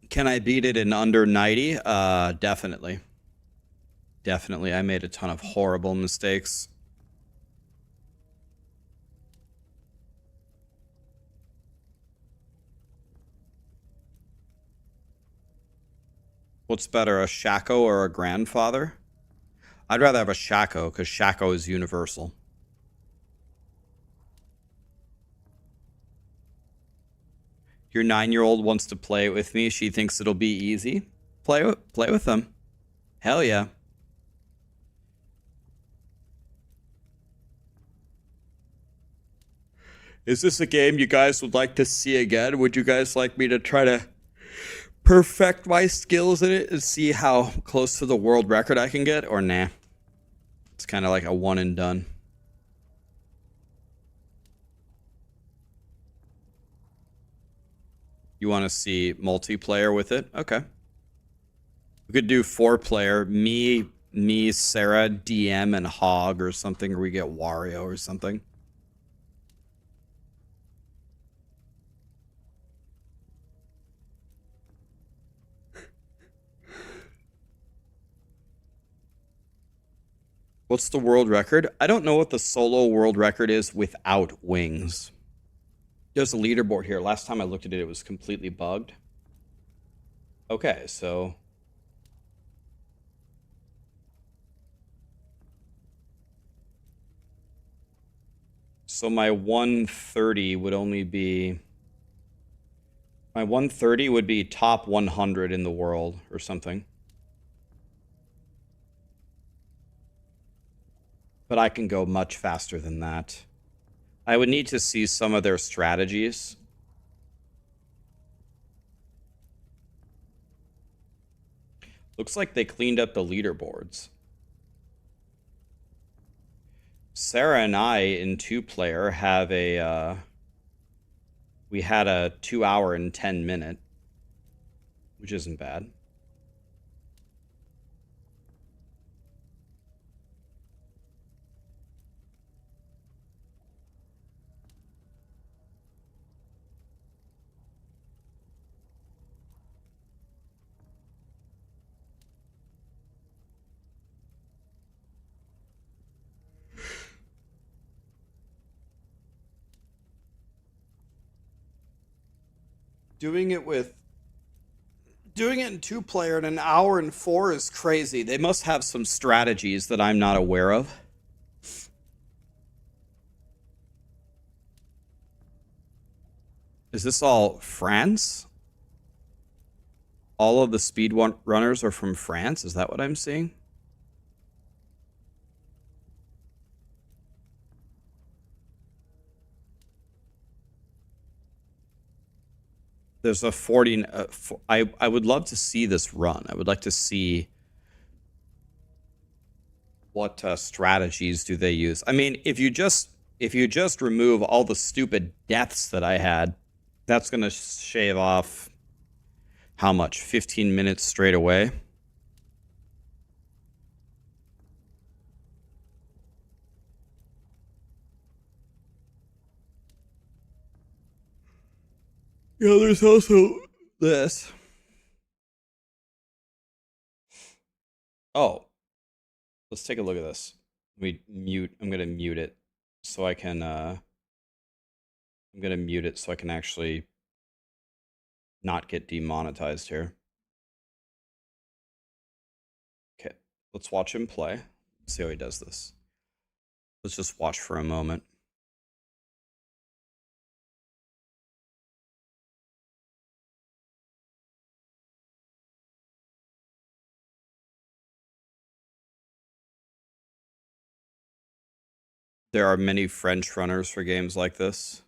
Speaker 3: Can I beat it in under 90? Definitely. Definitely. I made a ton of horrible mistakes. What's better, a Shaco or a grandfather? I'd rather have a Shaco, because Shaco is universal. Your 9-year-old wants to play it with me. She thinks it'll be easy. Play with them. Hell yeah. Is this a game you guys would like to see again? Would you guys like me to try to perfect my skills in it and see how close to the world record I can get? Or nah? It's kind of like a one and done. You want to see multiplayer with it? Okay. We could do 4-player. Me, Sarah, DM, and Hog or something, or we get Wario or something. What's the world record? I don't know what the solo world record is without wings. There's a leaderboard here. Last time I looked at it, it was completely bugged. Okay, so... So my 130 would only be... My 130 would be top 100 in the world or something. But I can go much faster than that. I would need to see some of their strategies. Looks like they cleaned up the leaderboards. Sarah and I in 2-player have a... we had a 2-hour and 10-minute, which isn't bad. Doing it in 2-player in an hour and 4 is crazy. They must have some strategies that I'm not aware of. Is this all France? All of the speed runners are from France? Is that what I'm seeing? There's a 40... I would love to see this run. I would like to see what strategies do they use. I mean, if you just remove all the stupid deaths that I had, that's going to shave off how much? 15 minutes straight away? Yeah, there's also this. Oh. Let's take a look at this. I'm going to mute it so I can, I'm going to mute it so I can actually not get demonetized here. Okay, let's watch him play. See how he does this. Let's just watch for a moment. There are many French runners for games like this.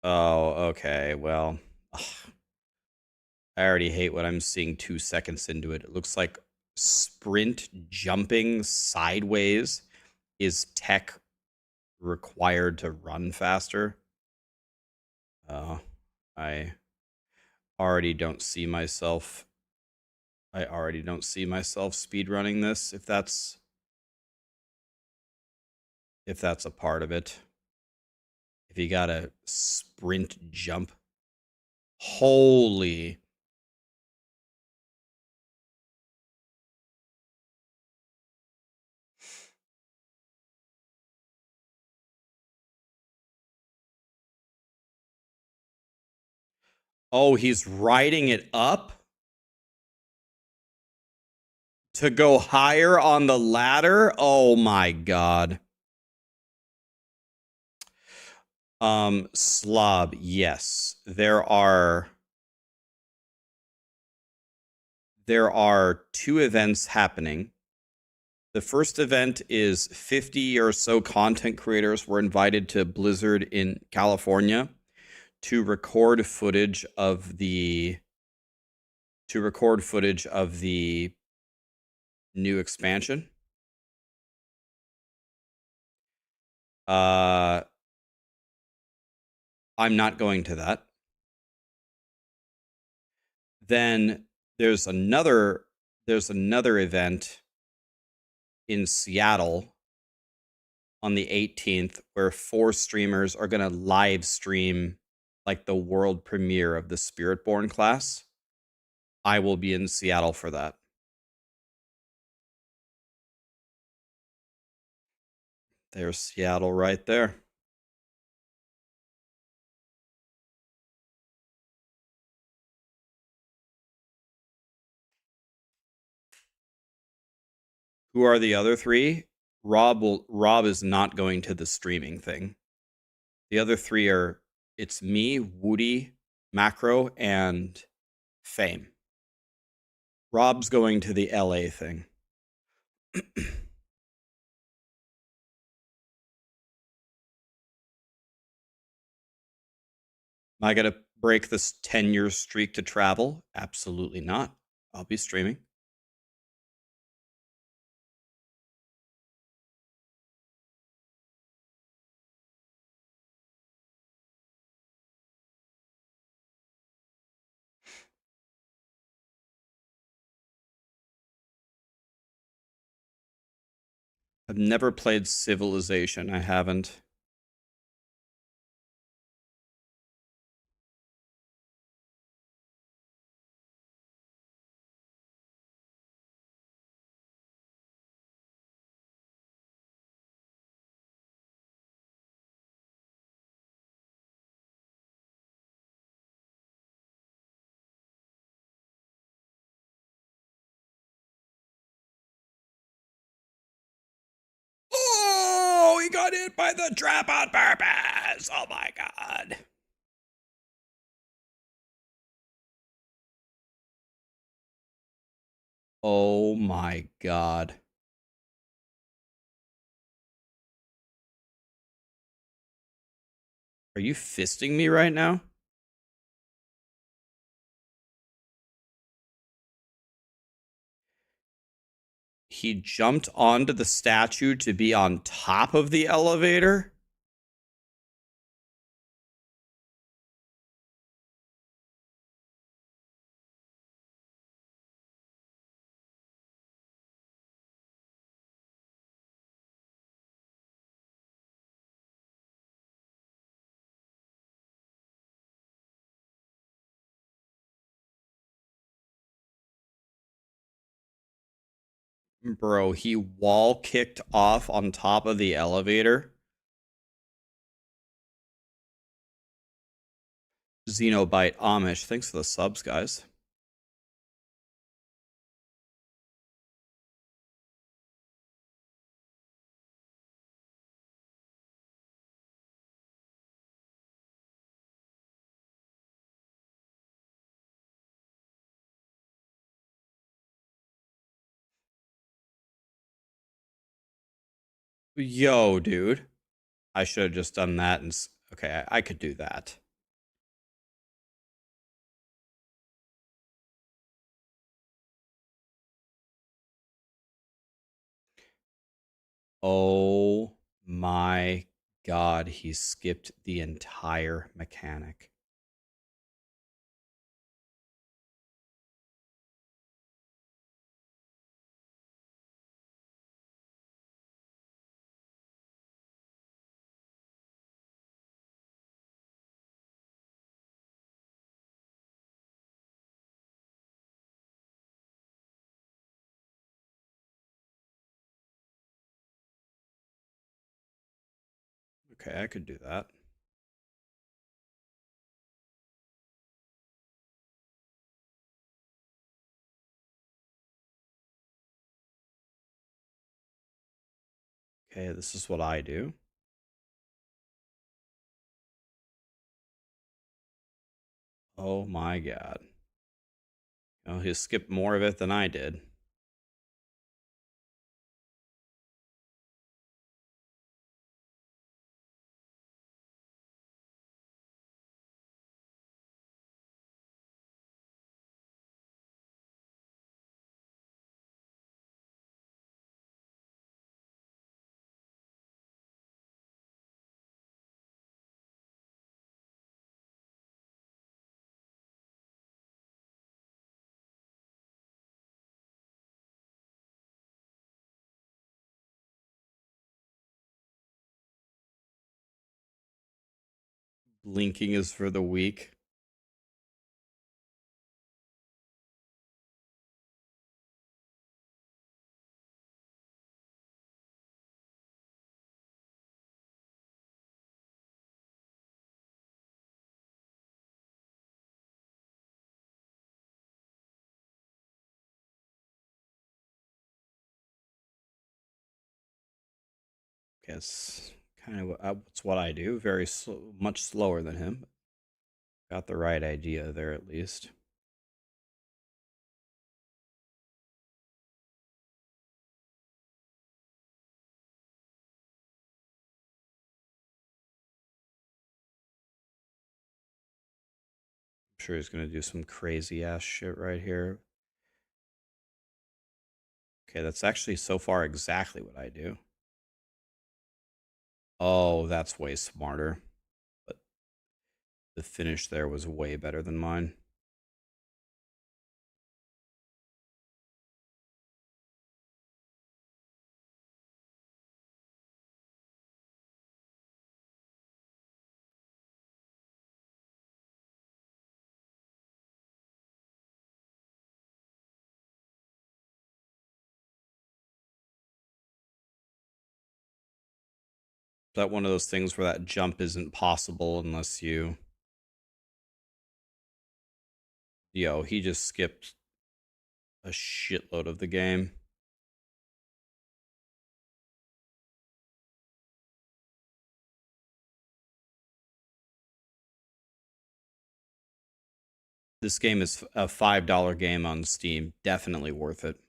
Speaker 3: Oh, okay, well. Ugh. I already hate what I'm seeing 2 seconds into it. It looks like sprint jumping sideways is tech required to run faster. I already don't see myself. I already don't see myself speedrunning this if that's a part of it. If you gotta sprint jump. Holy. Oh, he's riding it up to go higher on the ladder? Oh my god. Slob, yes. There are 2 events happening. The first event is 50 or so content creators were invited to Blizzard in California to record footage of the new expansion. I'm not going to that. Then there's another event in Seattle on the 18th where 4 streamers are going to live stream like the world premiere of the Spiritborn class. I will be in Seattle for that. There's Seattle right there. Who are the other 3? Rob is not going to the streaming thing. The other 3 are it's me, Woody, Macro, and Fame. Rob's going to the LA thing. Am I going to break this 10-year streak to travel? Absolutely not. I'll be streaming. I've never played Civilization. I haven't. Oh, he got hit by the trap on purpose. Oh my god. Oh my god. Are you fisting me right now? He jumped onto the statue to be on top of the elevator? Bro, he wall kicked off on top of the elevator. Xenobite Amish, thanks for the subs, guys. Yo, dude. I should have just done that and okay, I could do that. Oh my god, he skipped the entire mechanic. Okay, I could do that. Okay, this is what I do. Oh my god. Oh, he skipped more of it than I did. Blinking is for the weak. Guess kind of it's what I do. Very slow, much slower than him. Got the right idea there at least. I'm sure he's gonna do some crazy ass shit right here. Okay, that's actually so far exactly what I do. Oh, that's way smarter. But the finish there was way better than mine. Is that one of those things where that jump isn't possible unless you... Yo, he just skipped a shitload of the game. This game is a $5 game on Steam. Definitely worth it.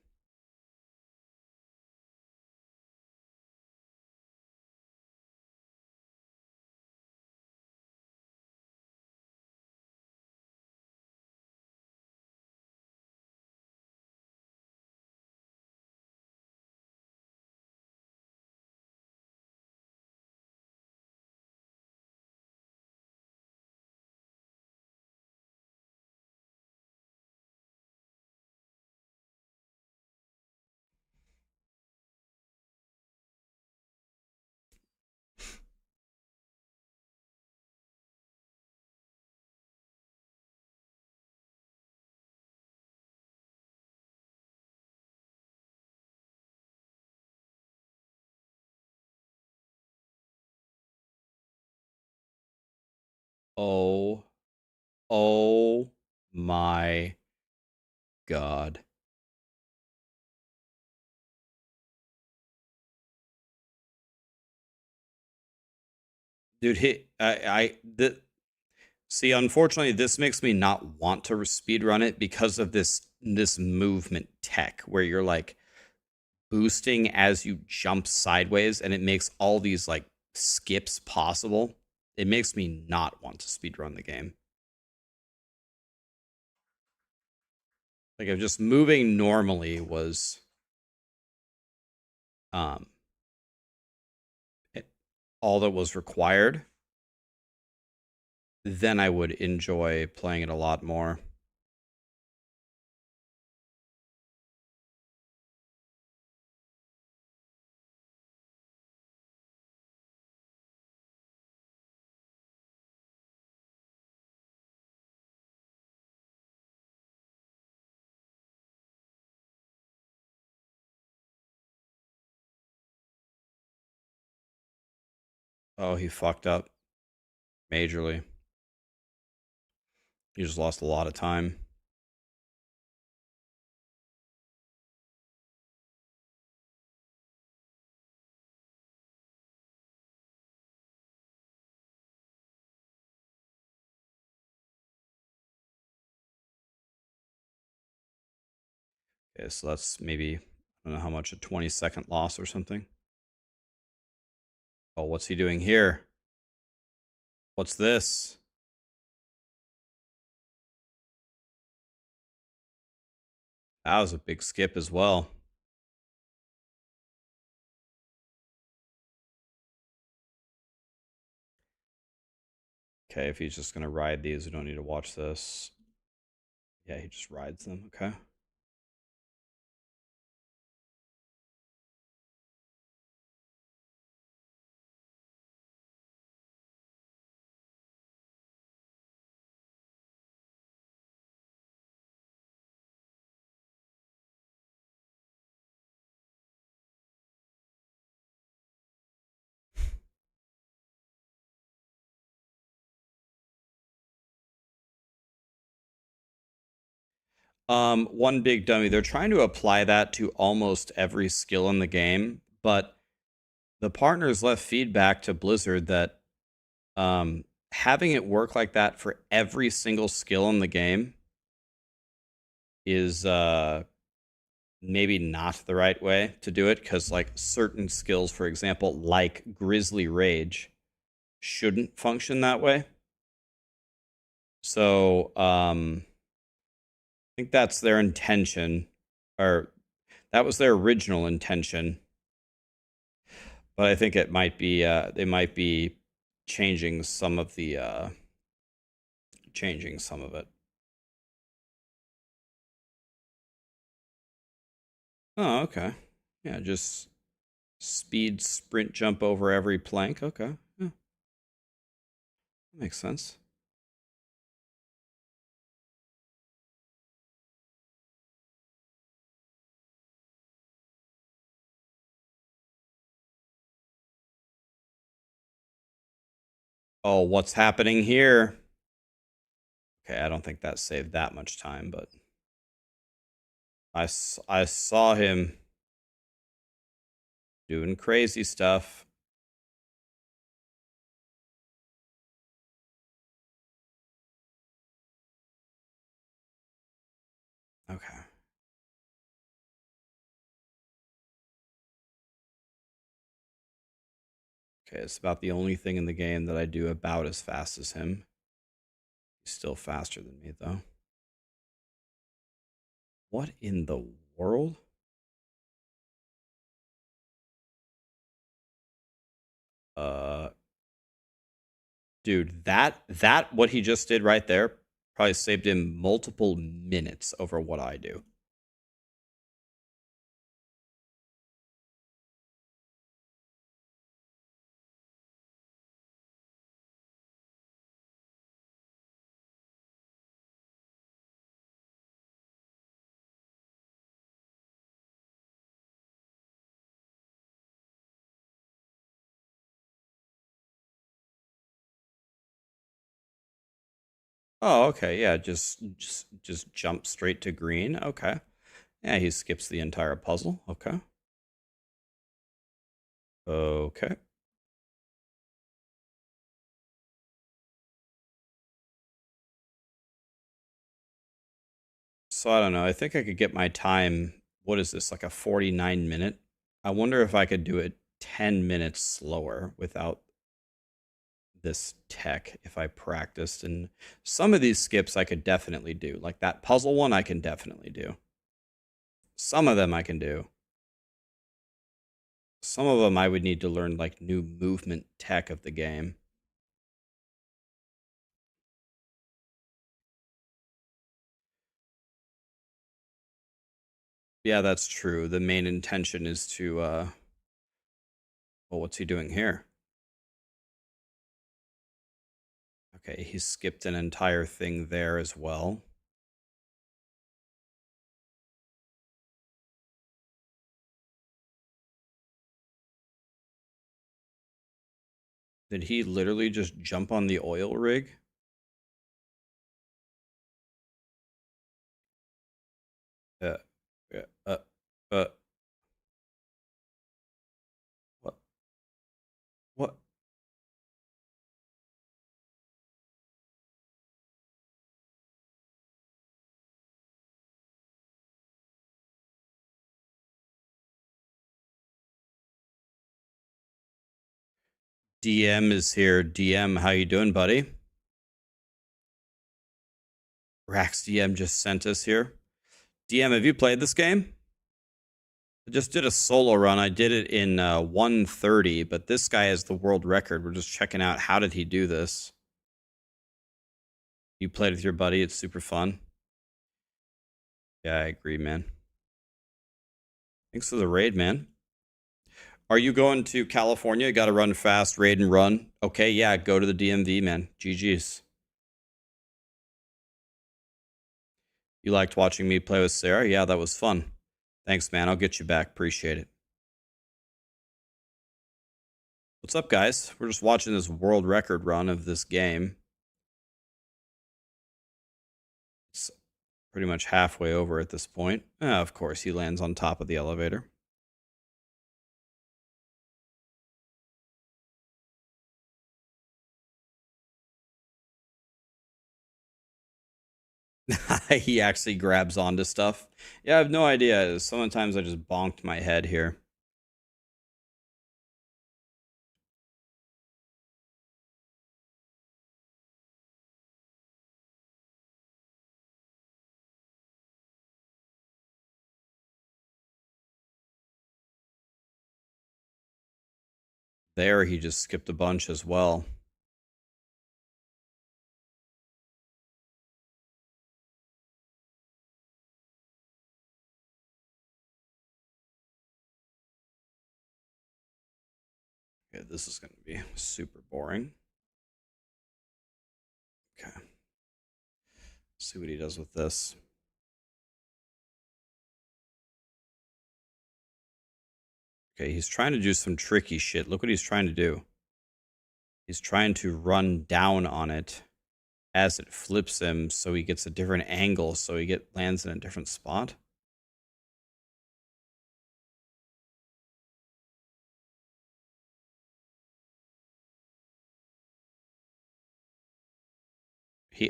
Speaker 3: Oh. Oh my god. Dude, see, unfortunately, this makes me not want to speedrun it because of this movement tech where you're like boosting as you jump sideways and it makes all these like skips possible. It makes me not want to speedrun the game. Like if just moving normally was all that was required, then I would enjoy playing it a lot more. Oh, he fucked up majorly. He just lost a lot of time. Okay, so that's maybe, I don't know how much, a 20-second loss or something. Oh, what's he doing here? What's this? That was a big skip as well. Okay, if he's just going to ride these, we don't need to watch this. Yeah, he just rides them. Okay. One big dummy. They're trying to apply that to almost every skill in the game, but the partners left feedback to Blizzard that having it work like that for every single skill in the game is maybe not the right way to do it, because like certain skills, for example, like Grizzly Rage, shouldn't function that way. So I think that's their intention, or that was their original intention. But I think it might be they might be changing some of the changing some of it. Oh, okay. Yeah, just speed sprint jump over every plank. Okay. Yeah. That makes sense. Oh, what's happening here? Okay, I don't think that saved that much time, but I saw him doing crazy stuff. Okay. Okay, it's about the only thing in the game that I do about as fast as him. He's still faster than me, though. What in the world? Dude, that what he just did right there probably saved him multiple minutes over what I do. Oh, okay, yeah, just jump straight to green. Okay. Yeah, he skips the entire puzzle. Okay. Okay. So I don't know. I think I could get my time. What is this? Like a 49-minute? I wonder if I could do it 10 minutes slower without this tech if I practiced. And some of these skips I could definitely do. Like that puzzle one, I can definitely do. Some of them I can do. Some of them I would need to learn like new movement tech of the game. Yeah, that's true. The main intention is to well, what's he doing here? Okay, he skipped an entire thing there as well. Did he literally just jump on the oil rig? Uh, uh, uh, uh, what? What? DM is here. DM, how you doing, buddy? Rax DM just sent us here. DM, have you played this game? I just did a solo run. I did it in 1:30, but this guy has the world record. We're just checking out how did he do this. You played with your buddy. It's super fun. Yeah, I agree, man. Thanks for the raid, man. Are you going to California? Got to run fast, raid and run. Okay, yeah, go to the DMV, man. GG's. You liked watching me play with Sarah? Yeah, that was fun. Thanks, man. I'll get you back. Appreciate it. What's up, guys? We're just watching this world record run of this game. It's pretty much halfway over at this point. Of course, he lands on top of the elevator. He actually grabs onto stuff. Yeah, I have no idea. Sometimes I just bonked my head here. There, he just skipped a bunch as well. Okay, this is going to be super boring. Okay. Let's see what he does with this. Okay, he's trying to do some tricky shit. Look what he's trying to do. He's trying to run down on it as it flips him so he gets a different angle so he lands in a different spot.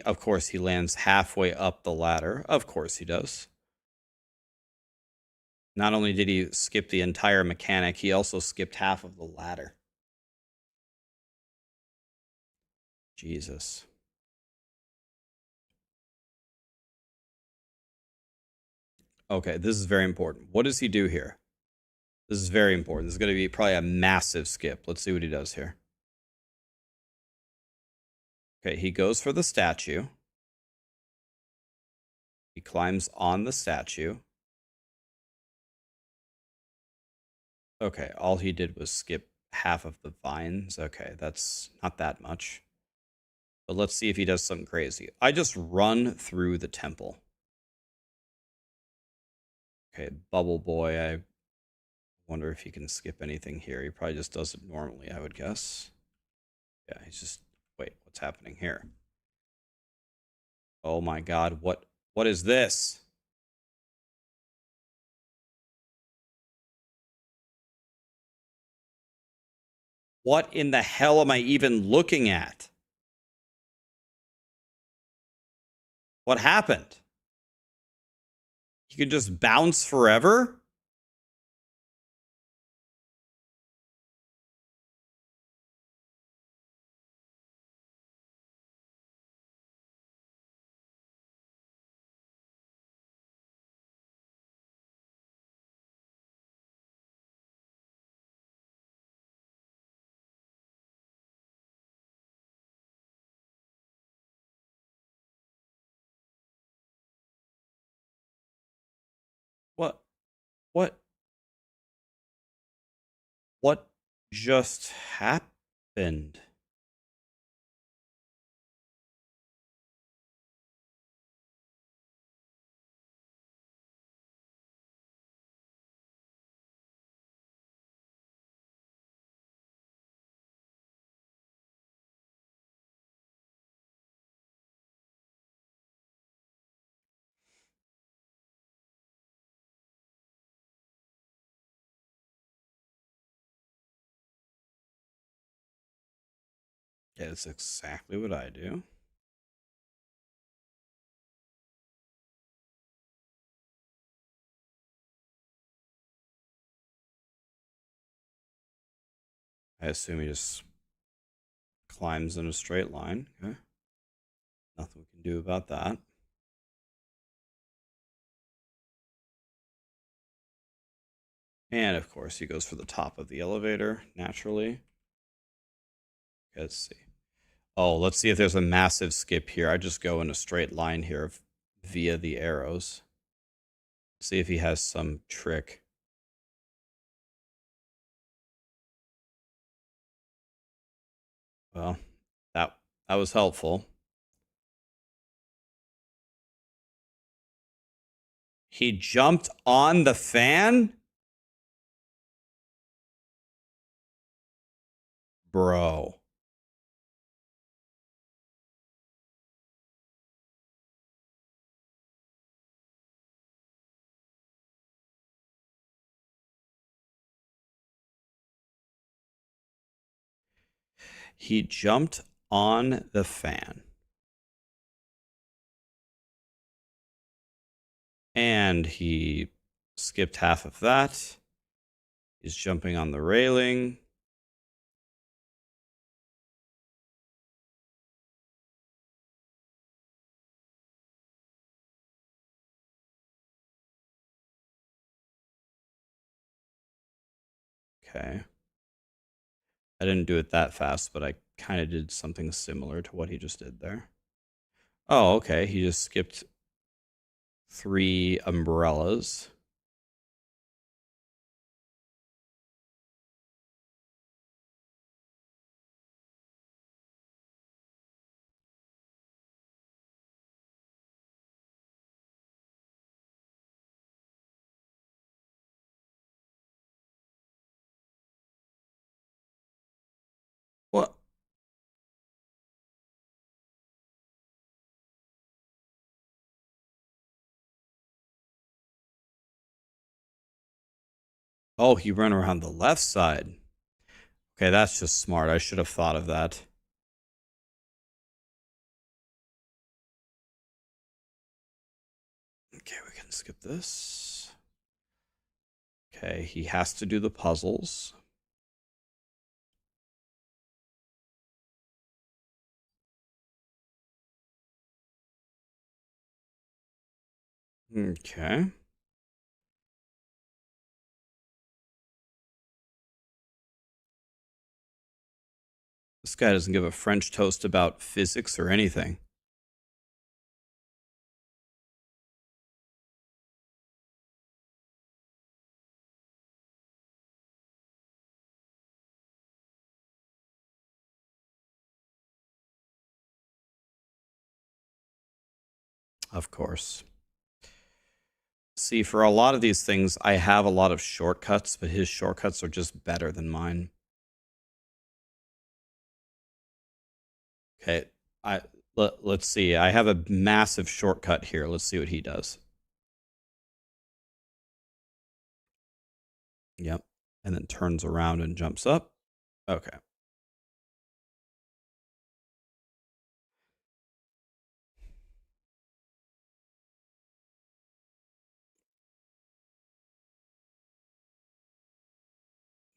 Speaker 3: Of course, he lands halfway up the ladder. Of course he does. Not only did he skip the entire mechanic, he also skipped half of the ladder. Jesus. Okay, this is very important. What does he do here? This is very important. This is going to be probably a massive skip. Let's see what he does here. Okay, he goes for the statue. He climbs on the statue. Okay, all he did was skip half of the vines. Okay, that's not that much. But let's see if he does something crazy. I just run through the temple. Okay, Bubble Boy. I wonder if he can skip anything here. He probably just does it normally, I would guess. Yeah, he's just... Wait, what's happening here? Oh my god, what is this? What in the hell am I even looking at? What happened? He could just bounce forever? What? What? What just happened? Yeah, that's exactly what I do. I assume he just climbs in a straight line. Okay. Nothing we can do about that. And of course, he goes for the top of the elevator, naturally. Okay, let's see. Oh, let's see if there's a massive skip here. I just go in a straight line here via the arrows. See if he has some trick. Well, that was helpful. He jumped on the fan? Bro. He jumped on the fan. And he skipped half of that. He's jumping on the railing. Okay. I didn't do it that fast, but I kind of did something similar to what he just did there. Oh, okay. He just skipped 3 umbrellas. What? Oh, he ran around the left side. Okay, that's just smart. I should have thought of that. Okay, we can skip this. Okay, he has to do the puzzles. Okay. This guy doesn't give a French toast about physics or anything. Of course. See, for a lot of these things, I have a lot of shortcuts, but his shortcuts are just better than mine. Okay, let's see. I have a massive shortcut here. Let's see what he does. Yep. And then turns around and jumps up. Okay.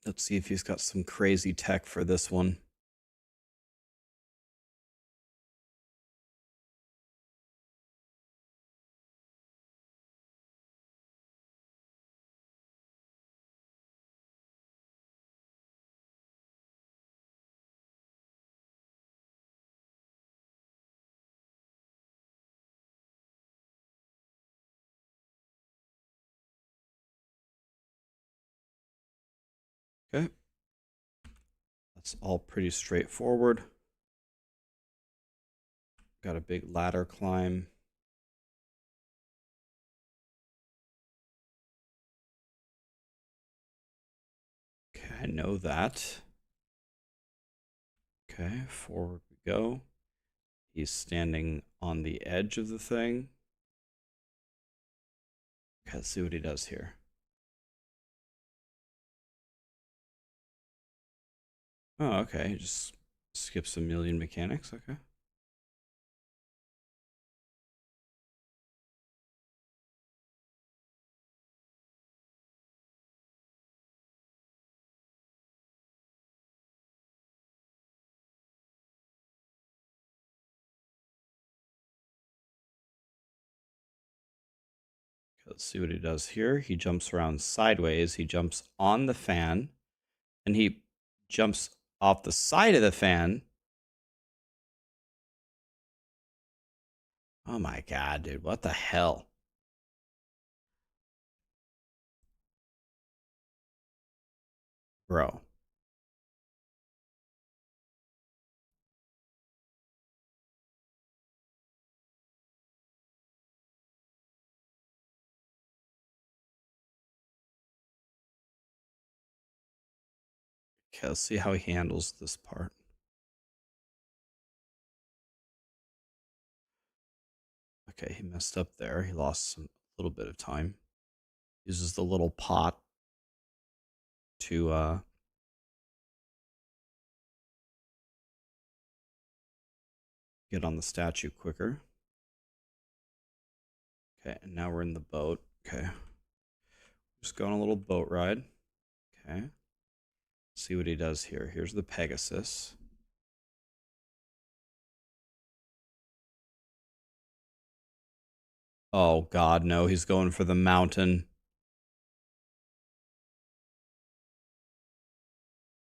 Speaker 3: Let's see if he's got some crazy tech for this one. Okay. That's all pretty straightforward. Got a big ladder climb. Okay, I know that. Okay, forward we go. He's standing on the edge of the thing. Okay, let's see what he does here. Oh, okay. Just Skips a million mechanics, okay. Let's see what he does here. He jumps around sideways. He jumps on the fan, and he jumps off the side of the fan. Oh my god, dude. What the hell? Bro. Okay, let's see how he handles this part. Okay, he messed up there. He lost a little bit of time. Uses the little pot to get on the statue quicker. Okay, and now we're in the boat. Okay. Just go on a little boat ride. Okay. See what he does here. Here's the Pegasus. Oh, God, no. He's going for the mountain.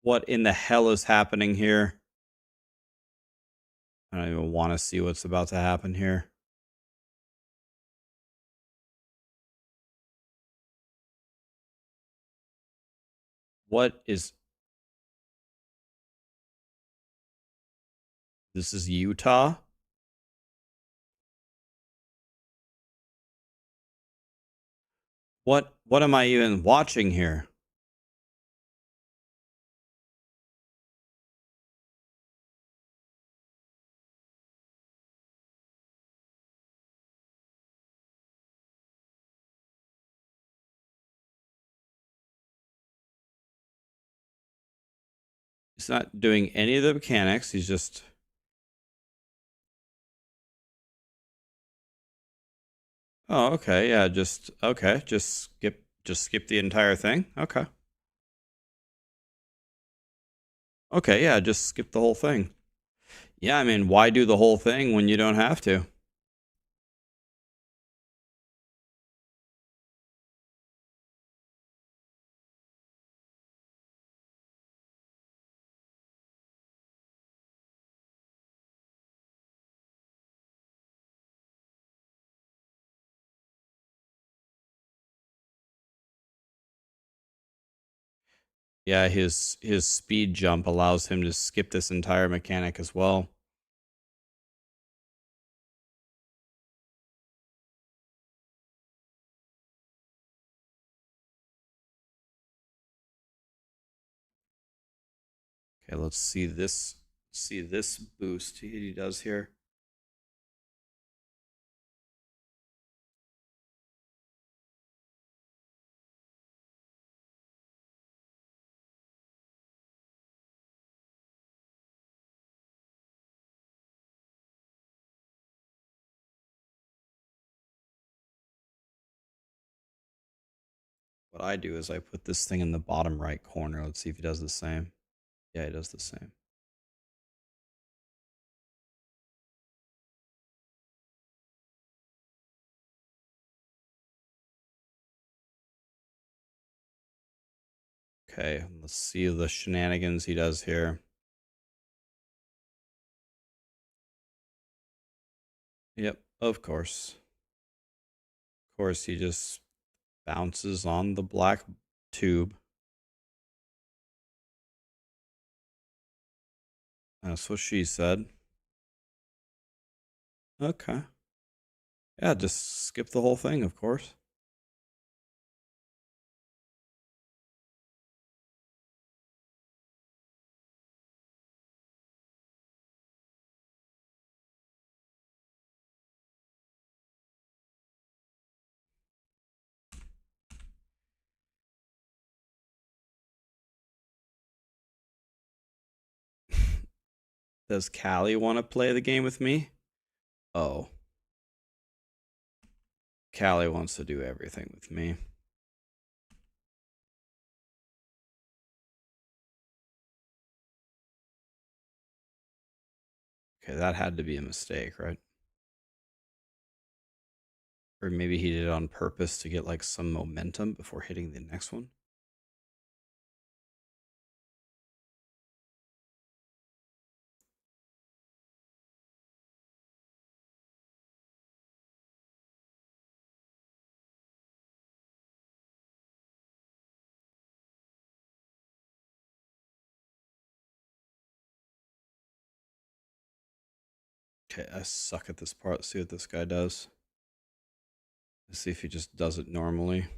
Speaker 3: What in the hell is happening here? I don't even want to see what's about to happen here. What is... This is Utah? What am I even watching here? He's not doing any of the mechanics. He's just... Oh, okay. Yeah, just... Okay, just skip the entire thing. Okay. Okay, yeah, just skip the whole thing. Yeah, I mean, why do the whole thing when you don't have to? Yeah, his speed jump allows him to skip this entire mechanic as well. Okay, let's see this boost he does here. What I do is I put this thing in the bottom right corner. Let's see if he does the same. Yeah, he does the same. Okay, let's see the shenanigans he does here. Yep, of course. Of course, he just bounces on the black tube. That's what she said. Okay. Yeah, just skip the whole thing, of course. Does Callie want to play the game with me? Oh. Callie wants to do everything with me. Okay, that had to be a mistake, right? Or maybe he did it on purpose to get like some momentum before hitting the next one. Okay, I suck at this part. Let's see what this guy does. Let's see if he just does it normally.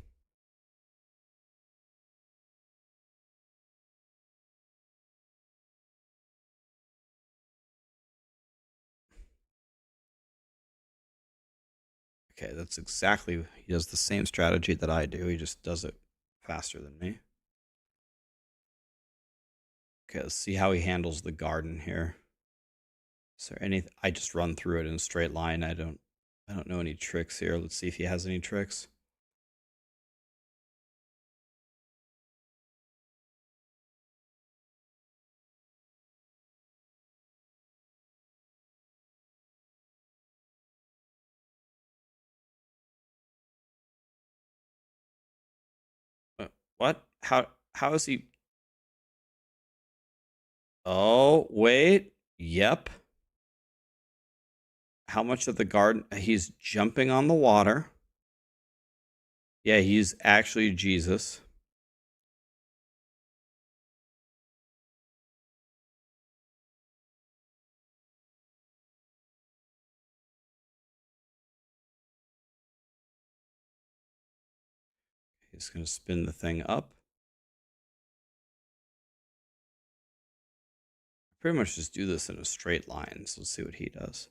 Speaker 3: Okay, that's exactly, he does the same strategy that I do. He just does it faster than me. Okay, let's see how he handles the garden here. Is there any, I just run through it in a straight line. I don't know any tricks here. Let's see if he has any tricks. What? How is he? Oh, wait. Yep. How much of the garden? He's jumping on the water. Yeah, he's actually Jesus. He's going to spin the thing up. Pretty much just do this in a straight line. So let's see what he does.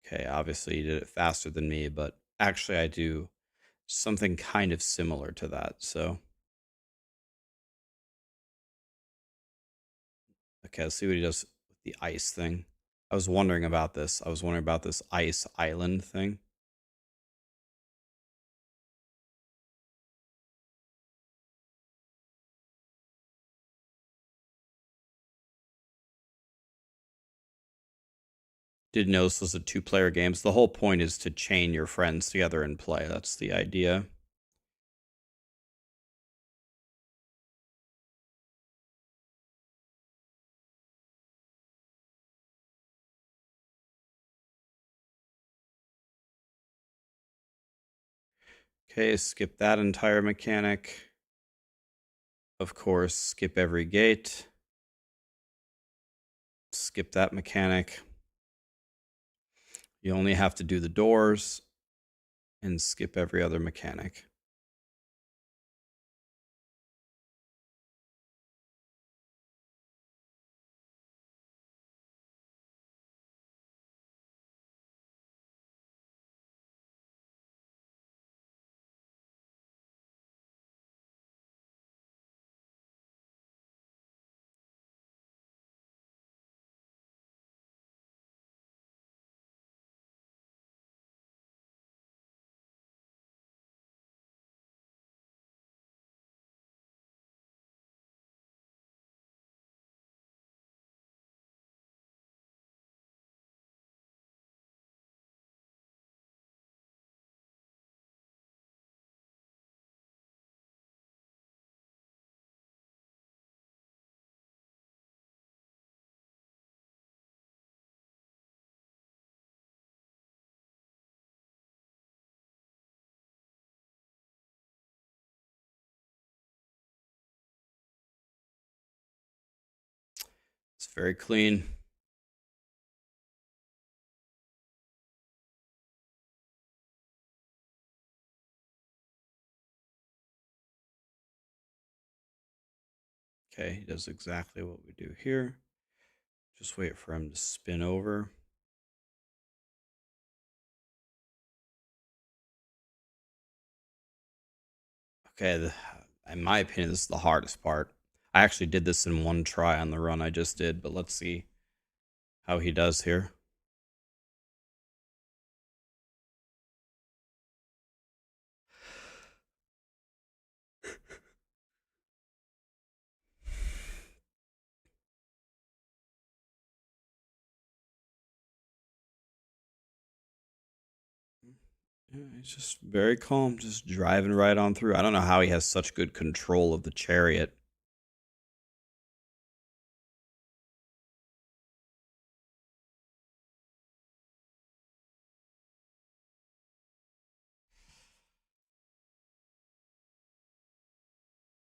Speaker 3: Okay, obviously he did it faster than me, but actually I do something kind of similar to that. So, okay, let's see what he does with the ice thing. I was wondering about this. I was wondering about this ice island thing. Didn't know this was a two-player game. So the whole point is to chain your friends together and play. That's the idea. Okay, skip that entire mechanic. Of course, skip every gate. Skip that mechanic. You only have to do the doors and skip every other mechanic. It's very clean. Okay, he does exactly what we do here. Just wait for him to spin over. Okay, in my opinion, this is the hardest part. I actually did this in one try on the run I just did, but let's see how he does here. Yeah, he's just very calm, just driving right on through. I don't know how he has such good control of the chariot.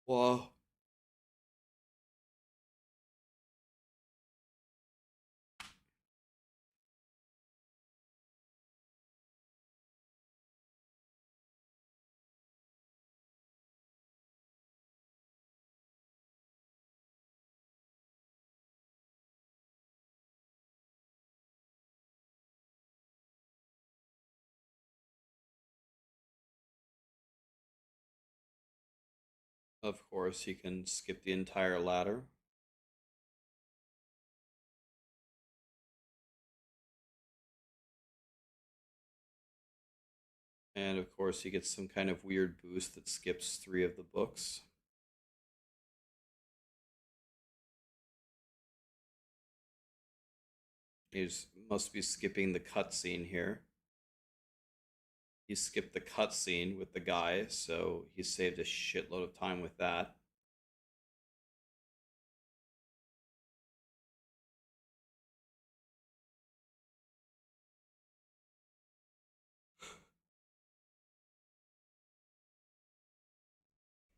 Speaker 3: Wow. Of course, he can skip the entire ladder. And of course, he gets some kind of weird boost that skips 3 of the books. He must be skipping the cutscene here. He skipped the cutscene with the guy, so he saved a shitload of time with that.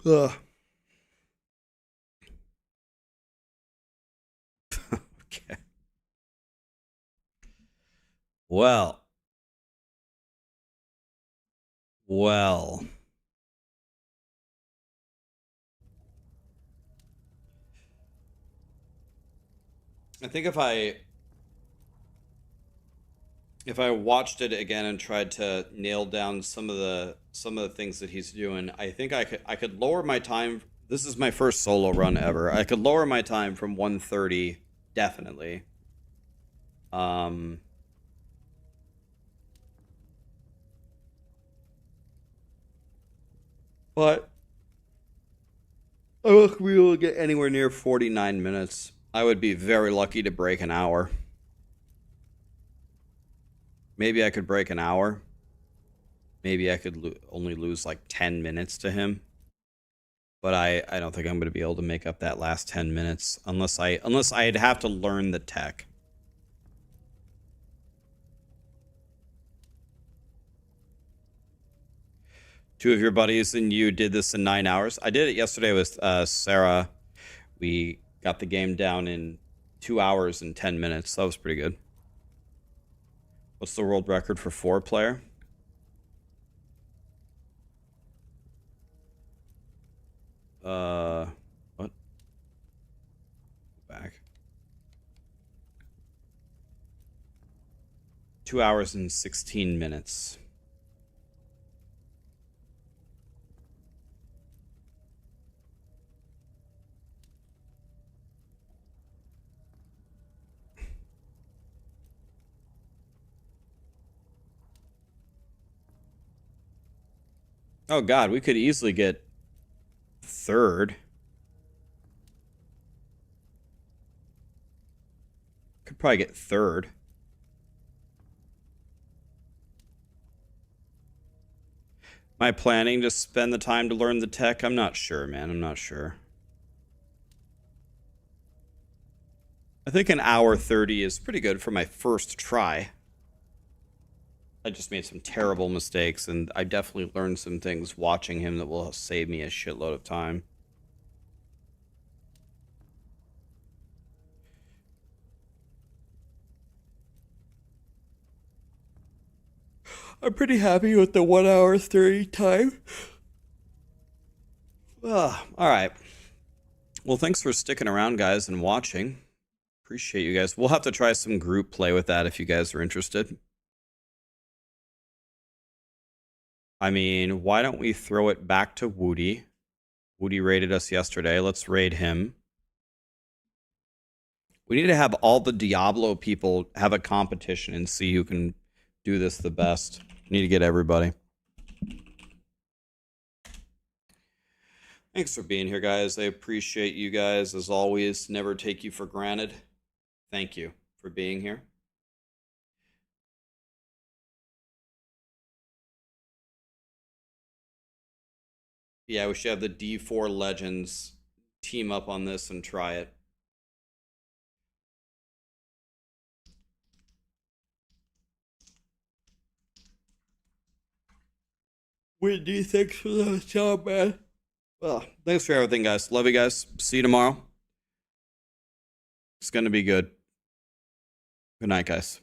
Speaker 3: Ugh. Okay. Well. Well. I think if I watched it again and tried to nail down some of the things that he's doing, I think I could lower my time. This is my first solo run ever. I could lower my time from 1:30 definitely. But I don't think we will get anywhere near 49 minutes. I would be very lucky to break an hour. Maybe I could break an hour. Maybe I could only lose like 10 minutes to him. But I don't think I'm going to be able to make up that last 10 minutes unless I'd have to learn the tech. Two of your buddies and you did this in 9 hours. I did it yesterday with Sarah. We got the game down in 2 hours and 10 minutes. That was pretty good. What's the world record for 4-player? What? Back. 2 hours and 16 minutes. Oh god, we could easily get third. Could probably get third. Am I planning to spend the time to learn the tech? I'm not sure, man. I'm not sure. I think an hour 30 is pretty good for my first try. I just made some terrible mistakes, and I definitely learned some things watching him that will save me a shitload of time. I'm pretty happy with the 1 hour 30 time. All right. Well, thanks for sticking around, guys, and watching. Appreciate you guys. We'll have to try some group play with that if you guys are interested. I mean, why don't we throw it back to Woody? Woody raided us yesterday. Let's raid him. We need to have all the Diablo people have a competition and see who can do this the best. Need to get everybody. Thanks for being here, guys. I appreciate you guys, as always. Never take you for granted. Thank you for being here. Yeah, we should have the D4 Legends team up on this and try it. Whitney, thanks for the job, man. Well, thanks for everything, guys. Love you guys. See you tomorrow. It's going to be good. Good night, guys.